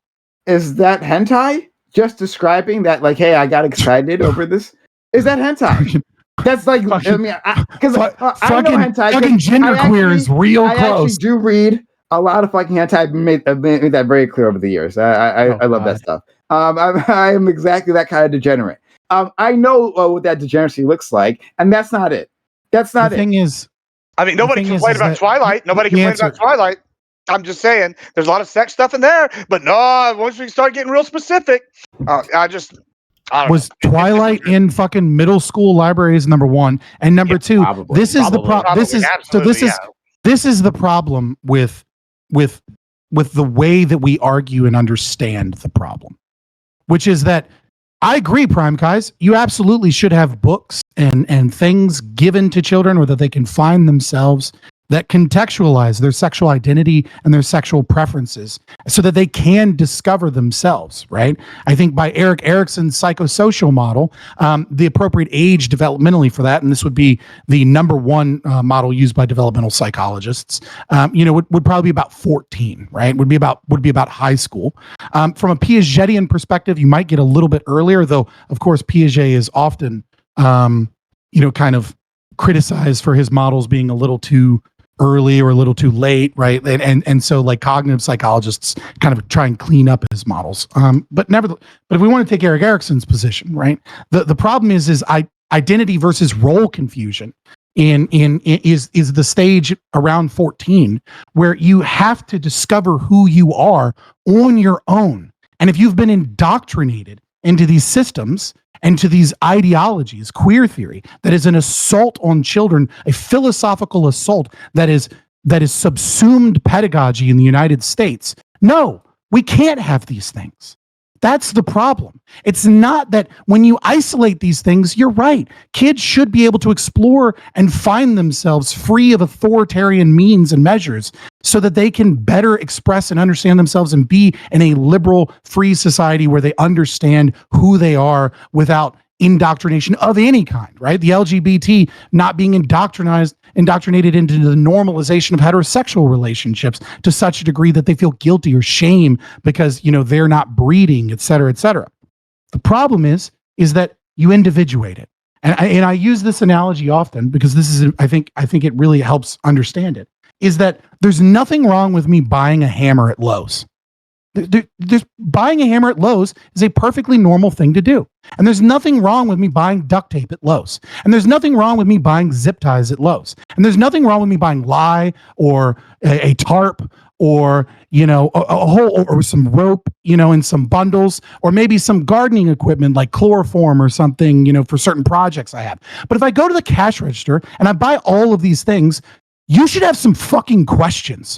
Is that hentai? Just describing that, like, hey, I got excited over this. Is that hentai? That's like, because I know hentai. Fucking genderqueer is real close. I actually do read a lot of fucking hentai. I've made that very clear over the years. I love that stuff. I am exactly that kind of degenerate. I know what that degeneracy looks like, and that's not it. That's not it. The thing is, I mean, nobody complained about Twilight. Nobody complained about Twilight. I'm just saying, there's a lot of sex stuff in there, but no, once we start getting real specific, I don't was know. Twilight in fucking middle school libraries, number one, and number two. Probably. This is the problem. This is the problem with the way that we argue and understand the problem, which is that I agree, Prime Guys. You absolutely should have books and things given to children where that they can find themselves that contextualize their sexual identity and their sexual preferences so that they can discover themselves, right? I think by Erik Erikson's psychosocial model, the appropriate age developmentally for that, and this would be the number one model used by developmental psychologists, would probably be about 14, right? Would be about high school. From a Piagetian perspective, you might get a little bit earlier, though, of course, Piaget is often, kind of criticized for his models being a little too early or a little too late, right? And so like cognitive psychologists kind of try and clean up his models. But if we want to take Erik Erikson's position, right? The problem is identity versus role confusion is the stage around 14 where you have to discover who you are on your own. And if you've been indoctrinated into these systems and to these ideologies, queer theory, that is an assault on children, a philosophical assault that is subsumed pedagogy in the United States. No, we can't have these things. That's the problem. It's not that when you isolate these things, you're right. Kids should be able to explore and find themselves free of authoritarian means and measures so that they can better express and understand themselves and be in a liberal, free society where they understand who they are without indoctrination of any kind, right? The LGBT not being indoctrinated into the normalization of heterosexual relationships to such a degree that they feel guilty or shame because, they're not breeding, et cetera, et cetera. The problem is that you individuate it. and I use this analogy often because this is I think it really helps understand it, is that there's nothing wrong with me buying a hammer at Lowe's. There's buying a hammer at Lowe's is a perfectly normal thing to do. And there's nothing wrong with me buying duct tape at Lowe's. And there's nothing wrong with me buying zip ties at Lowe's. And there's nothing wrong with me buying lye or a tarp or, a whole, or some rope, in some bundles, or maybe some gardening equipment like chloroform or something, for certain projects I have. But if I go to the cash register and I buy all of these things, you should have some fucking questions.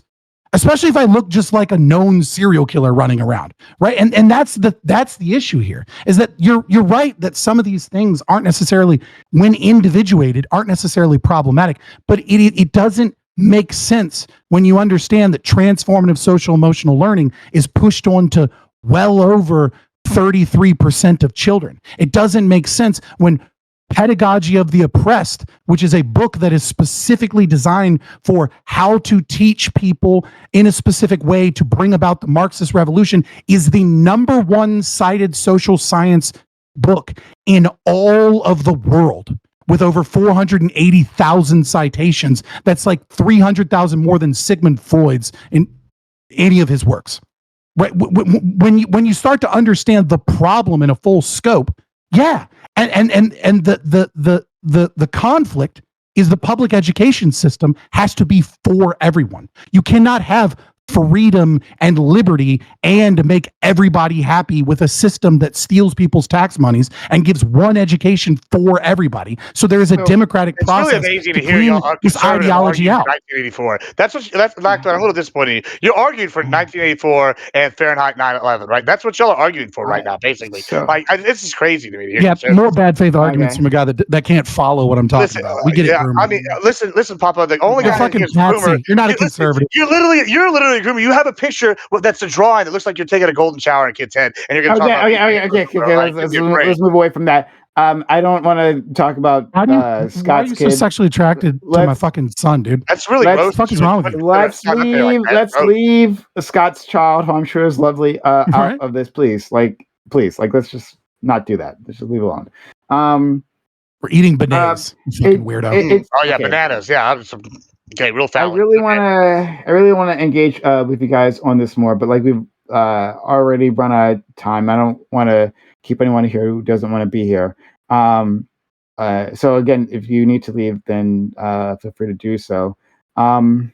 Especially if I look just like a known serial killer running around, right? And that's the issue here, is that you're right that some of these things aren't necessarily, when individuated, aren't necessarily problematic, but it doesn't make sense when you understand that transformative social emotional learning is pushed on to well over 33% of children. It doesn't make sense when Pedagogy of the Oppressed, which is a book that is specifically designed for how to teach people in a specific way to bring about the Marxist revolution, is the number one cited social science book in all of the world, with over 480,000 citations. That's like 300,000 more than Sigmund Freud's in any of his works. Right? When you start to understand the problem in a full scope, yeah. And the conflict is the public education system has to be for everyone. You cannot have freedom and liberty and make everybody happy with a system that steals people's tax monies and gives one education for everybody. So there is a democratic process. It's really amazing to hear y'all this ideology out. 1984. That's I'm a little disappointed. You're arguing for 1984 and Fahrenheit 9/11, right? That's what y'all are arguing for right now, basically. This is crazy to me. Yeah, more bad faith arguments from a guy that can't follow what I'm talking about. We get it, Groomer. I mean, listen, Papa. The only You're guy fucking Groomer, You're not a conservative. You're literally a Groomer. You have a picture that's a drawing that looks like you're taking a golden shower in a kid's head, and you're going to talk about. Let's move away from that. I don't want to talk about Scott's why are you so sexually attracted to my fucking son, dude? That's really gross. What the fuck is wrong with you? Let's leave Scott's child, who I'm sure is lovely, out of this, please. Let's just not do that. Let's just leave it alone. We're eating bananas. Fucking weirdo. Bananas. Yeah. Okay, real fat. I really want to engage with you guys on this more, but like we've already run out of time. I don't want to keep anyone here who doesn't want to be here. So again, if you need to leave, then feel free to do so. I'm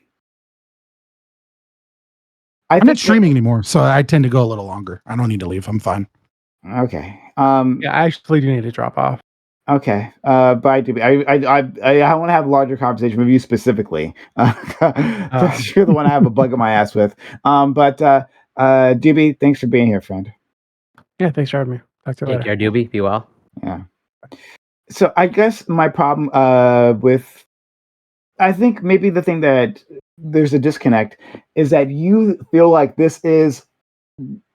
not streaming anymore, so I tend to go a little longer. I don't need to leave. I'm fine. Okay. I actually do need to drop off. Okay. But I want to have a larger conversation with you specifically. You're the one I have a bug in my ass with. But DB, thanks for being here, friend. Yeah, thanks for having me. Talk to you later. Take care, Doobie. Be well. Yeah. So I guess my problem I think maybe the thing that there's a disconnect is that you feel like this is,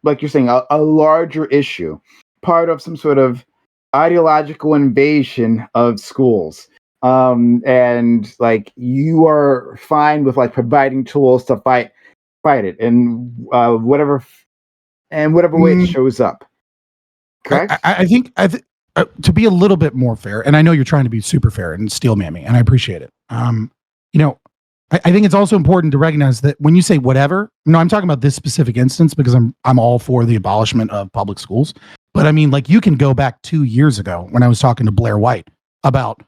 like you're saying, a larger issue, part of some sort of ideological invasion of schools. And like you are fine with like providing tools to fight it in whatever way it shows up. Correct? I think to be a little bit more fair, and I know you're trying to be super fair and steelman me, and I appreciate it. I think it's also important to recognize that when you say whatever, I'm talking about this specific instance because I'm all for the abolishment of public schools. But I mean, like you can go back 2 years ago when I was talking to Blair White about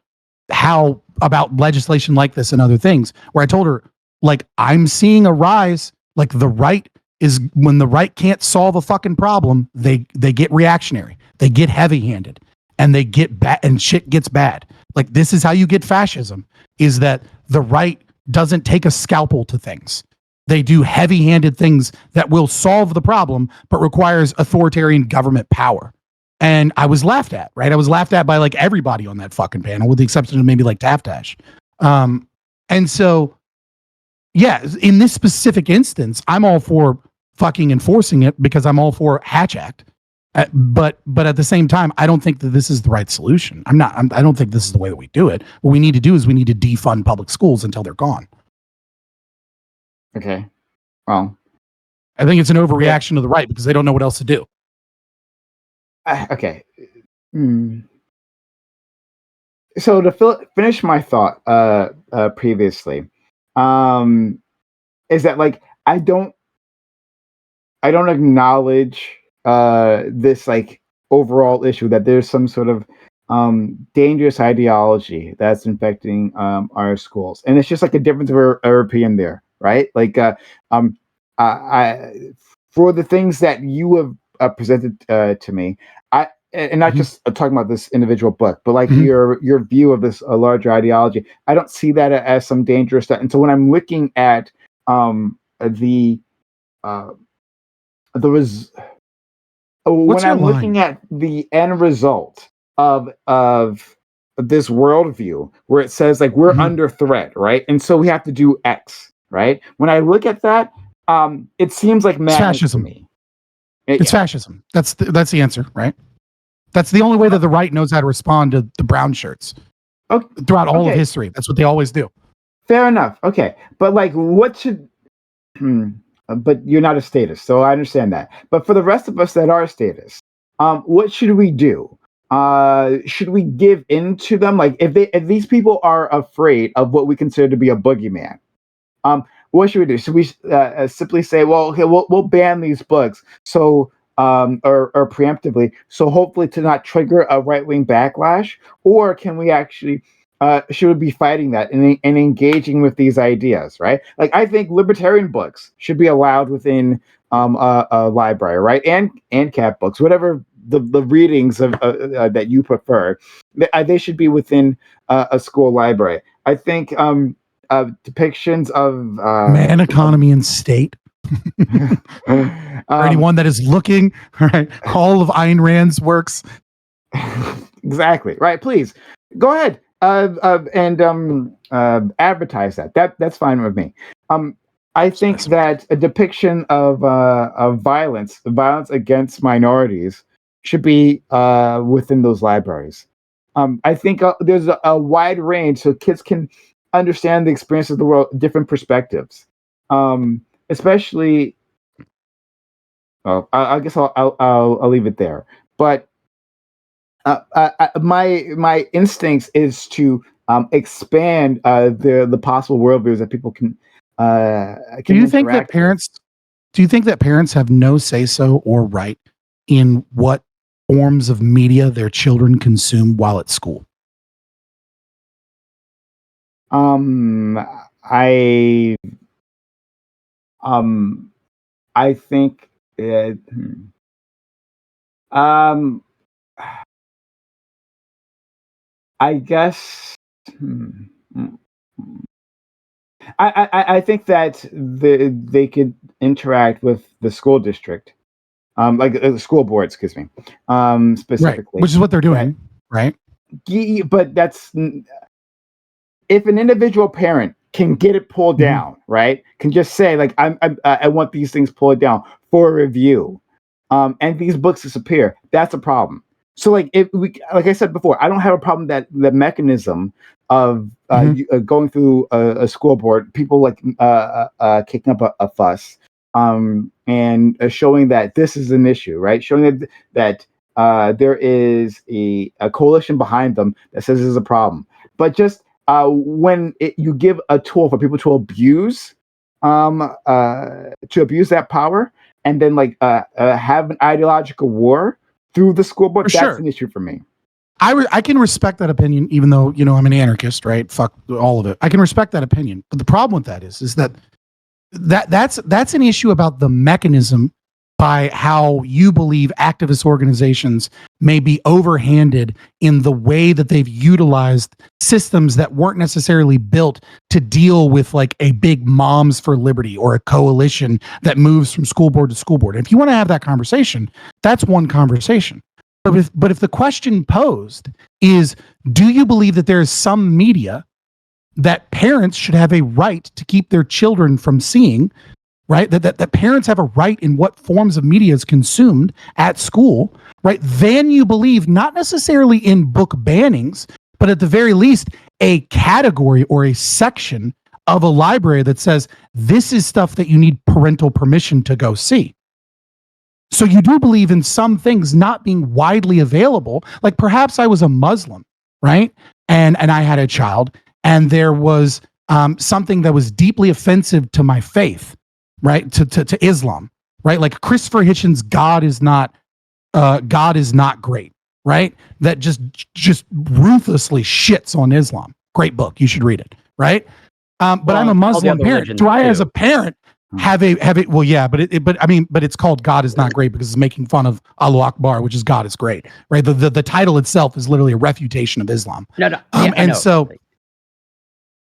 legislation like this and other things, where I told her, like, I'm seeing a rise, like the right is, when the right can't solve a fucking problem, they get reactionary, they get heavy-handed, and they get bad, and shit gets bad. Like, this is how you get fascism, is that the right doesn't take a scalpel to things. They do heavy-handed things that will solve the problem, but requires authoritarian government power. And I was laughed at, right? I was laughed at by like everybody on that fucking panel, with the exception of maybe like Taftash. And so, yeah, in this specific instance, I'm all for fucking enforcing it because I'm all for Hatch Act. But at the same time, I don't think that this is the right solution. I don't think this is the way that we do it. What we need to do is we need to defund public schools until they're gone. Okay. Well, I think it's an overreaction to the right because they don't know what else to do. Okay. so to finish my thought previously, is that like I don't acknowledge this like overall issue that there's some sort of dangerous ideology that's infecting our schools, and it's just like a difference of European there, right? Like I for the things that you have presented to me, and not just talking about this individual book, but like your view of this larger ideology, I don't see that as some dangerous stuff. And so when I'm looking at the when I'm looking at the end result of this worldview, where it says like we're under threat, right? And so we have to do X, right? When I look at that, it seems like fascism. To me. It's fascism. That's the answer, right? That's the only way that the right knows how to respond to the brown shirts. Throughout all of history, that's what they always do. Fair enough. Okay, but like, what should? But you're not a statist, so I understand that. But for the rest of us that are statists, what should we do? Should we give in to them? Like, if these people are afraid of what we consider to be a boogeyman, what should we do? Should we simply say, well, okay, we'll ban these books, so or preemptively, so hopefully to not trigger a right-wing backlash, or can we actually should we be fighting that and engaging with these ideas, right? Like, I think libertarian books should be allowed within a library, right? And cat books, whatever the readings of that you prefer, they should be within a school library. I think depictions of man, economy, and state. For anyone that is looking, right? All of Ayn Rand's works. Exactly, right. Please go ahead and advertise that. That's fine with me. I think that a depiction of violence against minorities should be within those libraries. I think there's a wide range so kids can understand the experience of the world, different perspectives. Especially, well, I guess I'll leave it there. But my instincts is to expand the possible worldviews that people can. Do you think that parents? Do you think that parents have no say so or right in what forms of media their children consume while at school? I think I guess I think that they could interact with the school district, like the school board, excuse me, specifically, right, which is what they're doing, right? But that's if an individual parent can get it pulled down, right? Can just say like I want these things pulled down for review, and these books disappear. That's a problem. So like if we, like I said before, I don't have a problem that the mechanism of going through a school board, people like kicking up a fuss, and showing that this is an issue, right? Showing that there is a coalition behind them that says this is a problem, but just when you give a tool for people to abuse that power, and then like have an ideological war through the school board, that's an issue for me. I can respect that opinion, even though I'm an anarchist, right? Fuck all of it. I can respect that opinion, but the problem with that is that's an issue about the mechanism by how you believe activist organizations may be overhanded in the way that they've utilized systems that weren't necessarily built to deal with like a big Moms for Liberty or a coalition that moves from school board to school board. And if you want to have that conversation, that's one conversation. But if the question posed is, do you believe that there is some media that parents should have a right to keep their children from seeing, right? That parents have a right in what forms of media is consumed at school, right? Then you believe not necessarily in book bannings, but at the very least, a category or a section of a library that says, this is stuff that you need parental permission to go see. So you do believe in some things not being widely available. Like perhaps I was a Muslim, right? and I had a child, and there was something that was deeply offensive to my faith, right? To Islam, right? Like Christopher Hitchens' God is not great, right? That just ruthlessly shits on Islam. Great book, you should read it, right? But I'm a Muslim parent. Do I, as a parent, have a well, yeah, but but it's called God is not great because it's making fun of Allahu Akbar, which is God is great, right? The title itself is literally a refutation of Islam. No, yeah, and so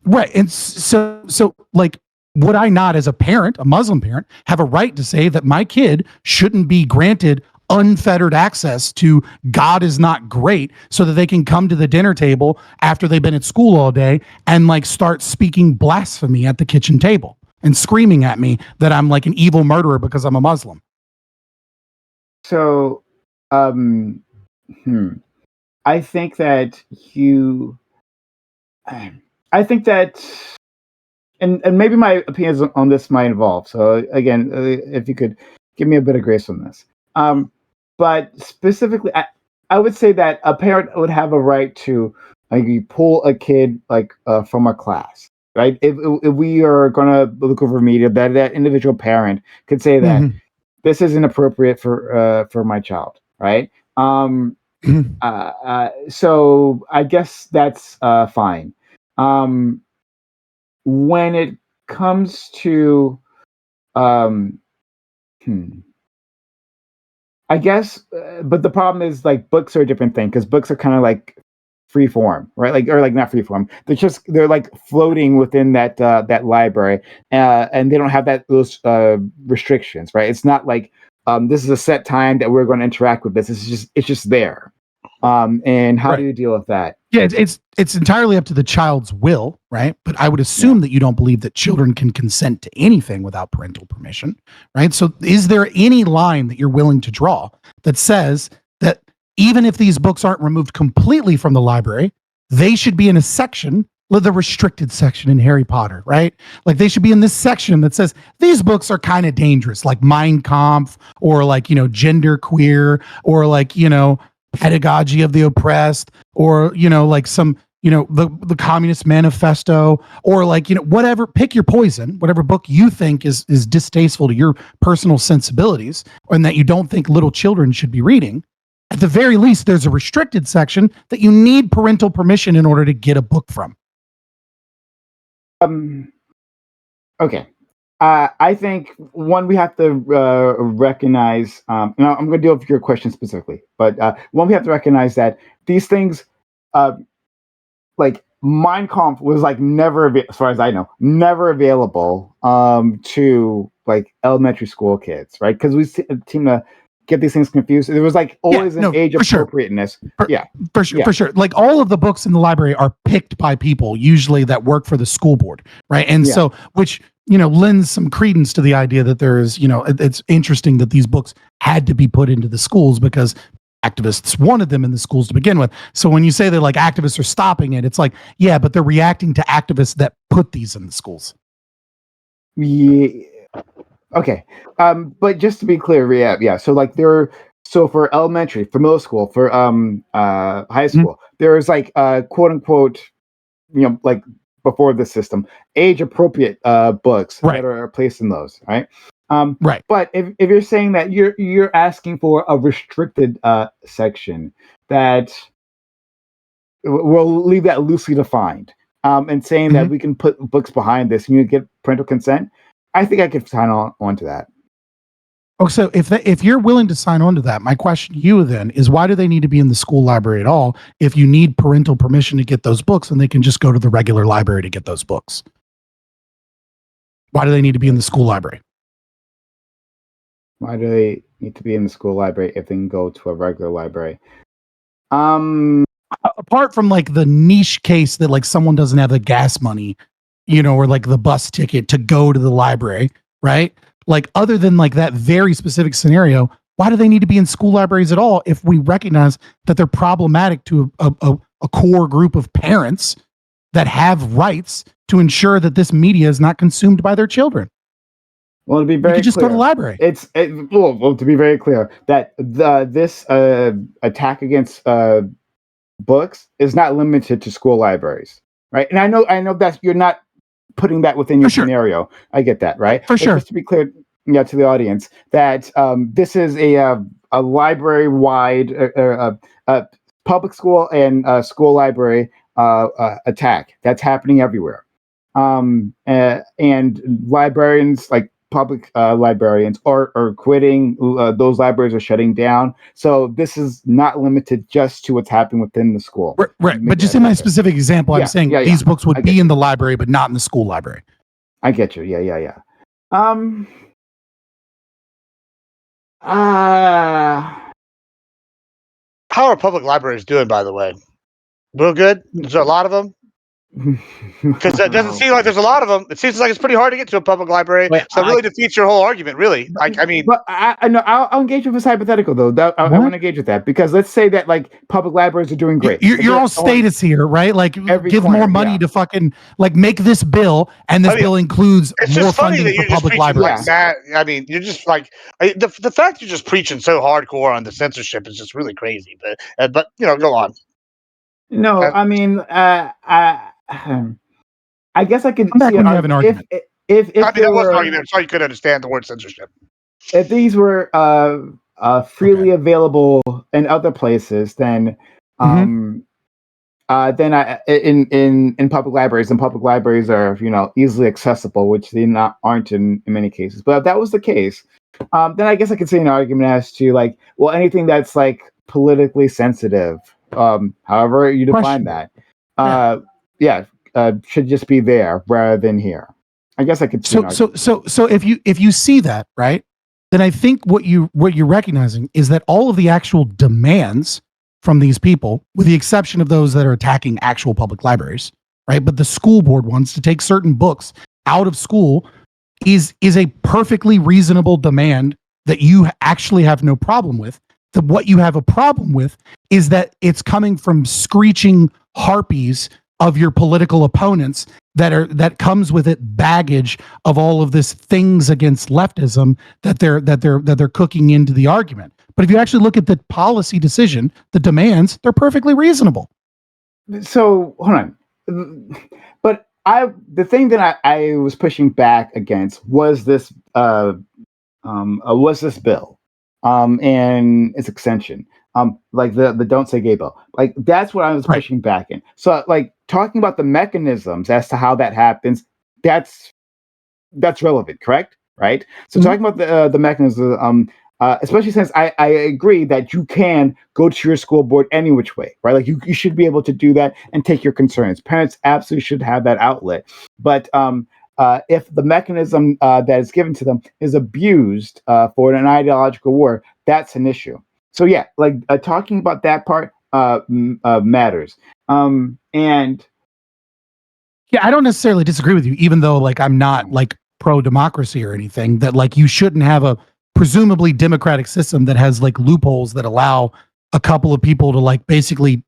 right, and so like, would I not, as a parent, a Muslim parent, have a right to say that my kid shouldn't be granted unfettered access to God is not great so that they can come to the dinner table after they've been at school all day and like start speaking blasphemy at the kitchen table and screaming at me that I'm like an evil murderer because I'm a Muslim? So, I think that and maybe my opinions on this might evolve. So again, if you could give me a bit of grace on this. But specifically, I would say that a parent would have a right to like pull a kid like from a class, right? If we are going to look over media, that individual parent could say that this isn't appropriate for my child, right? So I guess that's fine. When it comes to I guess, but the problem is like books are a different thing because books are kind of like free form, right? Like, or like not free form. They're like floating within that library, and they don't have those restrictions, right? It's not like this is a set time that we're going to interact with this. It's just there. And how do you deal with that? Yeah, it's entirely up to the child's will, right? But I would assume that you don't believe that children can consent to anything without parental permission, right? So is there any line that you're willing to draw that says that even if these books aren't removed completely from the library, they should be in a section, the restricted section in Harry Potter, right? Like they should be in this section that says these books are kind of dangerous, like Mein Kampf, or like, gender queer, or like, pedagogy of the oppressed, or like some the Communist Manifesto, or like whatever. Pick your poison, whatever book you think is distasteful to your personal sensibilities and that you don't think little children should be reading. At the very least, there's a restricted section that you need parental permission in order to get a book from. Okay. I think one, we have to recognize. Now I'm going to deal with your question specifically, but one, we have to recognize that these things, like Mein Kampf, was like never, as far as I know, never available to like elementary school kids, right? Because we seem to get these things confused. There was like always an age appropriateness. For sure. Like all of the books in the library are picked by people usually that work for the school board, right? And so, which lends some credence to the idea that there is, it's interesting that these books had to be put into the schools because activists wanted them in the schools to begin with. So when you say that like activists are stopping it, it's like, yeah, but they're reacting to activists that put these in the schools. Yeah. Okay. But just to be clear, yeah. So like for elementary, for middle school, for high school, there's like quote unquote, like before the system, age appropriate books that are placed in those, right? Right. But if you're saying that you're asking for a restricted section that we'll leave that loosely defined, and saying that we can put books behind this and you get parental consent, I think I could sign on to that. Oh, so if you're willing to sign on to that, my question to you then is, why do they need to be in the school library at all if you need parental permission to get those books and they can just go to the regular library to get those books? Why do they need to be in the school library? Why do they need to be in the school library if they can go to a regular library? Apart from like the niche case that like someone doesn't have the gas money, or like the bus ticket to go to the library, right? Like other than like that very specific scenario, why do they need to be in school libraries at all if we recognize that they're problematic to a core group of parents that have rights to ensure that this media is not consumed by their children? Well, to be very clear, just go to the library. Well, to be very clear, that this attack against books is not limited to school libraries, right? And I know that you're not putting that within your scenario. I get that, right? For sure. Just to be clear, to the audience, that this is a library-wide public school and school library attack that's happening everywhere. And librarians, like public librarians, are quitting. Those libraries are shutting down. So this is not limited just to what's happening within the school. Right. But just in my specific example, I'm saying these books would be in the library, but not in the school library. I get you. Yeah. How are public libraries doing, by the way? Real good? Is there a lot of them? Because it doesn't seem like there's a lot of them. It seems like it's pretty hard to get to a public library. So it really defeats your whole argument, really. I mean, but I know I'll engage with this hypothetical though. I want to engage with that because let's say that like public libraries are doing great. You're all status here, right? Like give more money to fucking like make this bill, and this bill includes more funding for public libraries. Like that. I mean, you're just like the fact you're just preaching so hardcore on the censorship is just really crazy. But go on. No, I mean, I guess I could see when you have an argument. If that was an argument, so you could understand the word censorship. If these were freely available in other places, then in public libraries, and public libraries are easily accessible, which they aren't in many cases. But if that was the case, then I guess I could see an argument as to like, well, anything that's like politically sensitive, however you define that, should just be there rather than here. I guess I could. So if you see that, right, then I think what you're recognizing is that all of the actual demands from these people, with the exception of those that are attacking actual public libraries, right, but the school board wants to take certain books out of school, is a perfectly reasonable demand that you actually have no problem with. What you have a problem with is that it's coming from screeching harpies of your political opponents that comes with it baggage of all of this things against leftism that they're cooking into the argument. But if you actually look at the policy decision, the demands, they're perfectly reasonable. So hold on, but the thing that I was pushing back against was this bill and its extension. Like the Don't Say Gay bill. Like that's what I was pushing back in. So like talking about the mechanisms as to how that happens, that's relevant, correct? Right? So talking about the mechanism, especially since I agree that you can go to your school board any which way, right? Like you should be able to do that and take your concerns. Parents absolutely should have that outlet. But if the mechanism that is given to them is abused for an ideological war, that's an issue. So yeah, like talking about that part matters. And yeah, I don't necessarily disagree with you, even though like I'm not like pro-democracy or anything. That like you shouldn't have a presumably democratic system that has like loopholes that allow a couple of people to like basically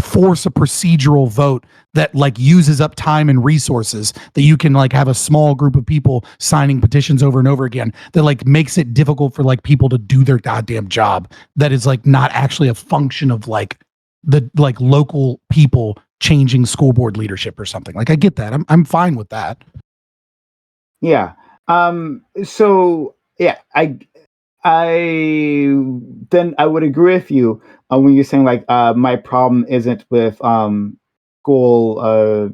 force a procedural vote that like uses up time and resources, that you can like have a small group of people signing petitions over and over again, that like makes it difficult for like people to do their goddamn job, that is like not actually a function of like the like local people changing school board leadership or something. Like I get that. I'm fine with that. Yeah. So yeah, I then I would agree with you when you're saying like my problem isn't with school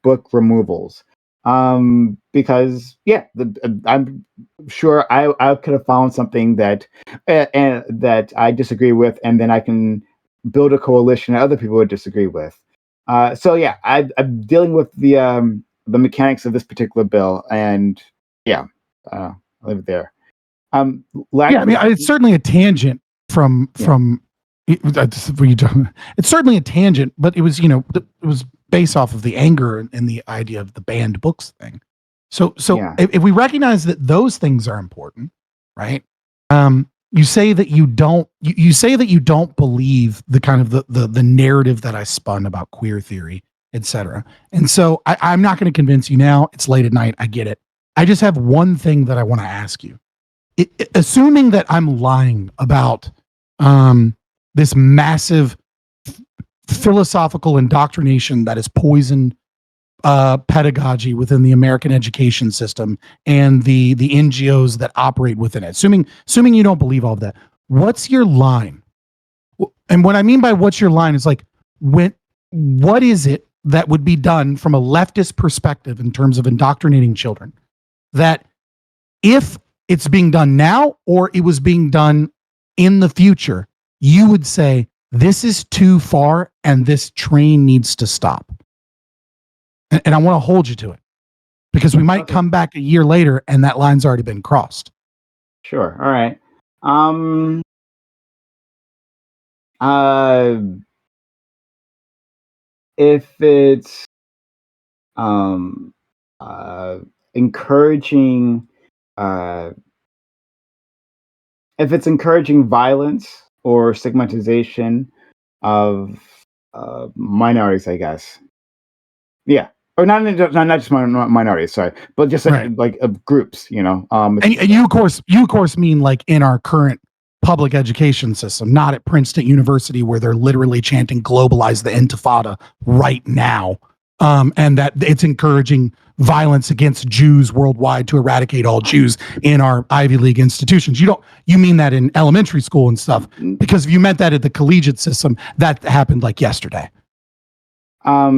book removals, because I'm sure I could have found something that and that I disagree with, and then I can build a coalition that other people would disagree with. So yeah, I'm dealing with the mechanics of this particular bill, and I'll leave it there. I mean, it's certainly a tangent from it's certainly a tangent, but it was it was based off of the anger and the idea of the banned books thing. So if we recognize that those things are important, right? You say that you don't believe the kind of the narrative that I spun about queer theory, etc. And so I'm not going to convince you now. It's late at night. I get it. I just have one thing that I want to ask you. Assuming that I'm lying about this massive philosophical indoctrination that has poisoned pedagogy within the American education system and the NGOs that operate within it. Assuming you don't believe all of that, what's your line? And what I mean by what's your line is like, what is it that would be done from a leftist perspective in terms of indoctrinating children that if it's being done now or it was being done in the future, you would say this is too far and this train needs to stop? And I want to hold you to it because we might come back a year later and that line's already been crossed. Sure. All right. If it's encouraging if it's encouraging violence or stigmatization of minorities, I guess. Yeah. Or not just minorities, sorry, but just like of groups, you know. And you of course mean like in our current public education system, not at Princeton University where they're literally chanting "globalize the Intifada" right now, and that it's encouraging violence against Jews worldwide to eradicate all Jews in our Ivy League institutions. You mean that in elementary school and stuff? Because if you meant that at the collegiate system, that happened like yesterday. I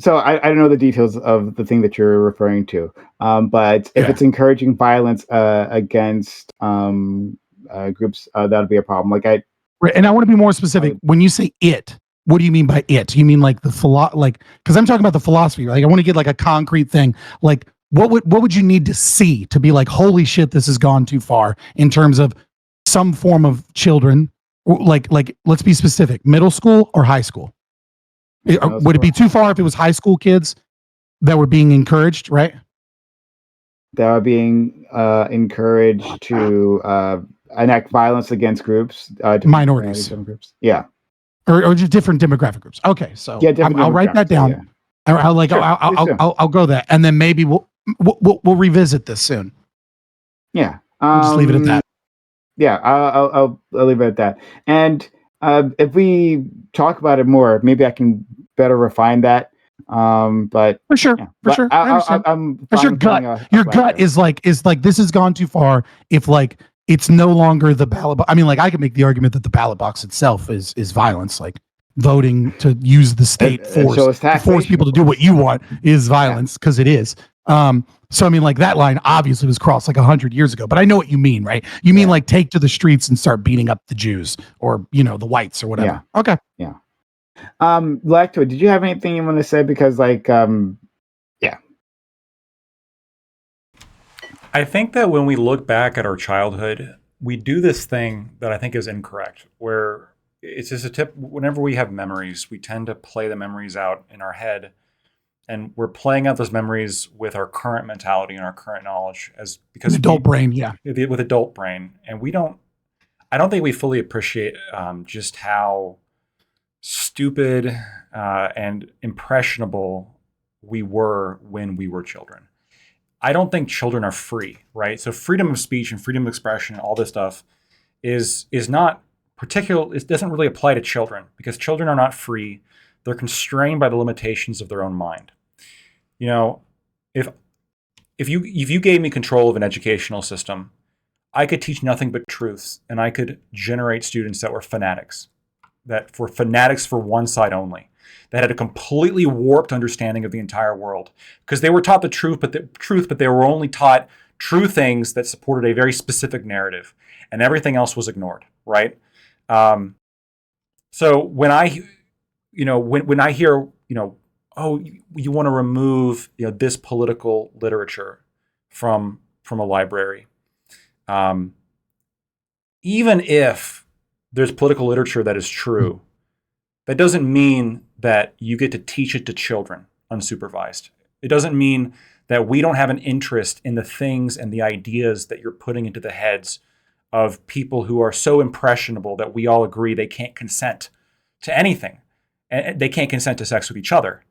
don't know the details of the thing that you're referring to, but if it's encouraging violence against groups, that'll be a problem. And I want to be more specific. When you say it, what do you mean by it? You mean like because I'm talking about the philosophy. Like I want to get like a concrete thing. Like what would you need to see to be like, holy shit, this has gone too far in terms of some form of children? Like let's be specific, middle school or high school? Would it be too far if it was high school kids that were being encouraged, right? That were being encouraged to enact violence against groups, minorities, groups. Yeah, or just different demographic groups. Okay, so yeah, I'll write that down. Yeah. I'll go that, and then maybe we'll revisit this soon. Yeah, we'll just leave it at that. Yeah, I'll leave it at that. And if we talk about it more, maybe I can better refine that. But for sure, I understand. Your gut is like this has gone too far. If like it's no longer the ballot box. I mean, like I could make the argument that the ballot box itself is violence. Like voting to use the state force to force people to do what you want is violence because it is. So I mean, like that line obviously was crossed like 100 years ago, but I know what you mean, right? You mean like take to the streets and start beating up the Jews or the whites or whatever. Yeah. Okay. Yeah. Lacto, did you have anything you want to say? Because I think that when we look back at our childhood, we do this thing that I think is incorrect, where it's just a tip. Whenever we have memories, we tend to play the memories out in our head. And we're playing out those memories with our current mentality and our current knowledge because adult brain, with adult brain. And I don't think we fully appreciate just how stupid and impressionable we were when we were children. I don't think children are free, right? So freedom of speech and freedom of expression and all this stuff is not particular. It doesn't really apply to children because children are not free. They're constrained by the limitations of their own mind. If you gave me control of an educational system, I could teach nothing but truths, and I could generate students that were fanatics for one side only, that had a completely warped understanding of the entire world because they were taught the truth, but they were only taught true things that supported a very specific narrative, and everything else was ignored, right? So when I hear, oh, you want to remove this political literature from a library, even if there's political literature that is true, that doesn't mean that you get to teach it to children unsupervised. It doesn't mean that we don't have an interest in the things and the ideas that you're putting into the heads of people who are so impressionable that we all agree they can't consent to anything. And they can't consent to sex with each other.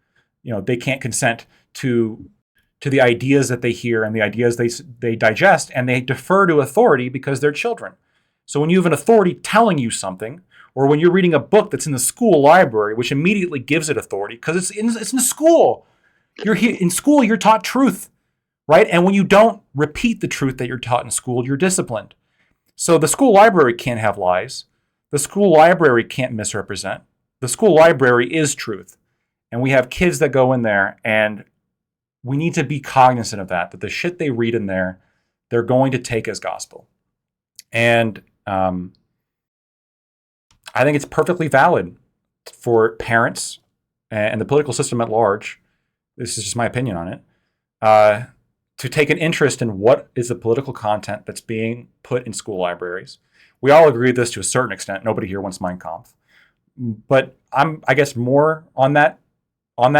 They can't consent to the ideas that they hear and the ideas they digest, and they defer to authority because they're children. So when you have an authority telling you something, or when you're reading a book that's in the school library, which immediately gives it authority because it's in school. You're here in school. You're taught truth, right? And when you don't repeat the truth that you're taught in school, you're disciplined. So the school library can't have lies. The school library can't misrepresent. The school library is truth. And we have kids that go in there, and we need to be cognizant of that the shit they read in there, they're going to take as gospel. And I think it's perfectly valid for parents and the political system at large, this is just my opinion on it, to take an interest in what is the political content that's being put in school libraries. We all agree with this to a certain extent. Nobody here wants Mein Kampf. But I'm, I guess, more on that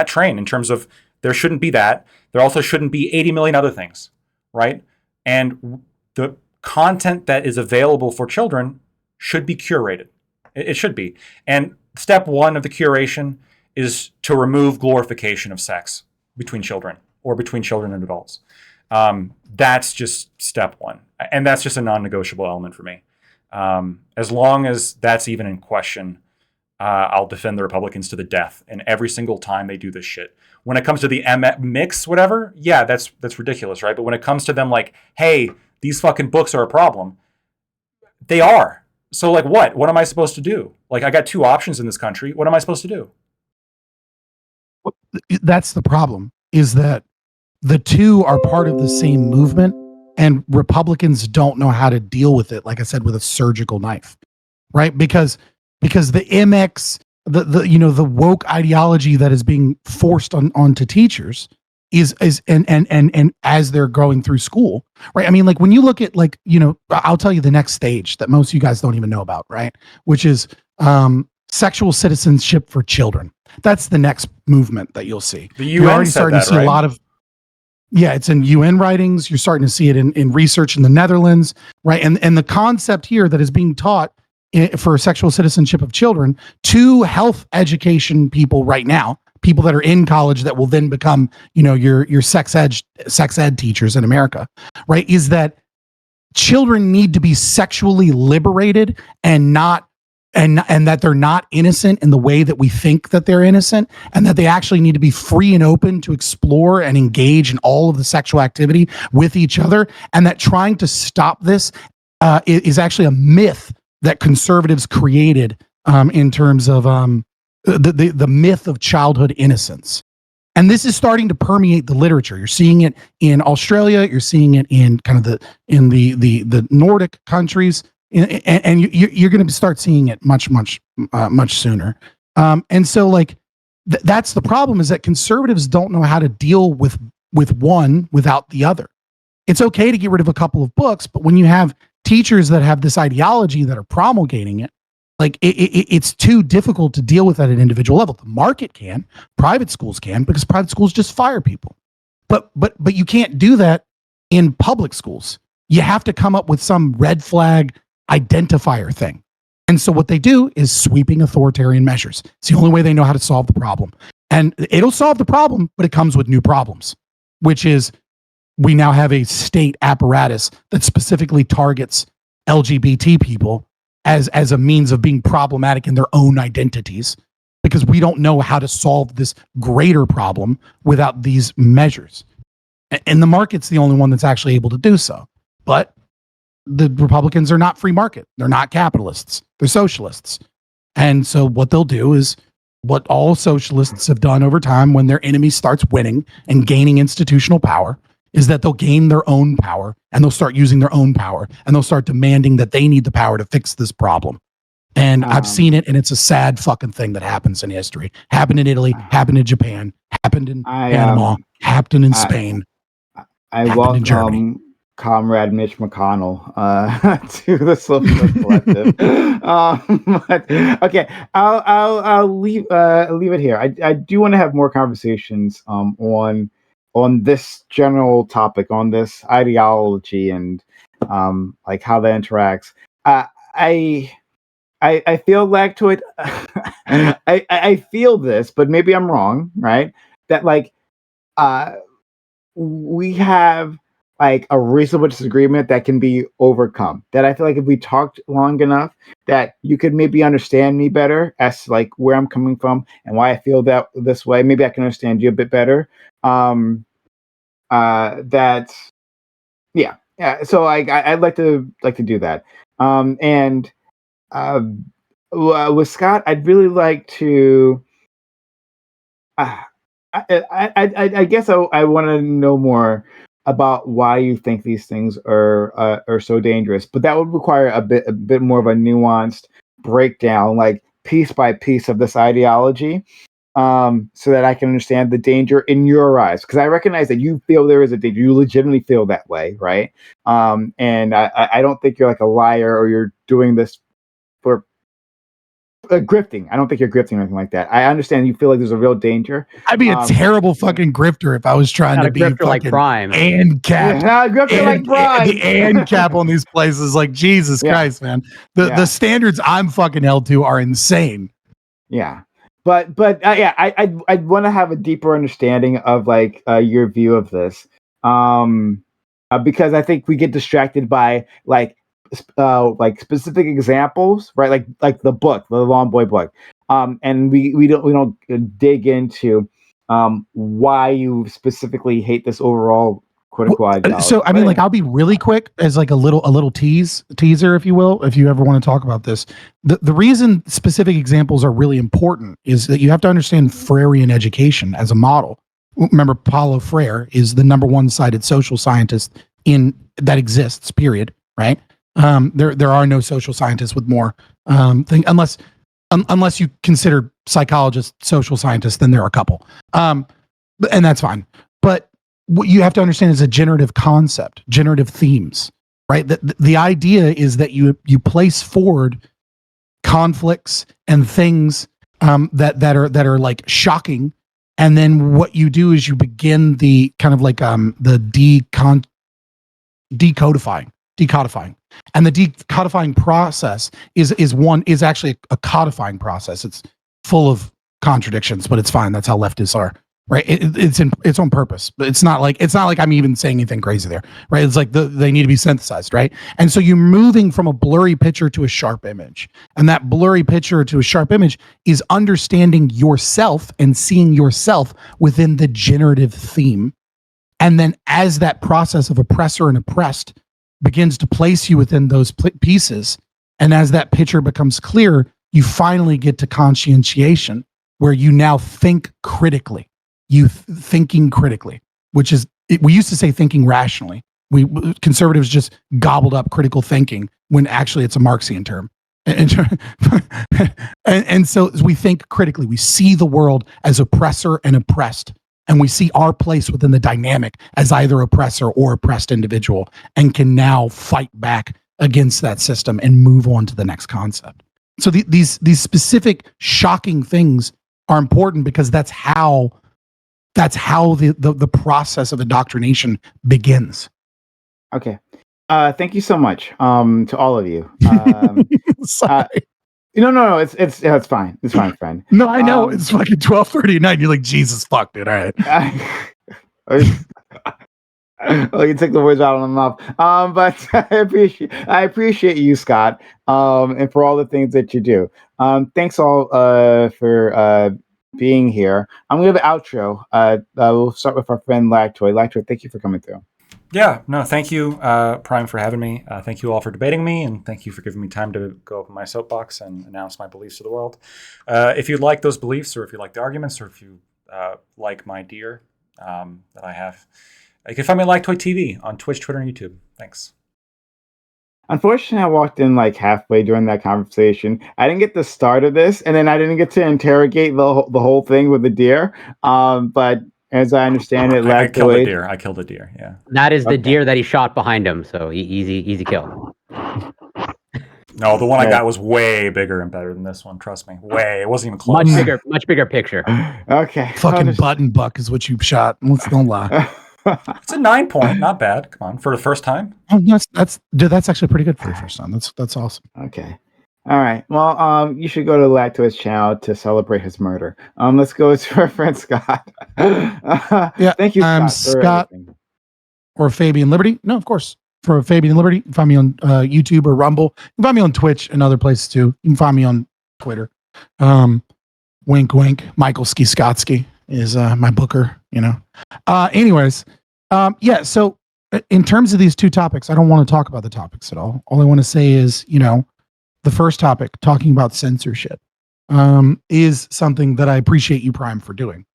train in terms of there shouldn't be that. There also shouldn't be 80 million other things, right? And the content that is available for children should be curated. It should be. And step one of the curation is to remove glorification of sex between children or between children and adults. That's just step one. And that's just a non-negotiable element for me. As long as that's even in question, I'll defend the Republicans to the death. And every single time they do this shit. When it comes to the mix, whatever, yeah, that's ridiculous, right? But when it comes to them like, hey, these fucking books are a problem, they are. So like what? What am I supposed to do? Like I got two options in this country. What am I supposed to do? That's the problem, is that the two are part of the same movement, and Republicans don't know how to deal with it, like I said, with a surgical knife, right? Because the MX, the woke ideology that is being forced onto teachers is and as they're going through school, right? I mean, like when you look at I'll tell you the next stage that most of you guys don't even know about, right? Which is sexual citizenship for children. That's the next movement that you'll see. The You're UN already said starting that, to see right? a lot of, yeah, it's in UN writings. You're starting to see it in research in the Netherlands, right? And the concept here that is being taught for sexual citizenship of children to health education people right now, people that are in college that will then become, your sex ed teachers in America, right? Is that children need to be sexually liberated and not and that they're not innocent in the way that we think that they're innocent, and that they actually need to be free and open to explore and engage in all of the sexual activity with each other, and that trying to stop this is actually a myth that conservatives created in terms of the myth of childhood innocence. And this is starting to permeate the literature. You're seeing it in Australia. You're seeing it in kind of the Nordic countries, and you're going to start seeing it much sooner. And so, like, that's the problem, is that conservatives don't know how to deal with one without the other. It's okay to get rid of a couple of books, but when you have teachers that have this ideology that are promulgating it, like it's too difficult to deal with at an individual level. The market can, private schools can, because private schools just fire people. But you can't do that in public schools. You have to come up with some red flag identifier thing. And so what they do is sweeping authoritarian measures. It's the only way they know how to solve the problem. And it'll solve the problem, but it comes with new problems, which is we now have a state apparatus that specifically targets LGBT people as a means of being problematic in their own identities, because we don't know how to solve this greater problem without these measures. And the market's the only one that's actually able to do so. But the Republicans are not free market. They're not capitalists. They're socialists. And so what they'll do is what all socialists have done over time when their enemy starts winning and gaining institutional power, is that they'll gain their own power, and they'll start using their own power, and they'll start demanding that they need the power to fix this problem. And I've seen it, and it's a sad fucking thing that happens in history. Happened in Italy, happened in Japan, happened in Panama, happened in Spain, happened in Germany. Comrade Mitch McConnell to the Socialist Collective. But, okay, I'll leave it here. I do want to have more conversations on this general topic, on this ideology, and like how that interacts. I feel like to it. I feel this, but maybe I'm wrong, right? That like we have like a reasonable disagreement that can be overcome. That I feel like if we talked long enough, that you could maybe understand me better as like where I'm coming from and why I feel that this way. Maybe I can understand you a bit better. That yeah. So I'd like to do that. And with Scott, I'd really like to. I guess I want to know more about why you think these things are so dangerous, but that would require a bit more of a nuanced breakdown, like piece by piece of this ideology, so that I can understand the danger in your eyes. Because I recognize that you feel there is a danger. You legitimately feel that way, right? And I don't think you're like a liar or you're doing this for grifting. I don't think you're grifting or anything like that. I understand you feel like there's a real danger. I'd be a terrible fucking grifter if I was trying to be grifter fucking like Prime and cap. Yeah, grifter like Prime. The and cap on these places, like Jesus Christ, man. The standards I'm fucking held to are insane. Yeah. But yeah, I'd want to have a deeper understanding of like your view of this, because I think we get distracted by like specific examples, right? Like the book, the Long Boy book, and we don't dig into why you specifically hate this overall critical ideology. So I mean, like, I'll be really quick as like a little teaser, if you will, if you ever want to talk about this. The reason specific examples are really important is that you have to understand Freirean education as a model. Remember, Paulo Freire is the number one cited social scientist that exists. Period. Right? There are no social scientists with more unless you consider psychologists social scientists. Then there are a couple, and that's fine. But what you have to understand is a generative concept, generative themes, right? The idea is that you place forward conflicts and things that are like shocking, and then what you do is you begin the kind of like the decodifying, and the decodifying process is actually a codifying process. It's full of contradictions, but it's fine. That's how leftists are. Right, it's on purpose, but it's not like I'm even saying anything crazy there, right? It's like they need to be synthesized, right? And so you're moving from a blurry picture to a sharp image, and that blurry picture to a sharp image is understanding yourself and seeing yourself within the generative theme, and then as that process of oppressor and oppressed begins to place you within those pieces, and as that picture becomes clear, you finally get to conscientiation, where you now think critically. Thinking critically, which is, we used to say thinking rationally. Conservatives just gobbled up critical thinking when actually it's a Marxian term. And so as we think critically, we see the world as oppressor and oppressed, and we see our place within the dynamic as either oppressor or oppressed individual, and can now fight back against that system and move on to the next concept. So these specific shocking things are important because that's how the process of indoctrination begins. Okay. Thank you so much to all of you. Sorry. No, it's fine. It's fine, friend. No, I know. It's fucking 12:30 at night. You're like, Jesus fuck, dude. All right. Well, you took the words out of my mouth. But I appreciate you, Scott, and for all the things that you do. Thanks all for being here. I'm gonna have an outro. We'll start with our friend Lactoid. Lactoid, thank you for coming through. Yeah, no, thank you, Prime, for having me. Thank you all for debating me, and thank you for giving me time to go up on my soapbox and announce my beliefs to the world. If you like those beliefs, or if you like the arguments, or if you like my deer that I have, you can find me at Lactoid TV on Twitch, Twitter, and YouTube. Thanks. Unfortunately, I walked in like halfway during that conversation. I didn't get the start of this, and then I didn't get to interrogate the whole thing with the deer. But as I understand it, I killed a deer. I killed a deer. Yeah. That is the deer that he shot behind him. So easy kill. No, the one I got was way bigger and better than this one. Trust me, way. It wasn't even close. Much bigger picture. Okay. Fucking button buck is what you shot. Let's don't lie. It's a 9 point, not bad. Come on, for the first time. Oh, that's actually pretty good for the first time. That's awesome. Okay. All right. Well, you should go to Lactoid's channel to celebrate his murder. Let's go to our friend Scott. Yeah. Thank you, Scott. Scott. or Fabian Liberty? No, of course. For Fabian Liberty, you can find me on YouTube or Rumble. You can find me on Twitch and other places too. You can find me on Twitter. Wink, wink. Michael Skiskotsky is my booker, Anyways, yeah, so in terms of these two topics, I don't want to talk about the topics at all. All I want to say is, the first topic, talking about censorship, is something that I appreciate you, Prime, for doing,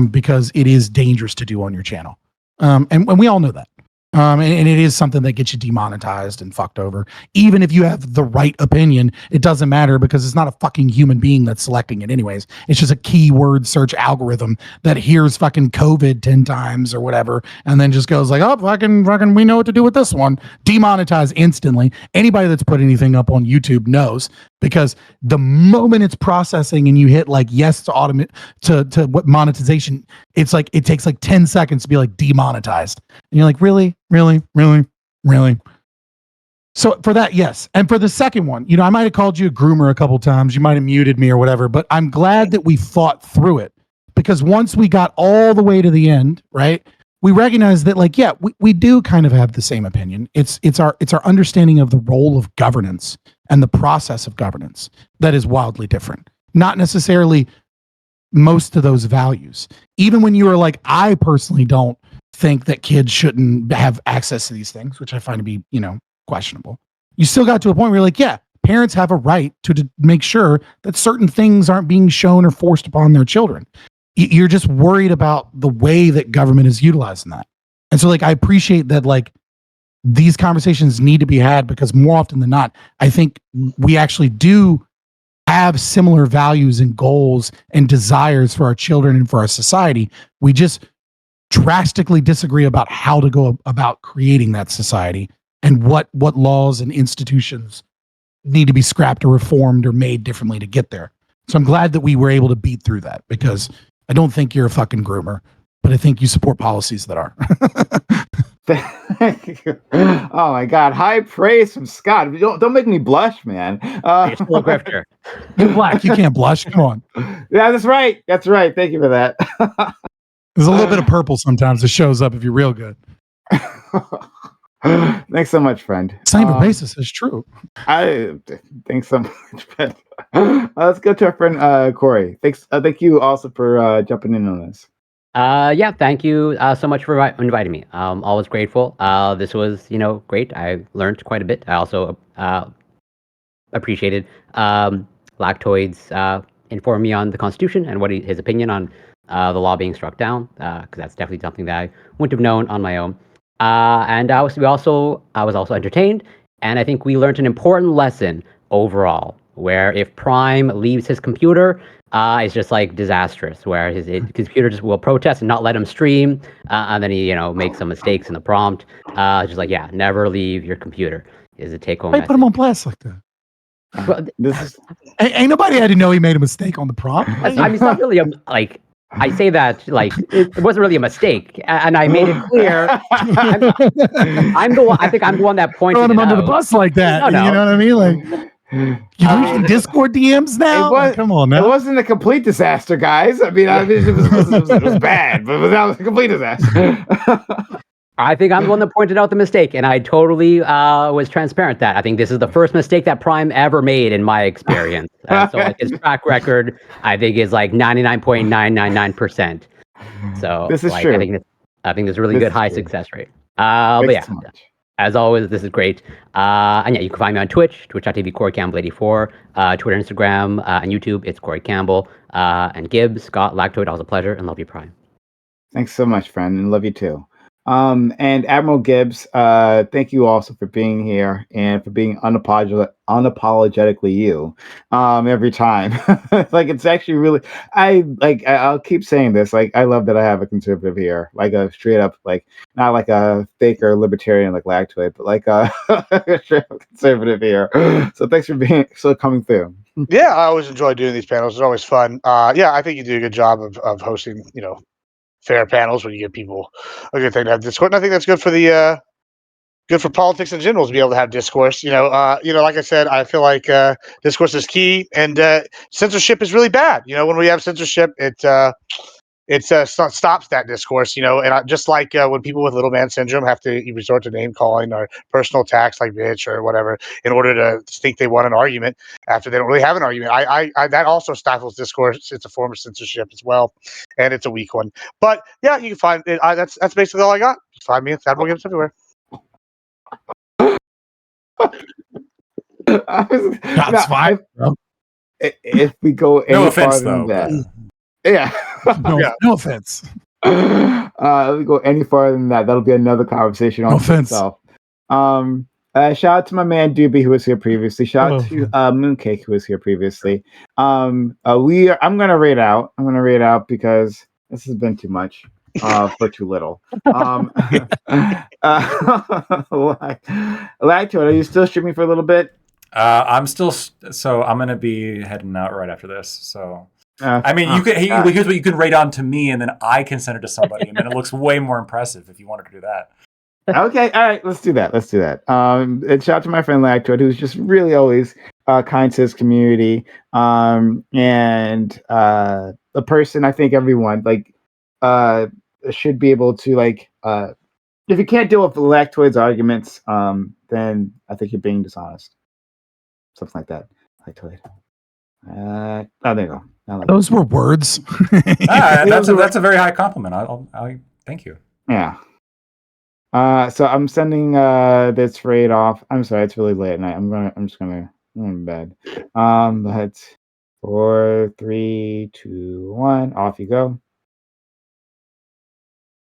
because it is dangerous to do on your channel. And we all know that. And it is something that gets you demonetized and fucked over. Even if you have the right opinion, it doesn't matter because it's not a fucking human being that's selecting it anyways. It's just a keyword search algorithm that hears fucking COVID 10 times or whatever, and then just goes like, oh, fucking, we know what to do with this one. Demonetize instantly. Anybody that's put anything up on YouTube knows, because the moment it's processing and you hit like yes to automate to what monetization, it's like it takes like 10 seconds to be like demonetized. And you're like, really? So for that, yes. And for the second one, I might have called you a groomer a couple times. You might have muted me or whatever, but I'm glad that we fought through it, because once we got all the way to the end, right, we recognized that, like, yeah, we do kind of have the same opinion. It's our understanding of the role of governance and the process of governance that is wildly different. Not necessarily most of those values. Even when you were like, I personally don't think that kids shouldn't have access to these things, which I find to be, questionable. You still got to a point where you're like, yeah, parents have a right to make sure that certain things aren't being shown or forced upon their children. You're just worried about the way that government is utilizing that. And so, like, I appreciate that, like, these conversations need to be had, because more often than not, I think we actually do have similar values and goals and desires for our children and for our society. We just drastically disagree about how to go about creating that society and what laws and institutions need to be scrapped or reformed or made differently to get there. So I'm glad that we were able to beat through that, because I don't think you're a fucking groomer, but I think you support policies that are. Thank you. Oh my God! High praise from Scott. Don't make me blush, man. You're still a grifter. You're black. You can't blush. Come on. Yeah, that's right. That's right. Thank you for that. There's a little bit of purple sometimes that shows up if you're real good. Thanks so much, friend. It's not even racist. It's true. Thanks so much, friend. Let's go to our friend Corey. Thanks. Thank you also for jumping in on this. Yeah, thank you so much for inviting me. Always grateful. This was, great. I learned quite a bit. I also appreciated Lactoid's inform me on the Constitution and what his opinion on the law being struck down, because that's definitely something that I wouldn't have known on my own. And I was also entertained, and I think we learned an important lesson overall, where if Prime leaves his computer, it's just like disastrous, where his computer just will protest and not let him stream, and then he makes some mistakes in the prompt. Just like, yeah, never leave your computer is a take-home message. Put him on blast like that. Well, ain't nobody had to know he made a mistake on the prompt. I mean, it's not really I say that like it wasn't really a mistake, and I made it clear. I'm the one. I think I'm the one that pointed throwing him it under out. the bus like that. No. You know what I mean? Like, you reading Discord DMs now? Like, come on, now. It wasn't a complete disaster, guys. I mean, it was bad, but that was a complete disaster. I think I'm the one that pointed out the mistake, and I totally was transparent that I think this is the first mistake that Prime ever made in my experience. So like his track record, I think, is like 99.999%. So this is like, true. I think there's a really good high success rate. But yeah, as always, this is great. And yeah, you can find me on Twitch, twitch.tv CoreyCampbell84, Twitter, Instagram, and YouTube, it's Corey Campbell. And Gibbs, Scott, Lactoid, always a pleasure, and love you, Prime. Thanks so much, friend, and love you too. And Admiral Gibbs, thank you also for being here and for being unapologetically you every time. Like, it's actually really, I'll keep saying this, like, I love that I have a conservative here, like a straight up, like, not like a fake or libertarian like Lactoid, but like a straight up conservative here. So thanks for coming through. Yeah, I always enjoy doing these panels. It's always fun. Yeah, I think you do a good job of hosting, fair panels when you give people a good thing to have Discord. And I think that's good for the good for politics in general to be able to have discourse. Like I said, I feel like discourse is key, and censorship is really bad. When we have censorship, it stops that discourse, and just like when people with little man syndrome have to resort to name calling or personal attacks like bitch or whatever in order to think they won an argument after they don't really have an argument. I that also stifles discourse. It's a form of censorship as well, and it's a weak one. But yeah, you can find it. That's basically all I got. Find me at Admiral Games everywhere. Shots fired, bro. If we go any No offense, farther than though. that, yeah. No offense. If we go any farther than that, that'll be another conversation on No offense. itself. Shout out to my man Doobie, who was here previously. Shout out to Mooncake, who was here previously. I'm gonna rate out. I'm gonna rate out because this has been too much for too little. Lactoid, are you still streaming for a little bit? I'm still so I'm gonna be heading out right after this. So I mean, here's what you can rate on to me, and then I can send it to somebody, and then it looks way more impressive if you wanted to do that. Okay, all right, let's do that. And shout out to my friend Lactoid, who's just really always kind to his community, and a person I think everyone should be able to if you can't deal with Lactoid's arguments, then I think you're being dishonest. Something like that. Lactoid. There you go. Those were words. That's a very high compliment. I thank you. Yeah. So I'm sending this raid off. I'm sorry, it's really late at night. I'm just gonna go in bed. But 4, 3, 2, 1, off you go.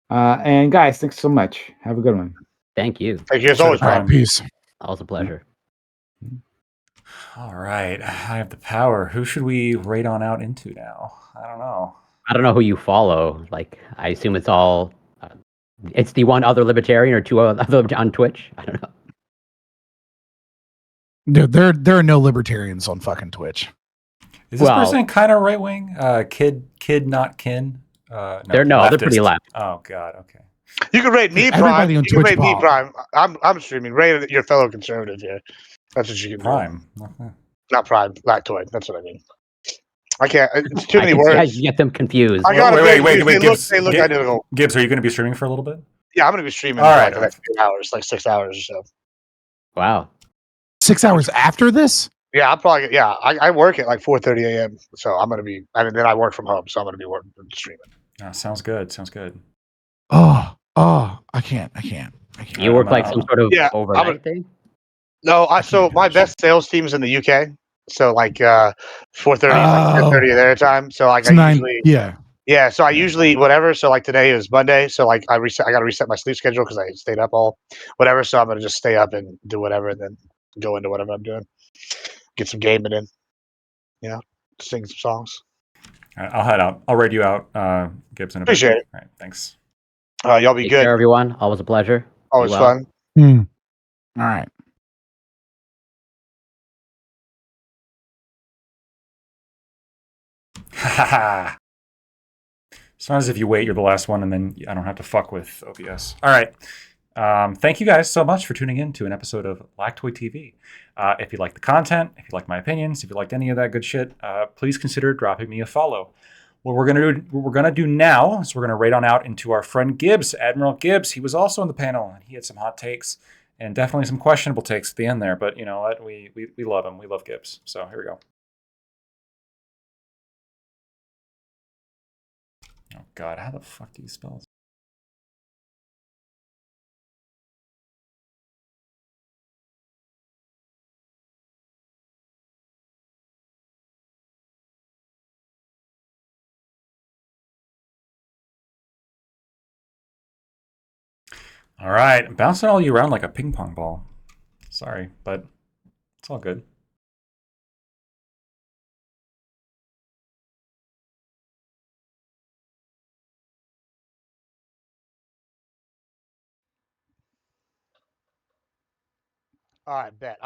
And guys, thanks so much. Have a good one. Thank you. Thank you. It's always fun. Peace. Always a pleasure. All right, I have the power. Who should we rate on out into now? I don't know who you follow. Like, I assume it's all. It's the one other libertarian or two other on Twitch. I don't know. There are no libertarians on fucking Twitch. Is this person kind of right wing? Kid, not kin. They're pretty left. Oh God, okay. You can rate me Prime. You can rate me Prime. I'm streaming. Rate your fellow conservative here. That's what you can Prime. do. Not Prime. Lactoid. That's what I mean. I can't. It's too many words. You get them confused. I gotta wait. Gibbs, identical. Gibbs, are you going to be streaming for a little bit? Yeah, I'm going to be streaming for like the next 8 hours, like 6 hours or so. Wow. 6 hours after this? Yeah, I work at like 4:30 a.m. So I'm going to be. I mean, then I work from home, so I'm going to be working streaming. Sounds good. Oh, I can't. You work like some sort of overnight thing? No, so my best sales team's in the UK. So like 4:30, like 10:30 their time. So like Yeah, so I usually whatever. So like today is Monday, so like I got to reset my sleep schedule because I stayed up all whatever. So I'm gonna just stay up and do whatever, and then go into whatever I'm doing. Get some gaming in, sing some songs. All right, I'll head out. I'll raid you out, Gibson. Appreciate it. All right, thanks. Y'all be Take good. care, everyone. Always a pleasure. Always fun. All right. Haha. Sometimes if you wait, you're the last one, and then I don't have to fuck with OBS. All right. Thank you guys so much for tuning in to an episode of Lactoid TV. If you like the content, if you like my opinions, if you liked any of that good shit, please consider dropping me a follow. What we're gonna do now is we're gonna rate on out into our friend Gibbs, Admiral Gibbs. He was also on the panel, and he had some hot takes and definitely some questionable takes at the end there. But you know what? We love him. We love Gibbs. So here we go. Oh God, how the fuck do you spell this? All right, I'm bouncing all you around like a ping pong ball. Sorry, but it's all good. All right, bet.